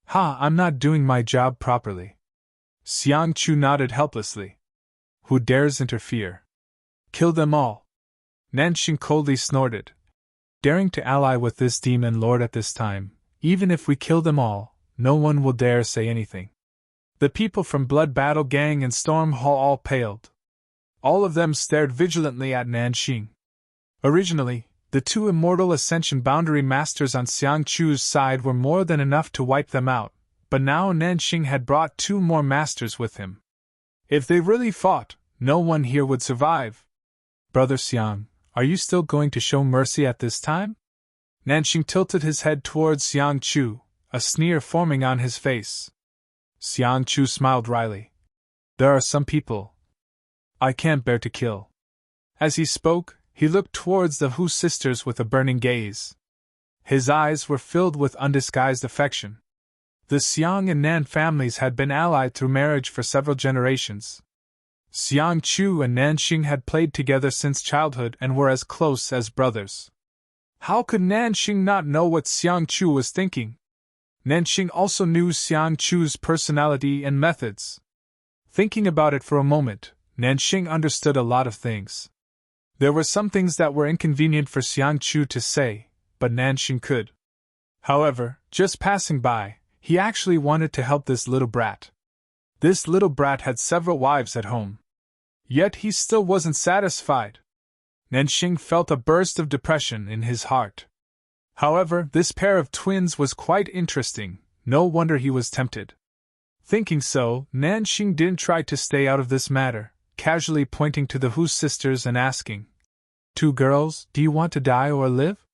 I'm not doing my job properly. Xiang Chu nodded helplessly. Who dares interfere? Kill them all. Nanxing coldly snorted. Daring to ally with this demon lord at this time, even if we kill them all, no one will dare say anything. The people from Blood Battle Gang and Storm Hall all paled. All of them stared vigilantly at Nanxing. Originally, the 2 Immortal Ascension Boundary Masters on Xiang Chu's side were more than enough to wipe them out, but now Nanxing had brought 2 more masters with him. If they really fought, no one here would survive. Brother Xiang, are you still going to show mercy at this time? Nanxing tilted his head towards Xiang Chu, a sneer forming on his face. Xiang Chu smiled wryly. There are some people I can't bear to kill. As he spoke, he looked towards the Hu sisters with a burning gaze. His eyes were filled with undisguised affection. The Xiang and Nan families had been allied through marriage for several generations. Xiang Chu and Nanxing had played together since childhood and were as close as brothers. How could Nanxing not know what Xiang Chu was thinking? Nanxing also knew Xiang Chu's personality and methods. Thinking about it for a moment, Nanxing understood a lot of things. There were some things that were inconvenient for Xiang Chu to say, but Nanxing could. However, just passing by, he actually wanted to help this little brat. This little brat had several wives at home. Yet he still wasn't satisfied. Nanxing felt a burst of depression in his heart. However, this pair of twins was quite interesting, no wonder he was tempted. Thinking so, Nanxing didn't try to stay out of this matter, casually pointing to the Hu sisters and asking, "Two girls, do you want to die or live?"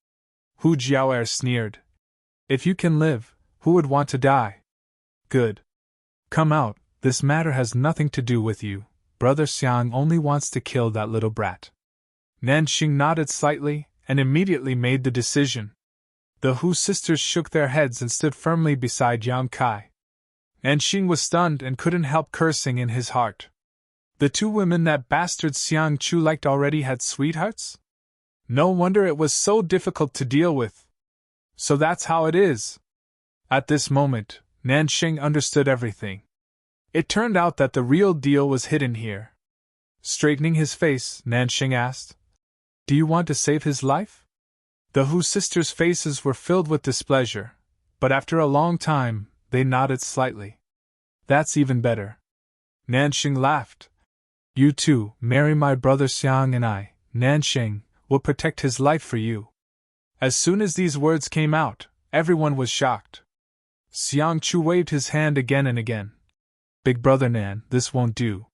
Hu Jiao'er sneered. "If you can live, who would want to die?" "Good. Come out, this matter has nothing to do with you. Brother Xiang only wants to kill that little brat." Nanxing nodded slightly, and immediately made the decision. The Hu sisters shook their heads and stood firmly beside Yang Kai. Nanxing was stunned and couldn't help cursing in his heart. The two women that bastard Xiang Chu liked already had sweethearts? No wonder it was so difficult to deal with. So that's how it is. At this moment, Nanxing understood everything. It turned out that the real deal was hidden here. Straightening his face, Nanxing asked, "Do you want to save his life?" The Hu sisters' faces were filled with displeasure, but after a long time, they nodded slightly. "That's even better." Nanxing laughed. "You two, marry my brother Xiang and I, Nanxing, will protect his life for you." As soon as these words came out, everyone was shocked. Xiang Chu waved his hand again and again. "Big brother Nan, this won't do.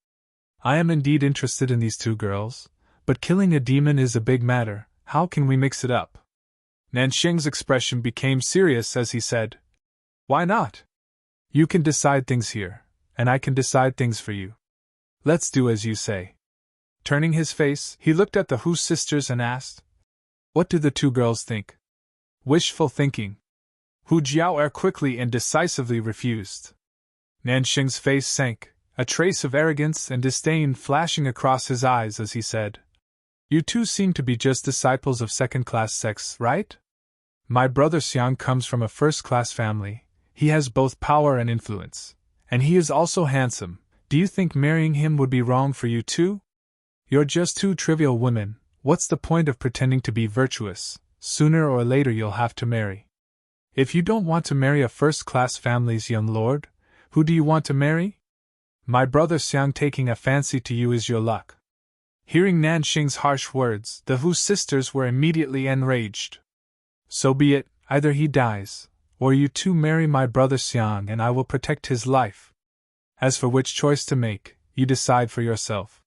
I am indeed interested in these two girls, but killing a demon is a big matter, how can we mix it up?" Nanxing's expression became serious as he said, "Why not? You can decide things here, and I can decide things for you. Let's do as you say." Turning his face, he looked at the Hu sisters and asked, "What do the two girls think?" "Wishful thinking." Hu Jiao'er quickly and decisively refused. Nanxing's face sank, a trace of arrogance and disdain flashing across his eyes as he said, "You two seem to be just disciples of second-class sects, right? My brother Xiang comes from a first-class family, he has both power and influence, and he is also handsome. Do you think marrying him would be wrong for you too? You're just two trivial women, what's the point of pretending to be virtuous? Sooner or later you'll have to marry. If you don't want to marry a first-class family's young lord, who do you want to marry? My brother Xiang taking a fancy to you is your luck." Hearing Nanxing's harsh words, the Hu sisters were immediately enraged. "So be it, either he dies, or you two marry my brother Xiang and I will protect his life. As for which choice to make, you decide for yourself."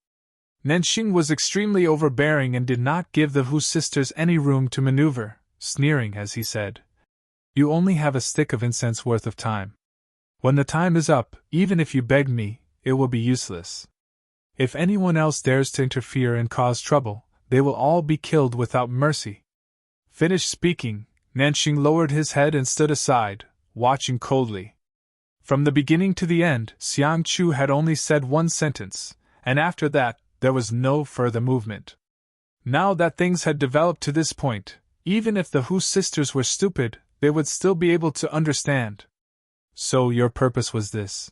Nanxing was extremely overbearing and did not give the Hu sisters any room to maneuver, sneering as he said, "You only have a stick of incense worth of time. When the time is up, even if you beg me, it will be useless. If anyone else dares to interfere and cause trouble, they will all be killed without mercy." Finished speaking, Nanxing lowered his head and stood aside, watching coldly. From the beginning to the end, Xiang Chu had only said one sentence, and after that, there was no further movement. Now that things had developed to this point, even if the Hu sisters were stupid, they would still be able to understand. "So your purpose was this?"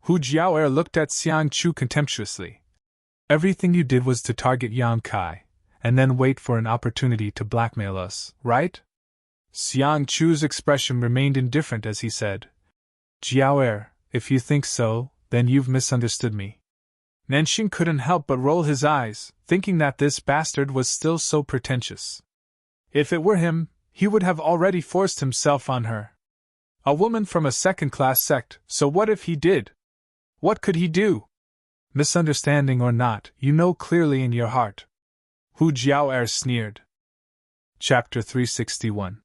Hu Jiao'er looked at Xiang Chu contemptuously. "Everything you did was to target Yang Kai, and then wait for an opportunity to blackmail us, right?" Xiang Chu's expression remained indifferent as he said, "Jiao'er, if you think so, then you've misunderstood me." Nanxing couldn't help but roll his eyes, thinking that this bastard was still so pretentious. If it were him, he would have already forced himself on her. A woman from a second-class sect, so what if he did? What could he do? Misunderstanding or not, you know clearly in your heart. Hu Jiao'er sneered. Chapter 361.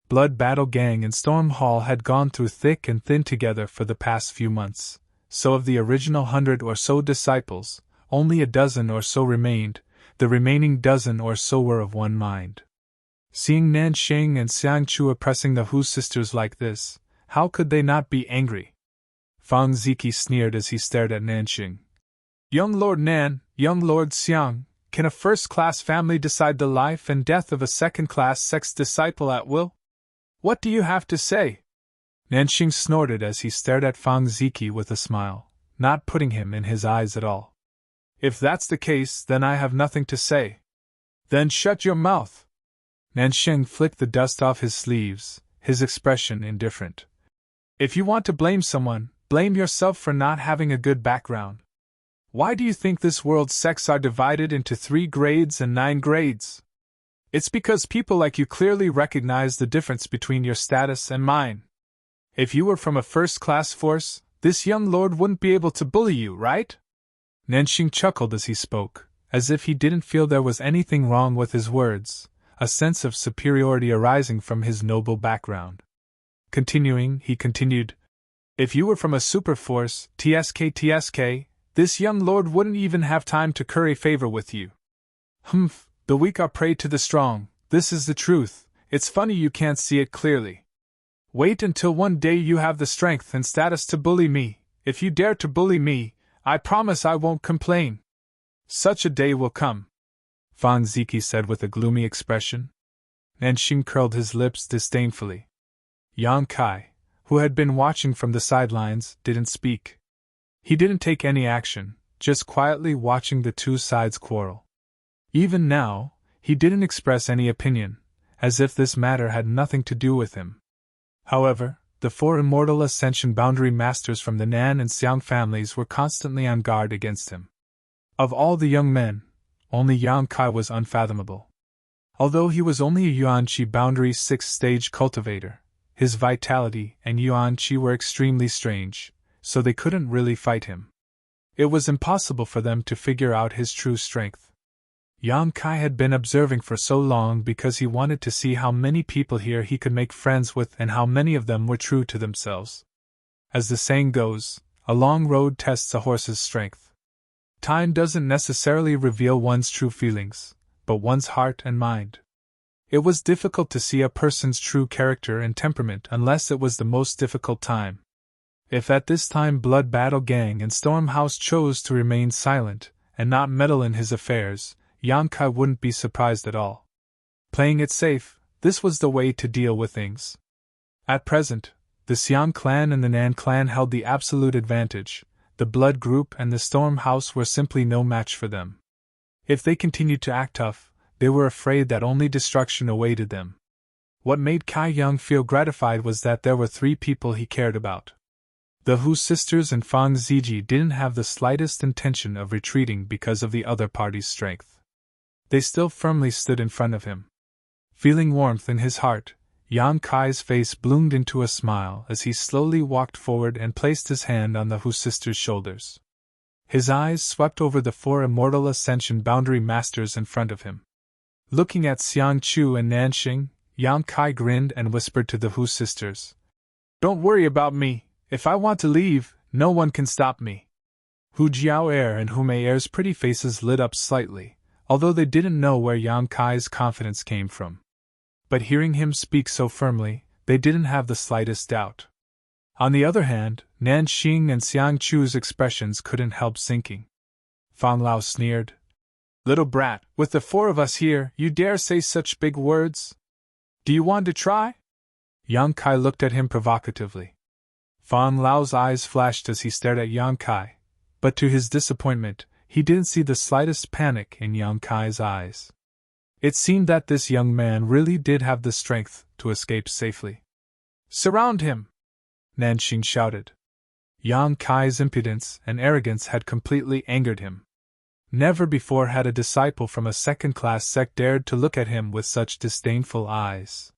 Blood Battle Gang and Storm Hall had gone through thick and thin together for the past few months, so of the original 100 or so disciples, only a dozen or so remained, the remaining dozen or so were of one mind. Seeing Nanxing and Xiang Chu oppressing the Hu sisters like this, how could they not be angry? Fang Ziki sneered as he stared at Nanxing. "Young Lord Nan, young Lord Xiang, can a first-class family decide the life and death of a second-class sect's disciple at will? What do you have to say?" Nanxing snorted as he stared at Fang Ziki with a smile, not putting him in his eyes at all. "If that's the case, then I have nothing to say." "Then shut your mouth." Nanxing flicked the dust off his sleeves, his expression indifferent. "If you want to blame someone, Blame yourself for not having a good background. Why do you think this world's sects are divided into 3 grades and 9 grades? It's because people like you clearly recognize the difference between your status and mine. If you were from a first-class force, this young lord wouldn't be able to bully you, right? Nanxing chuckled as he spoke, as if he didn't feel there was anything wrong with his words, a sense of superiority arising from his noble background. Continuing, he continued, if you were from a super force, TSK, this young lord wouldn't even have time to curry favor with you. Humph, the weak are prey to the strong, this is the truth, it's funny you can't see it clearly. Wait until one day you have the strength and status to bully me. If you dare to bully me, I promise I won't complain. Such a day will come, Fang Ziki said with a gloomy expression. Nanxing curled his lips disdainfully. Yang Kai, who had been watching from the sidelines, didn't speak. He didn't take any action, just quietly watching the two sides quarrel. Even now, he didn't express any opinion, as if this matter had nothing to do with him. However, the 4 immortal Ascension Boundary Masters from the Nan and Xiang families were constantly on guard against him. Of all the young men, only Yang Kai was unfathomable. Although he was only a Yuan Qi Boundary 6th stage cultivator, his vitality and Yuan Qi were extremely strange, so they couldn't really fight him. It was impossible for them to figure out his true strength. Yang Kai had been observing for so long because he wanted to see how many people here he could make friends with and how many of them were true to themselves. As the saying goes, a long road tests a horse's strength. Time doesn't necessarily reveal one's true feelings, but one's heart and mind. It was difficult to see a person's true character and temperament unless it was the most difficult time. If at this time Blood Battle Gang and Storm House chose to remain silent and not meddle in his affairs, Yang Kai wouldn't be surprised at all. Playing it safe, this was the way to deal with things. At present, the Xiang clan and the Nan clan held the absolute advantage. The Blood Group and the Storm House were simply no match for them. If they continued to act tough, they were afraid that only destruction awaited them. What made Kai Young feel gratified was that there were 3 people he cared about. The Hu sisters and Fang Ziji didn't have the slightest intention of retreating because of the other party's strength. They still firmly stood in front of him. Feeling warmth in his heart, Yang Kai's face bloomed into a smile as he slowly walked forward and placed his hand on the Hu sisters' shoulders. His eyes swept over the 4 immortal Ascension Boundary Masters in front of him. Looking at Xiang Chu and Nanxing, Yang Kai grinned and whispered to the Hu sisters, "Don't worry about me. If I want to leave, no one can stop me." Hu Jiao'er and Hu Meier's pretty faces lit up slightly, although they didn't know where Yang Kai's confidence came from. But hearing him speak so firmly, they didn't have the slightest doubt. On the other hand, Nanxing and Xiang Chu's expressions couldn't help sinking. Fang Lao sneered, "Little brat, with the 4 of us here, you dare say such big words? Do you want to try?" Yang Kai looked at him provocatively. Fang Lao's eyes flashed as he stared at Yang Kai, but to his disappointment, he didn't see the slightest panic in Yang Kai's eyes. It seemed that this young man really did have the strength to escape safely. "Surround him!" Nanxing shouted. Yang Kai's impudence and arrogance had completely angered him. Never before had a disciple from a second-class sect dared to look at him with such disdainful eyes.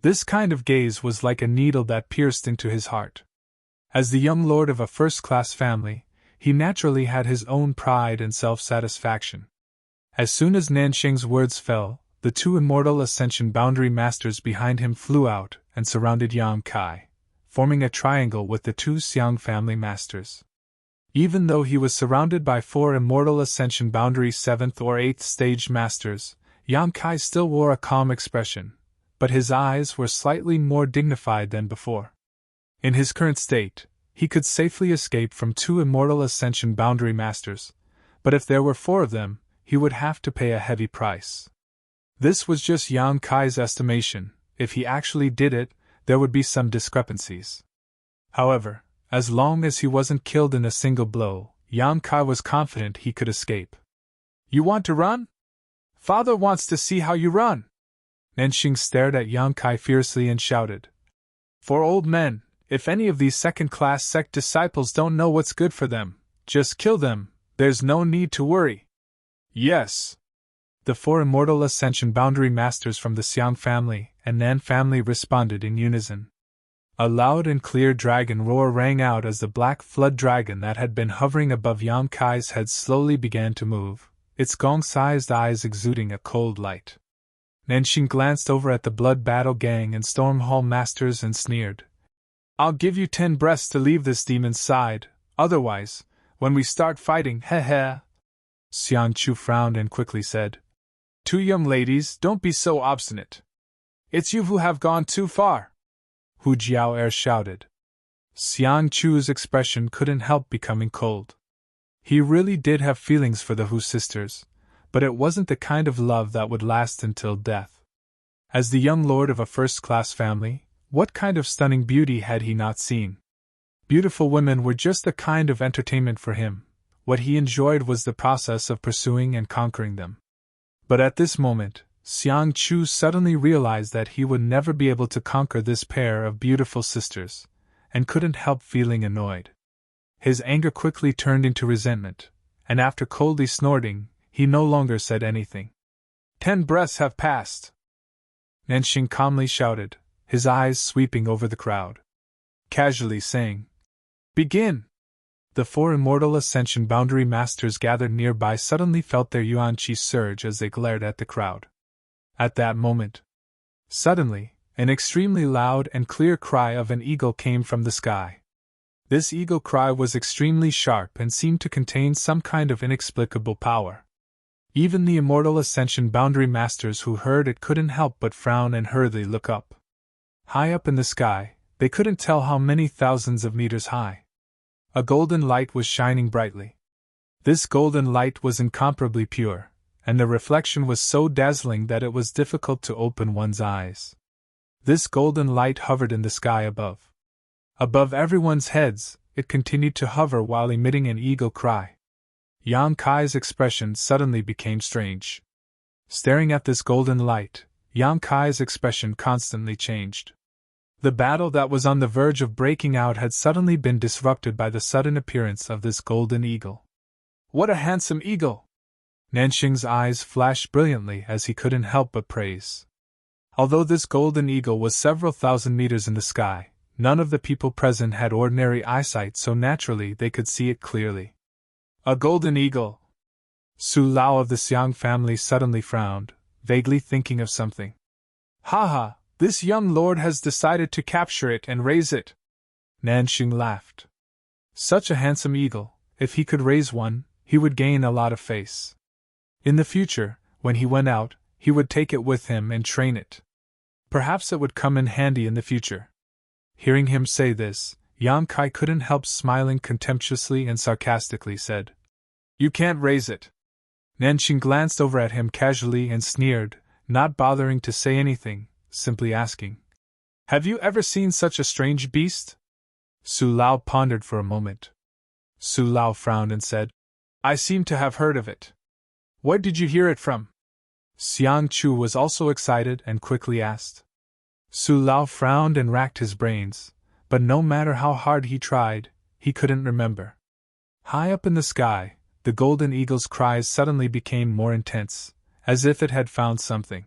This kind of gaze was like a needle that pierced into his heart. As the young lord of a first-class family, he naturally had his own pride and self-satisfaction. As soon as Nanxing's words fell, the 2 immortal Ascension Boundary Masters behind him flew out and surrounded Yang Kai, forming a triangle with the 2 Xiang family masters. Even though he was surrounded by 4 immortal Ascension Boundary 7th or 8th stage masters, Yang Kai still wore a calm expression, but his eyes were slightly more dignified than before. In his current state, he could safely escape from 2 immortal Ascension Boundary Masters, but if there were 4 of them, he would have to pay a heavy price. This was just Yang Kai's estimation. If he actually did it, there would be some discrepancies. However, as long as he wasn't killed in a single blow, Yang Kai was confident he could escape. "You want to run? Father wants to see how you run." Nanxing stared at Yang Kai fiercely and shouted, "For old men, If any of these second-class sect disciples don't know what's good for them, just kill them, there's no need to worry. Yes. The 4 immortal Ascension Boundary Masters from the Xiang family and Nan family responded in unison. A loud and clear dragon roar rang out as the black flood dragon that had been hovering above Yang Kai's head slowly began to move, its gong-sized eyes exuding a cold light. Nanxing glanced over at the Blood Battle Gang and Storm Hall Masters and sneered. I'll give you 10 breaths to leave this demon's side, otherwise, when we start fighting, heh. Xiang Chu frowned and quickly said, 2 young ladies, don't be so obstinate. It's you who have gone too far. Hu Jiao shouted. Xiang Chu's expression couldn't help becoming cold. He really did have feelings for the Hu sisters, but it wasn't the kind of love that would last until death. As the young lord of a first-class family, what kind of stunning beauty had he not seen? Beautiful women were just the kind of entertainment for him. What he enjoyed was the process of pursuing and conquering them. But at this moment, Xiang Chu suddenly realized that he would never be able to conquer this pair of beautiful sisters, and couldn't help feeling annoyed. His anger quickly turned into resentment, and after coldly snorting, he no longer said anything. 10 breaths have passed. Nanxing calmly shouted, his eyes sweeping over the crowd. Casually saying, Begin! The 4 immortal Ascension Boundary Masters gathered nearby suddenly felt their yuan qi surge as they glared at the crowd. At that moment, suddenly, an extremely loud and clear cry of an eagle came from the sky. This eagle cry was extremely sharp and seemed to contain some kind of inexplicable power. Even the immortal Ascension Boundary Masters who heard it couldn't help but frown and hurriedly look up. High up in the sky, they couldn't tell how many thousands of meters high. A golden light was shining brightly. This golden light was incomparably pure, and the reflection was so dazzling that it was difficult to open one's eyes. This golden light hovered in the sky above. Above everyone's heads, it continued to hover while emitting an eagle cry. Yang Kai's expression suddenly became strange. Staring at this golden light, Yang Kai's expression constantly changed. The battle that was on the verge of breaking out had suddenly been disrupted by the sudden appearance of this golden eagle. What a handsome eagle! Nanxing's eyes flashed brilliantly as he couldn't help but praise. Although this golden eagle was several thousand meters in the sky, none of the people present had ordinary eyesight, so naturally they could see it clearly. A golden eagle! Su Lao of the Xiang family suddenly frowned, vaguely thinking of something. Ha! This young lord has decided to capture it and raise it. Nanxing laughed. Such a handsome eagle, if he could raise one, he would gain a lot of face. In the future, when he went out, he would take it with him and train it. Perhaps it would come in handy in the future. Hearing him say this, Yang Kai couldn't help smiling contemptuously and sarcastically said, You can't raise it. Nanxing glanced over at him casually and sneered, not bothering to say anything, simply asking, Have you ever seen such a strange beast? Su Lao pondered for a moment. Su Lao frowned and said, I seem to have heard of it. Where did you hear it from? Xiang Chu was also excited and quickly asked. Su Lao frowned and racked his brains, but no matter how hard he tried, he couldn't remember. High up in the sky, the golden eagle's cries suddenly became more intense, as if it had found something.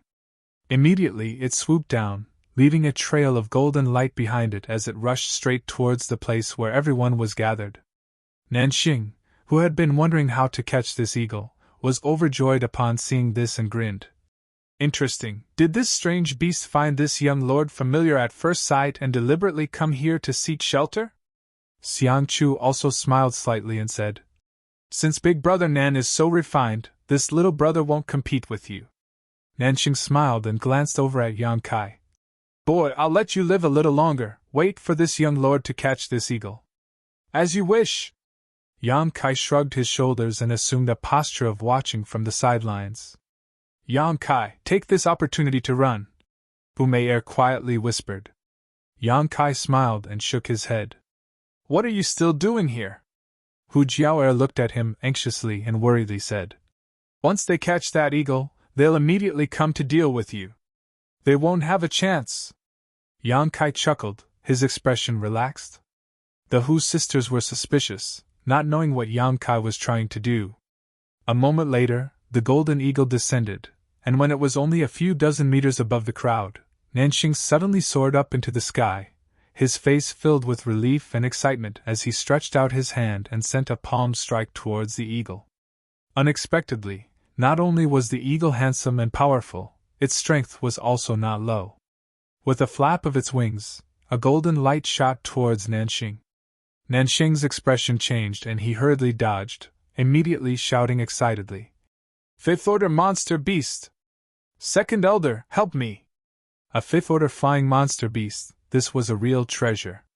Immediately it swooped down, leaving a trail of golden light behind it as it rushed straight towards the place where everyone was gathered. Nanxing, who had been wondering how to catch this eagle, was overjoyed upon seeing this and grinned. Interesting. Did this strange beast find this young lord familiar at first sight and deliberately come here to seek shelter? Xiang Chu also smiled slightly and said, Since big brother Nan is so refined, this little brother won't compete with you. Nanxing smiled and glanced over at Yang Kai. Boy, I'll let you live a little longer. Wait for this young lord to catch this eagle. As you wish. Yang Kai shrugged his shoulders and assumed a posture of watching from the sidelines. Yang Kai, take this opportunity to run. Boumeyer quietly whispered. Yang Kai smiled and shook his head. What are you still doing here? Hu Jiaoer looked at him anxiously and worriedly said. Once they catch that eagle, they'll immediately come to deal with you. They won't have a chance. Yang Kai chuckled, his expression relaxed. The Hu sisters were suspicious, not knowing what Yang Kai was trying to do. A moment later, the golden eagle descended, and when it was only a few dozen meters above the crowd, Nanxing suddenly soared up into the sky, his face filled with relief and excitement as he stretched out his hand and sent a palm strike towards the eagle. Unexpectedly, not only was the eagle handsome and powerful, its strength was also not low. With a flap of its wings, a golden light shot towards Nanxing. Nanxing's expression changed and he hurriedly dodged, immediately shouting excitedly, "Fifth Order monster beast! Second Elder, help me!" A Fifth Order flying monster beast, this was a real treasure.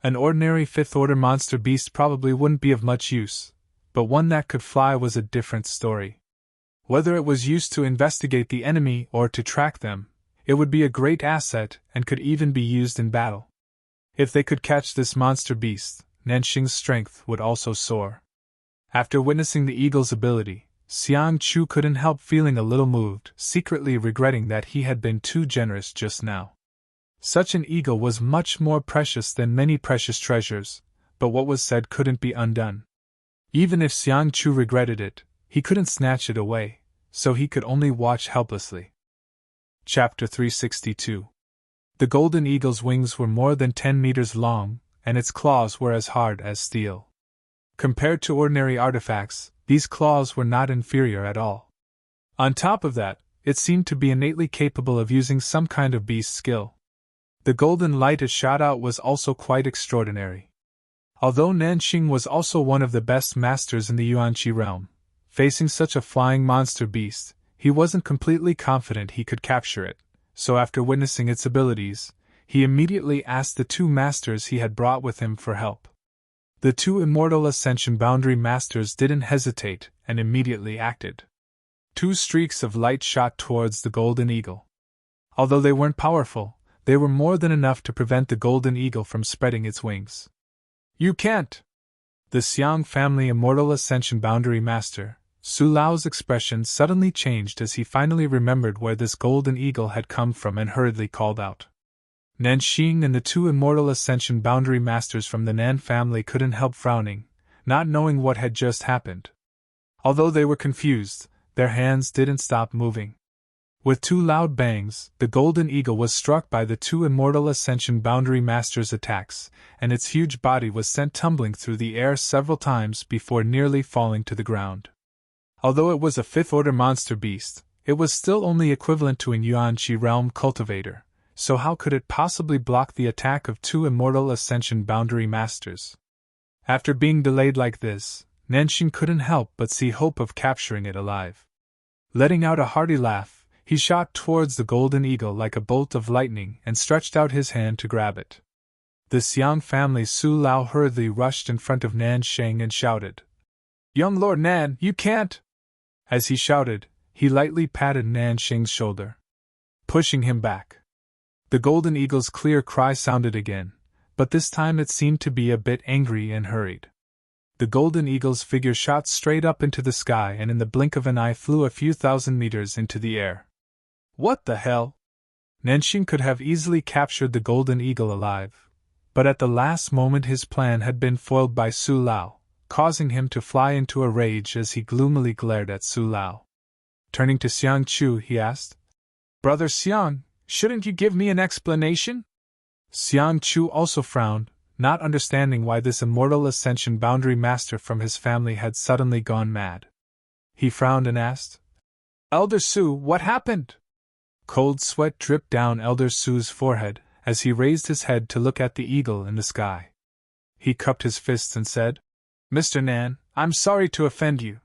An ordinary Fifth Order monster beast probably wouldn't be of much use, but one that could fly was a different story. Whether it was used to investigate the enemy or to track them, it would be a great asset and could even be used in battle. If they could catch this monster beast, Nanxing's strength would also soar. After witnessing the eagle's ability, Xiang Chu couldn't help feeling a little moved, secretly regretting that he had been too generous just now. Such an eagle was much more precious than many precious treasures, but what was said couldn't be undone. Even if Xiang Chu regretted it, he couldn't snatch it away, so he could only watch helplessly. Chapter 362. The golden eagle's wings were more than 10 meters long, and its claws were as hard as steel. Compared to ordinary artifacts, these claws were not inferior at all. On top of that, it seemed to be innately capable of using some kind of beast skill. The golden light it shot out was also quite extraordinary. Although Nanxing was also one of the best masters in the Yuanqi realm, facing such a flying monster beast, he wasn't completely confident he could capture it, so after witnessing its abilities, he immediately asked the two masters he had brought with him for help. The two immortal Ascension Boundary Masters didn't hesitate and immediately acted. 2 streaks of light shot towards the golden eagle. Although they weren't powerful, they were more than enough to prevent the golden eagle from spreading its wings. "You can't!" The Xiang family Immortal Ascension Boundary Master, Su Lao's expression suddenly changed as he finally remembered where this golden eagle had come from and hurriedly called out. Nanxing and the 2 Immortal Ascension Boundary Masters from the Nan family couldn't help frowning, not knowing what had just happened. Although they were confused, their hands didn't stop moving. With 2 loud bangs, the golden eagle was struck by the 2 Immortal Ascension Boundary Masters' attacks, and its huge body was sent tumbling through the air several times before nearly falling to the ground. Although it was a 5th Order monster beast, it was still only equivalent to an Yuanqi realm cultivator, so how could it possibly block the attack of 2 Immortal Ascension Boundary Masters? After being delayed like this, Nanxing couldn't help but see hope of capturing it alive. Letting out a hearty laugh, he shot towards the golden eagle like a bolt of lightning and stretched out his hand to grab it. The Xiang family Su Lao hurriedly rushed in front of Nanxing and shouted, "Young Lord Nan, you can't!" As he shouted, he lightly patted Nanxing's shoulder, pushing him back. The golden eagle's clear cry sounded again, but this time it seemed to be a bit angry and hurried. The golden eagle's figure shot straight up into the sky and in the blink of an eye flew a few thousand meters into the air. What the hell? Nanxing could have easily captured the golden eagle alive, but at the last moment his plan had been foiled by Su Lao, causing him to fly into a rage as he gloomily glared at Su Lao. Turning to Xiang Chu, he asked, "Brother Xiang, shouldn't you give me an explanation?" Xiang Chu also frowned, not understanding why this Immortal Ascension Boundary Master from his family had suddenly gone mad. He frowned and asked, "Elder Su, what happened?" Cold sweat dripped down Elder Su's forehead as he raised his head to look at the eagle in the sky. He cupped his fists and said, "Mr. Nan, I'm sorry to offend you."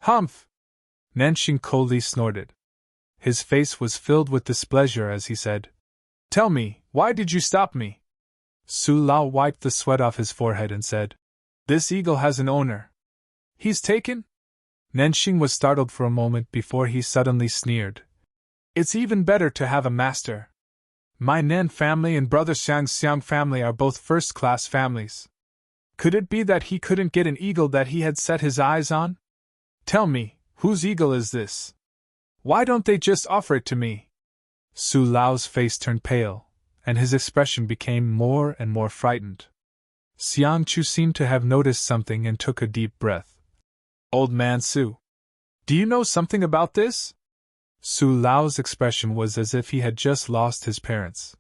"Humph!" Nanxing coldly snorted. His face was filled with displeasure as he said, "Tell me, why did you stop me?" Su Lao wiped the sweat off his forehead and said, "This eagle has an owner." "He's taken?" Nanxing was startled for a moment before he suddenly sneered. "It's even better to have a master. My Nan family and brother Xiang's Xiang family are both first-class families. Could it be that he couldn't get an eagle that he had set his eyes on? Tell me, whose eagle is this? Why don't they just offer it to me?" Su Lao's face turned pale, and his expression became more and more frightened. Xiang Chu seemed to have noticed something and took a deep breath. Old man Su, do you know something about this? Su Lao's expression was as if he had just lost his parents.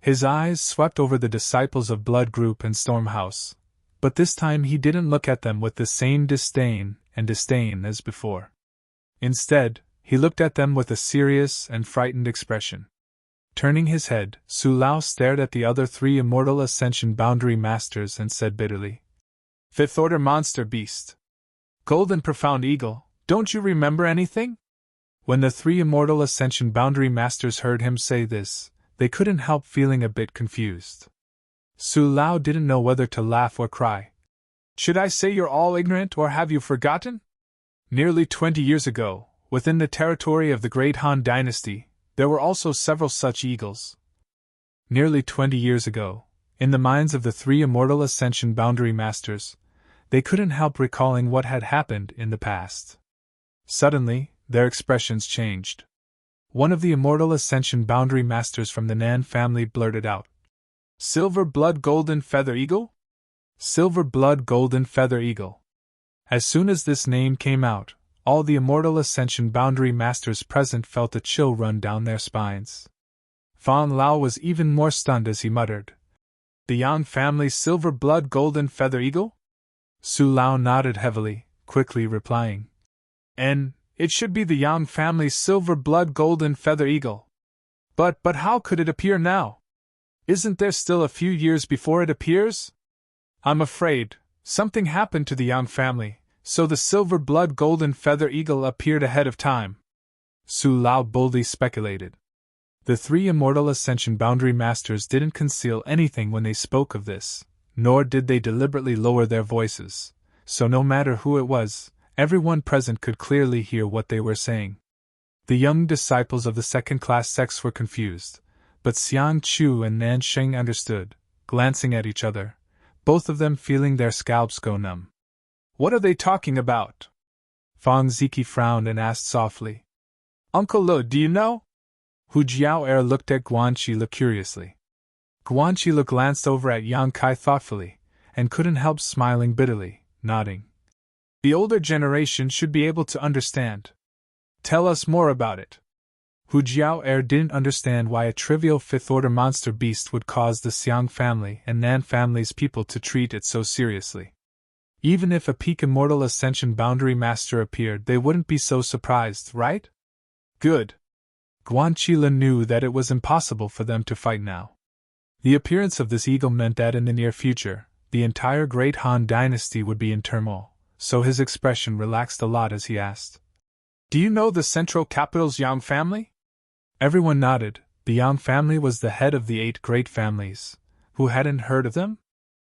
His eyes swept over the disciples of Blood Group and Storm House, but this time he didn't look at them with the same disdain as before. Instead, he looked at them with a serious and frightened expression. Turning his head, Su Lao stared at the other 3 Immortal Ascension Boundary Masters and said bitterly, Fifth Order Monster Beast. Golden Profound Eagle, don't you remember anything? When the 3 Immortal Ascension Boundary Masters heard him say this, they couldn't help feeling a bit confused. Su Lao didn't know whether to laugh or cry. Should I say you're all ignorant or have you forgotten? Nearly 20 years ago, within the territory of the Great Han Dynasty, there were also several such eagles. Nearly 20 years ago, in the minds of the 3 Immortal Ascension Boundary Masters, they couldn't help recalling what had happened in the past. Suddenly, their expressions changed. One of the Immortal Ascension Boundary Masters from the Nan family blurted out, Silver Blood Golden Feather Eagle? Silver Blood Golden Feather Eagle. As soon as this name came out, all the Immortal Ascension Boundary Masters present felt a chill run down their spines. Fan Lao was even more stunned as he muttered, The Yang family's Silver Blood Golden Feather Eagle? Su Lao nodded heavily, quickly replying, It should be the Yang family's Silver Blood Golden Feather Eagle. But how could it appear now? Isn't there still a few years before it appears? I'm afraid something happened to the Yang family, so the Silver Blood Golden Feather Eagle appeared ahead of time. Su Lao boldly speculated. The 3 Immortal Ascension Boundary Masters didn't conceal anything when they spoke of this, nor did they deliberately lower their voices, so no matter who it was, everyone present could clearly hear what they were saying. The young disciples of the second-class sects were confused, but Xiang Chu and Nan Sheng understood, glancing at each other, both of them feeling their scalps go numb. What are they talking about? Fang Ziki frowned and asked softly. Uncle Lo, do you know? Hu Jiao looked at Guan Qile curiously. Guan Qile glanced over at Yang Kai thoughtfully, and couldn't help smiling bitterly, nodding. The older generation should be able to understand. Tell us more about it. Hu Jiao didn't understand why a trivial fifth-order monster beast would cause the Xiang family and Nan family's people to treat it so seriously. Even if a peak Immortal Ascension Boundary Master appeared, they wouldn't be so surprised, right? Good. Guan Qile knew that it was impossible for them to fight now. The appearance of this eagle meant that in the near future, the entire Great Han Dynasty would be in turmoil, so his expression relaxed a lot as he asked, Do you know the Central Capital's Yang family? Everyone nodded. The Yang family was the head of the 8 great families. Who hadn't heard of them?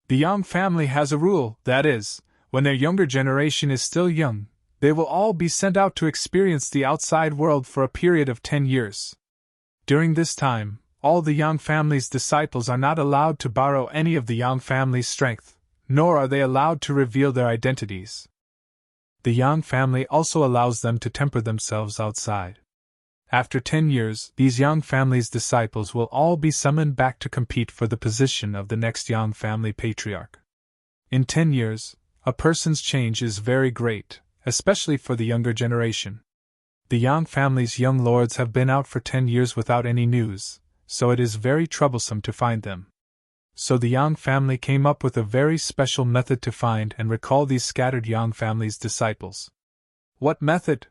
The Yang family has a rule, that is, when their younger generation is still young, they will all be sent out to experience the outside world for a period of 10 years. During this time, all the Yang family's disciples are not allowed to borrow any of the Yang family's strength, nor are they allowed to reveal their identities. The Yang family also allows them to temper themselves outside. After 10 years, these Yang family's disciples will all be summoned back to compete for the position of the next Yang family patriarch. In 10 years, a person's change is very great, especially for the younger generation. The Yang family's young lords have been out for 10 years without any news, so it is very troublesome to find them. So the Yang family came up with a very special method to find and recall these scattered Yang family's disciples. What method?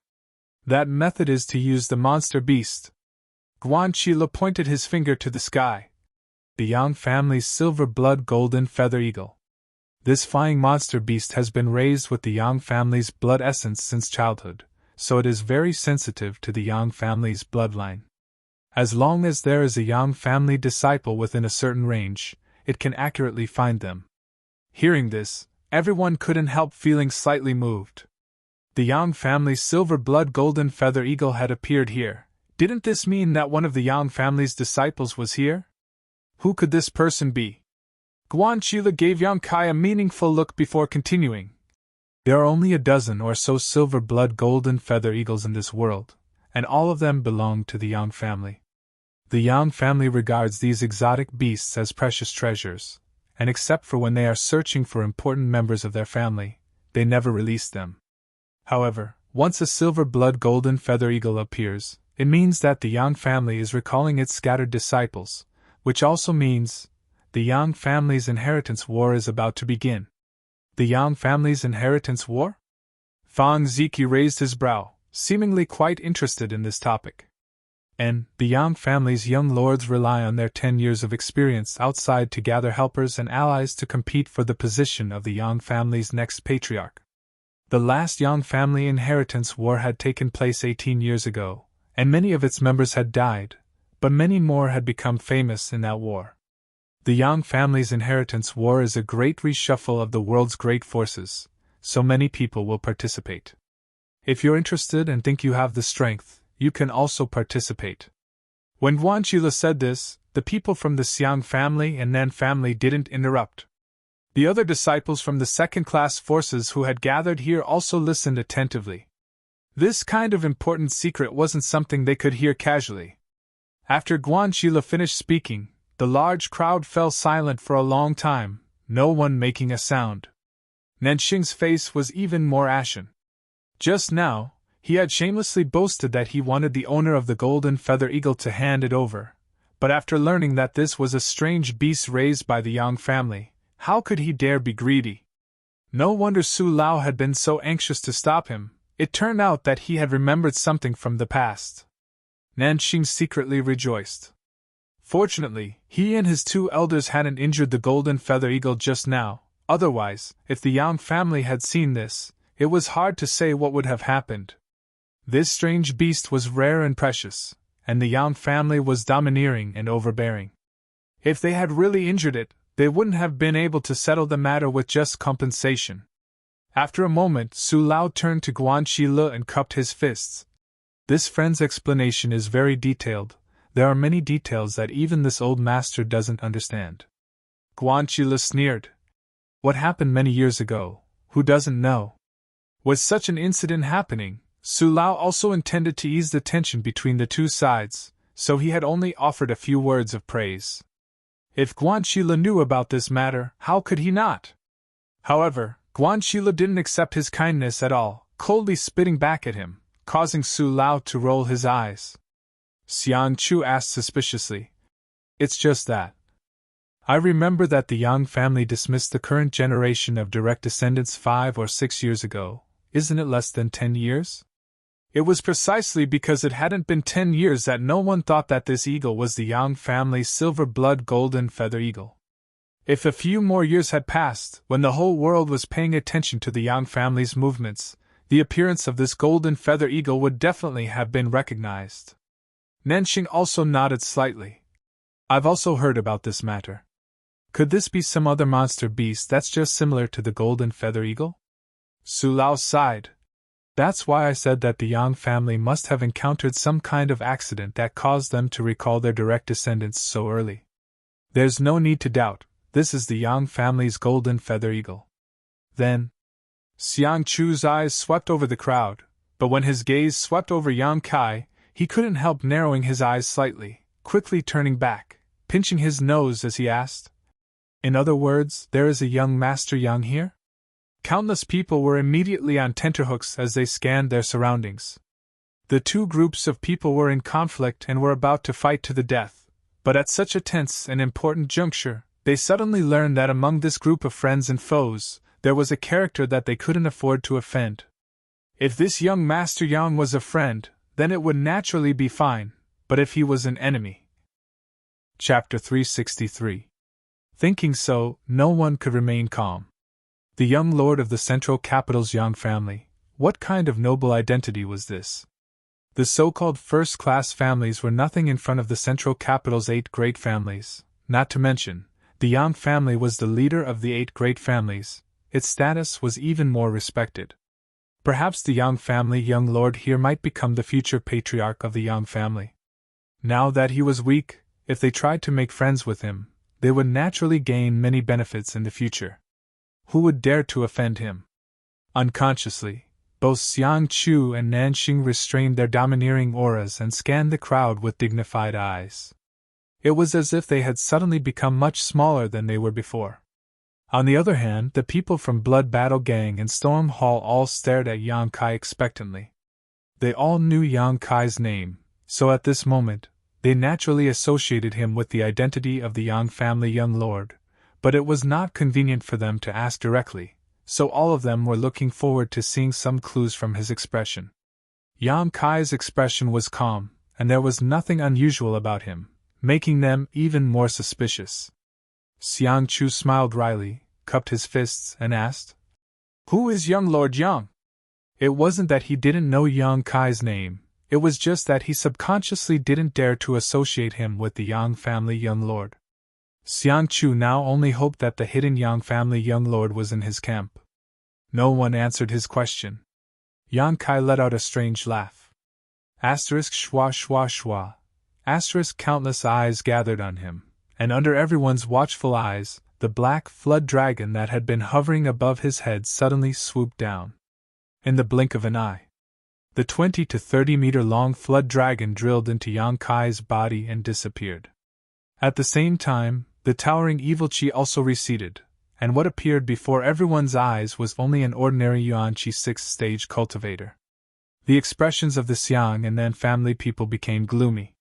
That method is to use the monster beast. Guan Qile pointed his finger to the sky. The Yang family's Silver Blood Golden Feather Eagle. This flying monster beast has been raised with the Yang family's blood essence since childhood, so it is very sensitive to the Yang family's bloodline. As long as there is a Yang family disciple within a certain range, it can accurately find them. Hearing this, everyone couldn't help feeling slightly moved. The Yang family's Silver Blood Golden Feather Eagle had appeared here. Didn't this mean that one of the Yang family's disciples was here? Who could this person be? Guan Qile gave Yang Kai a meaningful look before continuing. There are only a dozen or so Silver Blood Golden Feather Eagles in this world, and all of them belong to the Yang family. The Yang family regards these exotic beasts as precious treasures, and except for when they are searching for important members of their family, they never release them. However, once a silver blood golden feather eagle appears, it means that the Yang family is recalling its scattered disciples, which also means the Yang family's inheritance war is about to begin. The Yang family's inheritance war? Fang Ziki raised his brow, seemingly quite interested in this topic. And the Yang family's young lords rely on their 10 years of experience outside to gather helpers and allies to compete for the position of the Yang family's next patriarch. The last Yang family inheritance war had taken place 18 years ago, and many of its members had died, but many more had become famous in that war. The Yang family's inheritance war is a great reshuffle of the world's great forces, so many people will participate. If you're interested and think you have the strength, you can also participate. When Guanxila said this, the people from the Xiang family and Nan family didn't interrupt. The other disciples from the second-class forces who had gathered here also listened attentively. This kind of important secret wasn't something they could hear casually. After Guanxila finished speaking, the large crowd fell silent for a long time, no one making a sound. Nanxing's face was even more ashen. Just now, he had shamelessly boasted that he wanted the owner of the golden feather eagle to hand it over, but after learning that this was a strange beast raised by the Yang family, how could he dare be greedy? No wonder Su Lao had been so anxious to stop him. It turned out that he had remembered something from the past. Nanxing secretly rejoiced. Fortunately, he and his 2 elders hadn't injured the golden feather eagle just now, otherwise, if the Yang family had seen this, it was hard to say what would have happened. This strange beast was rare and precious, and the Yang family was domineering and overbearing. If they had really injured it, they wouldn't have been able to settle the matter with just compensation. After a moment, Su Lao turned to Guanxila and cupped his fists. This friend's explanation is very detailed. There are many details that even this old master doesn't understand. Guanxila sneered. What happened many years ago, who doesn't know? Was such an incident happening, Su Lao also intended to ease the tension between the 2 sides, so he had only offered a few words of praise. If Guanxila knew about this matter, how could he not? However, Guanxila didn't accept his kindness at all, coldly spitting back at him, causing Su Lao to roll his eyes. Xiang Chu asked suspiciously. It's just that. I remember that the Yang family dismissed the current generation of direct descendants 5 or 6 years ago. Isn't it less than 10 years? It was precisely because it hadn't been 10 years that no one thought that this eagle was the Yang family's silver blood golden feather eagle. If a few more years had passed, when the whole world was paying attention to the Yang family's movements, the appearance of this golden feather eagle would definitely have been recognized. Nanxing also nodded slightly. I've also heard about this matter. Could this be some other monster beast that's just similar to the golden feather eagle? Su Lao sighed. That's why I said that the Yang family must have encountered some kind of accident that caused them to recall their direct descendants so early. There's no need to doubt, this is the Yang family's golden feather eagle. Then, Xiang Chu's eyes swept over the crowd, but when his gaze swept over Yang Kai, he couldn't help narrowing his eyes slightly, quickly turning back, pinching his nose as he asked, in other words, there is a young Master Yang here? Countless people were immediately on tenterhooks as they scanned their surroundings. The 2 groups of people were in conflict and were about to fight to the death, but at such a tense and important juncture, they suddenly learned that among this group of friends and foes, there was a character that they couldn't afford to offend. If this young Master Yang was a friend, then it would naturally be fine, but if he was an enemy. Chapter 363. Thinking so, no one could remain calm. The young lord of the central capital's Yang family, what kind of noble identity was this? The so-called first-class families were nothing in front of the central capital's 8 great families, not to mention, the Yang family was the leader of the 8 great families. Its status was even more respected. Perhaps the Yang family young lord here might become the future patriarch of the Yang family. Now that he was weak, if they tried to make friends with him, they would naturally gain many benefits in the future. Who would dare to offend him? Unconsciously, both Xiang Chu and Nanxing restrained their domineering auras and scanned the crowd with dignified eyes. It was as if they had suddenly become much smaller than they were before. On the other hand, the people from Blood Battle Gang and Storm Hall all stared at Yang Kai expectantly. They all knew Yang Kai's name, so at this moment, they naturally associated him with the identity of the Yang family young lord, but it was not convenient for them to ask directly, so all of them were looking forward to seeing some clues from his expression. Yang Kai's expression was calm, and there was nothing unusual about him, making them even more suspicious. Xiang Chu smiled wryly, cupped his fists, and asked, "Who is young Lord Yang?" It wasn't that he didn't know Yang Kai's name, it was just that he subconsciously didn't dare to associate him with the Yang family young lord. Xiang Chu now only hoped that the hidden Yang family young lord was in his camp. No one answered his question. Yang Kai let out a strange laugh. Asterisk schwa schwa schwa. Asterisk countless eyes gathered on him, and under everyone's watchful eyes, the black flood dragon that had been hovering above his head suddenly swooped down. In the blink of an eye, the 20 to 30 meter long flood dragon drilled into Yang Kai's body and disappeared. At the same time, the towering evil chi also receded, and what appeared before everyone's eyes was only an ordinary Yuan Chi 6th stage cultivator. The expressions of the Xiang and Nan family people became gloomy.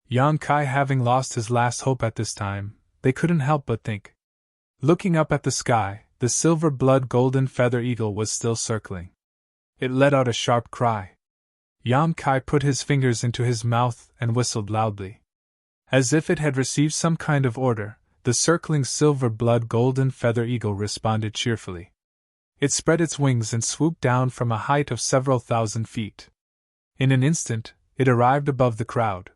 Yang Kai having lost his last hope at this time, they couldn't help but think. Looking up at the sky, the silver blood golden feather eagle was still circling. It let out a sharp cry. Yang Kai put his fingers into his mouth and whistled loudly. As if it had received some kind of order, the circling silver blood golden feather eagle responded cheerfully. It spread its wings and swooped down from a height of several thousand feet. In an instant, it arrived above the crowd.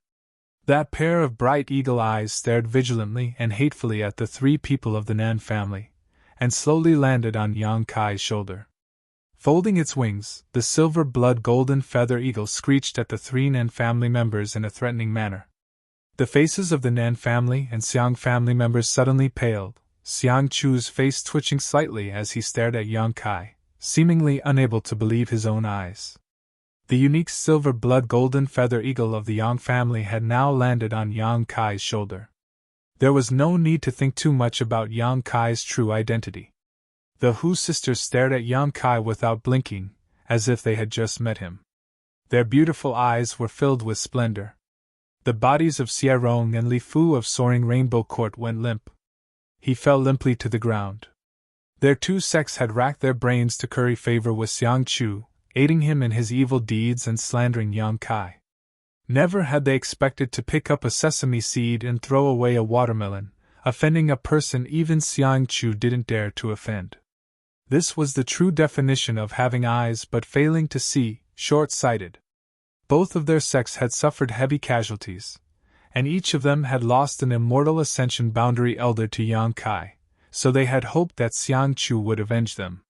That pair of bright eagle eyes stared vigilantly and hatefully at the three people of the Nan family, and slowly landed on Yang Kai's shoulder. Folding its wings, the silver blood golden feather eagle screeched at the three Nan family members in a threatening manner. The faces of the Nan family and Xiang family members suddenly paled, Xiang Chu's face twitching slightly as he stared at Yang Kai, seemingly unable to believe his own eyes. The unique silver blood golden feather eagle of the Yang family had now landed on Yang Kai's shoulder. There was no need to think too much about Yang Kai's true identity. The Hu sisters stared at Yang Kai without blinking, as if they had just met him. Their beautiful eyes were filled with splendor. The bodies of Xie Rong and Li Fu of Soaring Rainbow Court went limp. He fell limply to the ground. Their two sects had racked their brains to curry favor with Xiang Chu, aiding him in his evil deeds and slandering Yang Kai. Never had they expected to pick up a sesame seed and throw away a watermelon, offending a person even Xiang Chu didn't dare to offend. This was the true definition of having eyes but failing to see, short-sighted. Both of their sects had suffered heavy casualties, and each of them had lost an immortal ascension boundary elder to Yang Kai, so they had hoped that Xiang Chu would avenge them.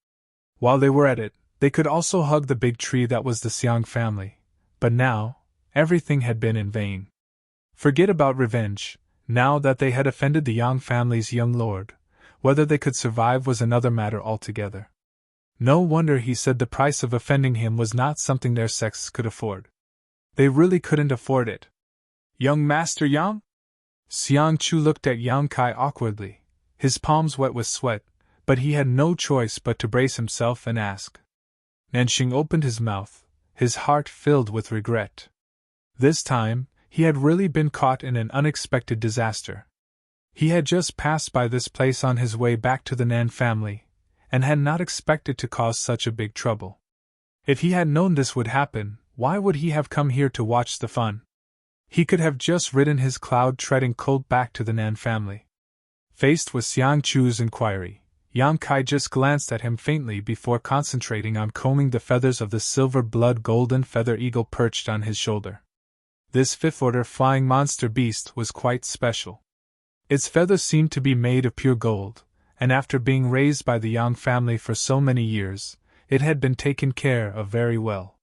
While they were at it, they could also hug the big tree that was the Xiang family, but now, everything had been in vain. Forget about revenge, now that they had offended the Yang family's young lord, whether they could survive was another matter altogether. No wonder he said the price of offending him was not something their sects could afford. They really couldn't afford it. "Young Master Yang?" Xiang Chu looked at Yang Kai awkwardly, his palms wet with sweat, but he had no choice but to brace himself and ask. Nanxing opened his mouth, his heart filled with regret. This time, he had really been caught in an unexpected disaster. He had just passed by this place on his way back to the Nan family, and had not expected to cause such a big trouble. If he had known this would happen, why would he have come here to watch the fun? He could have just ridden his cloud-treading colt back to the Nan family. Faced with Xiang Chu's inquiry, Yang Kai just glanced at him faintly before concentrating on combing the feathers of the silver blood golden feather eagle perched on his shoulder. This fifth-order flying monster beast was quite special. Its feathers seemed to be made of pure gold, and after being raised by the Yang family for so many years, it had been taken care of very well.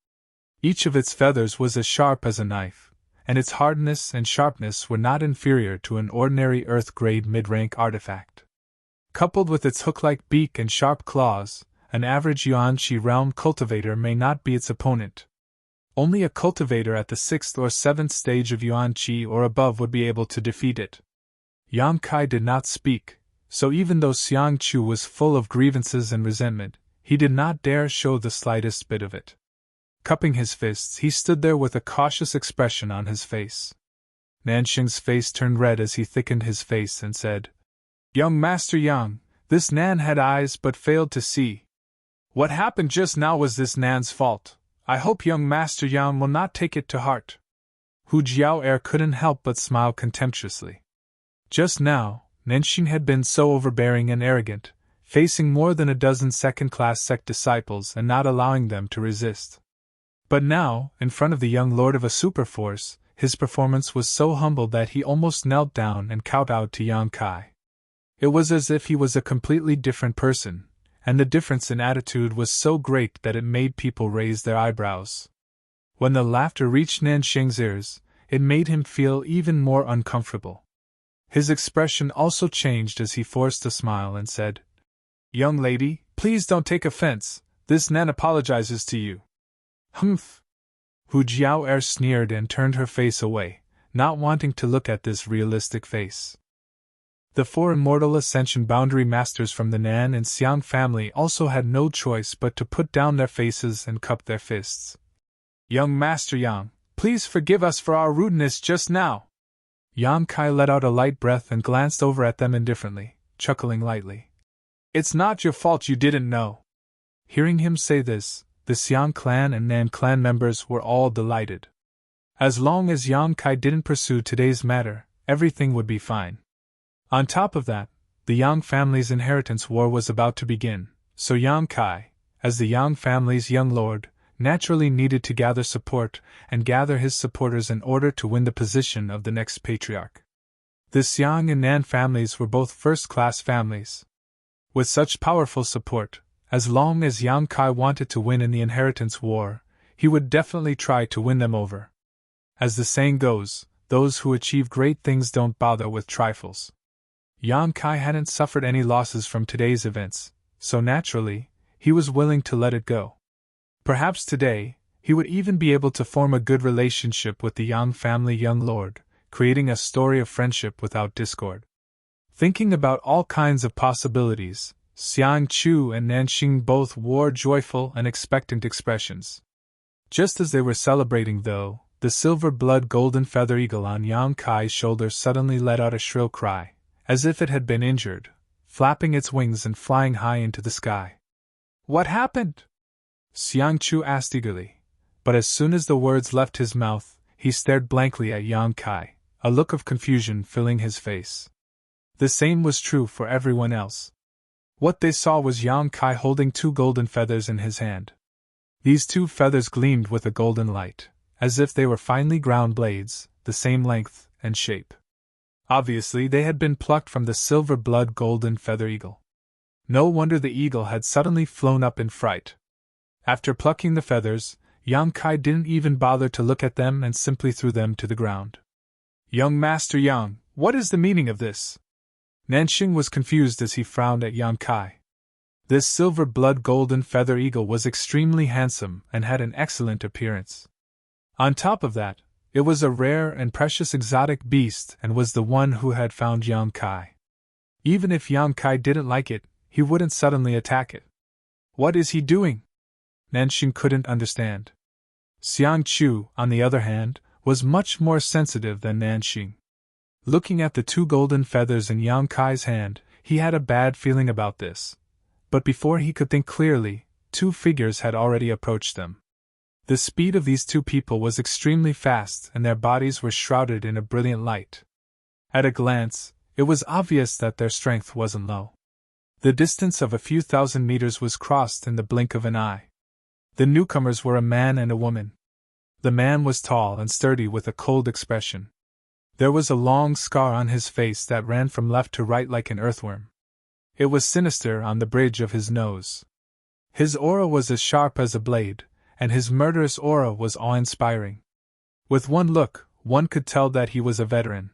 Each of its feathers was as sharp as a knife, and its hardness and sharpness were not inferior to an ordinary Earth-grade mid-rank artifact. Coupled with its hook-like beak and sharp claws, an average Yuan Chi realm cultivator may not be its opponent. Only a cultivator at the 6th or 7th stage of Yuan Qi or above would be able to defeat it. Yang Kai did not speak, so even though Xiang Chu was full of grievances and resentment, he did not dare show the slightest bit of it. Cupping his fists, he stood there with a cautious expression on his face. Nanxing's face turned red as he thickened his face and said, "Young Master Yang, this Nan had eyes but failed to see. What happened just now was this Nan's fault. I hope young Master Yang will not take it to heart." Hu Jiao couldn't help but smile contemptuously. Just now, Nanxing had been so overbearing and arrogant, facing more than a dozen second-class sect disciples and not allowing them to resist. But now, in front of the young lord of a superforce, his performance was so humble that he almost knelt down and kowtowed to Yang Kai. It was as if he was a completely different person, and the difference in attitude was so great that it made people raise their eyebrows. When the laughter reached Nanxing's ears, it made him feel even more uncomfortable. His expression also changed as he forced a smile and said, "Young lady, please don't take offense, this Nan apologizes to you." "Humph!" Hu Jiao sneered and turned her face away, not wanting to look at this realistic face. The 4 immortal Ascension Boundary Masters from the Nan and Xiang family also had no choice but to put down their faces and cup their fists. "Young Master Yang, please forgive us for our rudeness just now." Yang Kai let out a light breath and glanced over at them indifferently, chuckling lightly. "It's not your fault you didn't know." Hearing him say this, the Xiang clan and Nan clan members were all delighted. As long as Yang Kai didn't pursue today's matter, everything would be fine. On top of that, the Yang family's inheritance war was about to begin, so Yang Kai, as the Yang family's young lord, naturally needed to gather support and gather his supporters in order to win the position of the next patriarch. The Xiang and Nan families were both first-class families. With such powerful support, as long as Yang Kai wanted to win in the inheritance war, he would definitely try to win them over. As the saying goes, those who achieve great things don't bother with trifles. Yang Kai hadn't suffered any losses from today's events, so naturally, he was willing to let it go. Perhaps today, he would even be able to form a good relationship with the Yang family young lord, creating a story of friendship without discord. Thinking about all kinds of possibilities, Xiang Chu and Nanxing both wore joyful and expectant expressions. Just as they were celebrating, though, the silver blood golden feather eagle on Yang Kai's shoulder suddenly let out a shrill cry, as if it had been injured, flapping its wings and flying high into the sky. "What happened?" Xiang Chu asked eagerly, but as soon as the words left his mouth, he stared blankly at Yang Kai, a look of confusion filling his face. The same was true for everyone else. What they saw was Yang Kai holding 2 golden feathers in his hand. These 2 feathers gleamed with a golden light, as if they were finely ground blades, the same length and shape. Obviously, they had been plucked from the silver blood golden feather eagle. No wonder the eagle had suddenly flown up in fright. After plucking the feathers, Yang Kai didn't even bother to look at them and simply threw them to the ground. "Young Master Yang, what is the meaning of this?" Nanxing was confused as he frowned at Yang Kai. This silver blood golden feather eagle was extremely handsome and had an excellent appearance. On top of that, it was a rare and precious exotic beast and was the one who had found Yang Kai. Even if Yang Kai didn't like it, he wouldn't suddenly attack it. What is he doing? Nanxing couldn't understand. Xiang Chu, on the other hand, was much more sensitive than Nanxing. Looking at the 2 golden feathers in Yang Kai's hand, he had a bad feeling about this. But before he could think clearly, 2 figures had already approached them. The speed of these 2 people was extremely fast and their bodies were shrouded in a brilliant light. At a glance, it was obvious that their strength wasn't low. The distance of a few thousand meters was crossed in the blink of an eye. The newcomers were a man and a woman. The man was tall and sturdy with a cold expression. There was a long scar on his face that ran from left to right like an earthworm. It was sinister on the bridge of his nose. His aura was as sharp as a blade, and his murderous aura was awe-inspiring. With one look, one could tell that he was a veteran.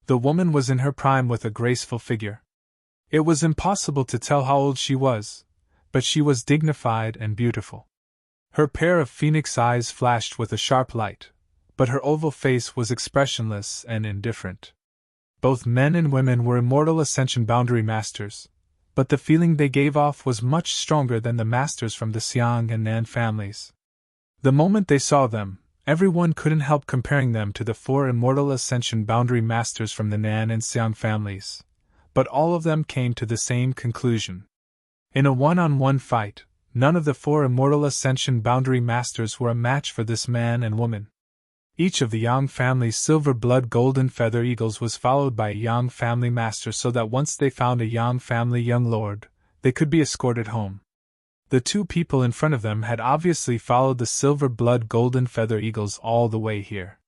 The woman was in her prime with a graceful figure. It was impossible to tell how old she was, but she was dignified and beautiful. Her pair of phoenix eyes flashed with a sharp light, but her oval face was expressionless and indifferent. Both men and women were immortal Ascension Boundary Masters, but the feeling they gave off was much stronger than the masters from the Xiang and Nan families. The moment they saw them, everyone couldn't help comparing them to the 4 immortal Ascension Boundary Masters from the Nan and Xiang families, but all of them came to the same conclusion. In a one-on-one fight, none of the 4 immortal Ascension Boundary Masters were a match for this man and woman. Each of the Yang family's silver blood golden feather eagles was followed by a Yang family master so that once they found a Yang family young lord, they could be escorted home. The 2 people in front of them had obviously followed the silver blood golden feather eagles all the way here.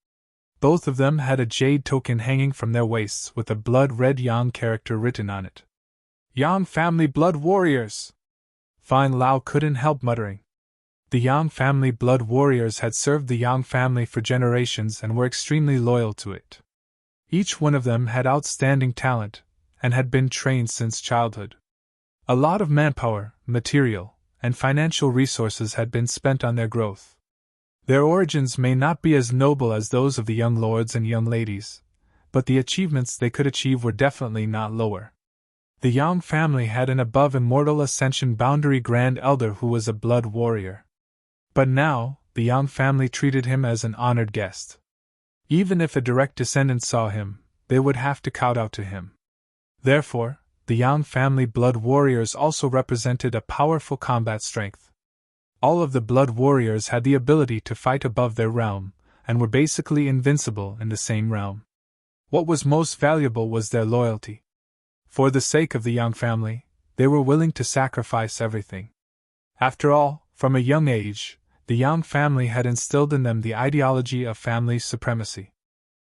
Both of them had a jade token hanging from their waists with a blood-red Yang character written on it. Yang family blood warriors! Fang Lao couldn't help muttering. The Yang family blood warriors had served the Yang family for generations and were extremely loyal to it. Each one of them had outstanding talent, and had been trained since childhood. A lot of manpower, material, and financial resources had been spent on their growth. Their origins may not be as noble as those of the young lords and young ladies, but the achievements they could achieve were definitely not lower. The Yang family had an above immortal Ascension Boundary Grand Elder who was a blood warrior. But now, the Yang family treated him as an honored guest. Even if a direct descendant saw him, they would have to kowtow to him. Therefore, the Yang family blood warriors also represented a powerful combat strength. All of the blood warriors had the ability to fight above their realm, and were basically invincible in the same realm. What was most valuable was their loyalty. For the sake of the Yang family, they were willing to sacrifice everything. After all, from a young age, the Yang family had instilled in them the ideology of family supremacy.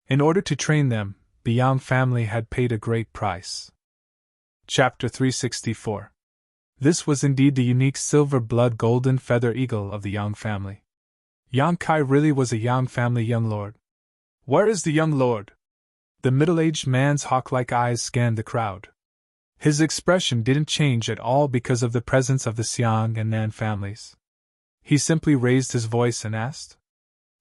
In order to train them, the Yang family had paid a great price. Chapter 364. This was indeed the unique silver blood golden feather eagle of the Yang family. Yang Kai really was a Yang family young lord. Where is the young lord? The middle-aged man's hawk-like eyes scanned the crowd. His expression didn't change at all because of the presence of the Xiang and Nan families. He simply raised his voice and asked.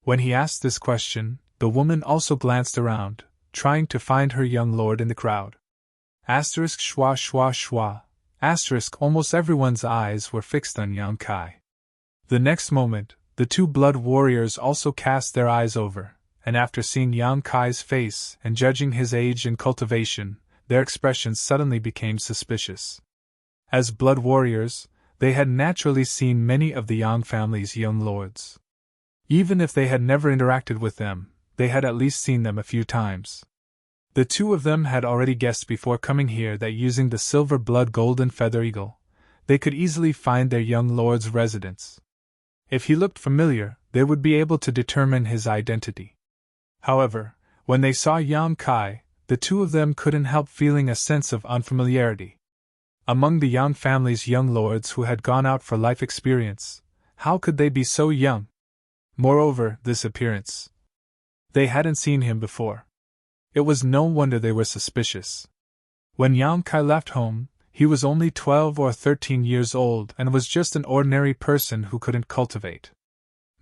When he asked this question, the woman also glanced around, trying to find her young lord in the crowd. Asterisk schwa schwa schwa. Asterisk almost everyone's eyes were fixed on Yang Kai. The next moment, the 2 blood warriors also cast their eyes over, and after seeing Yang Kai's face and judging his age and cultivation, their expressions suddenly became suspicious. As blood warriors, they had naturally seen many of the Yang family's young lords. Even if they had never interacted with them, they had at least seen them a few times. The 2 of them had already guessed before coming here that using the silver blood golden feather eagle, they could easily find their young lord's residence. If he looked familiar, they would be able to determine his identity. However, when they saw Yang Kai, the 2 of them couldn't help feeling a sense of unfamiliarity. Among the Yang family's young lords who had gone out for life experience, how could they be so young? Moreover, this appearance. They hadn't seen him before. It was no wonder they were suspicious. When Yang Kai left home, he was only 12 or 13 years old and was just an ordinary person who couldn't cultivate.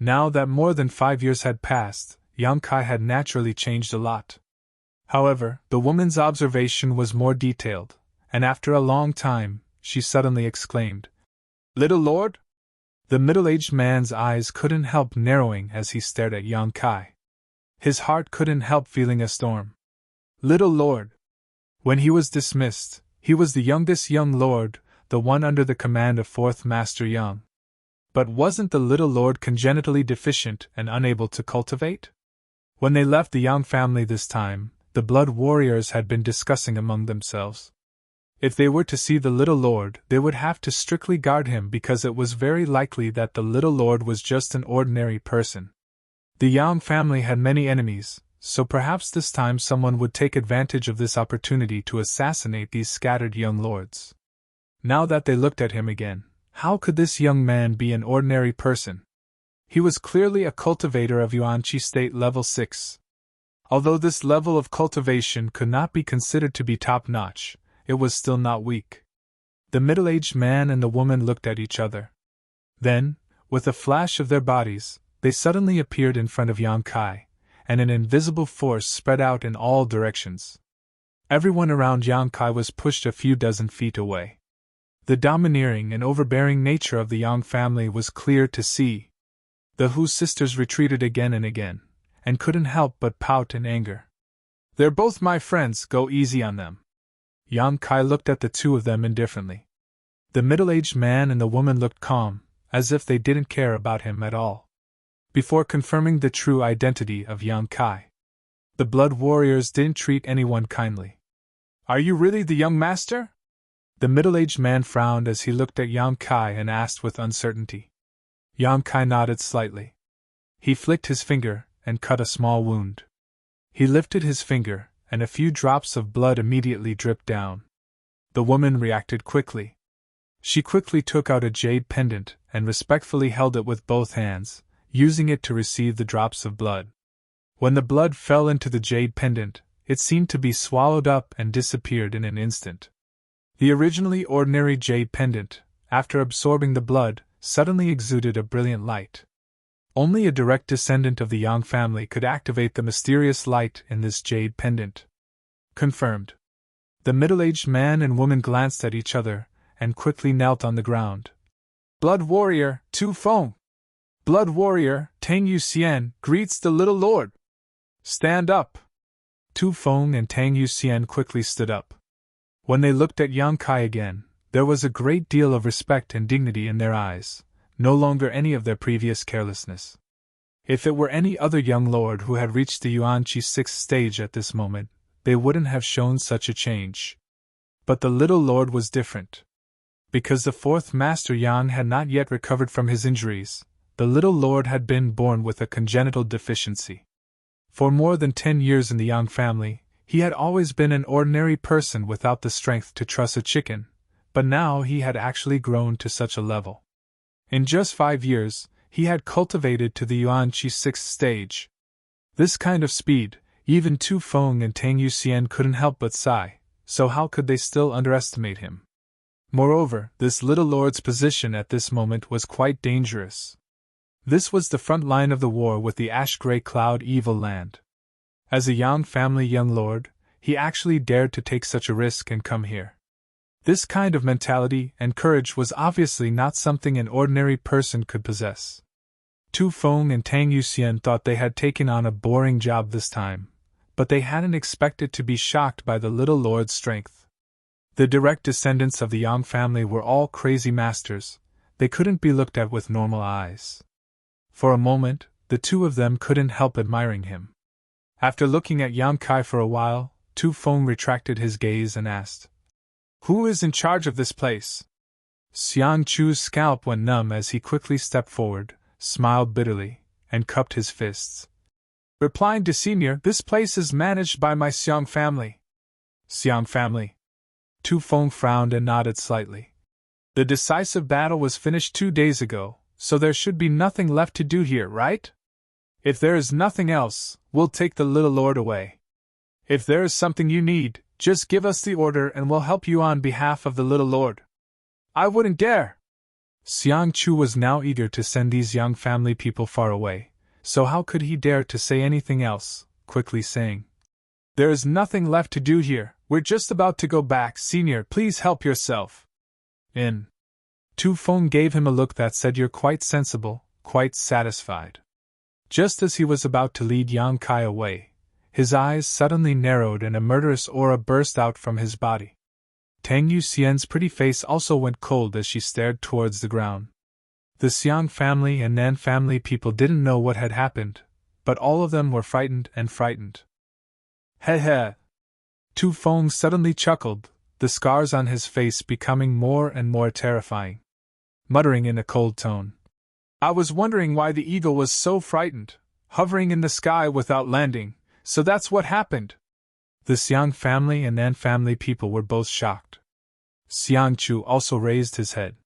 Now that more than 5 years had passed, Yang Kai had naturally changed a lot. However, the woman's observation was more detailed, and after a long time, she suddenly exclaimed, "Little lord?" The middle-aged man's eyes couldn't help narrowing as he stared at Yang Kai. His heart couldn't help feeling a storm. Little lord. When he was dismissed, he was the youngest young lord, the one under the command of 4th Master Yang. But wasn't the little lord congenitally deficient and unable to cultivate? When they left the Yang family this time, the blood warriors had been discussing among themselves. If they were to see the little lord, they would have to strictly guard him because it was very likely that the little lord was just an ordinary person. The Yang family had many enemies, so perhaps this time someone would take advantage of this opportunity to assassinate these scattered young lords. Now that they looked at him again, how could this young man be an ordinary person? He was clearly a cultivator of Yuanqi State Level 6. Although this level of cultivation could not be considered to be top-notch, it was still not weak. The middle-aged man and the woman looked at each other. Then, With a flash of their bodies, they suddenly appeared in front of Yang Kai, and an invisible force spread out in all directions. Everyone around Yang Kai was pushed a few dozen feet away. The domineering and overbearing nature of the Yang family was clear to see. The Hu sisters retreated again and again, and couldn't help but pout in anger. "They're both my friends, go easy on them." Yang Kai looked at the two of them indifferently. The middle-aged man and the woman looked calm, as if they didn't care about him at all. Before confirming the true identity of Yang Kai, the blood warriors didn't treat anyone kindly. "Are you really the young master?" The middle-aged man frowned as he looked at Yang Kai and asked with uncertainty. Yang Kai nodded slightly. He flicked his finger and cut a small wound. He lifted his finger, and a few drops of blood immediately dripped down. The woman reacted quickly. She quickly took out a jade pendant and respectfully held it with both hands, using it to receive the drops of blood. When the blood fell into the jade pendant, it seemed to be swallowed up and disappeared in an instant. The originally ordinary jade pendant, after absorbing the blood, suddenly exuded a brilliant light. Only a direct descendant of the Yang family could activate the mysterious light in this jade pendant. Confirmed. The middle-aged man and woman glanced at each other and quickly knelt on the ground. "Blood warrior, Tu Feng! Blood warrior, Tang Yuxian, greets the little lord! Stand up!" Tu Feng and Tang Yuxian quickly stood up. When they looked at Yang Kai again, there was a great deal of respect and dignity in their eyes, no longer any of their previous carelessness. If it were any other young lord who had reached the Yuanqi 6th stage at this moment, they wouldn't have shown such a change. But the little lord was different. Because the fourth Master Yang had not yet recovered from his injuries, the little lord had been born with a congenital deficiency. For more than 10 years in the Yang family, he had always been an ordinary person without the strength to truss a chicken, but now he had actually grown to such a level. In just 5 years, he had cultivated to the Yuanqi 6th stage. This kind of speed, even Tu Feng and Tang Yuxian couldn't help but sigh, so how could they still underestimate him? Moreover, this little lord's position at this moment was quite dangerous. This was the front line of the war with the ash-gray cloud evil land. As a Yang family young lord, he actually dared to take such a risk and come here. This kind of mentality and courage was obviously not something an ordinary person could possess. Tu Feng and Tang Yuxian thought they had taken on a boring job this time, but they hadn't expected to be shocked by the little lord's strength. The direct descendants of the Yang family were all crazy masters. They couldn't be looked at with normal eyes. For a moment, the two of them couldn't help admiring him. After looking at Yang Kai for a while, Tu Feng retracted his gaze and asked, "Who is in charge of this place?" Xiang Chu's scalp went numb as he quickly stepped forward, smiled bitterly, and cupped his fists. "Replying to Senior, this place is managed by my Xiang family." "Xiang family?" Tu Feng frowned and nodded slightly. "The decisive battle was finished 2 days ago, so there should be nothing left to do here, right? If there is nothing else, we'll take the little lord away. If there is something you need, just give us the order and we'll help you on behalf of the little lord." "I wouldn't dare!" Xiang Chu was now eager to send these young family people far away, so how could he dare to say anything else, quickly saying, "There is nothing left to do here, we're just about to go back, Senior, please help yourself." "In." Tu Feng gave him a look that said, "You're quite sensible, quite satisfied." Just as he was about to lead Yang Kai away, his eyes suddenly narrowed and a murderous aura burst out from his body. Tang Yuxian's pretty face also went cold as she stared towards the ground. The Xiang family and Nan family people didn't know what had happened, but all of them were frightened and frightened. "Heh heh!" Tu Feng suddenly chuckled, the scars on his face becoming more and more terrifying. Muttering in a cold tone, "I was wondering why the eagle was so frightened, hovering in the sky without landing, so that's what happened." The Xiang family and Nan family people were both shocked. Xiang Chu also raised his head,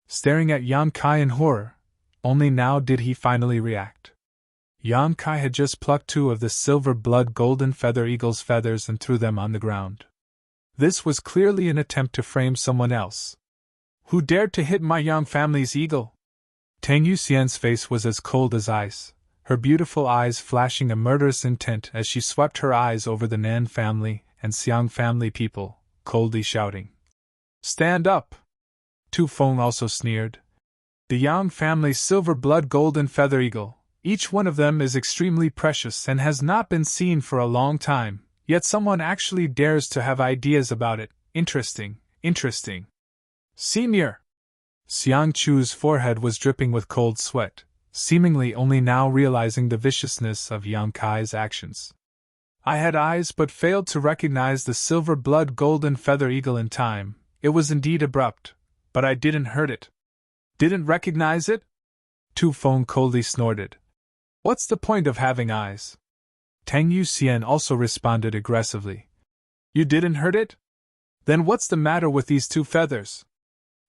staring at Yang Kai in horror. Only now did he finally react. Yang Kai had just plucked 2 of the silver blood golden feather eagle's feathers and threw them on the ground. This was clearly an attempt to frame someone else. "Who dared to hit my Yang family's eagle?" Tang Yuxian's face was as cold as ice, her beautiful eyes flashing a murderous intent as she swept her eyes over the Nan family and Xiang family people, coldly shouting. Stand up! Tu Feng also sneered. The Yang family's silver blood golden feather eagle, each one of them is extremely precious and has not been seen for a long time, yet someone actually dares to have ideas about it. Interesting, interesting. Senior! Xiang Chu's forehead was dripping with cold sweat, seemingly only now realizing the viciousness of Yang Kai's actions. I had eyes but failed to recognize the silver blood golden feather eagle in time. It was indeed abrupt, but I didn't hurt it. Didn't recognize it? Tu Feng coldly snorted. What's the point of having eyes? Tang Yuxian also responded aggressively. You didn't hurt it? Then what's the matter with these two feathers?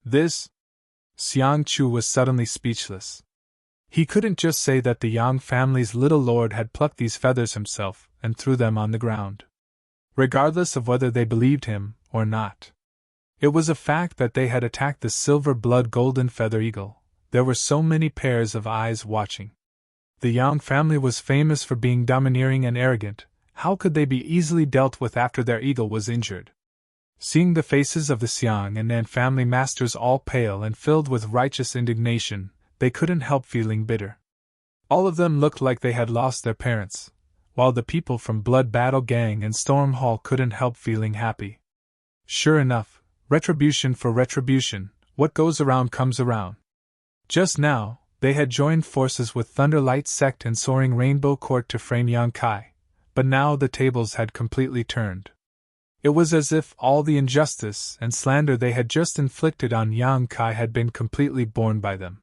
This? Xiang Chu was suddenly speechless. He couldn't just say that the Yang family's little lord had plucked these feathers himself and threw them on the ground. Regardless of whether they believed him or not. It was a fact that they had attacked the silver blood golden feather eagle. There were so many pairs of eyes watching. The Yang family was famous for being domineering and arrogant. How could they be easily dealt with after their eagle was injured? Seeing the faces of the Xiang and Nan family masters all pale and filled with righteous indignation, they couldn't help feeling bitter. All of them looked like they had lost their parents, while the people from Blood Battle Gang and Storm Hall couldn't help feeling happy. Sure enough, retribution for retribution, what goes around comes around. Just now, they had joined forces with Thunderlight Sect and Soaring Rainbow Court to frame Yang Kai, but now the tables had completely turned. It was as if all the injustice and slander they had just inflicted on Yang Kai had been completely borne by them.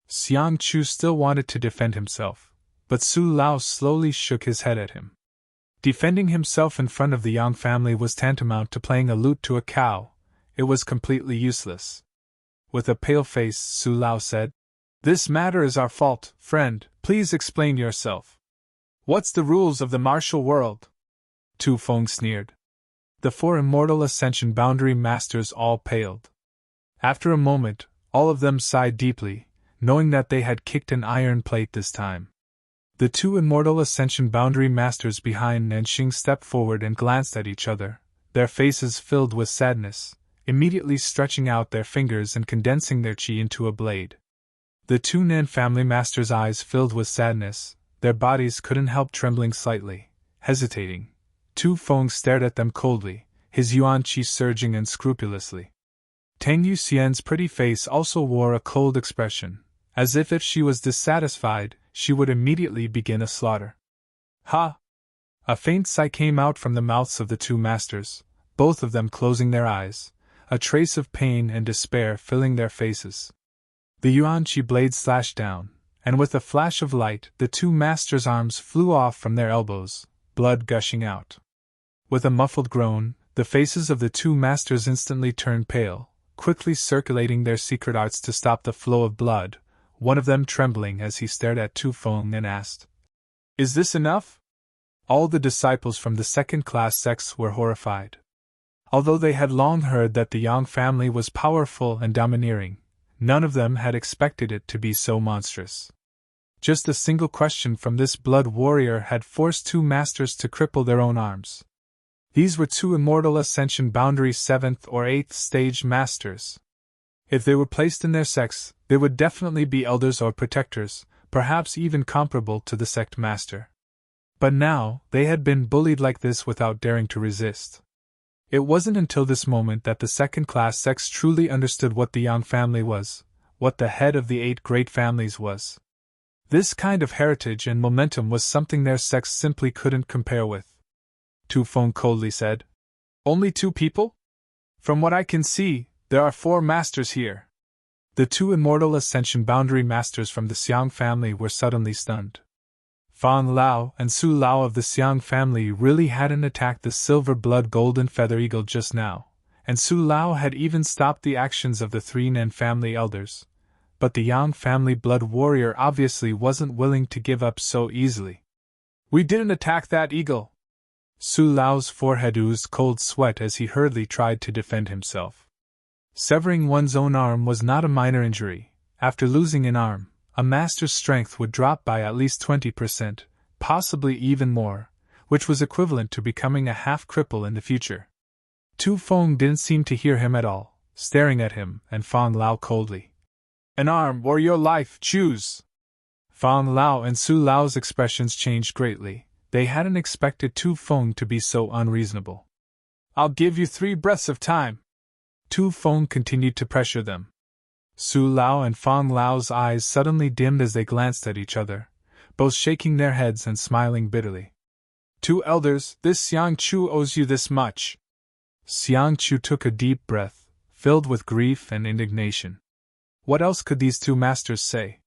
Xiang Chu still wanted to defend himself, but Su Lao slowly shook his head at him. Defending himself in front of the Yang family was tantamount to playing a lute to a cow. It was completely useless. With a pale face, Su Lao said, This matter is our fault, friend, please explain yourself. What's the rules of the martial world? Tu Feng sneered. The four immortal Ascension Boundary Masters all paled. After a moment, all of them sighed deeply, knowing that they had kicked an iron plate this time. The two immortal Ascension Boundary Masters behind Nanxing stepped forward and glanced at each other, their faces filled with sadness, immediately stretching out their fingers and condensing their chi into a blade. The two Nan family masters' eyes filled with sadness, their bodies couldn't help trembling slightly, hesitating. Tu Feng stared at them coldly, his yuan qi surging unscrupulously. Tang Yuxian's pretty face also wore a cold expression, as if she was dissatisfied, she would immediately begin a slaughter. Ha! A faint sigh came out from the mouths of the two masters, both of them closing their eyes, a trace of pain and despair filling their faces. The yuan qi blade slashed down, and with a flash of light, the two masters' arms flew off from their elbows, blood gushing out. With a muffled groan, the faces of the two masters instantly turned pale, quickly circulating their secret arts to stop the flow of blood, one of them trembling as he stared at Tu Feng and asked, Is this enough? All the disciples from the second-class sects were horrified. Although they had long heard that the Yang family was powerful and domineering, none of them had expected it to be so monstrous. Just a single question from this blood warrior had forced two masters to cripple their own arms. These were two immortal Ascension Boundary 7th or 8th stage masters. If they were placed in their sects, they would definitely be elders or protectors, perhaps even comparable to the sect master. But now, they had been bullied like this without daring to resist. It wasn't until this moment that the second-class sects truly understood what the Yang family was, what the head of the 8 great families was. This kind of heritage and momentum was something their sects simply couldn't compare with. Tu Feng coldly said, Only 2 people? From what I can see, there are 4 masters here. The 2 immortal Ascension Boundary Masters from the Xiang family were suddenly stunned. Fan Lao and Su Lao of the Xiang family really hadn't attacked the silver blood golden feather eagle just now, and Su Lao had even stopped the actions of the 3 Nan family elders. But the Yang family blood warrior obviously wasn't willing to give up so easily. We didn't attack that eagle. Su Lao's forehead oozed cold sweat as he hurriedly tried to defend himself. Severing one's own arm was not a minor injury, After losing an arm, a master's strength would drop by at least 20%, possibly even more, which was equivalent to becoming a half-cripple in the future. Tu Feng didn't seem to hear him at all, staring at him and Fang Lao coldly. An arm or your life, choose! Fang Lao and Su Lao's expressions changed greatly. They hadn't expected Tu Feng to be so unreasonable. I'll give you 3 breaths of time. Tu Feng continued to pressure them. Su Lao and Fang Lao's eyes suddenly dimmed as they glanced at each other, both shaking their heads and smiling bitterly. 2 elders, this Xiang Chu owes you this much. Xiang Chu took a deep breath, filled with grief and indignation. What else could these 2 masters say?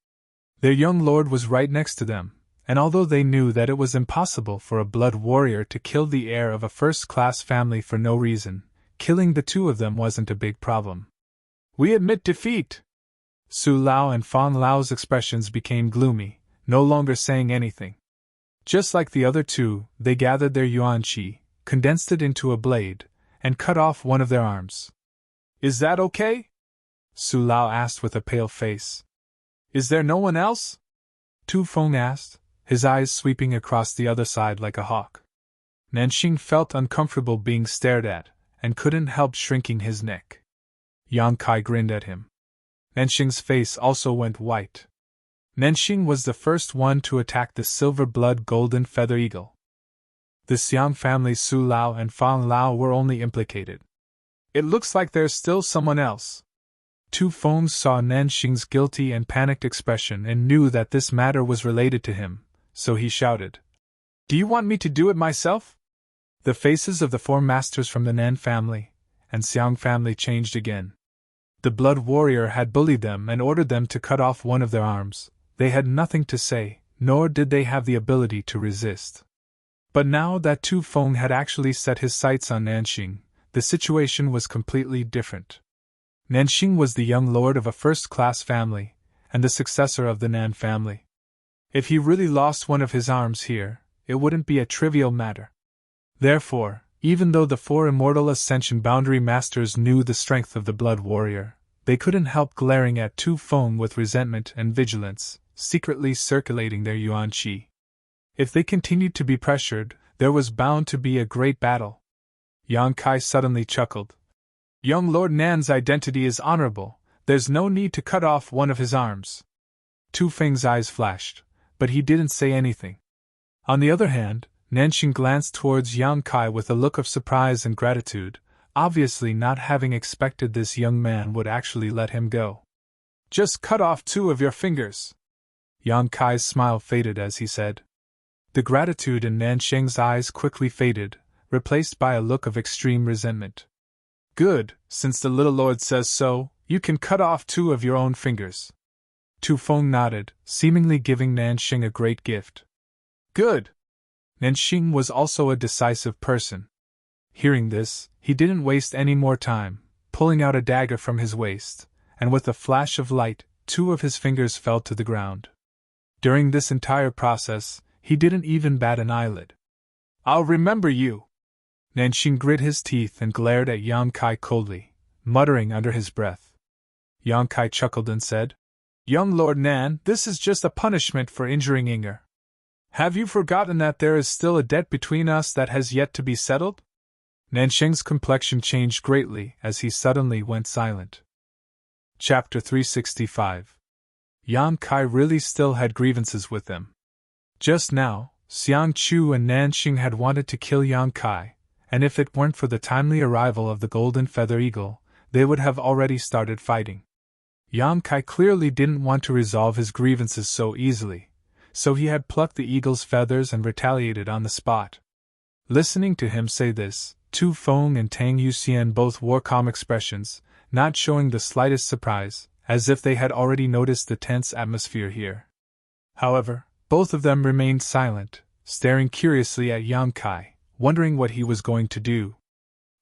Their young lord was right next to them, and although they knew that it was impossible for a blood warrior to kill the heir of a first-class family for no reason, killing the 2 of them wasn't a big problem. We admit defeat! Su Lao and Fang Lao's expressions became gloomy, no longer saying anything. Just like the other 2, they gathered their yuan qi, condensed it into a blade, and cut off one of their arms. Is that okay? Su Lao asked with a pale face. Is there no one else? Tu Feng asked, his eyes sweeping across the other side like a hawk. Nanxing felt uncomfortable being stared at, and couldn't help shrinking his neck. Yang Kai grinned at him. Nanxing's face also went white. Nanxing was the first one to attack the silver-blood golden feather eagle. The Xiang family Su Lao and Fang Lao were only implicated. It looks like there's still someone else. Tu Feng saw Nanxing's guilty and panicked expression and knew that this matter was related to him, so he shouted, Do you want me to do it myself? The faces of the 4 masters from the Nan family and Xiang family changed again. The blood warrior had bullied them and ordered them to cut off one of their arms. They had nothing to say, nor did they have the ability to resist. But now that Tu Feng had actually set his sights on Nanxing, the situation was completely different. Nanxing was the young lord of a first-class family, and the successor of the Nan family. If he really lost one of his arms here, it wouldn't be a trivial matter. Therefore, even though the 4 immortal Ascension Boundary Masters knew the strength of the blood warrior, they couldn't help glaring at Tu Feng with resentment and vigilance, secretly circulating their yuan qi. If they continued to be pressured, there was bound to be a great battle. Yang Kai suddenly chuckled. Young Lord Nan's identity is honorable, there's no need to cut off one of his arms. Tu Feng's eyes flashed, but he didn't say anything. On the other hand, Nanxing glanced towards Yang Kai with a look of surprise and gratitude, obviously not having expected this young man would actually let him go. Just cut off 2 of your fingers. Yang Kai's smile faded as he said. The gratitude in Nanxing's eyes quickly faded, replaced by a look of extreme resentment. Good, since the little lord says so, you can cut off 2 of your own fingers. Tu Feng nodded, seemingly giving Nanxing a great gift. Good! Nanxing was also a decisive person. Hearing this, he didn't waste any more time, pulling out a dagger from his waist, and with a flash of light, 2 of his fingers fell to the ground. During this entire process, he didn't even bat an eyelid. I'll remember you! Nanxing grit his teeth and glared at Yang Kai coldly, muttering under his breath. Yang Kai chuckled and said, Young Lord Nan, this is just a punishment for injuring Inger. Have you forgotten that there is still a debt between us that has yet to be settled? Nanxing's complexion changed greatly as he suddenly went silent. Chapter 365. Yang Kai really still had grievances with them. Just now, Xiang Chu and Nanxing had wanted to kill Yang Kai, and if it weren't for the timely arrival of the golden feather eagle, they would have already started fighting. Yang Kai clearly didn't want to resolve his grievances so easily, so he had plucked the eagle's feathers and retaliated on the spot. Listening to him say this, Tu Feng and Tang Yuxian both wore calm expressions, not showing the slightest surprise, as if they had already noticed the tense atmosphere here. However, both of them remained silent, staring curiously at Yang Kai, wondering what he was going to do.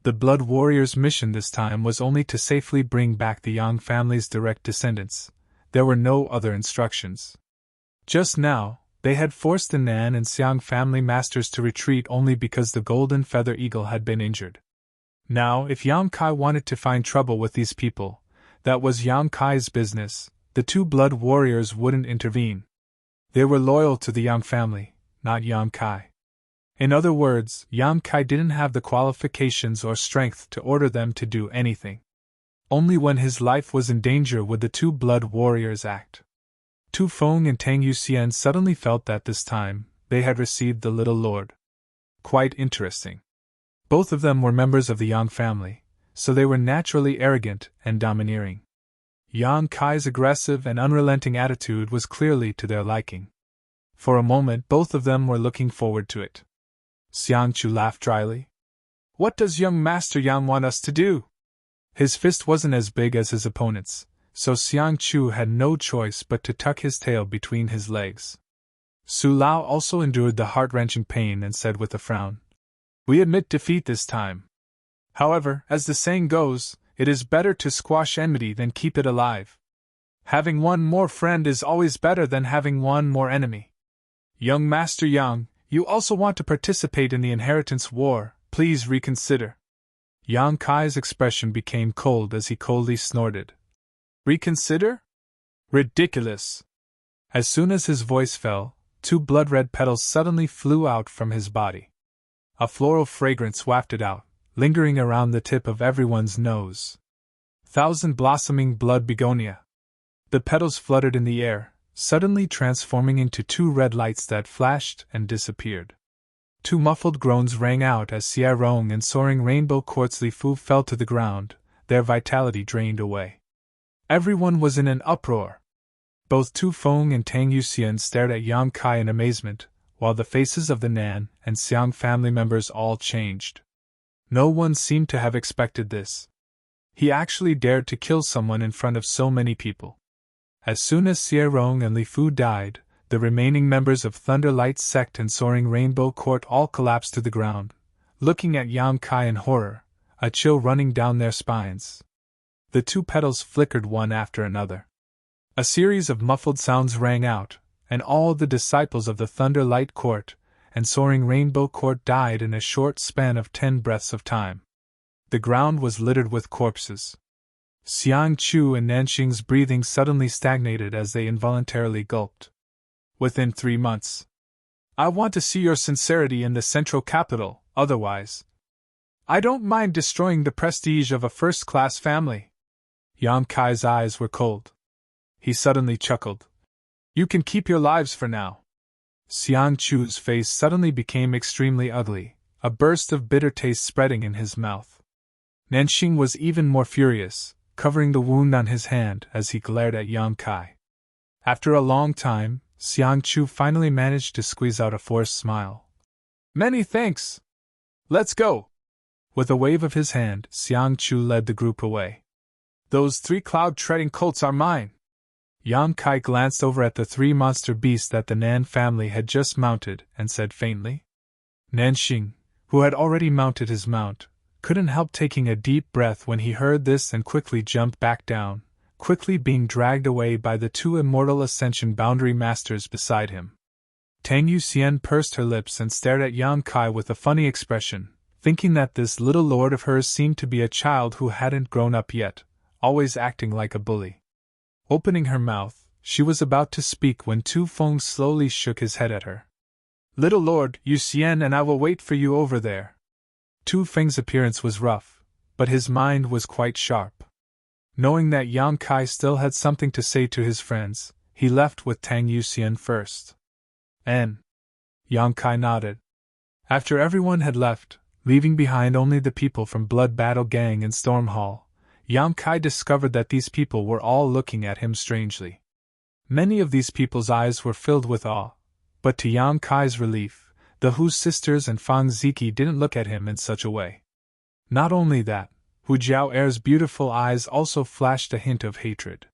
The Blood Warrior's mission this time was only to safely bring back the Yang family's direct descendants. There were no other instructions. Just now, they had forced the Nan and Xiang family masters to retreat only because the golden feather eagle had been injured. Now, if Yang Kai wanted to find trouble with these people, that was Yang Kai's business. the two blood warriors wouldn't intervene. They were loyal to the Yang family, not Yang Kai. In other words, Yang Kai didn't have the qualifications or strength to order them to do anything. Only when his life was in danger would the two blood warriors act. Tu Feng and Tang Yuxian suddenly felt that this time, they had received the little lord. Quite interesting. Both of them were members of the Yang family, so they were naturally arrogant and domineering. Yang Kai's aggressive and unrelenting attitude was clearly to their liking. For a moment both of them were looking forward to it. Xiang Chu laughed dryly. "What does young Master Yang want us to do?" His fist wasn't as big as his opponent's, so Xiang Chu had no choice but to tuck his tail between his legs. Su Lao also endured the heart-wrenching pain and said with a frown, "We admit defeat this time. However, as the saying goes, it is better to squash enmity than keep it alive. Having one more friend is always better than having one more enemy. Young Master Yang, you also want to participate in the inheritance war, please reconsider." Yang Kai's expression became cold as he coldly snorted. "Reconsider? Ridiculous!" As soon as his voice fell, two blood-red petals suddenly flew out from his body. A floral fragrance wafted out, lingering around the tip of everyone's nose. Thousand blossoming blood begonia. The petals fluttered in the air, suddenly transforming into two red lights that flashed and disappeared. Two muffled groans rang out as Xia Rong and soaring rainbow quartz Li Fu fell to the ground, their vitality drained away. Everyone was in an uproar. Both Tu Feng and Tang Yuxian stared at Yang Kai in amazement, while the faces of the Nan and Xiang family members all changed. No one seemed to have expected this. He actually dared to kill someone in front of so many people. As soon as Xia Rong and Li Fu died, the remaining members of Thunderlight Sect and Soaring Rainbow Court all collapsed to the ground, looking at Yang Kai in horror, a chill running down their spines. The two petals flickered one after another. A series of muffled sounds rang out, and all the disciples of the Thunderlight Court and Soaring Rainbow Court died in a short span of 10 breaths of time. The ground was littered with corpses. Xiang Chu and Nanxing's breathing suddenly stagnated as they involuntarily gulped. "Within 3 months. I want to see your sincerity in the central capital, otherwise I don't mind destroying the prestige of a first-class family." Yang Kai's eyes were cold. He suddenly chuckled. "You can keep your lives for now." Xiang Chu's face suddenly became extremely ugly, a burst of bitter taste spreading in his mouth. Nanxing was even more furious, covering the wound on his hand as he glared at Yang Kai. After a long time, Xiang Chu finally managed to squeeze out a forced smile. "Many thanks. Let's go." With a wave of his hand, Xiang Chu led the group away. "Those 3 cloud-treading colts are mine." Yang Kai glanced over at the 3 monster beasts that the Nan family had just mounted and said faintly. Nanxing, who had already mounted his mount, couldn't help taking a deep breath when he heard this and quickly jumped back down, quickly being dragged away by the 2 immortal Ascension Boundary Masters beside him. Tang Yuxian pursed her lips and stared at Yang Kai with a funny expression, thinking that this little lord of hers seemed to be a child who hadn't grown up yet, always acting like a bully. Opening her mouth, she was about to speak when Tu Feng slowly shook his head at her. "Little Lord, Yuxian and I will wait for you over there." Tu Feng's appearance was rough, but his mind was quite sharp. Knowing that Yang Kai still had something to say to his friends, he left with Tang Yuxian first. "N." Yang Kai nodded. After everyone had left, leaving behind only the people from Blood Battle Gang and Storm Hall, Yang Kai discovered that these people were all looking at him strangely. Many of these people's eyes were filled with awe, but to Yang Kai's relief, the Hu sisters and Fang Ziki didn't look at him in such a way. Not only that, Hu Jiao'er's beautiful eyes also flashed a hint of hatred.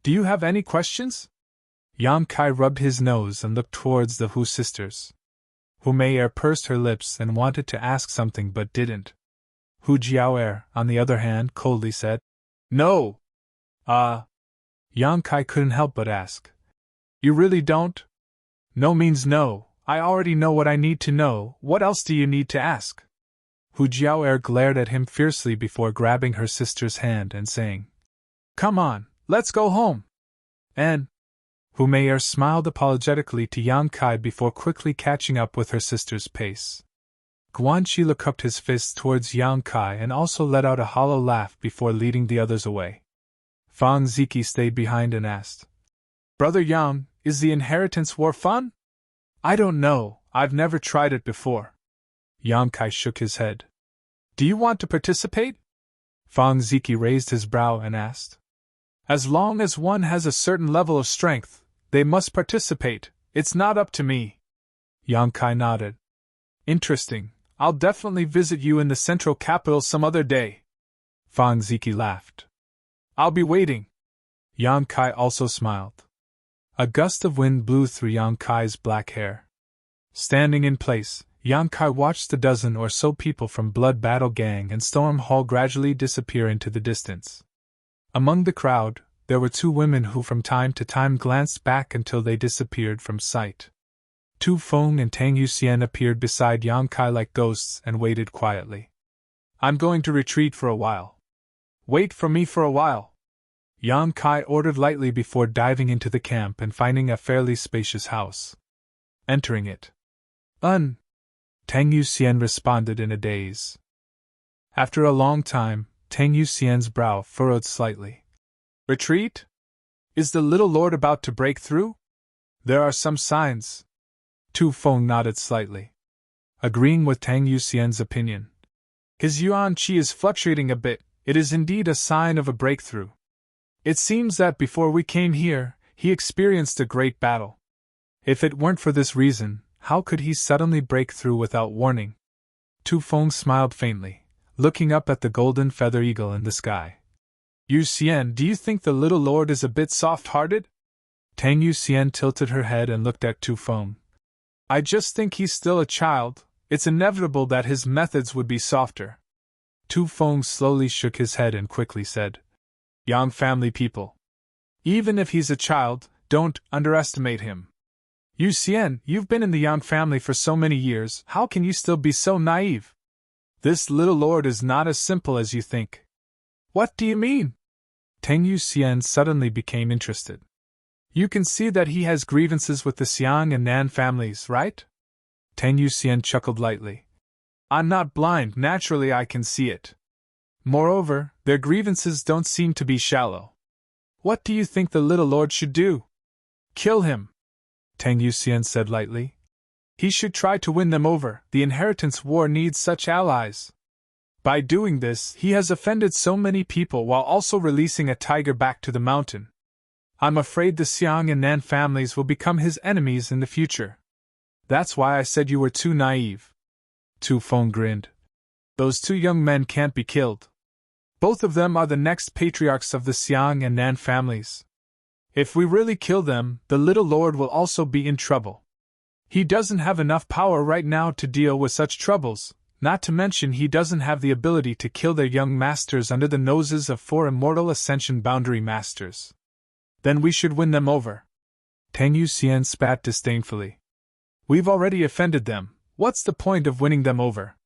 "Do you have any questions?" Yang Kai rubbed his nose and looked towards the Hu sisters. Hu Mei'er pursed her lips and wanted to ask something but didn't. Hu Jiao'er, on the other hand, coldly said, "No." Yang Kai couldn't help but ask, "You really don't?" "No means no. I already know what I need to know. What else do you need to ask?" Hu Jiao'er glared at him fiercely before grabbing her sister's hand and saying, "Come on, let's go home." And Hu Mei'er smiled apologetically to Yang Kai before quickly catching up with her sister's pace. Guan Qile cupped his fist towards Yang Kai and also let out a hollow laugh before leading the others away. Fang Ziki stayed behind and asked, "Brother Yang, is the inheritance war fun?" "I don't know, I've never tried it before." Yang Kai shook his head. "Do you want to participate?" Fang Ziki raised his brow and asked. "As long as one has a certain level of strength, they must participate, it's not up to me." Yang Kai nodded. "Interesting, I'll definitely visit you in the central capital some other day." Fang Ziki laughed. "I'll be waiting." Yang Kai also smiled. A gust of wind blew through Yang Kai's black hair. Standing in place, Yang Kai watched the dozen or so people from Blood Battle Gang and Storm Hall gradually disappear into the distance. Among the crowd, there were two women who from time to time glanced back until they disappeared from sight. Tu Feng and Tang Yuxian appeared beside Yang Kai like ghosts and waited quietly. "I'm going to retreat for a while. Wait for me for a while," Yang Kai ordered lightly before diving into the camp and finding a fairly spacious house. Entering it, Tang Yuxian responded in a daze. After a long time, Tang Yuxian's brow furrowed slightly. "Retreat? Is the little lord about to break through?" "There are some signs." Tu Feng nodded slightly, agreeing with Tang Yuxian's opinion. "His yuan qi is fluctuating a bit, it is indeed a sign of a breakthrough. It seems that before we came here, he experienced a great battle. If it weren't for this reason, how could he suddenly break through without warning?" Tu Feng smiled faintly, looking up at the golden feather eagle in the sky. "Yuxian, do you think the little lord is a bit soft-hearted?" Tang Yuxian tilted her head and looked at Tu Feng. "I just think he's still a child, it's inevitable that his methods would be softer." Tu Feng slowly shook his head and quickly said, "Yang family people. Even if he's a child, don't underestimate him. Yuxian, you've been in the Yang family for so many years, how can you still be so naive? This little lord is not as simple as you think." "What do you mean?" Tang Yuxian suddenly became interested. "You can see that he has grievances with the Xiang and Nan families, right?" Tang Yuxian chuckled lightly. "I'm not blind, naturally I can see it. Moreover, their grievances don't seem to be shallow. What do you think the little lord should do?" "Kill him," Tang Yuxian said lightly. "He should try to win them over, the inheritance war needs such allies. By doing this, he has offended so many people while also releasing a tiger back to the mountain. I'm afraid the Xiang and Nan families will become his enemies in the future. That's why I said you were too naive." Tu Feng grinned. "Those two young men can't be killed. Both of them are the next patriarchs of the Xiang and Nan families. If we really kill them, the little lord will also be in trouble. He doesn't have enough power right now to deal with such troubles, not to mention he doesn't have the ability to kill their young masters under the noses of 4 immortal Ascension Boundary Masters. Then we should win them over." Tang Yuxian spat disdainfully. "We've already offended them, what's the point of winning them over?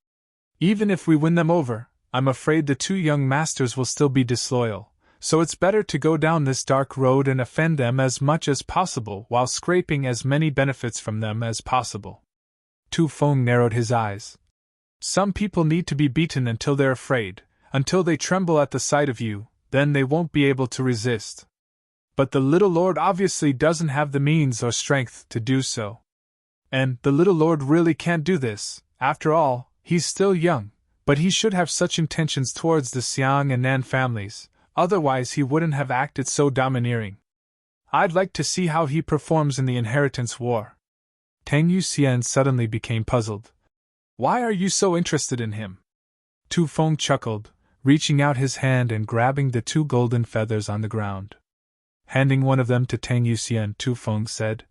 Even if we win them over, I'm afraid the 2 young masters will still be disloyal, so it's better to go down this dark road and offend them as much as possible while scraping as many benefits from them as possible." Tu Feng narrowed his eyes. "Some people need to be beaten until they're afraid, until they tremble at the sight of you, then they won't be able to resist. But the little lord obviously doesn't have the means or strength to do so. And the little lord really can't do this, after all, he's still young, but he should have such intentions towards the Xiang and Nan families, otherwise he wouldn't have acted so domineering. I'd like to see how he performs in the inheritance war." Tang Yuxian suddenly became puzzled. "Why are you so interested in him?" Tu Feng chuckled, reaching out his hand and grabbing the 2 golden feathers on the ground. Handing one of them to Tang Yuxian, Tu Feng said,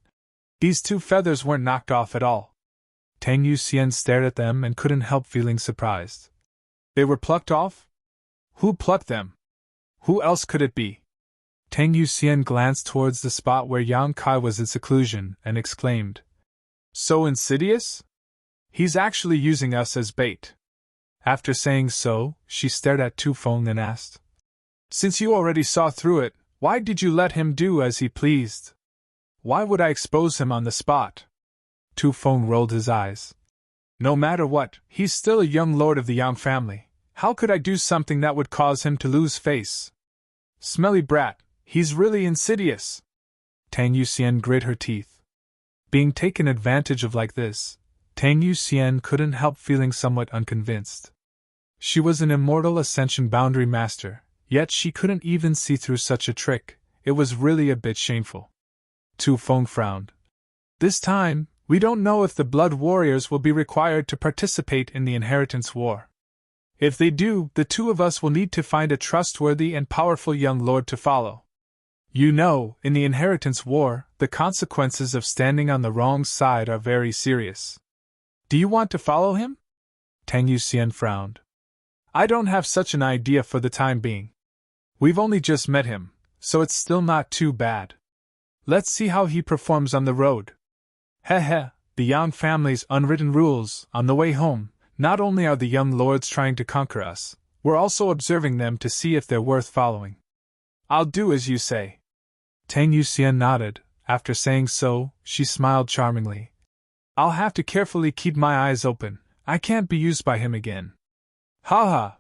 "These 2 feathers weren't knocked off at all." Tang Yuxian stared at them and couldn't help feeling surprised. "They were plucked off? Who plucked them? Who else could it be?" Tang Yuxian glanced towards the spot where Yang Kai was in seclusion and exclaimed, "So insidious? He's actually using us as bait." After saying so, she stared at Tu Feng and asked, "Since you already saw through it, Why did you let him do as he pleased? Why would I expose him on the spot? Tu Feng rolled his eyes. No matter what, he's still a young lord of the Yang family. How could I do something that would cause him to lose face? Smelly brat, he's really insidious. Tang Yuxian grit her teeth. Being taken advantage of like this, Tang Yuxian couldn't help feeling somewhat unconvinced. She was an immortal Ascension Boundary Master, yet she couldn't even see through such a trick. It was really a bit shameful. Tu Feng frowned. This time, we don't know if the Blood Warriors will be required to participate in the Inheritance War. If they do, the two of us will need to find a trustworthy and powerful young lord to follow. You know, in the Inheritance War, the consequences of standing on the wrong side are very serious. Do you want to follow him? Tang Yuxian frowned. I don't have such an idea for the time being. We've only just met him, so it's still not too bad. Let's see how he performs on the road. Heh, the Yang family's unwritten rules. On the way home, not only are the young lords trying to conquer us, we're also observing them to see if they're worth following. I'll do as you say. Tang Yuxian nodded. After saying so, she smiled charmingly. I'll have to carefully keep my eyes open. I can't be used by him again. Ha ha!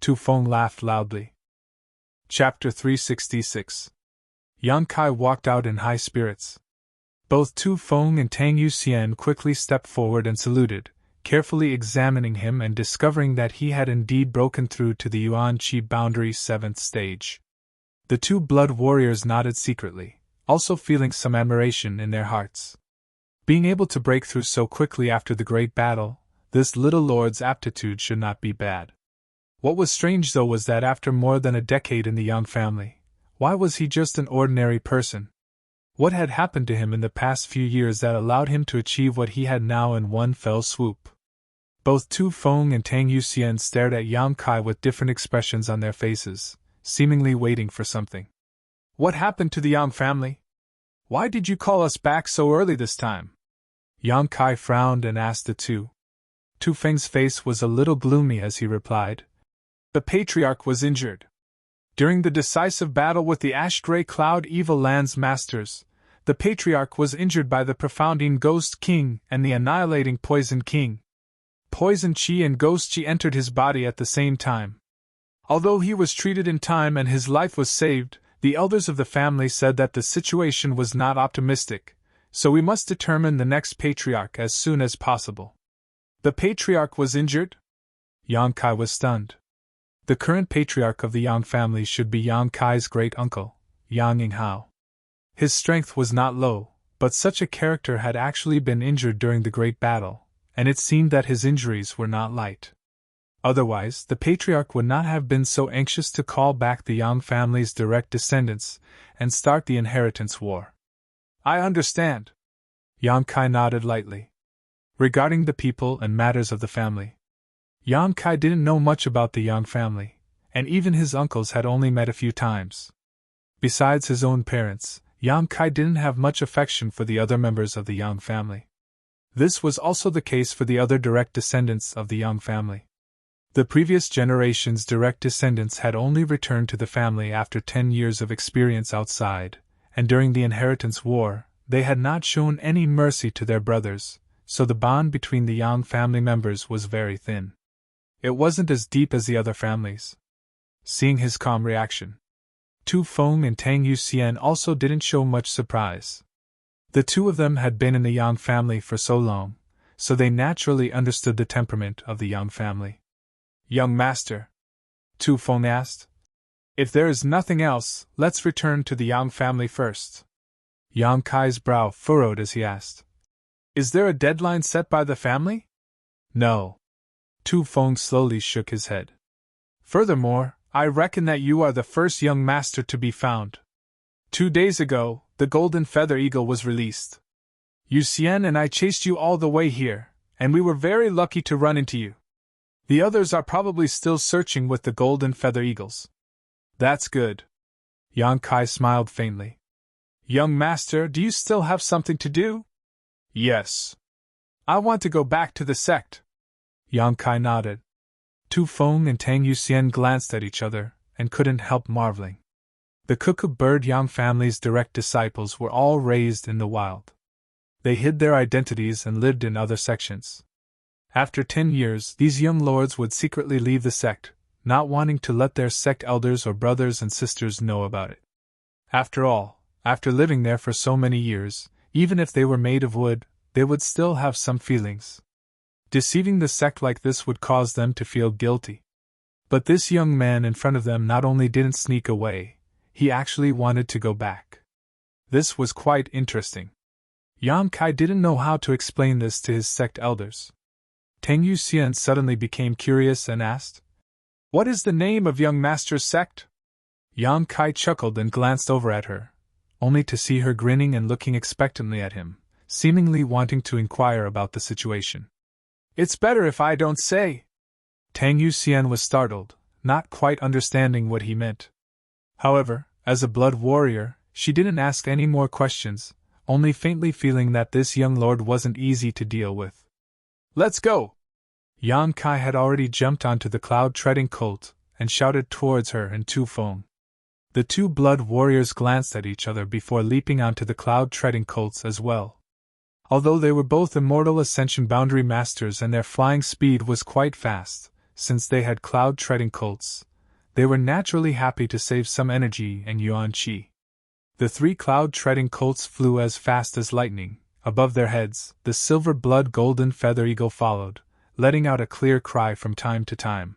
Tu Feng laughed loudly. Chapter 366. Yang Kai walked out in high spirits. Both Tu Feng and Tang Yuxian quickly stepped forward and saluted, carefully examining him and discovering that he had indeed broken through to the Yuan Qi boundary 7th stage. The two blood warriors nodded secretly, also feeling some admiration in their hearts. Being able to break through so quickly after the great battle, this little lord's aptitude should not be bad. What was strange though was that after more than a decade in the Yang family, why was he just an ordinary person? What had happened to him in the past few years that allowed him to achieve what he had now in one fell swoop? Both Tu Feng and Tang Yuxian stared at Yang Kai with different expressions on their faces, seemingly waiting for something. What happened to the Yang family? Why did you call us back so early this time? Yang Kai frowned and asked the two. Tu Feng's face was a little gloomy as he replied. The Patriarch was injured. During the decisive battle with the Ash-Gray Cloud Evil Lands Masters, the Patriarch was injured by the Profounding Ghost King and the Annihilating Poison King. Poison Qi and Ghost Qi entered his body at the same time. Although he was treated in time and his life was saved, the elders of the family said that the situation was not optimistic, so we must determine the next Patriarch as soon as possible. The Patriarch was injured? Yang Kai was stunned. The current Patriarch of the Yang family should be Yang Kai's great-uncle, Yang Yinghao. His strength was not low, but such a character had actually been injured during the Great Battle, and it seemed that his injuries were not light. Otherwise, the Patriarch would not have been so anxious to call back the Yang family's direct descendants and start the Inheritance War. I understand. Yang Kai nodded lightly. Regarding the people and matters of the family, Yang Kai didn't know much about the Yang family, and even his uncles had only met a few times. Besides his own parents, Yang Kai didn't have much affection for the other members of the Yang family. This was also the case for the other direct descendants of the Yang family. The previous generation's direct descendants had only returned to the family after 10 years of experience outside, and during the Inheritance War, they had not shown any mercy to their brothers, so the bond between the Yang family members was very thin. It wasn't as deep as the other families. Seeing his calm reaction, Tu Feng and Tang Yuxian also didn't show much surprise. The two of them had been in the Yang family for so long, so they naturally understood the temperament of the Yang family. Young master, Tu Feng asked, if there is nothing else, let's return to the Yang family first. Yang Kai's brow furrowed as he asked, is there a deadline set by the family? No. Tu Feng slowly shook his head. Furthermore, I reckon that you are the first young master to be found. 2 days ago, the Golden Feather Eagle was released. Yuxian and I chased you all the way here, and we were very lucky to run into you. The others are probably still searching with the Golden Feather Eagles. That's good. Yang Kai smiled faintly. Young master, do you still have something to do? Yes. I want to go back to the sect. Yang Kai nodded. Tu Feng and Tang Yuxian glanced at each other, and couldn't help marveling. The cuckoo bird Yang family's direct disciples were all raised in the wild. They hid their identities and lived in other sections. After 10 years, these young lords would secretly leave the sect, not wanting to let their sect elders or brothers and sisters know about it. After all, after living there for so many years, even if they were made of wood, they would still have some feelings. Deceiving the sect like this would cause them to feel guilty. But this young man in front of them not only didn't sneak away, he actually wanted to go back. This was quite interesting. Yang Kai didn't know how to explain this to his sect elders. Tang Yuxian suddenly became curious and asked, "What is the name of young master's sect?" Yang Kai chuckled and glanced over at her, only to see her grinning and looking expectantly at him, seemingly wanting to inquire about the situation. "It's better if I don't say." Tang Yuxian was startled, not quite understanding what he meant. However, as a blood warrior, she didn't ask any more questions, only faintly feeling that this young lord wasn't easy to deal with. "Let's go!" Yang Kai had already jumped onto the cloud-treading colt and shouted towards her and Tu Feng. The two blood warriors glanced at each other before leaping onto the cloud-treading colts as well. Although they were both immortal ascension boundary masters and their flying speed was quite fast, since they had cloud-treading colts, they were naturally happy to save some energy and yuan qi. The three cloud-treading colts flew as fast as lightning. Above their heads, the silver-blood golden feather eagle followed, letting out a clear cry from time to time.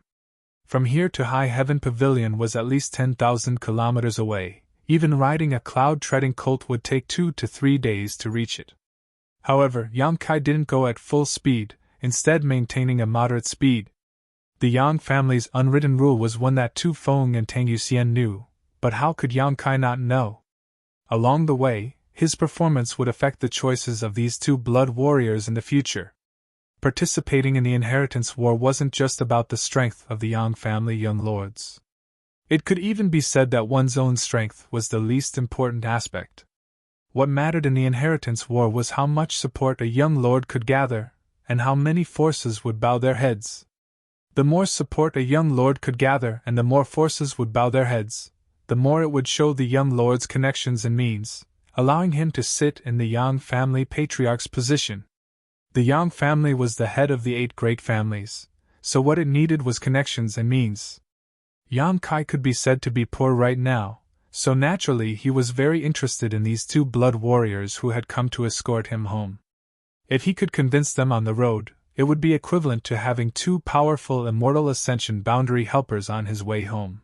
From here to High Heaven Pavilion was at least 10,000 kilometers away. Even riding a cloud-treading colt would take 2 to 3 days to reach it. However, Yang Kai didn't go at full speed, instead maintaining a moderate speed. The Yang family's unwritten rule was one that Tu Feng and Tang Yuxian knew, but how could Yang Kai not know? Along the way, his performance would affect the choices of these two blood warriors in the future. Participating in the inheritance war wasn't just about the strength of the Yang family young lords. It could even be said that one's own strength was the least important aspect. What mattered in the inheritance war was how much support a young lord could gather, and how many forces would bow their heads. The more support a young lord could gather and the more forces would bow their heads, the more it would show the young lord's connections and means, allowing him to sit in the Yang family patriarch's position. The Yang family was the head of the 8 great families, so what it needed was connections and means. Yang Kai could be said to be poor right now, so naturally he was very interested in these two blood warriors who had come to escort him home. If he could convince them on the road, it would be equivalent to having 2 powerful immortal ascension boundary helpers on his way home.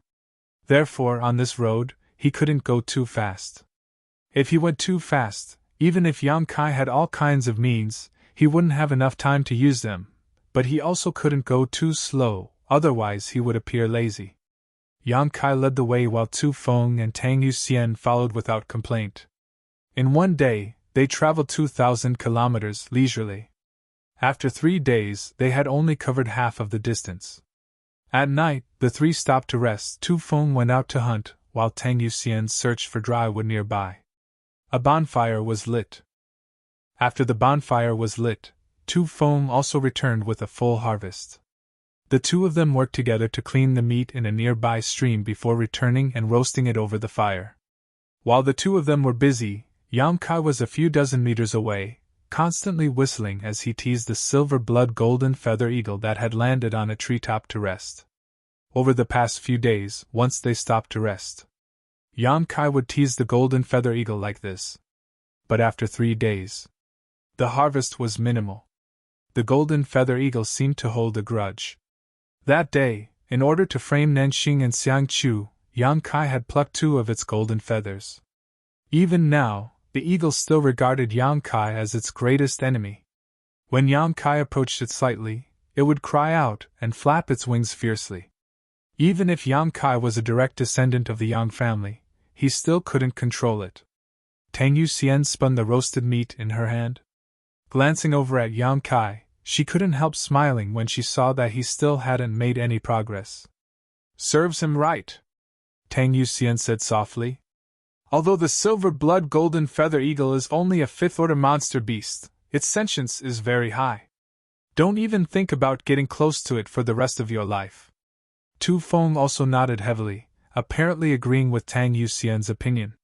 Therefore, on this road, he couldn't go too fast. If he went too fast, even if Yang Kai had all kinds of means, he wouldn't have enough time to use them, but he also couldn't go too slow, otherwise he would appear lazy. Yang Kai led the way while Tu Feng and Tang Yuxian followed without complaint. In one day, they traveled 2,000 kilometers leisurely. After 3 days, they had only covered half of the distance. At night, the three stopped to rest. Tu Feng went out to hunt, while Tang Yuxian searched for dry wood nearby. A bonfire was lit. After the bonfire was lit, Tu Feng also returned with a full harvest. The two of them worked together to clean the meat in a nearby stream before returning and roasting it over the fire. While the two of them were busy, Yang Kai was a few dozen meters away, constantly whistling as he teased the silver-blood golden feather eagle that had landed on a treetop to rest. Over the past few days, once they stopped to rest, Yang Kai would tease the golden feather eagle like this. But after 3 days, the harvest was minimal. The golden feather eagle seemed to hold a grudge. That day, in order to frame Nanxing and Xiangqiu, Yang Kai had plucked 2 of its golden feathers. Even now, the eagle still regarded Yang Kai as its greatest enemy. When Yang Kai approached it slightly, it would cry out and flap its wings fiercely. Even if Yang Kai was a direct descendant of the Yang family, he still couldn't control it. Tang Yuxian spun the roasted meat in her hand. Glancing over at Yang Kai, she couldn't help smiling when she saw that he still hadn't made any progress. "Serves him right," Tang Yuxian said softly. "Although the silver-blood golden feather eagle is only a 5th-order monster beast, its sentience is very high. Don't even think about getting close to it for the rest of your life." Tu Feng also nodded heavily, apparently agreeing with Tang Yuxian's opinion.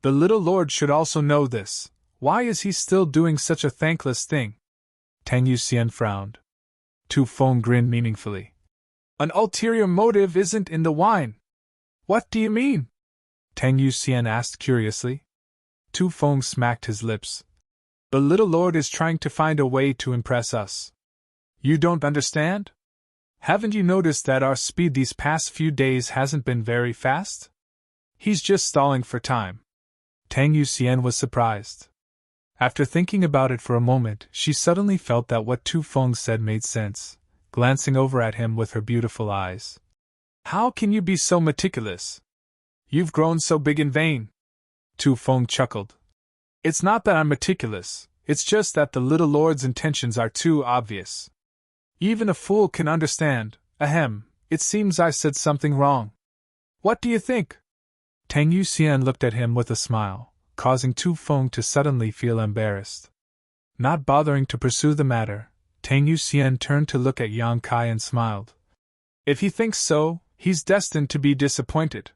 The little lord should also know this. Why is he still doing such a thankless thing? Tang Yuxian frowned. Tu Feng grinned meaningfully. An ulterior motive isn't in the wine. What do you mean? Tang Yuxian asked curiously. Tu Feng smacked his lips. The little lord is trying to find a way to impress us. You don't understand? Haven't you noticed that our speed these past few days hasn't been very fast? He's just stalling for time. Tang Yuxian was surprised. After thinking about it for a moment, she suddenly felt that what Tu Feng said made sense, glancing over at him with her beautiful eyes. How can you be so meticulous? You've grown so big and vain. Tu Feng chuckled. It's not that I'm meticulous, it's just that the little lord's intentions are too obvious. Even a fool can understand. Ahem, it seems I said something wrong. What do you think? Tang Yuxian looked at him with a smile, causing Tu Feng to suddenly feel embarrassed. Not bothering to pursue the matter, Tang Yuxian turned to look at Yang Kai and smiled. If he thinks so, he's destined to be disappointed.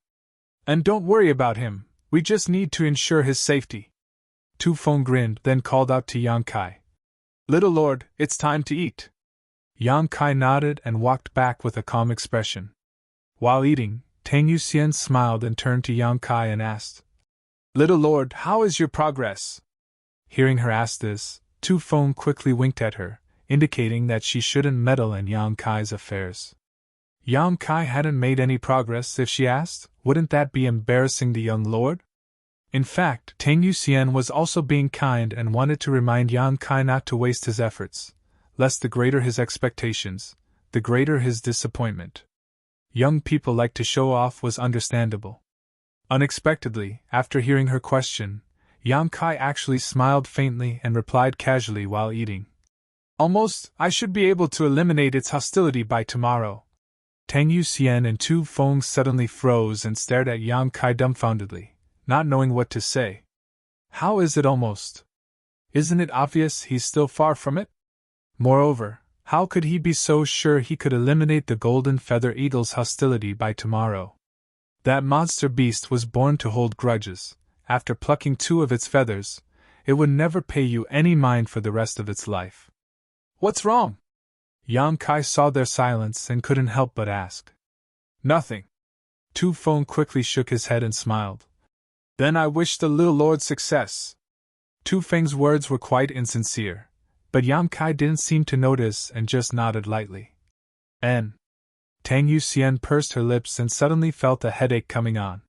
And don't worry about him, we just need to ensure his safety. Tu Feng grinned, then called out to Yang Kai. Little lord, it's time to eat. Yang Kai nodded and walked back with a calm expression. While eating, Tang Yuxian smiled and turned to Yang Kai and asked, Little lord, how is your progress? Hearing her ask this, Tu Feng quickly winked at her, indicating that she shouldn't meddle in Yang Kai's affairs. Yang Kai hadn't made any progress. If she asked, wouldn't that be embarrassing the young lord? In fact, Tang Yuxian was also being kind and wanted to remind Yang Kai not to waste his efforts, lest the greater his expectations, the greater his disappointment. Young people like to show off was understandable. Unexpectedly, after hearing her question, Yang Kai actually smiled faintly and replied casually while eating. Almost, I should be able to eliminate its hostility by tomorrow. Tang Yuxian and Tu Feng suddenly froze and stared at Yang Kai dumbfoundedly, not knowing what to say. How is it almost? Isn't it obvious he's still far from it? Moreover, how could he be so sure he could eliminate the golden feather eagle's hostility by tomorrow? That monster beast was born to hold grudges. After plucking 2 of its feathers, it would never pay you any mind for the rest of its life. What's wrong? Yang Kai saw their silence and couldn't help but ask. Nothing. Tu Feng quickly shook his head and smiled. Then I wish the little lord success. Tu Feng's words were quite insincere, but Yang Kai didn't seem to notice and just nodded lightly. N. Tang Yuxian pursed her lips and suddenly felt a headache coming on.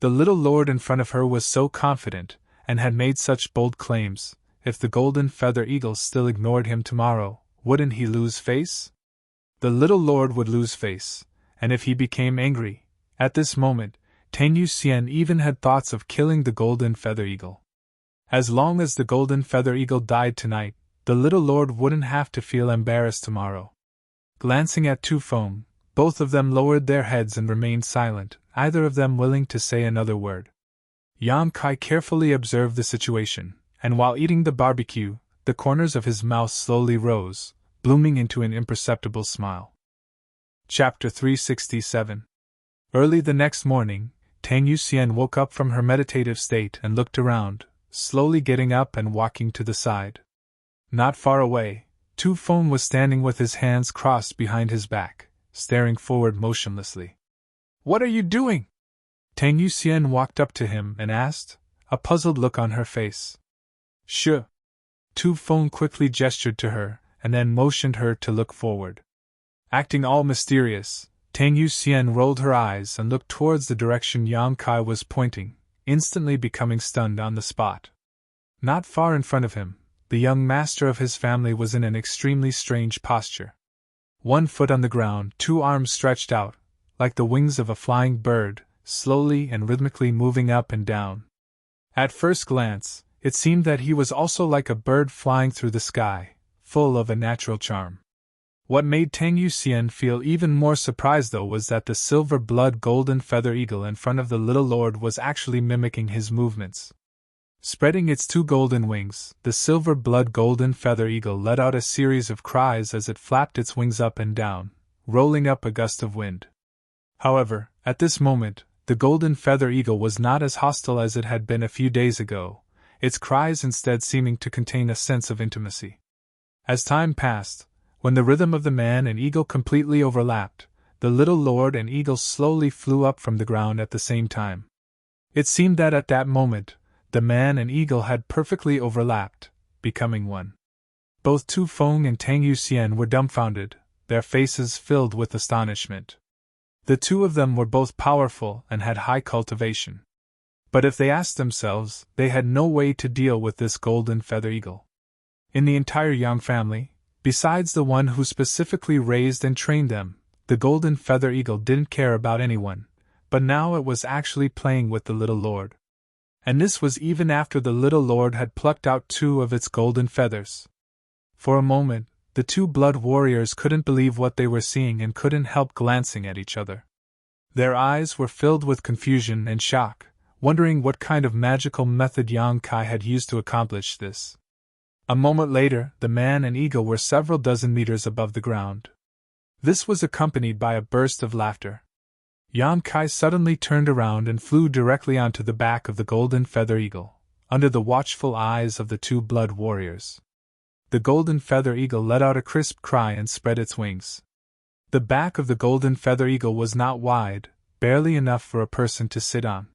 The little lord in front of her was so confident, and had made such bold claims. If the golden feather eagle still ignored him tomorrow, wouldn't he lose face? The little lord would lose face, and if he became angry, at this moment, Tang Yuxian even had thoughts of killing the golden feather eagle. As long as the golden feather eagle died tonight, the little lord wouldn't have to feel embarrassed tomorrow. Glancing at Tu Feng, both of them lowered their heads and remained silent, either of them willing to say another word. Yang Kai carefully observed the situation, and while eating the barbecue, the corners of his mouth slowly rose, blooming into an imperceptible smile. Chapter 367. Early the next morning, Tang Yuxian woke up from her meditative state and looked around, slowly getting up and walking to the side. Not far away, Tu Feng was standing with his hands crossed behind his back, staring forward motionlessly. What are you doing? Tang Yuxian walked up to him and asked, a puzzled look on her face. Sure. Tu Feng quickly gestured to her, and then motioned her to look forward. Acting all mysterious, Tang Yuxian rolled her eyes and looked towards the direction Yang Kai was pointing, instantly becoming stunned on the spot. Not far in front of him, the young master of his family was in an extremely strange posture. 1 foot on the ground, 2 arms stretched out, like the wings of a flying bird, slowly and rhythmically moving up and down. At first glance, it seemed that he was also like a bird flying through the sky, full of a natural charm. What made Tang Yuxian feel even more surprised though was that the silver-blood golden feather eagle in front of the little lord was actually mimicking his movements. Spreading its 2 golden wings, the silver-blood golden feather eagle let out a series of cries as it flapped its wings up and down, rolling up a gust of wind. However, at this moment, the golden feather eagle was not as hostile as it had been a few days ago, its cries instead seeming to contain a sense of intimacy. As time passed, when the rhythm of the man and eagle completely overlapped, the little lord and eagle slowly flew up from the ground at the same time. It seemed that at that moment, the man and eagle had perfectly overlapped, becoming one. Both Tu Feng and Tang Yuxian were dumbfounded, their faces filled with astonishment. The two of them were both powerful and had high cultivation. But if they asked themselves, they had no way to deal with this golden feather eagle. In the entire Yang family, besides the one who specifically raised and trained them, the golden feather eagle didn't care about anyone, but now it was actually playing with the little lord. And this was even after the little lord had plucked out 2 of its golden feathers. For a moment, the 2 blood warriors couldn't believe what they were seeing and couldn't help glancing at each other. Their eyes were filled with confusion and shock, wondering what kind of magical method Yang Kai had used to accomplish this. A moment later, the man and eagle were several dozen meters above the ground. This was accompanied by a burst of laughter. Yang Kai suddenly turned around and flew directly onto the back of the golden feather eagle, under the watchful eyes of the 2 blood warriors. The golden feather eagle let out a crisp cry and spread its wings. The back of the golden feather eagle was not wide, barely enough for a person to sit on.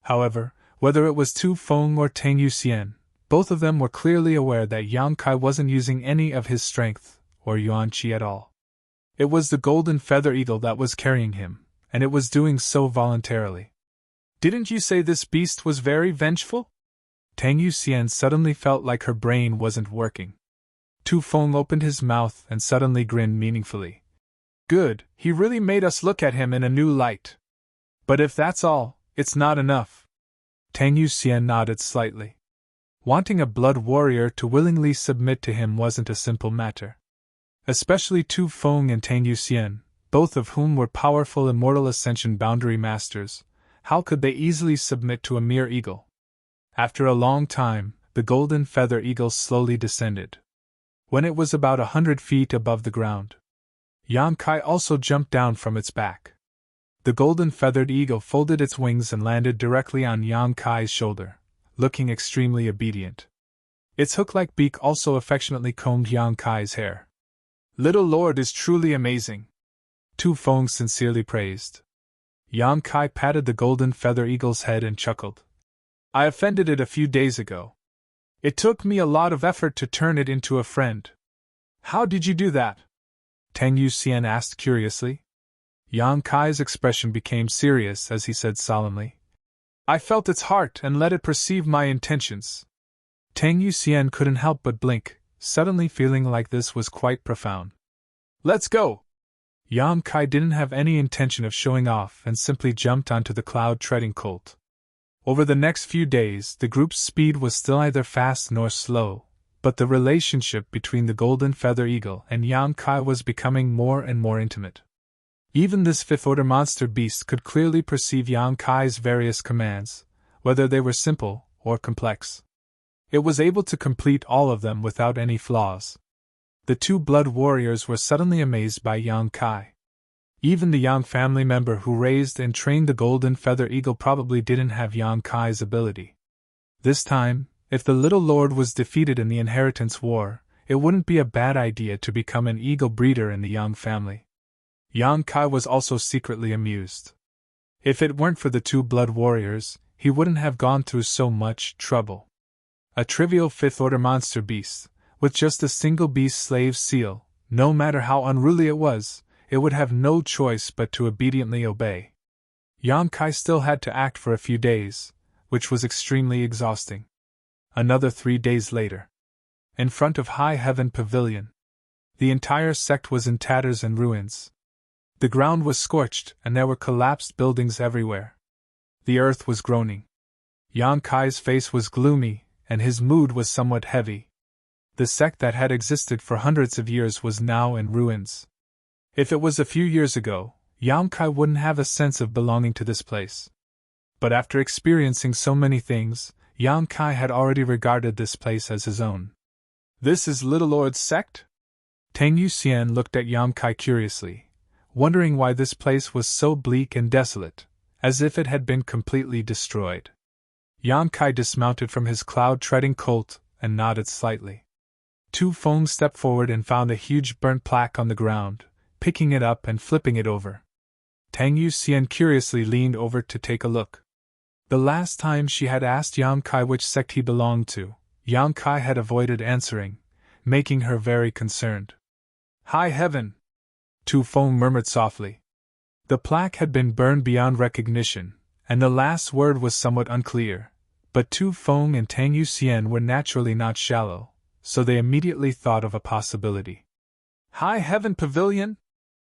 However, whether it was Tu Feng or Tang Yuxian, both of them were clearly aware that Yang Kai wasn't using any of his strength, or yuan qi at all. It was the golden feather eagle that was carrying him, and it was doing so voluntarily. "Didn't you say this beast was very vengeful?" Tang Yuxian suddenly felt like her brain wasn't working. Tu Feng opened his mouth and suddenly grinned meaningfully. "Good, he really made us look at him in a new light. But if that's all, it's not enough." Tang Yuxian nodded slightly. Wanting a blood warrior to willingly submit to him wasn't a simple matter. Especially Tu Feng and Tang Yuxian, both of whom were powerful immortal ascension boundary masters, how could they easily submit to a mere eagle? After a long time, the golden feather eagle slowly descended. When it was about 100 feet above the ground, Yang Kai also jumped down from its back. The golden feathered eagle folded its wings and landed directly on Yang Kai's shoulder, looking extremely obedient. Its hook-like beak also affectionately combed Yang Kai's hair. "Little Lord is truly amazing," Tu Feng sincerely praised. Yang Kai patted the golden feather eagle's head and chuckled. "I offended it a few days ago. It took me a lot of effort to turn it into a friend." "How did you do that?" Tang Yuxian asked curiously. Yang Kai's expression became serious as he said solemnly, "I felt its heart and let it perceive my intentions." Tang Yuxian couldn't help but blink, suddenly feeling like this was quite profound. "Let's go!" Yang Kai didn't have any intention of showing off and simply jumped onto the cloud-treading colt. Over the next few days, the group's speed was still neither fast nor slow, but the relationship between the golden feather eagle and Yang Kai was becoming more and more intimate. Even this fifth-order monster beast could clearly perceive Yang Kai's various commands, whether they were simple or complex. It was able to complete all of them without any flaws. The 2 blood warriors were suddenly amazed by Yang Kai. Even the Yang family member who raised and trained the golden feather eagle probably didn't have Yang Kai's ability. This time, if the little lord was defeated in the inheritance war, it wouldn't be a bad idea to become an eagle breeder in the Yang family. Yang Kai was also secretly amused. If it weren't for the 2 blood warriors, he wouldn't have gone through so much trouble. A trivial fifth-order monster beast, with just a single beast slave seal, no matter how unruly it was, it would have no choice but to obediently obey. Yang Kai still had to act for a few days, which was extremely exhausting. Another 3 days later, in front of High Heaven Pavilion, the entire sect was in tatters and ruins. The ground was scorched and there were collapsed buildings everywhere. The earth was groaning. Yang Kai's face was gloomy, and his mood was somewhat heavy. The sect that had existed for hundreds of years was now in ruins. If it was a few years ago, Yang Kai wouldn't have a sense of belonging to this place. But after experiencing so many things, Yang Kai had already regarded this place as his own. "This is Little Lord's sect?" Tang Yuxian looked at Yang Kai curiously, wondering why this place was so bleak and desolate, as if it had been completely destroyed. Yang Kai dismounted from his cloud-treading colt and nodded slightly. Tu Feng stepped forward and found a huge burnt plaque on the ground, picking it up and flipping it over. Tang Yuxian curiously leaned over to take a look. The last time she had asked Yang Kai which sect he belonged to, Yang Kai had avoided answering, making her very concerned. "High heaven!" Tu Feng murmured softly. The plaque had been burned beyond recognition, and the last word was somewhat unclear, but Tu Feng and Tang Yuxian were naturally not shallow, so they immediately thought of a possibility. "High Heaven Pavilion?"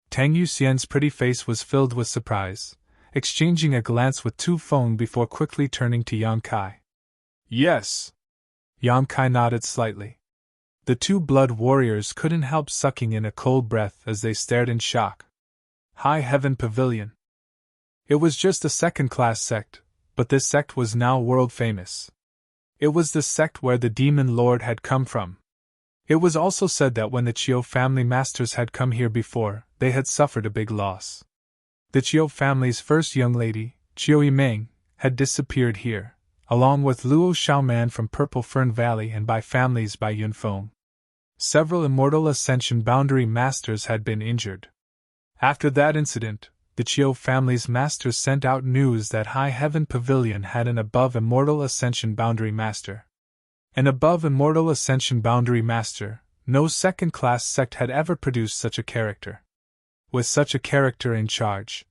Tang Yuxian's pretty face was filled with surprise, exchanging a glance with Tu Feng before quickly turning to Yang Kai. "Yes." Yang Kai nodded slightly. The two blood warriors couldn't help sucking in a cold breath as they stared in shock. High Heaven Pavilion. It was just a second-class sect, but this sect was now world-famous. It was the sect where the Demon Lord had come from. It was also said that when the Chiu family masters had come here before, they had suffered a big loss. The Chiu family's first young lady, Chiu Yimeng, had disappeared here, along with Luo Xiaoman from Purple Fern Valley and by families by Yunfeng. Several Immortal Ascension Boundary Masters had been injured. After that incident, the Chiu family's masters sent out news that High Heaven Pavilion had an above Immortal Ascension Boundary Master. An above Immortal Ascension Boundary Master, no second-class sect had ever produced such a character. With such a character in charge,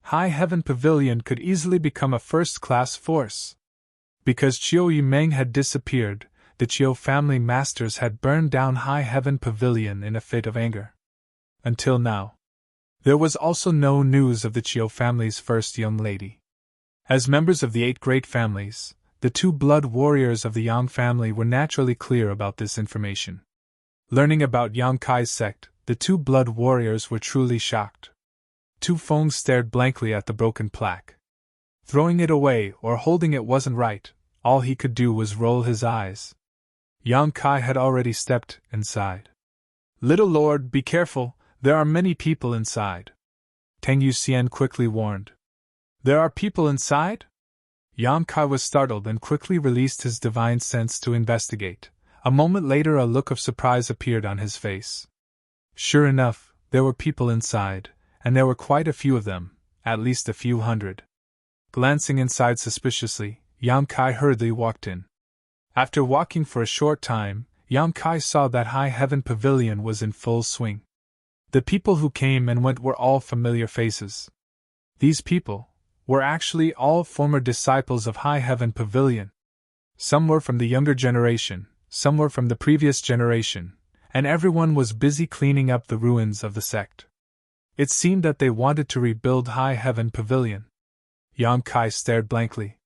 High Heaven Pavilion could easily become a first-class force. Because Chiu Yimeng had disappeared, the Chiu family masters had burned down High Heaven Pavilion in a fit of anger. Until now. There was also no news of the Chiu family's first young lady. As members of the 8 great families, the 2 blood warriors of the Yang family were naturally clear about this information. Learning about Yang Kai's sect, the 2 blood warriors were truly shocked. Tu Feng stared blankly at the broken plaque. Throwing it away or holding it wasn't right, all he could do was roll his eyes. Yang Kai had already stepped inside. "Little Lord, be careful, there are many people inside," Tang Yuxian quickly warned. "There are people inside?" Yang Kai was startled and quickly released his divine sense to investigate. A moment later a look of surprise appeared on his face. Sure enough, there were people inside, and there were quite a few of them, at least a few hundred. Glancing inside suspiciously, Yang Kai hurriedly walked in. After walking for a short time, Yang Kai saw that High Heaven Pavilion was in full swing. The people who came and went were all familiar faces. These people were actually all former disciples of High Heaven Pavilion. Some were from the younger generation, some were from the previous generation, and everyone was busy cleaning up the ruins of the sect. It seemed that they wanted to rebuild High Heaven Pavilion. Yang Kai stared blankly.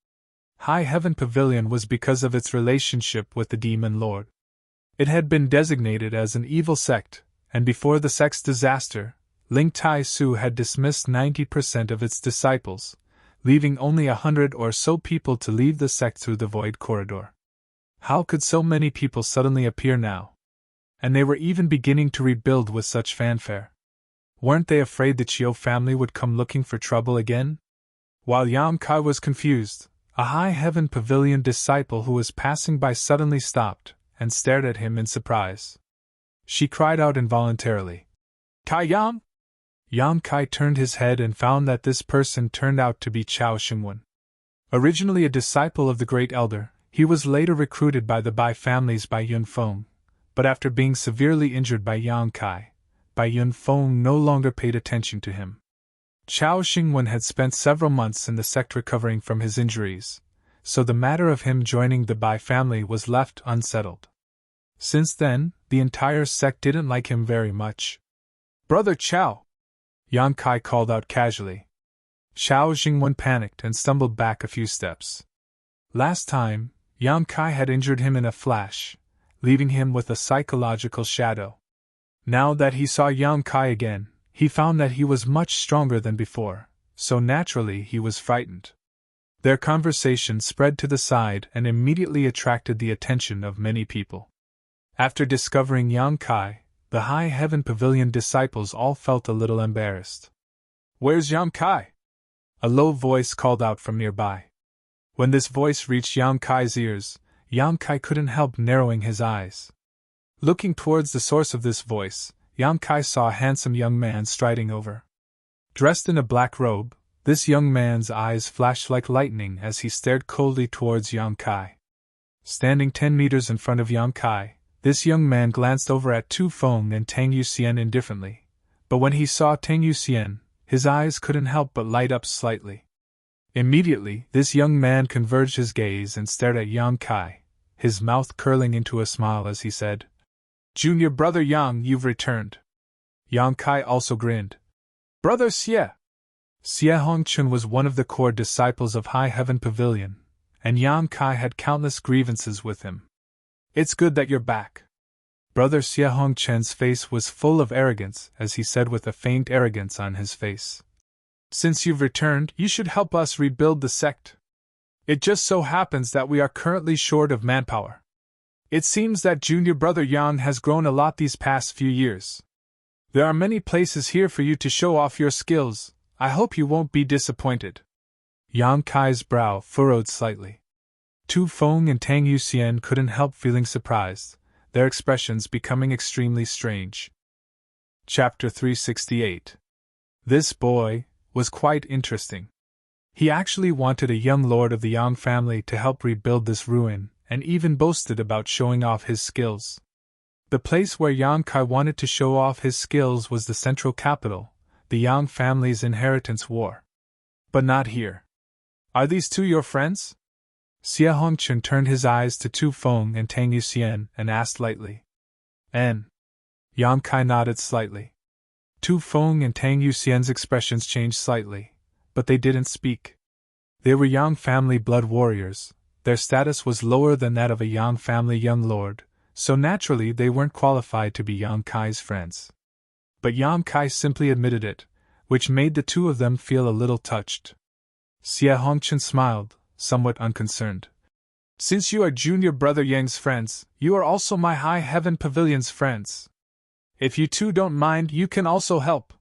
High Heaven Pavilion was because of its relationship with the Demon Lord. It had been designated as an evil sect, and before the sect's disaster, Ling Tai Su had dismissed 90% of its disciples, leaving only 100 or so people to leave the sect through the Void Corridor. How could so many people suddenly appear now? And they were even beginning to rebuild with such fanfare. Weren't they afraid the Chiu family would come looking for trouble again? While Yang Kai was confused, a High Heaven Pavilion disciple who was passing by suddenly stopped and stared at him in surprise. She cried out involuntarily, "Kai Yang!" Yang Kai turned his head and found that this person turned out to be Chao Xingwen. Originally a disciple of the Great Elder, he was later recruited by the Bai families by Yunfeng, but after being severely injured by Yang Kai, Bai Yunfeng no longer paid attention to him. Chao Xingwen had spent several months in the sect recovering from his injuries, so the matter of him joining the Bai family was left unsettled. Since then, the entire sect didn't like him very much. "Brother Chao!" Yang Kai called out casually. Chao Xingwen panicked and stumbled back a few steps. Last time, Yang Kai had injured him in a flash, leaving him with a psychological shadow. Now that he saw Yang Kai again, he found that he was much stronger than before, so naturally he was frightened. Their conversation spread to the side and immediately attracted the attention of many people. After discovering Yang Kai, The High Heaven Pavilion disciples all felt a little embarrassed. "Where's Yang Kai?" a low voice called out from nearby. When this voice reached Yang Kai's ears, Yang Kai couldn't help narrowing his eyes. Looking towards the source of this voice, Yang Kai saw a handsome young man striding over. Dressed in a black robe, this young man's eyes flashed like lightning as he stared coldly towards Yang Kai. Standing 10 meters in front of Yang Kai, this young man glanced over at Tu Feng and Tang Yuxian indifferently, but when he saw Tang Yuxian, his eyes couldn't help but light up slightly. Immediately, this young man converged his gaze and stared at Yang Kai, his mouth curling into a smile as he said, "Junior brother Yang, you've returned." Yang Kai also grinned. "Brother Xie." Xie Hongchun was one of the core disciples of High Heaven Pavilion, and Yang Kai had countless grievances with him. "It's good that you're back." Brother Xie Hongchen's face was full of arrogance as he said with a faint arrogance on his face, "Since you've returned, you should help us rebuild the sect. It just so happens that we are currently short of manpower. It seems that junior brother Yang has grown a lot these past few years. There are many places here for you to show off your skills. I hope you won't be disappointed." Yang Kai's brow furrowed slightly. Tu Feng and Tang Yuxian couldn't help feeling surprised, their expressions becoming extremely strange. Chapter 368. This boy was quite interesting. He actually wanted a young lord of the Yang family to help rebuild this ruin, and even boasted about showing off his skills. The place where Yang Kai wanted to show off his skills was the central capital, the Yang family's inheritance war. But not here. "Are these two your friends?" Xie Hongchun turned his eyes to Tu Feng and Tang Yuxian and asked lightly. "N." Yang Kai nodded slightly. Tu Feng and Tang Yuxian's expressions changed slightly, but they didn't speak. They were Yang family blood warriors. Their status was lower than that of a Yang family young lord, so naturally they weren't qualified to be Yang Kai's friends. But Yang Kai simply admitted it, which made the two of them feel a little touched. Xie Hongchun smiled, somewhat unconcerned. "Since you are junior brother Yang's friends, you are also my High Heaven Pavilion's friends. If you two don't mind, you can also help.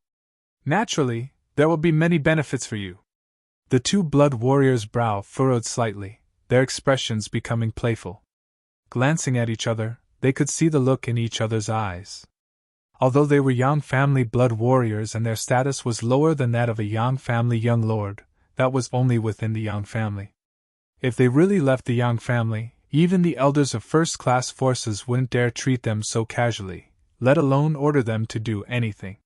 Naturally, there will be many benefits for you." The two blood warriors' brow furrowed slightly, their expressions becoming playful. Glancing at each other, they could see the look in each other's eyes. Although they were Yang family blood warriors and their status was lower than that of a Yang family young lord, that was only within the Yang family. If they really left the Yang family, even the elders of first-class forces wouldn't dare treat them so casually, let alone order them to do anything.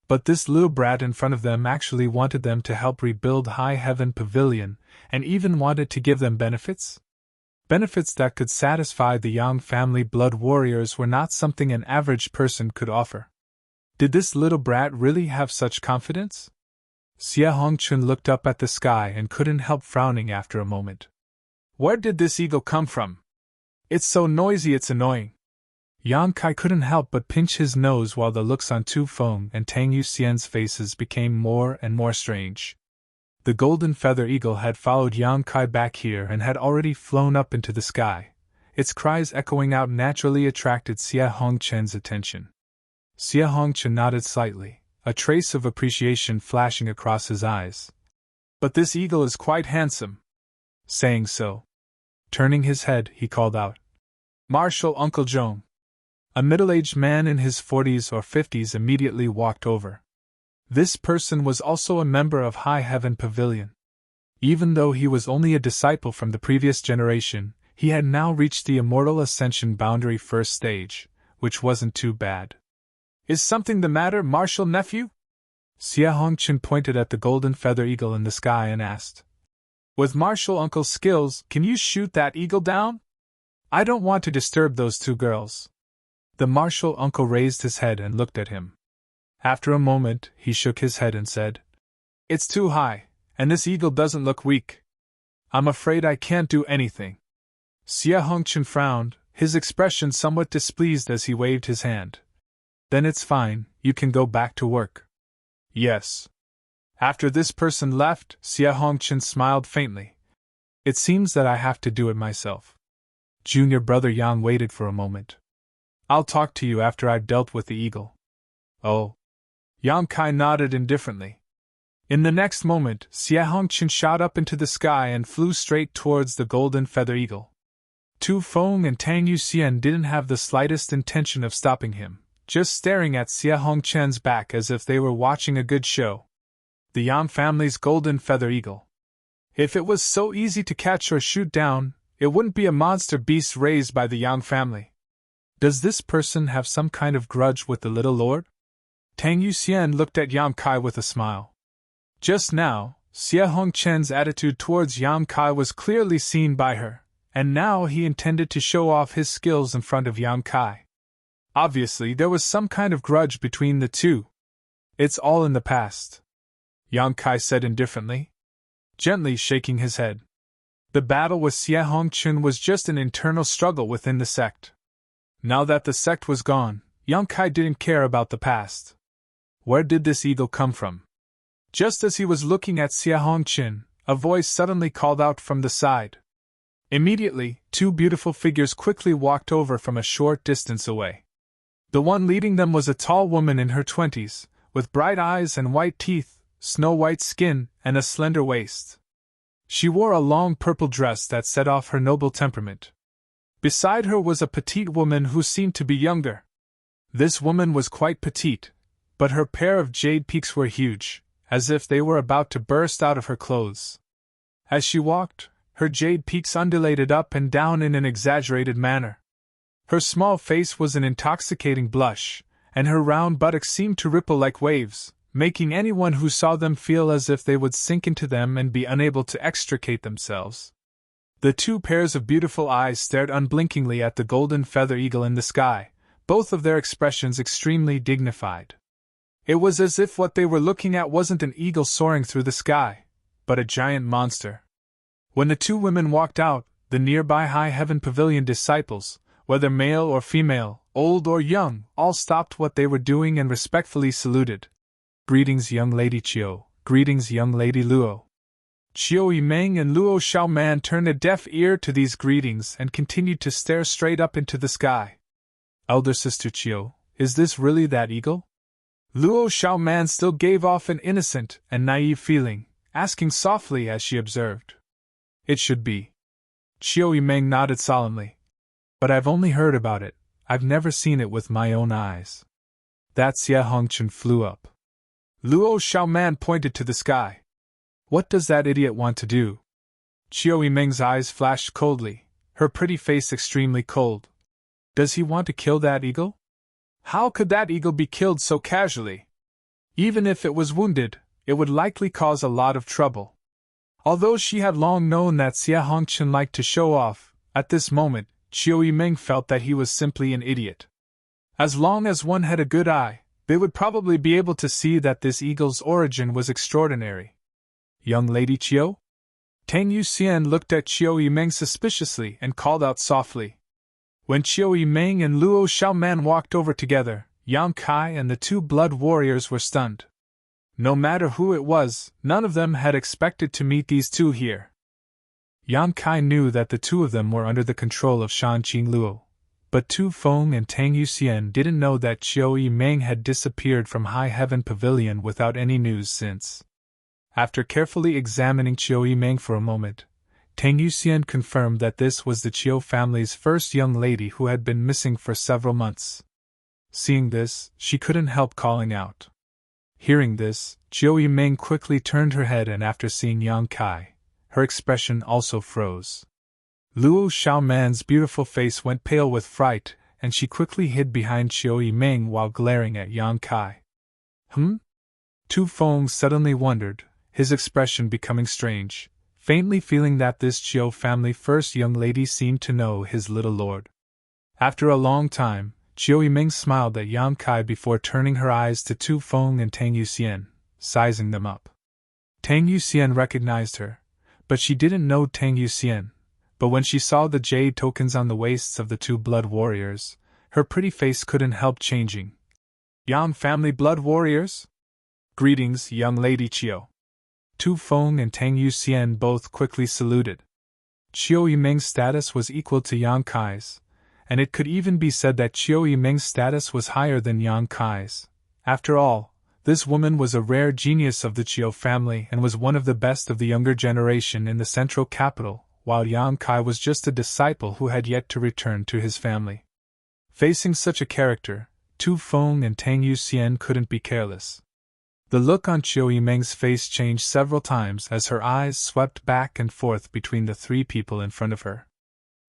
But this little brat in front of them actually wanted them to help rebuild High Heaven Pavilion, and even wanted to give them benefits? Benefits that could satisfy the Yang family blood warriors were not something an average person could offer. Did this little brat really have such confidence? Xie Hongchun looked up at the sky and couldn't help frowning after a moment. "Where did this eagle come from? It's so noisy it's annoying." Yang Kai couldn't help but pinch his nose while the looks on Tu Feng and Tang Yuxian's faces became more and more strange. The golden feather eagle had followed Yang Kai back here and had already flown up into the sky. Its cries echoing out naturally attracted Xie Hongchun's attention. Xie Hongchun nodded slightly, a trace of appreciation flashing across his eyes. "But this eagle is quite handsome." Saying so, turning his head, he called out, "Marshal Uncle Zhong." A middle-aged man in his 40s or 50s immediately walked over. This person was also a member of High Heaven Pavilion. Even though he was only a disciple from the previous generation, he had now reached the Immortal Ascension boundary first stage, which wasn't too bad. "Is something the matter, Marshal Nephew?" Xie Hongchun pointed at the golden feather eagle in the sky and asked. "With Marshal Uncle's skills, can you shoot that eagle down? I don't want to disturb those two girls." The Marshal Uncle raised his head and looked at him. After a moment, he shook his head and said, "It's too high, and this eagle doesn't look weak. I'm afraid I can't do anything." Xie Hongchun frowned, his expression somewhat displeased as he waved his hand. "Then it's fine, you can go back to work." "Yes." After this person left, Xie Hongchun smiled faintly. "It seems that I have to do it myself." Junior brother Yang waited for a moment. I'll talk to you after I've dealt with the eagle. Oh. Yang Kai nodded indifferently. In the next moment, Xie Hongqin shot up into the sky and flew straight towards the golden feather eagle. Tu Feng and Tang Yuxian didn't have the slightest intention of stopping him, just staring at Xie Hongqian's back as if they were watching a good show. The Yang family's golden feather eagle. If it was so easy to catch or shoot down, it wouldn't be a monster beast raised by the Yang family. Does this person have some kind of grudge with the little lord? Tang Yuxian looked at Yang Kai with a smile. Just now, Xie Hongqian's attitude towards Yang Kai was clearly seen by her, and now he intended to show off his skills in front of Yang Kai. Obviously, there was some kind of grudge between the two. It's all in the past, Yang Kai said indifferently, gently shaking his head. The battle with Xie Hongqin was just an internal struggle within the sect. Now that the sect was gone, Yang Kai didn't care about the past. Where did this eagle come from? Just as he was looking at Xie Hongqin, a voice suddenly called out from the side. Immediately, two beautiful figures quickly walked over from a short distance away. The one leading them was a tall woman in her 20s, with bright eyes and white teeth, snow-white skin, and a slender waist. She wore a long purple dress that set off her noble temperament. Beside her was a petite woman who seemed to be younger. This woman was quite petite, but her pair of jade peaks were huge, as if they were about to burst out of her clothes. As she walked, her jade peaks undulated up and down in an exaggerated manner. Her small face was an intoxicating blush, and her round buttocks seemed to ripple like waves, making anyone who saw them feel as if they would sink into them and be unable to extricate themselves. The two pairs of beautiful eyes stared unblinkingly at the golden feather eagle in the sky, both of their expressions extremely dignified. It was as if what they were looking at wasn't an eagle soaring through the sky, but a giant monster. When the two women walked out, the nearby High Heaven Pavilion disciples, whether male or female, old or young, all stopped what they were doing and respectfully saluted. Greetings, young Lady Chiu. Greetings, young Lady Luo. Chiu Yimeng and Luo Xiaoman turned a deaf ear to these greetings and continued to stare straight up into the sky. Elder Sister Chiu, is this really that eagle? Luo Xiaoman still gave off an innocent and naive feeling, asking softly as she observed. It should be. Chiu Yimeng nodded solemnly. But I've only heard about it, I've never seen it with my own eyes. That Xie Hongqin flew up. Luo Xiaoman pointed to the sky. What does that idiot want to do? Chiu Yimeng's eyes flashed coldly, her pretty face extremely cold. Does he want to kill that eagle? How could that eagle be killed so casually? Even if it was wounded, it would likely cause a lot of trouble. Although she had long known that Xie Hongqin liked to show off, at this moment, Chiu Yimeng felt that he was simply an idiot. As long as one had a good eye, they would probably be able to see that this eagle's origin was extraordinary. Young Lady Chiu? Tang Yuxian looked at Chiu Yimeng suspiciously and called out softly. When Chiu Yimeng and Luo Xiaoman walked over together, Yang Kai and the two blood warriors were stunned. No matter who it was, none of them had expected to meet these two here. Yang Kai knew that the two of them were under the control of Shanqing Luo, but Tu Feng and Tang Yuxian didn't know that Chiu Yimeng had disappeared from High Heaven Pavilion without any news since. After carefully examining Chiu Yimeng for a moment, Tang Yuxian confirmed that this was the Chiu family's first young lady who had been missing for several months. Seeing this, she couldn't help calling out. Hearing this, Chiu Yimeng quickly turned her head, and after seeing Yang Kai, her expression also froze. Luo Xiaoman's beautiful face went pale with fright, and she quickly hid behind Chiu Yimeng while glaring at Yang Kai. Tu Feng suddenly wondered, his expression becoming strange, faintly feeling that this Chiu family first young lady seemed to know his little lord. After a long time, Chiu Yimeng smiled at Yang Kai before turning her eyes to Tu Feng and Tang Yuxian, sizing them up. Tang Yuxian recognized her, but she didn't know Tang Yuxian. But when she saw the jade tokens on the waists of the two blood warriors, her pretty face couldn't help changing. Yang family blood warriors? Greetings, young Lady Chiu. Tu Feng and Tang Yuxian both quickly saluted. Chiu Yimeng's status was equal to Yang Kai's, and it could even be said that Chiu Yimeng's status was higher than Yang Kai's. After all, this woman was a rare genius of the Chiu family and was one of the best of the younger generation in the central capital, while Yang Kai was just a disciple who had yet to return to his family. Facing such a character, Tu Feng and Tang Yuxian couldn't be careless. The look on Chiu Yimeng's face changed several times as her eyes swept back and forth between the three people in front of her.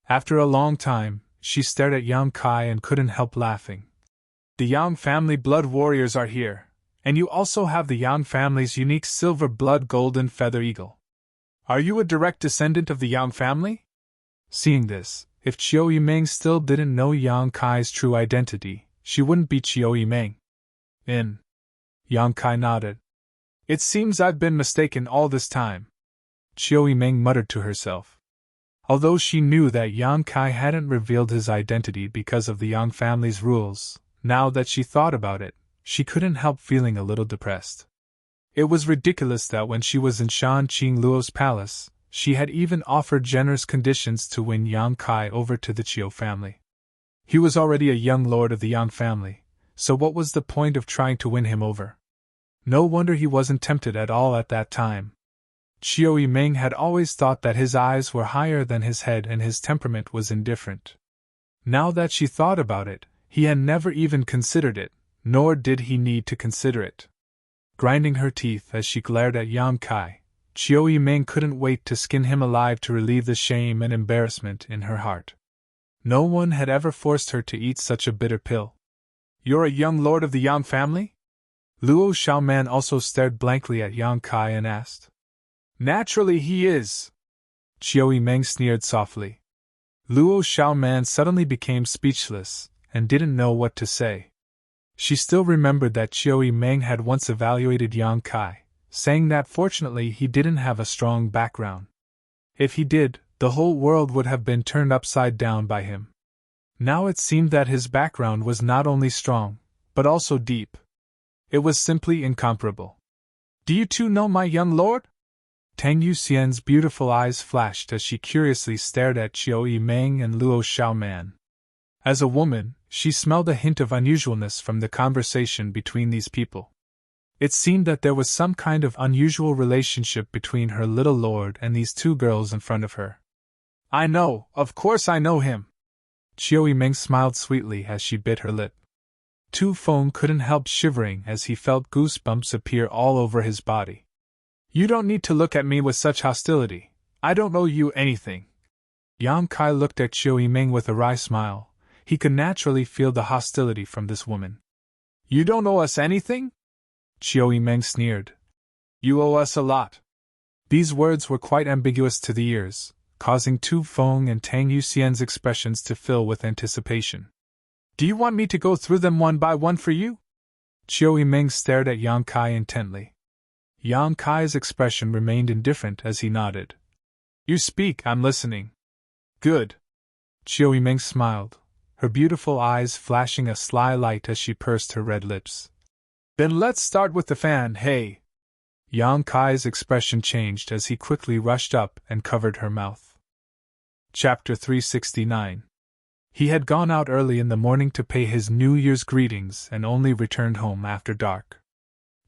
After a long time, she stared at Yang Kai and couldn't help laughing. The Yang family blood warriors are here, and you also have the Yang family's unique silver blood golden feather eagle. Are you a direct descendant of the Yang family? Seeing this, if Chiu Yimeng still didn't know Yang Kai's true identity, she wouldn't be Chiu Yimeng. Yang Kai nodded. It seems I've been mistaken all this time, Chiu Yimeng muttered to herself. Although she knew that Yang Kai hadn't revealed his identity because of the Yang family's rules, now that she thought about it, she couldn't help feeling a little depressed. It was ridiculous that when she was in Shan Qing Luo's palace, she had even offered generous conditions to win Yang Kai over to the Chiu family. He was already a young lord of the Yang family, so what was the point of trying to win him over? No wonder he wasn't tempted at all at that time. Chiu Yimeng had always thought that his eyes were higher than his head and his temperament was indifferent. Now that she thought about it, he had never even considered it, nor did he need to consider it. Grinding her teeth as she glared at Yang Kai, Chiu Yimeng couldn't wait to skin him alive to relieve the shame and embarrassment in her heart. No one had ever forced her to eat such a bitter pill. You're a young lord of the Yang family? Luo Xiaoman also stared blankly at Yang Kai and asked. Naturally he is, Chiu Yimeng sneered softly. Luo Xiaoman suddenly became speechless and didn't know what to say. She still remembered that Chiu Yimeng had once evaluated Yang Kai, saying that fortunately he didn't have a strong background. If he did, the whole world would have been turned upside down by him. Now it seemed that his background was not only strong, but also deep. It was simply incomparable. Do you two know my young lord? Tang Yuxian's beautiful eyes flashed as she curiously stared at Chiu Yimeng and Luo Xiaoman. As a woman, she smelled a hint of unusualness from the conversation between these people. It seemed that there was some kind of unusual relationship between her little lord and these two girls in front of her. I know, of course I know him. Chiu Yimeng smiled sweetly as she bit her lip. Tu Feng couldn't help shivering as he felt goosebumps appear all over his body. You don't need to look at me with such hostility. I don't owe you anything. Yang Kai looked at Chiu Yimeng with a wry smile. He could naturally feel the hostility from this woman. You don't owe us anything? Chiu Yimeng sneered. You owe us a lot. These words were quite ambiguous to the ears, causing Tu Feng and Tang Yuxian's expressions to fill with anticipation. Do you want me to go through them one by one for you? Chiu Yimeng stared at Yang Kai intently. Yang Kai's expression remained indifferent as he nodded. You speak, I'm listening. Good. Chiu Yimeng smiled, her beautiful eyes flashing a sly light as she pursed her red lips. Then let's start with the fan, hey! Yang Kai's expression changed as he quickly rushed up and covered her mouth. Chapter 369. He had gone out early in the morning to pay his New Year's greetings and only returned home after dark.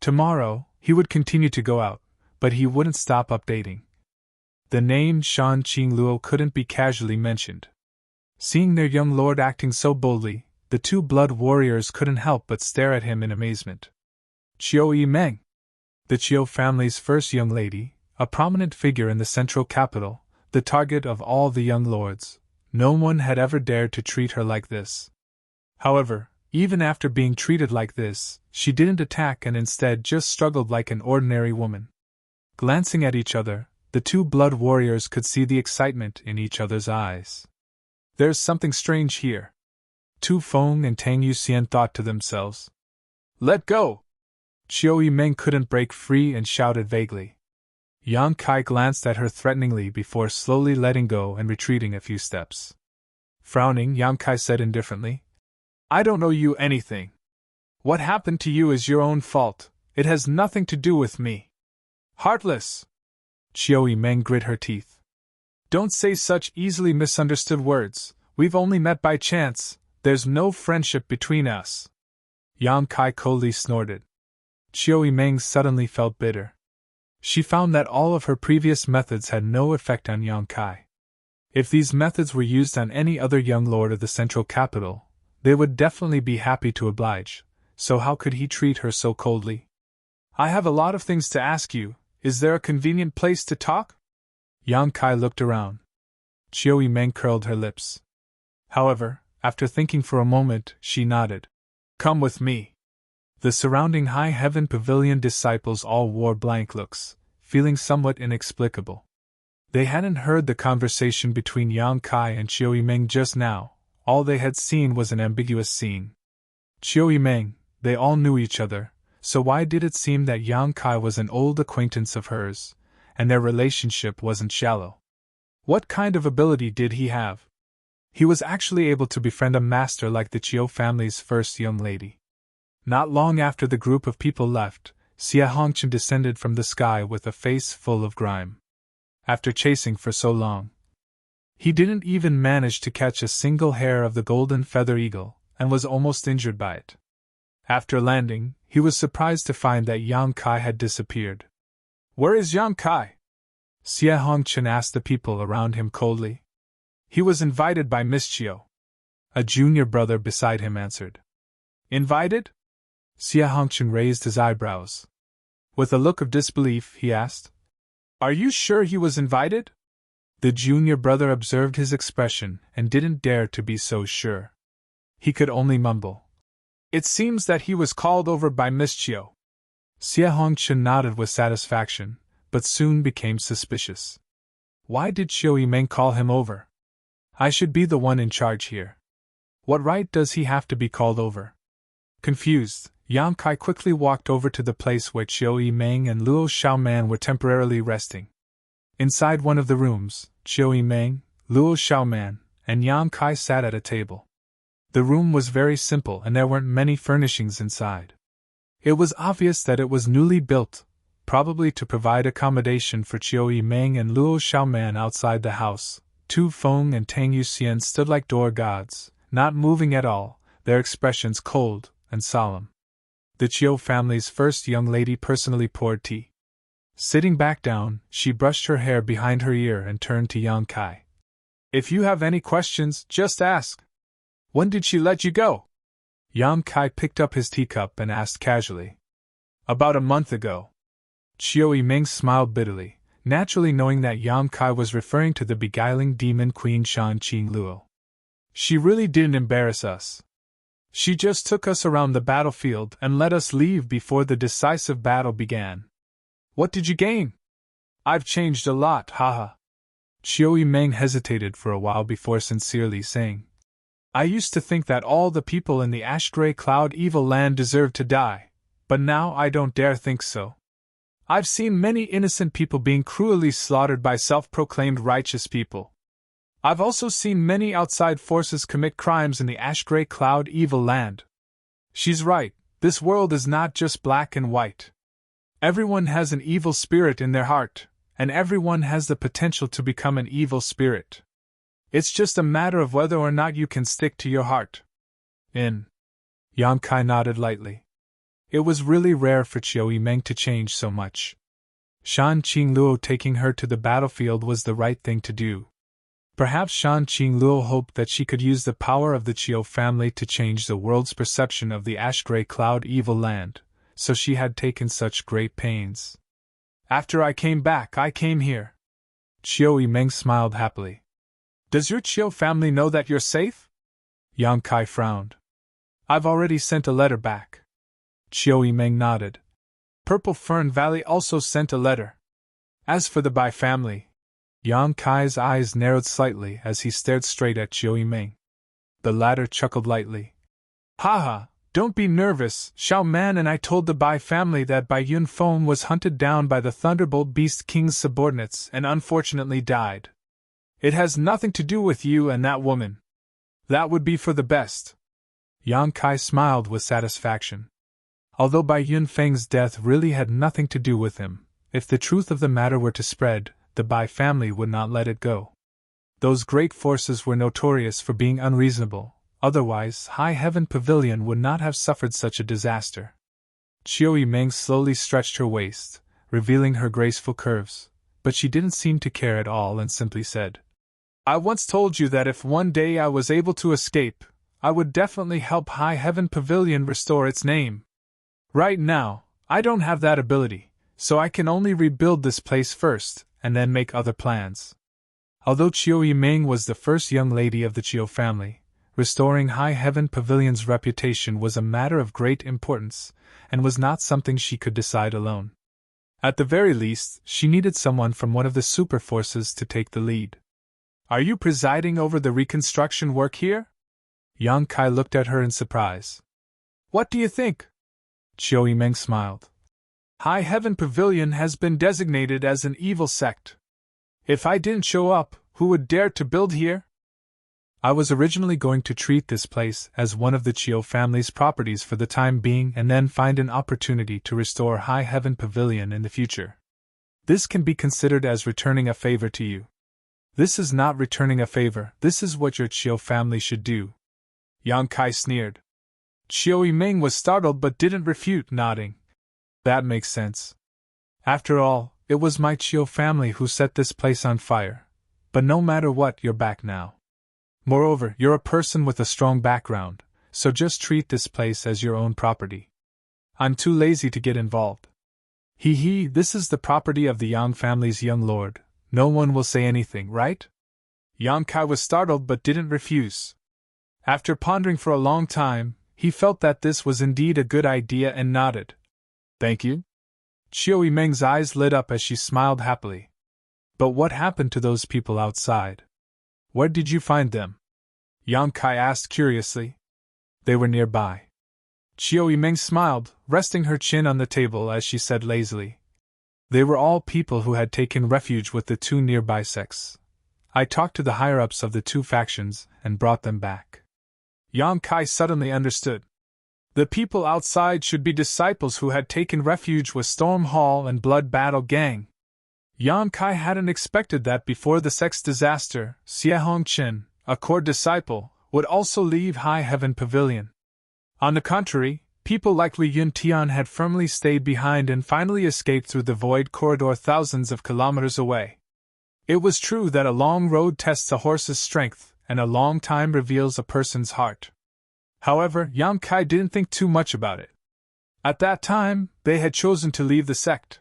Tomorrow, he would continue to go out, but he wouldn't stop updating. The name Shan Qing Luo couldn't be casually mentioned. Seeing their young lord acting so boldly, the two blood warriors couldn't help but stare at him in amazement. Chiu Yimeng, the Chiu family's first young lady, a prominent figure in the central capital, the target of all the young lords, no one had ever dared to treat her like this. However, even after being treated like this, she didn't attack and instead just struggled like an ordinary woman. Glancing at each other, the two blood warriors could see the excitement in each other's eyes. There's something strange here. Tu Feng and Tang Yuxian thought to themselves. Let go! Chiu Yimeng couldn't break free and shouted vaguely. Yang Kai glanced at her threateningly before slowly letting go and retreating a few steps. Frowning, Yang Kai said indifferently, I don't owe you anything. What happened to you is your own fault, it has nothing to do with me. Heartless! Chiu Yimeng grit her teeth. Don't say such easily misunderstood words, We've only met by chance, there's no friendship between us. Yang Kai coldly snorted. Chiu Meng suddenly felt bitter. She found that all of her previous methods had no effect on Yang Kai. If these methods were used on any other young lord of the central capital, they would definitely be happy to oblige, so how could he treat her so coldly? I have a lot of things to ask you, is there a convenient place to talk? Yang Kai looked around. Chiu Meng curled her lips. However, after thinking for a moment, she nodded. Come with me. The surrounding high heaven pavilion disciples all wore blank looks, feeling somewhat inexplicable. They hadn't heard the conversation between Yang Kai and Chiu Meng just now, all they had seen was an ambiguous scene. Chiu Meng, they all knew each other, so why did it seem that Yang Kai was an old acquaintance of hers, and their relationship wasn't shallow? What kind of ability did he have? He was actually able to befriend a master like the Chiu family's first young lady. Not long after the group of people left, Xie Hongchen descended from the sky with a face full of grime. After chasing for so long, he didn't even manage to catch a single hair of the golden feather eagle, and was almost injured by it. After landing, he was surprised to find that Yang Kai had disappeared. Where is Yang Kai? Xie Hongchen asked the people around him coldly. He was invited by Miss Chiu. A junior brother beside him answered. Invited? Xie Hongchen raised his eyebrows. With a look of disbelief, he asked, Are you sure he was invited? The junior brother observed his expression and didn't dare to be so sure. He could only mumble. It seems that he was called over by Miss Chiu. Xie Hongchen nodded with satisfaction, but soon became suspicious. Why did Chiu Meng call him over? I should be the one in charge here. What right does he have to be called over? Confused, Yang Kai quickly walked over to the place where Chiu Meng and Luo Xiaoman were temporarily resting. Inside one of the rooms, Chiu Meng, Luo Xiaoman, and Yang Kai sat at a table. The room was very simple and there weren't many furnishings inside. It was obvious that it was newly built, probably to provide accommodation for Chiu Meng and Luo Xiaoman outside the house. Tu Feng and Tang Yuxian stood like door gods, not moving at all, their expressions cold and solemn. The Chiu family's first young lady personally poured tea. Sitting back down, she brushed her hair behind her ear and turned to Yang Kai. If you have any questions, just ask. When did she let you go? Yang Kai picked up his teacup and asked casually. About a month ago. Chiu Meng smiled bitterly, naturally knowing that Yang Kai was referring to the beguiling demon queen Shan Qing Luo. She really didn't embarrass us. She just took us around the battlefield and let us leave before the decisive battle began. What did you gain? I've changed a lot, haha. Chiu Meng hesitated for a while before sincerely saying, I used to think that all the people in the ash-gray cloud evil land deserved to die, but now I don't dare think so. I've seen many innocent people being cruelly slaughtered by self-proclaimed righteous people. I've also seen many outside forces commit crimes in the ash-gray cloud evil land. She's right, this world is not just black and white. Everyone has an evil spirit in their heart, and everyone has the potential to become an evil spirit. It's just a matter of whether or not you can stick to your heart. Yang Kai nodded lightly. It was really rare for Chiu Meng to change so much. Shan Qing Luo taking her to the battlefield was the right thing to do. Perhaps Shan Qing Luo hoped that she could use the power of the Chiu family to change the world's perception of the ash-gray cloud evil land, so she had taken such great pains. After I came back, I came here. Chiu Meng smiled happily. Does your Chiu family know that you're safe? Yang Kai frowned. I've already sent a letter back. Chiu Meng nodded. Purple Fern Valley also sent a letter. As for the Bai family, Yang Kai's eyes narrowed slightly as he stared straight at Chiu Meng. The latter chuckled lightly. Haha, don't be nervous, Xiao Man and I told the Bai family that Bai Yunfeng was hunted down by the Thunderbolt Beast King's subordinates and unfortunately died. It has nothing to do with you and that woman. That would be for the best. Yang Kai smiled with satisfaction. Although Bai Yunfeng's death really had nothing to do with him, if the truth of the matter were to spread, the Bai family would not let it go. Those great forces were notorious for being unreasonable, otherwise High Heaven Pavilion would not have suffered such a disaster. Chiu Meng slowly stretched her waist, revealing her graceful curves, but she didn't seem to care at all and simply said, I once told you that if one day I was able to escape, I would definitely help High Heaven Pavilion restore its name. Right now, I don't have that ability, so I can only rebuild this place first, and then make other plans. Although Chiu Meng was the first young lady of the Chiu family, restoring High Heaven Pavilion's reputation was a matter of great importance, and was not something she could decide alone. At the very least, she needed someone from one of the super forces to take the lead. Are you presiding over the reconstruction work here? Yang Kai looked at her in surprise. What do you think? Chiu Meng smiled. High Heaven Pavilion has been designated as an evil sect. If I didn't show up, who would dare to build here? I was originally going to treat this place as one of the Chiu family's properties for the time being and then find an opportunity to restore High Heaven Pavilion in the future. This can be considered as returning a favor to you. This is not returning a favor, this is what your Chiu family should do. Yang Kai sneered. Chiu Meng was startled but didn't refute, nodding. That makes sense. After all, it was my Chiu family who set this place on fire. But no matter what, you're back now. Moreover, you're a person with a strong background, so just treat this place as your own property. I'm too lazy to get involved. This is the property of the Yang family's young lord. No one will say anything, right? Yang Kai was startled but didn't refuse. After pondering for a long time, he felt that this was indeed a good idea and nodded. Thank you? Chiu Meng's eyes lit up as she smiled happily. But what happened to those people outside? Where did you find them? Yang Kai asked curiously. They were nearby. Chiu Meng smiled, resting her chin on the table as she said lazily. They were all people who had taken refuge with the two nearby sects. I talked to the higher-ups of the two factions and brought them back. Yang Kai suddenly understood. The people outside should be disciples who had taken refuge with Storm Hall and Blood Battle Gang. Yang Kai hadn't expected that before the sect's disaster, Xie Hongqin, a core disciple, would also leave High Heaven Pavilion. On the contrary, people like Li Yuntian had firmly stayed behind and finally escaped through the void corridor thousands of kilometers away. It was true that a long road tests a horse's strength, and a long time reveals a person's heart. However, Yang Kai didn't think too much about it. At that time, they had chosen to leave the sect.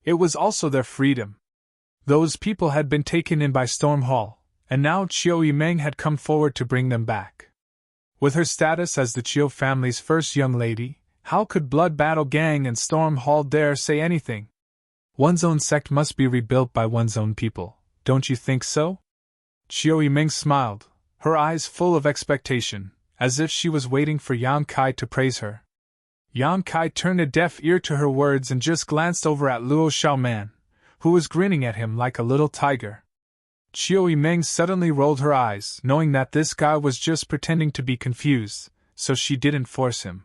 It was also their freedom. Those people had been taken in by Storm Hall, and now Chiu Meng had come forward to bring them back. With her status as the Chiu family's first young lady, how could Blood Battle Gang and Storm Hall dare say anything? One's own sect must be rebuilt by one's own people, don't you think so? Chiu Meng smiled, her eyes full of expectation, as if she was waiting for Yang Kai to praise her. Yang Kai turned a deaf ear to her words and just glanced over at Luo Xiaoman, who was grinning at him like a little tiger. Chiu Meng suddenly rolled her eyes, knowing that this guy was just pretending to be confused, so she didn't force him.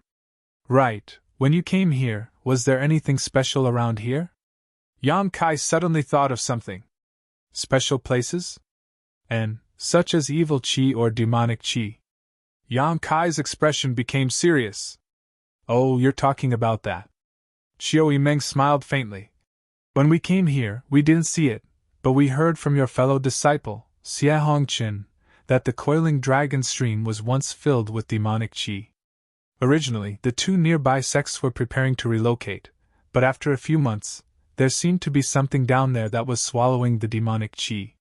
Right, when you came here, was there anything special around here? Yang Kai suddenly thought of something. Special places? And, such as evil qi or demonic qi. Yang Kai's expression became serious. Oh, you're talking about that. Chiu Meng smiled faintly. When we came here, we didn't see it, but we heard from your fellow disciple, Xie Hongqin, that the coiling dragon stream was once filled with demonic qi. Originally, the two nearby sects were preparing to relocate, but after a few months, there seemed to be something down there that was swallowing the demonic qi.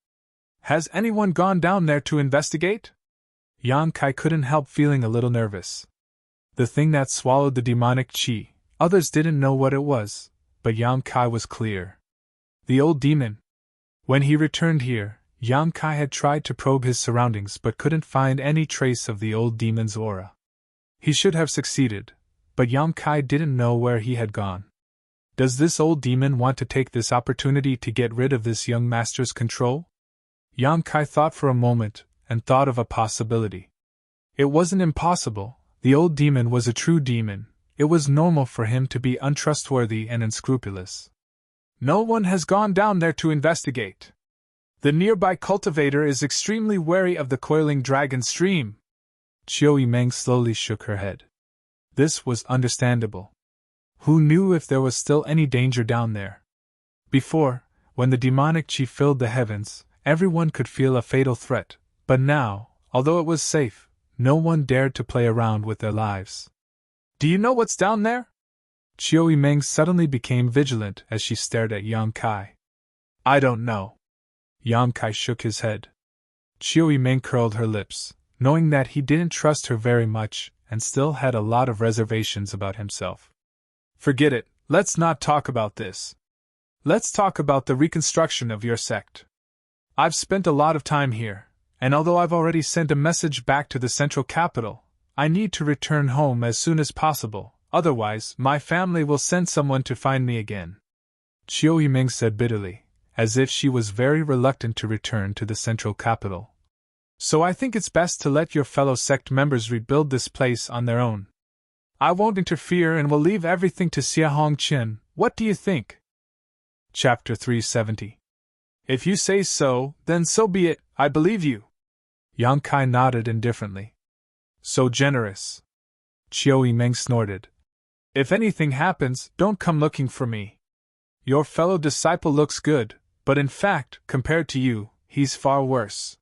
Has anyone gone down there to investigate? Yang Kai couldn't help feeling a little nervous. The thing that swallowed the demonic qi, others didn't know what it was, but Yang Kai was clear. The old demon. When he returned here, Yang Kai had tried to probe his surroundings but couldn't find any trace of the old demon's aura. He should have succeeded, but Yang Kai didn't know where he had gone. Does this old demon want to take this opportunity to get rid of this young master's control? Yang Kai thought for a moment, and thought of a possibility. It wasn't impossible. The old demon was a true demon. It was normal for him to be untrustworthy and unscrupulous. No one has gone down there to investigate. The nearby cultivator is extremely wary of the coiling dragon stream. Chiu Yimeng slowly shook her head. This was understandable. Who knew if there was still any danger down there? Before, when the demonic chi filled the heavens, everyone could feel a fatal threat, but now, although it was safe, no one dared to play around with their lives. Do you know what's down there? Chiu Yimeng suddenly became vigilant as she stared at Yang Kai. I don't know. Yang Kai shook his head. Chiu Yimeng curled her lips, knowing that he didn't trust her very much and still had a lot of reservations about himself. Forget it, let's not talk about this. Let's talk about the reconstruction of your sect. I've spent a lot of time here, and although I've already sent a message back to the central capital, I need to return home as soon as possible, otherwise my family will send someone to find me again. Chiu Yimeng said bitterly, as if she was very reluctant to return to the central capital. So I think it's best to let your fellow sect members rebuild this place on their own. I won't interfere and will leave everything to Xia Hongqin. What do you think? Chapter 370. If you say so, then so be it, I believe you. Yang Kai nodded indifferently. So generous. Chiu Yimeng snorted. If anything happens, don't come looking for me. Your fellow disciple looks good, but in fact, compared to you, he's far worse.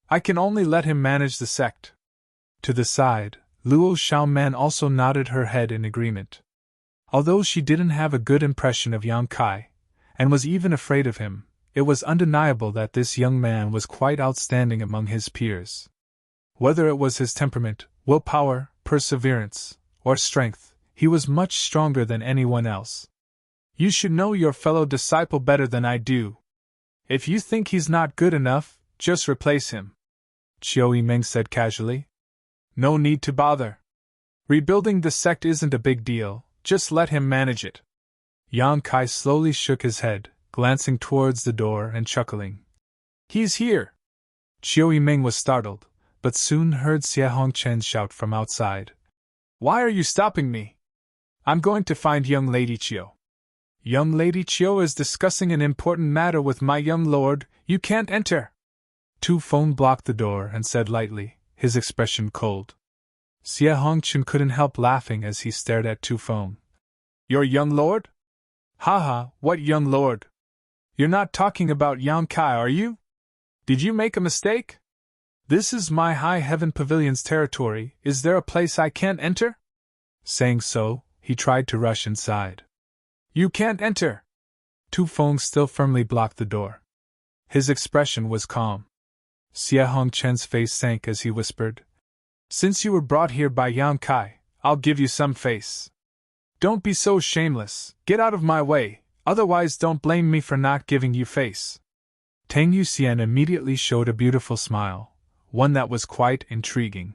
I can only let him manage the sect. To the side, Luo Xiaoman also nodded her head in agreement. Although she didn't have a good impression of Yang Kai, and was even afraid of him, it was undeniable that this young man was quite outstanding among his peers. Whether it was his temperament, willpower, perseverance, or strength, he was much stronger than anyone else. You should know your fellow disciple better than I do. If you think he's not good enough, just replace him. Chiu Yimeng said casually. No need to bother. Rebuilding the sect isn't a big deal, just let him manage it. Yang Kai slowly shook his head, glancing towards the door and chuckling. He's here! Chiu Yimeng was startled, but soon heard Xia Hongqian shout from outside. Why are you stopping me? I'm going to find young Lady Chiu. Young Lady Chiu is discussing an important matter with my young lord. You can't enter. Tu Feng blocked the door and said lightly, his expression cold. Xia Hongqian couldn't help laughing as he stared at Tu Feng. Your young lord? Haha, what young lord? You're not talking about Yang Kai, are you? Did you make a mistake? This is my High Heaven Pavilion's territory. Is there a place I can't enter? Saying so, he tried to rush inside. You can't enter! Tu Feng still firmly blocked the door. His expression was calm. Xia Hongqian's face sank as he whispered, Since you were brought here by Yang Kai, I'll give you some face. Don't be so shameless, get out of my way, otherwise don't blame me for not giving you face. Tang Yuxian immediately showed a beautiful smile, one that was quite intriguing.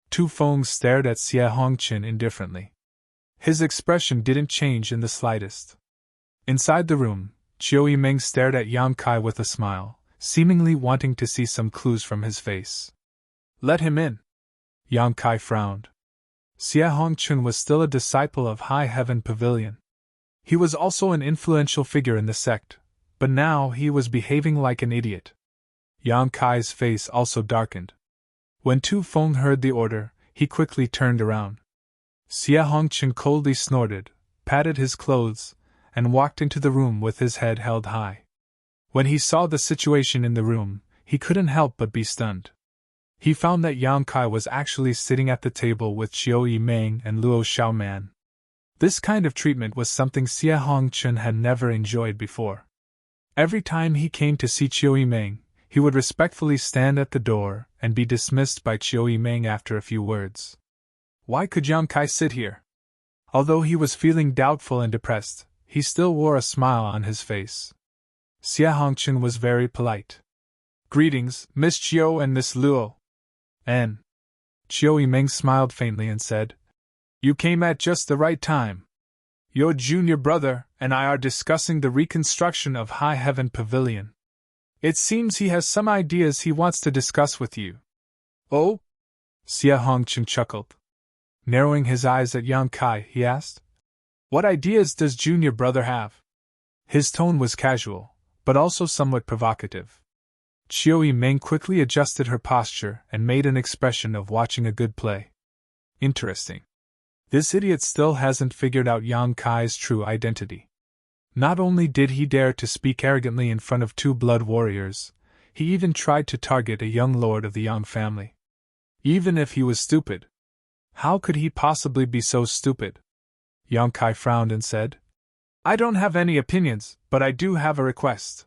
Tu Feng stared at Xia Hongqian indifferently. His expression didn't change in the slightest. Inside the room, Chiu Yimeng stared at Yang Kai with a smile, seemingly wanting to see some clues from his face. Let him in. Yang Kai frowned. Xia Hongqian was still a disciple of High Heaven Pavilion. He was also an influential figure in the sect, but now he was behaving like an idiot. Yang Kai's face also darkened. When Tu Feng heard the order, he quickly turned around. Xia Hongqian coldly snorted, patted his clothes, and walked into the room with his head held high. When he saw the situation in the room, he couldn't help but be stunned. He found that Yang Kai was actually sitting at the table with Chiu Yimeng and Luo Xiaoman. This kind of treatment was something Xia Hongqian had never enjoyed before. Every time he came to see Chiu Yimeng, he would respectfully stand at the door and be dismissed by Chiu Yimeng after a few words. Why could Yang Kai sit here? Although he was feeling doubtful and depressed, he still wore a smile on his face. Xia Hongqian was very polite. Greetings, Miss Chiu and Miss Luo. And Chiu Yimeng smiled faintly and said, You came at just the right time. Your junior brother and I are discussing the reconstruction of High Heaven Pavilion. It seems he has some ideas he wants to discuss with you. Oh? Xia Hongqian chuckled. Narrowing his eyes at Yang Kai, he asked, What ideas does junior brother have? His tone was casual, but also somewhat provocative. Chiao Meng quickly adjusted her posture and made an expression of watching a good play. Interesting. This idiot still hasn't figured out Yang Kai's true identity. Not only did he dare to speak arrogantly in front of two blood warriors, he even tried to target a young lord of the Yang family. Even if he was stupid, how could he possibly be so stupid? Yang Kai frowned and said, I don't have any opinions, but I do have a request.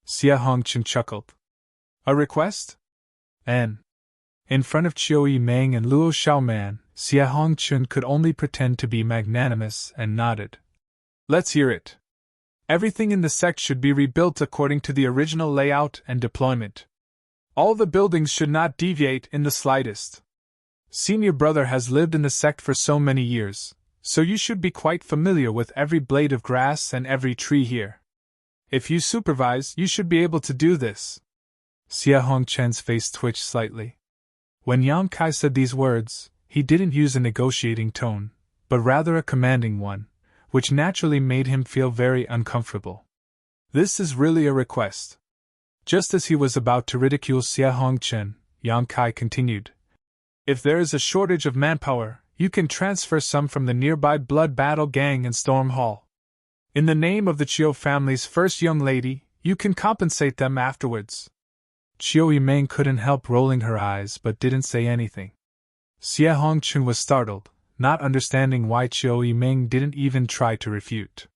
Xia Hongchen chuckled. A request? In front of Chiao Meng and Luo Xiaoman, Xia Hongchen could only pretend to be magnanimous and nodded. Let's hear it. Everything in the sect should be rebuilt according to the original layout and deployment. All the buildings should not deviate in the slightest. Senior brother has lived in the sect for so many years, so you should be quite familiar with every blade of grass and every tree here. If you supervise, you should be able to do this. Xia Hongchen's face twitched slightly. When Yang Kai said these words, he didn't use a negotiating tone, but rather a commanding one, which naturally made him feel very uncomfortable. This is really a request. Just as he was about to ridicule Xia Hongchen, Yang Kai continued. If there is a shortage of manpower, you can transfer some from the nearby Blood Battle Gang and Storm Hall. In the name of the Chiao family's first young lady, you can compensate them afterwards. Chiao Meng couldn't help rolling her eyes but didn't say anything. Xia Hongchen was startled, not understanding why Chiao Meng didn't even try to refute.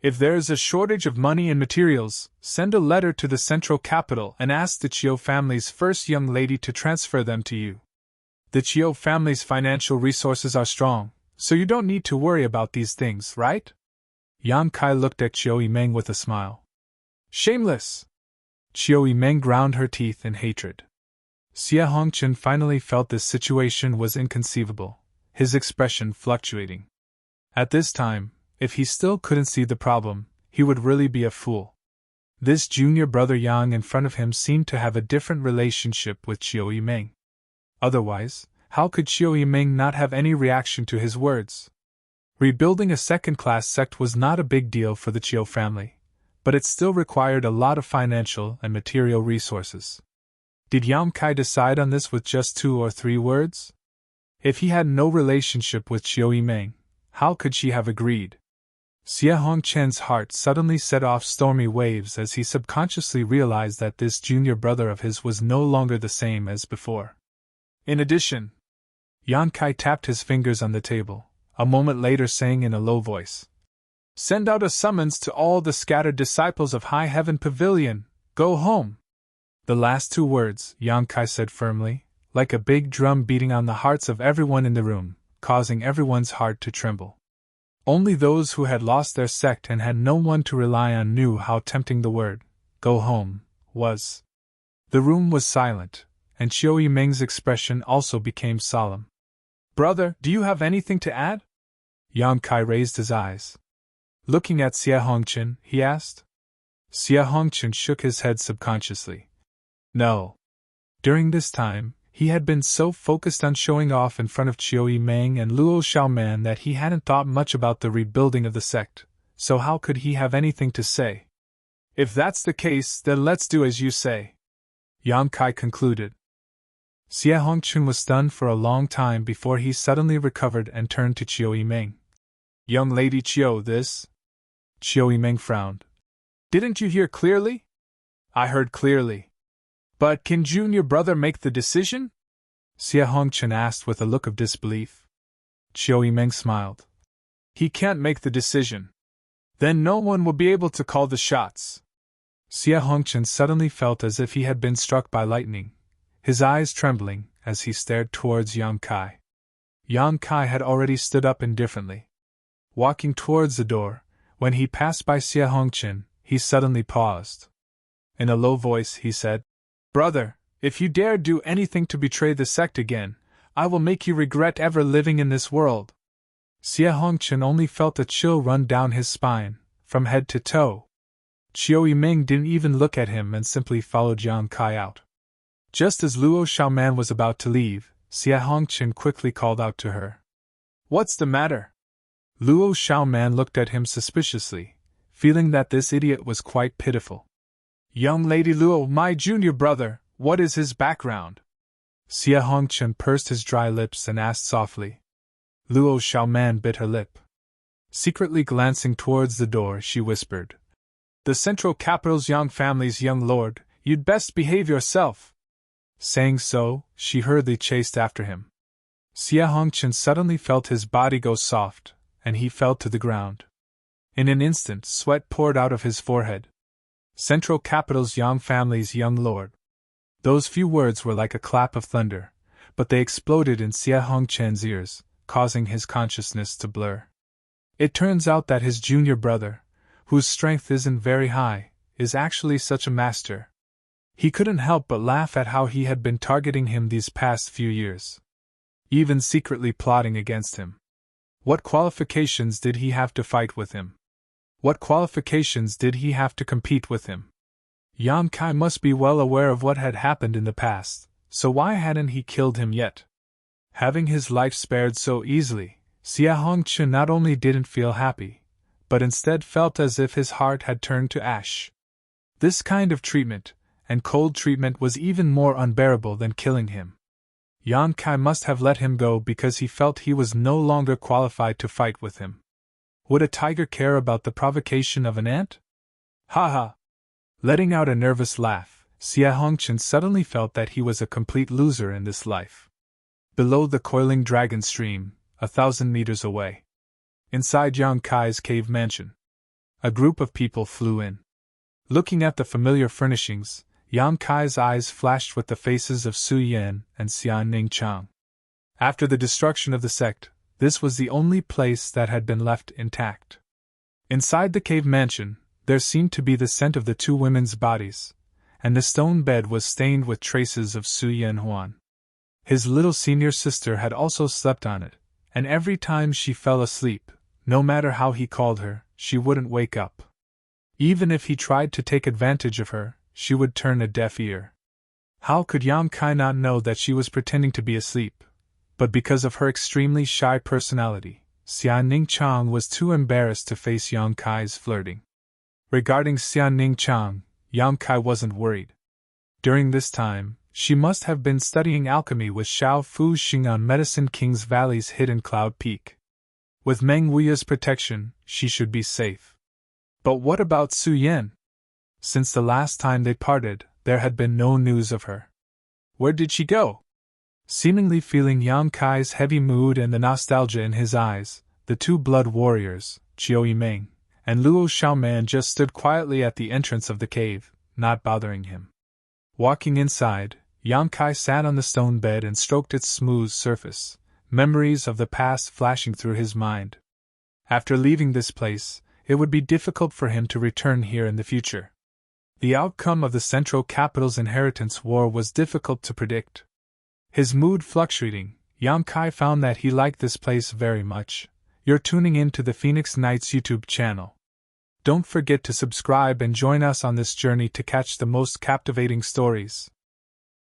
If there is a shortage of money and materials, send a letter to the central capital and ask the Chiao family's first young lady to transfer them to you. The Chiao family's financial resources are strong, so you don't need to worry about these things, right? Yang Kai looked at Chiao Meng with a smile. Shameless! Chiao Meng ground her teeth in hatred. Xia Hongchen finally felt this situation was inconceivable, his expression fluctuating. At this time, if he still couldn't see the problem, he would really be a fool. This junior brother Yang in front of him seemed to have a different relationship with Chiao Meng. Otherwise, how could Chiao Meng not have any reaction to his words? Rebuilding a second-class sect was not a big deal for the Chiao family, but it still required a lot of financial and material resources. Did Yang Kai decide on this with just 2 or 3 words? If he had no relationship with Chiao Meng, how could she have agreed? Xia Hongchen's heart suddenly set off stormy waves as he subconsciously realized that this junior brother of his was no longer the same as before. In addition, Yang Kai tapped his fingers on the table, a moment later saying in a low voice, Send out a summons to all the scattered disciples of High Heaven Pavilion, go home. The last 2 words, Yang Kai said firmly, like a big drum beating on the hearts of everyone in the room, causing everyone's heart to tremble. Only those who had lost their sect and had no one to rely on knew how tempting the word, go home, was. The room was silent, and Chiao Meng's expression also became solemn. Brother, do you have anything to add? Yang Kai raised his eyes. Looking at Xia Hongchen, he asked. Xia Hongchen shook his head subconsciously. No. During this time, he had been so focused on showing off in front of Chiao Meng and Luo Xiaoman that he hadn't thought much about the rebuilding of the sect, so how could he have anything to say? If that's the case, then let's do as you say. Yang Kai concluded. Xia Hongchen was stunned for a long time before he suddenly recovered and turned to Chiao Meng. Young lady Chiao, this? Chiao Meng frowned. Didn't you hear clearly? I heard clearly. But can junior brother make the decision? Xia Hongchen asked with a look of disbelief. Chiao Meng smiled. He can't make the decision. Then no one will be able to call the shots. Xia Hongchen suddenly felt as if he had been struck by lightning, his eyes trembling as he stared towards Yang Kai. Yang Kai had already stood up indifferently. Walking towards the door, when he passed by Xia Hongchen, he suddenly paused. In a low voice he said, Brother, if you dare do anything to betray the sect again, I will make you regret ever living in this world. Xia Hongchen only felt a chill run down his spine, from head to toe. Chiao Meng didn't even look at him and simply followed Yang Kai out. Just as Luo Xiaoman was about to leave, Xia Hongchen quickly called out to her. What's the matter? Luo Xiaoman looked at him suspiciously, feeling that this idiot was quite pitiful. Young Lady Luo, my junior brother, what is his background? Xia Hongchen pursed his dry lips and asked softly. Luo Xiaoman bit her lip. Secretly glancing towards the door, she whispered, The Central Capital's Yang family's young lord, you'd best behave yourself. Saying so, she hurriedly chased after him. Xia Hongchen suddenly felt his body go soft, and he fell to the ground. In an instant, sweat poured out of his forehead. Central Capital's Yang family's young lord. Those few words were like a clap of thunder, but they exploded in Xia Hongchen's ears, causing his consciousness to blur. It turns out that his junior brother, whose strength isn't very high, is actually such a master. He couldn't help but laugh at how he had been targeting him these past few years, even secretly plotting against him. What qualifications did he have to fight with him? What qualifications did he have to compete with him? Yang Kai must be well aware of what had happened in the past, so why hadn't he killed him yet? Having his life spared so easily, Xia Hongchen not only didn't feel happy, but instead felt as if his heart had turned to ash. This kind of treatment, and cold treatment, was even more unbearable than killing him. Yang Kai must have let him go because he felt he was no longer qualified to fight with him. Would a tiger care about the provocation of an ant? Ha ha! Letting out a nervous laugh, Xia Hongchen suddenly felt that he was a complete loser in this life. Below the coiling dragon stream, 1,000 meters away, inside Yang Kai's cave mansion, a group of people flew in. Looking at the familiar furnishings, Yang Kai's eyes flashed with the faces of Su Yan and Xian Ning Chang. After the destruction of the sect, this was the only place that had been left intact. Inside the cave mansion, there seemed to be the scent of the two women's bodies, and the stone bed was stained with traces of Su Yan Huan. His little senior sister had also slept on it, and every time she fell asleep, no matter how he called her, she wouldn't wake up. Even if he tried to take advantage of her, she would turn a deaf ear. How could Yang Kai not know that she was pretending to be asleep? But because of her extremely shy personality, Xian Ning Chang was too embarrassed to face Yang Kai's flirting. Regarding Xian Ning Chang, Yang Kai wasn't worried. During this time, she must have been studying alchemy with Xiao Fu Xing on Medicine King's Valley's hidden cloud peak. With Meng Wuya's protection, she should be safe. But what about Su Yan? Since the last time they parted, there had been no news of her. Where did she go? Seemingly feeling Yang Kai's heavy mood and the nostalgia in his eyes, the two blood warriors, Chiao Yimeng and Luo Xiaoman, just stood quietly at the entrance of the cave, not bothering him. Walking inside, Yang Kai sat on the stone bed and stroked its smooth surface, memories of the past flashing through his mind. After leaving this place, it would be difficult for him to return here in the future. The outcome of the Central Capital's inheritance war was difficult to predict. His mood fluctuating, Yang Kai found that he liked this place very much. You're tuning in to the Phoenix Knights YouTube channel. Don't forget to subscribe and join us on this journey to catch the most captivating stories.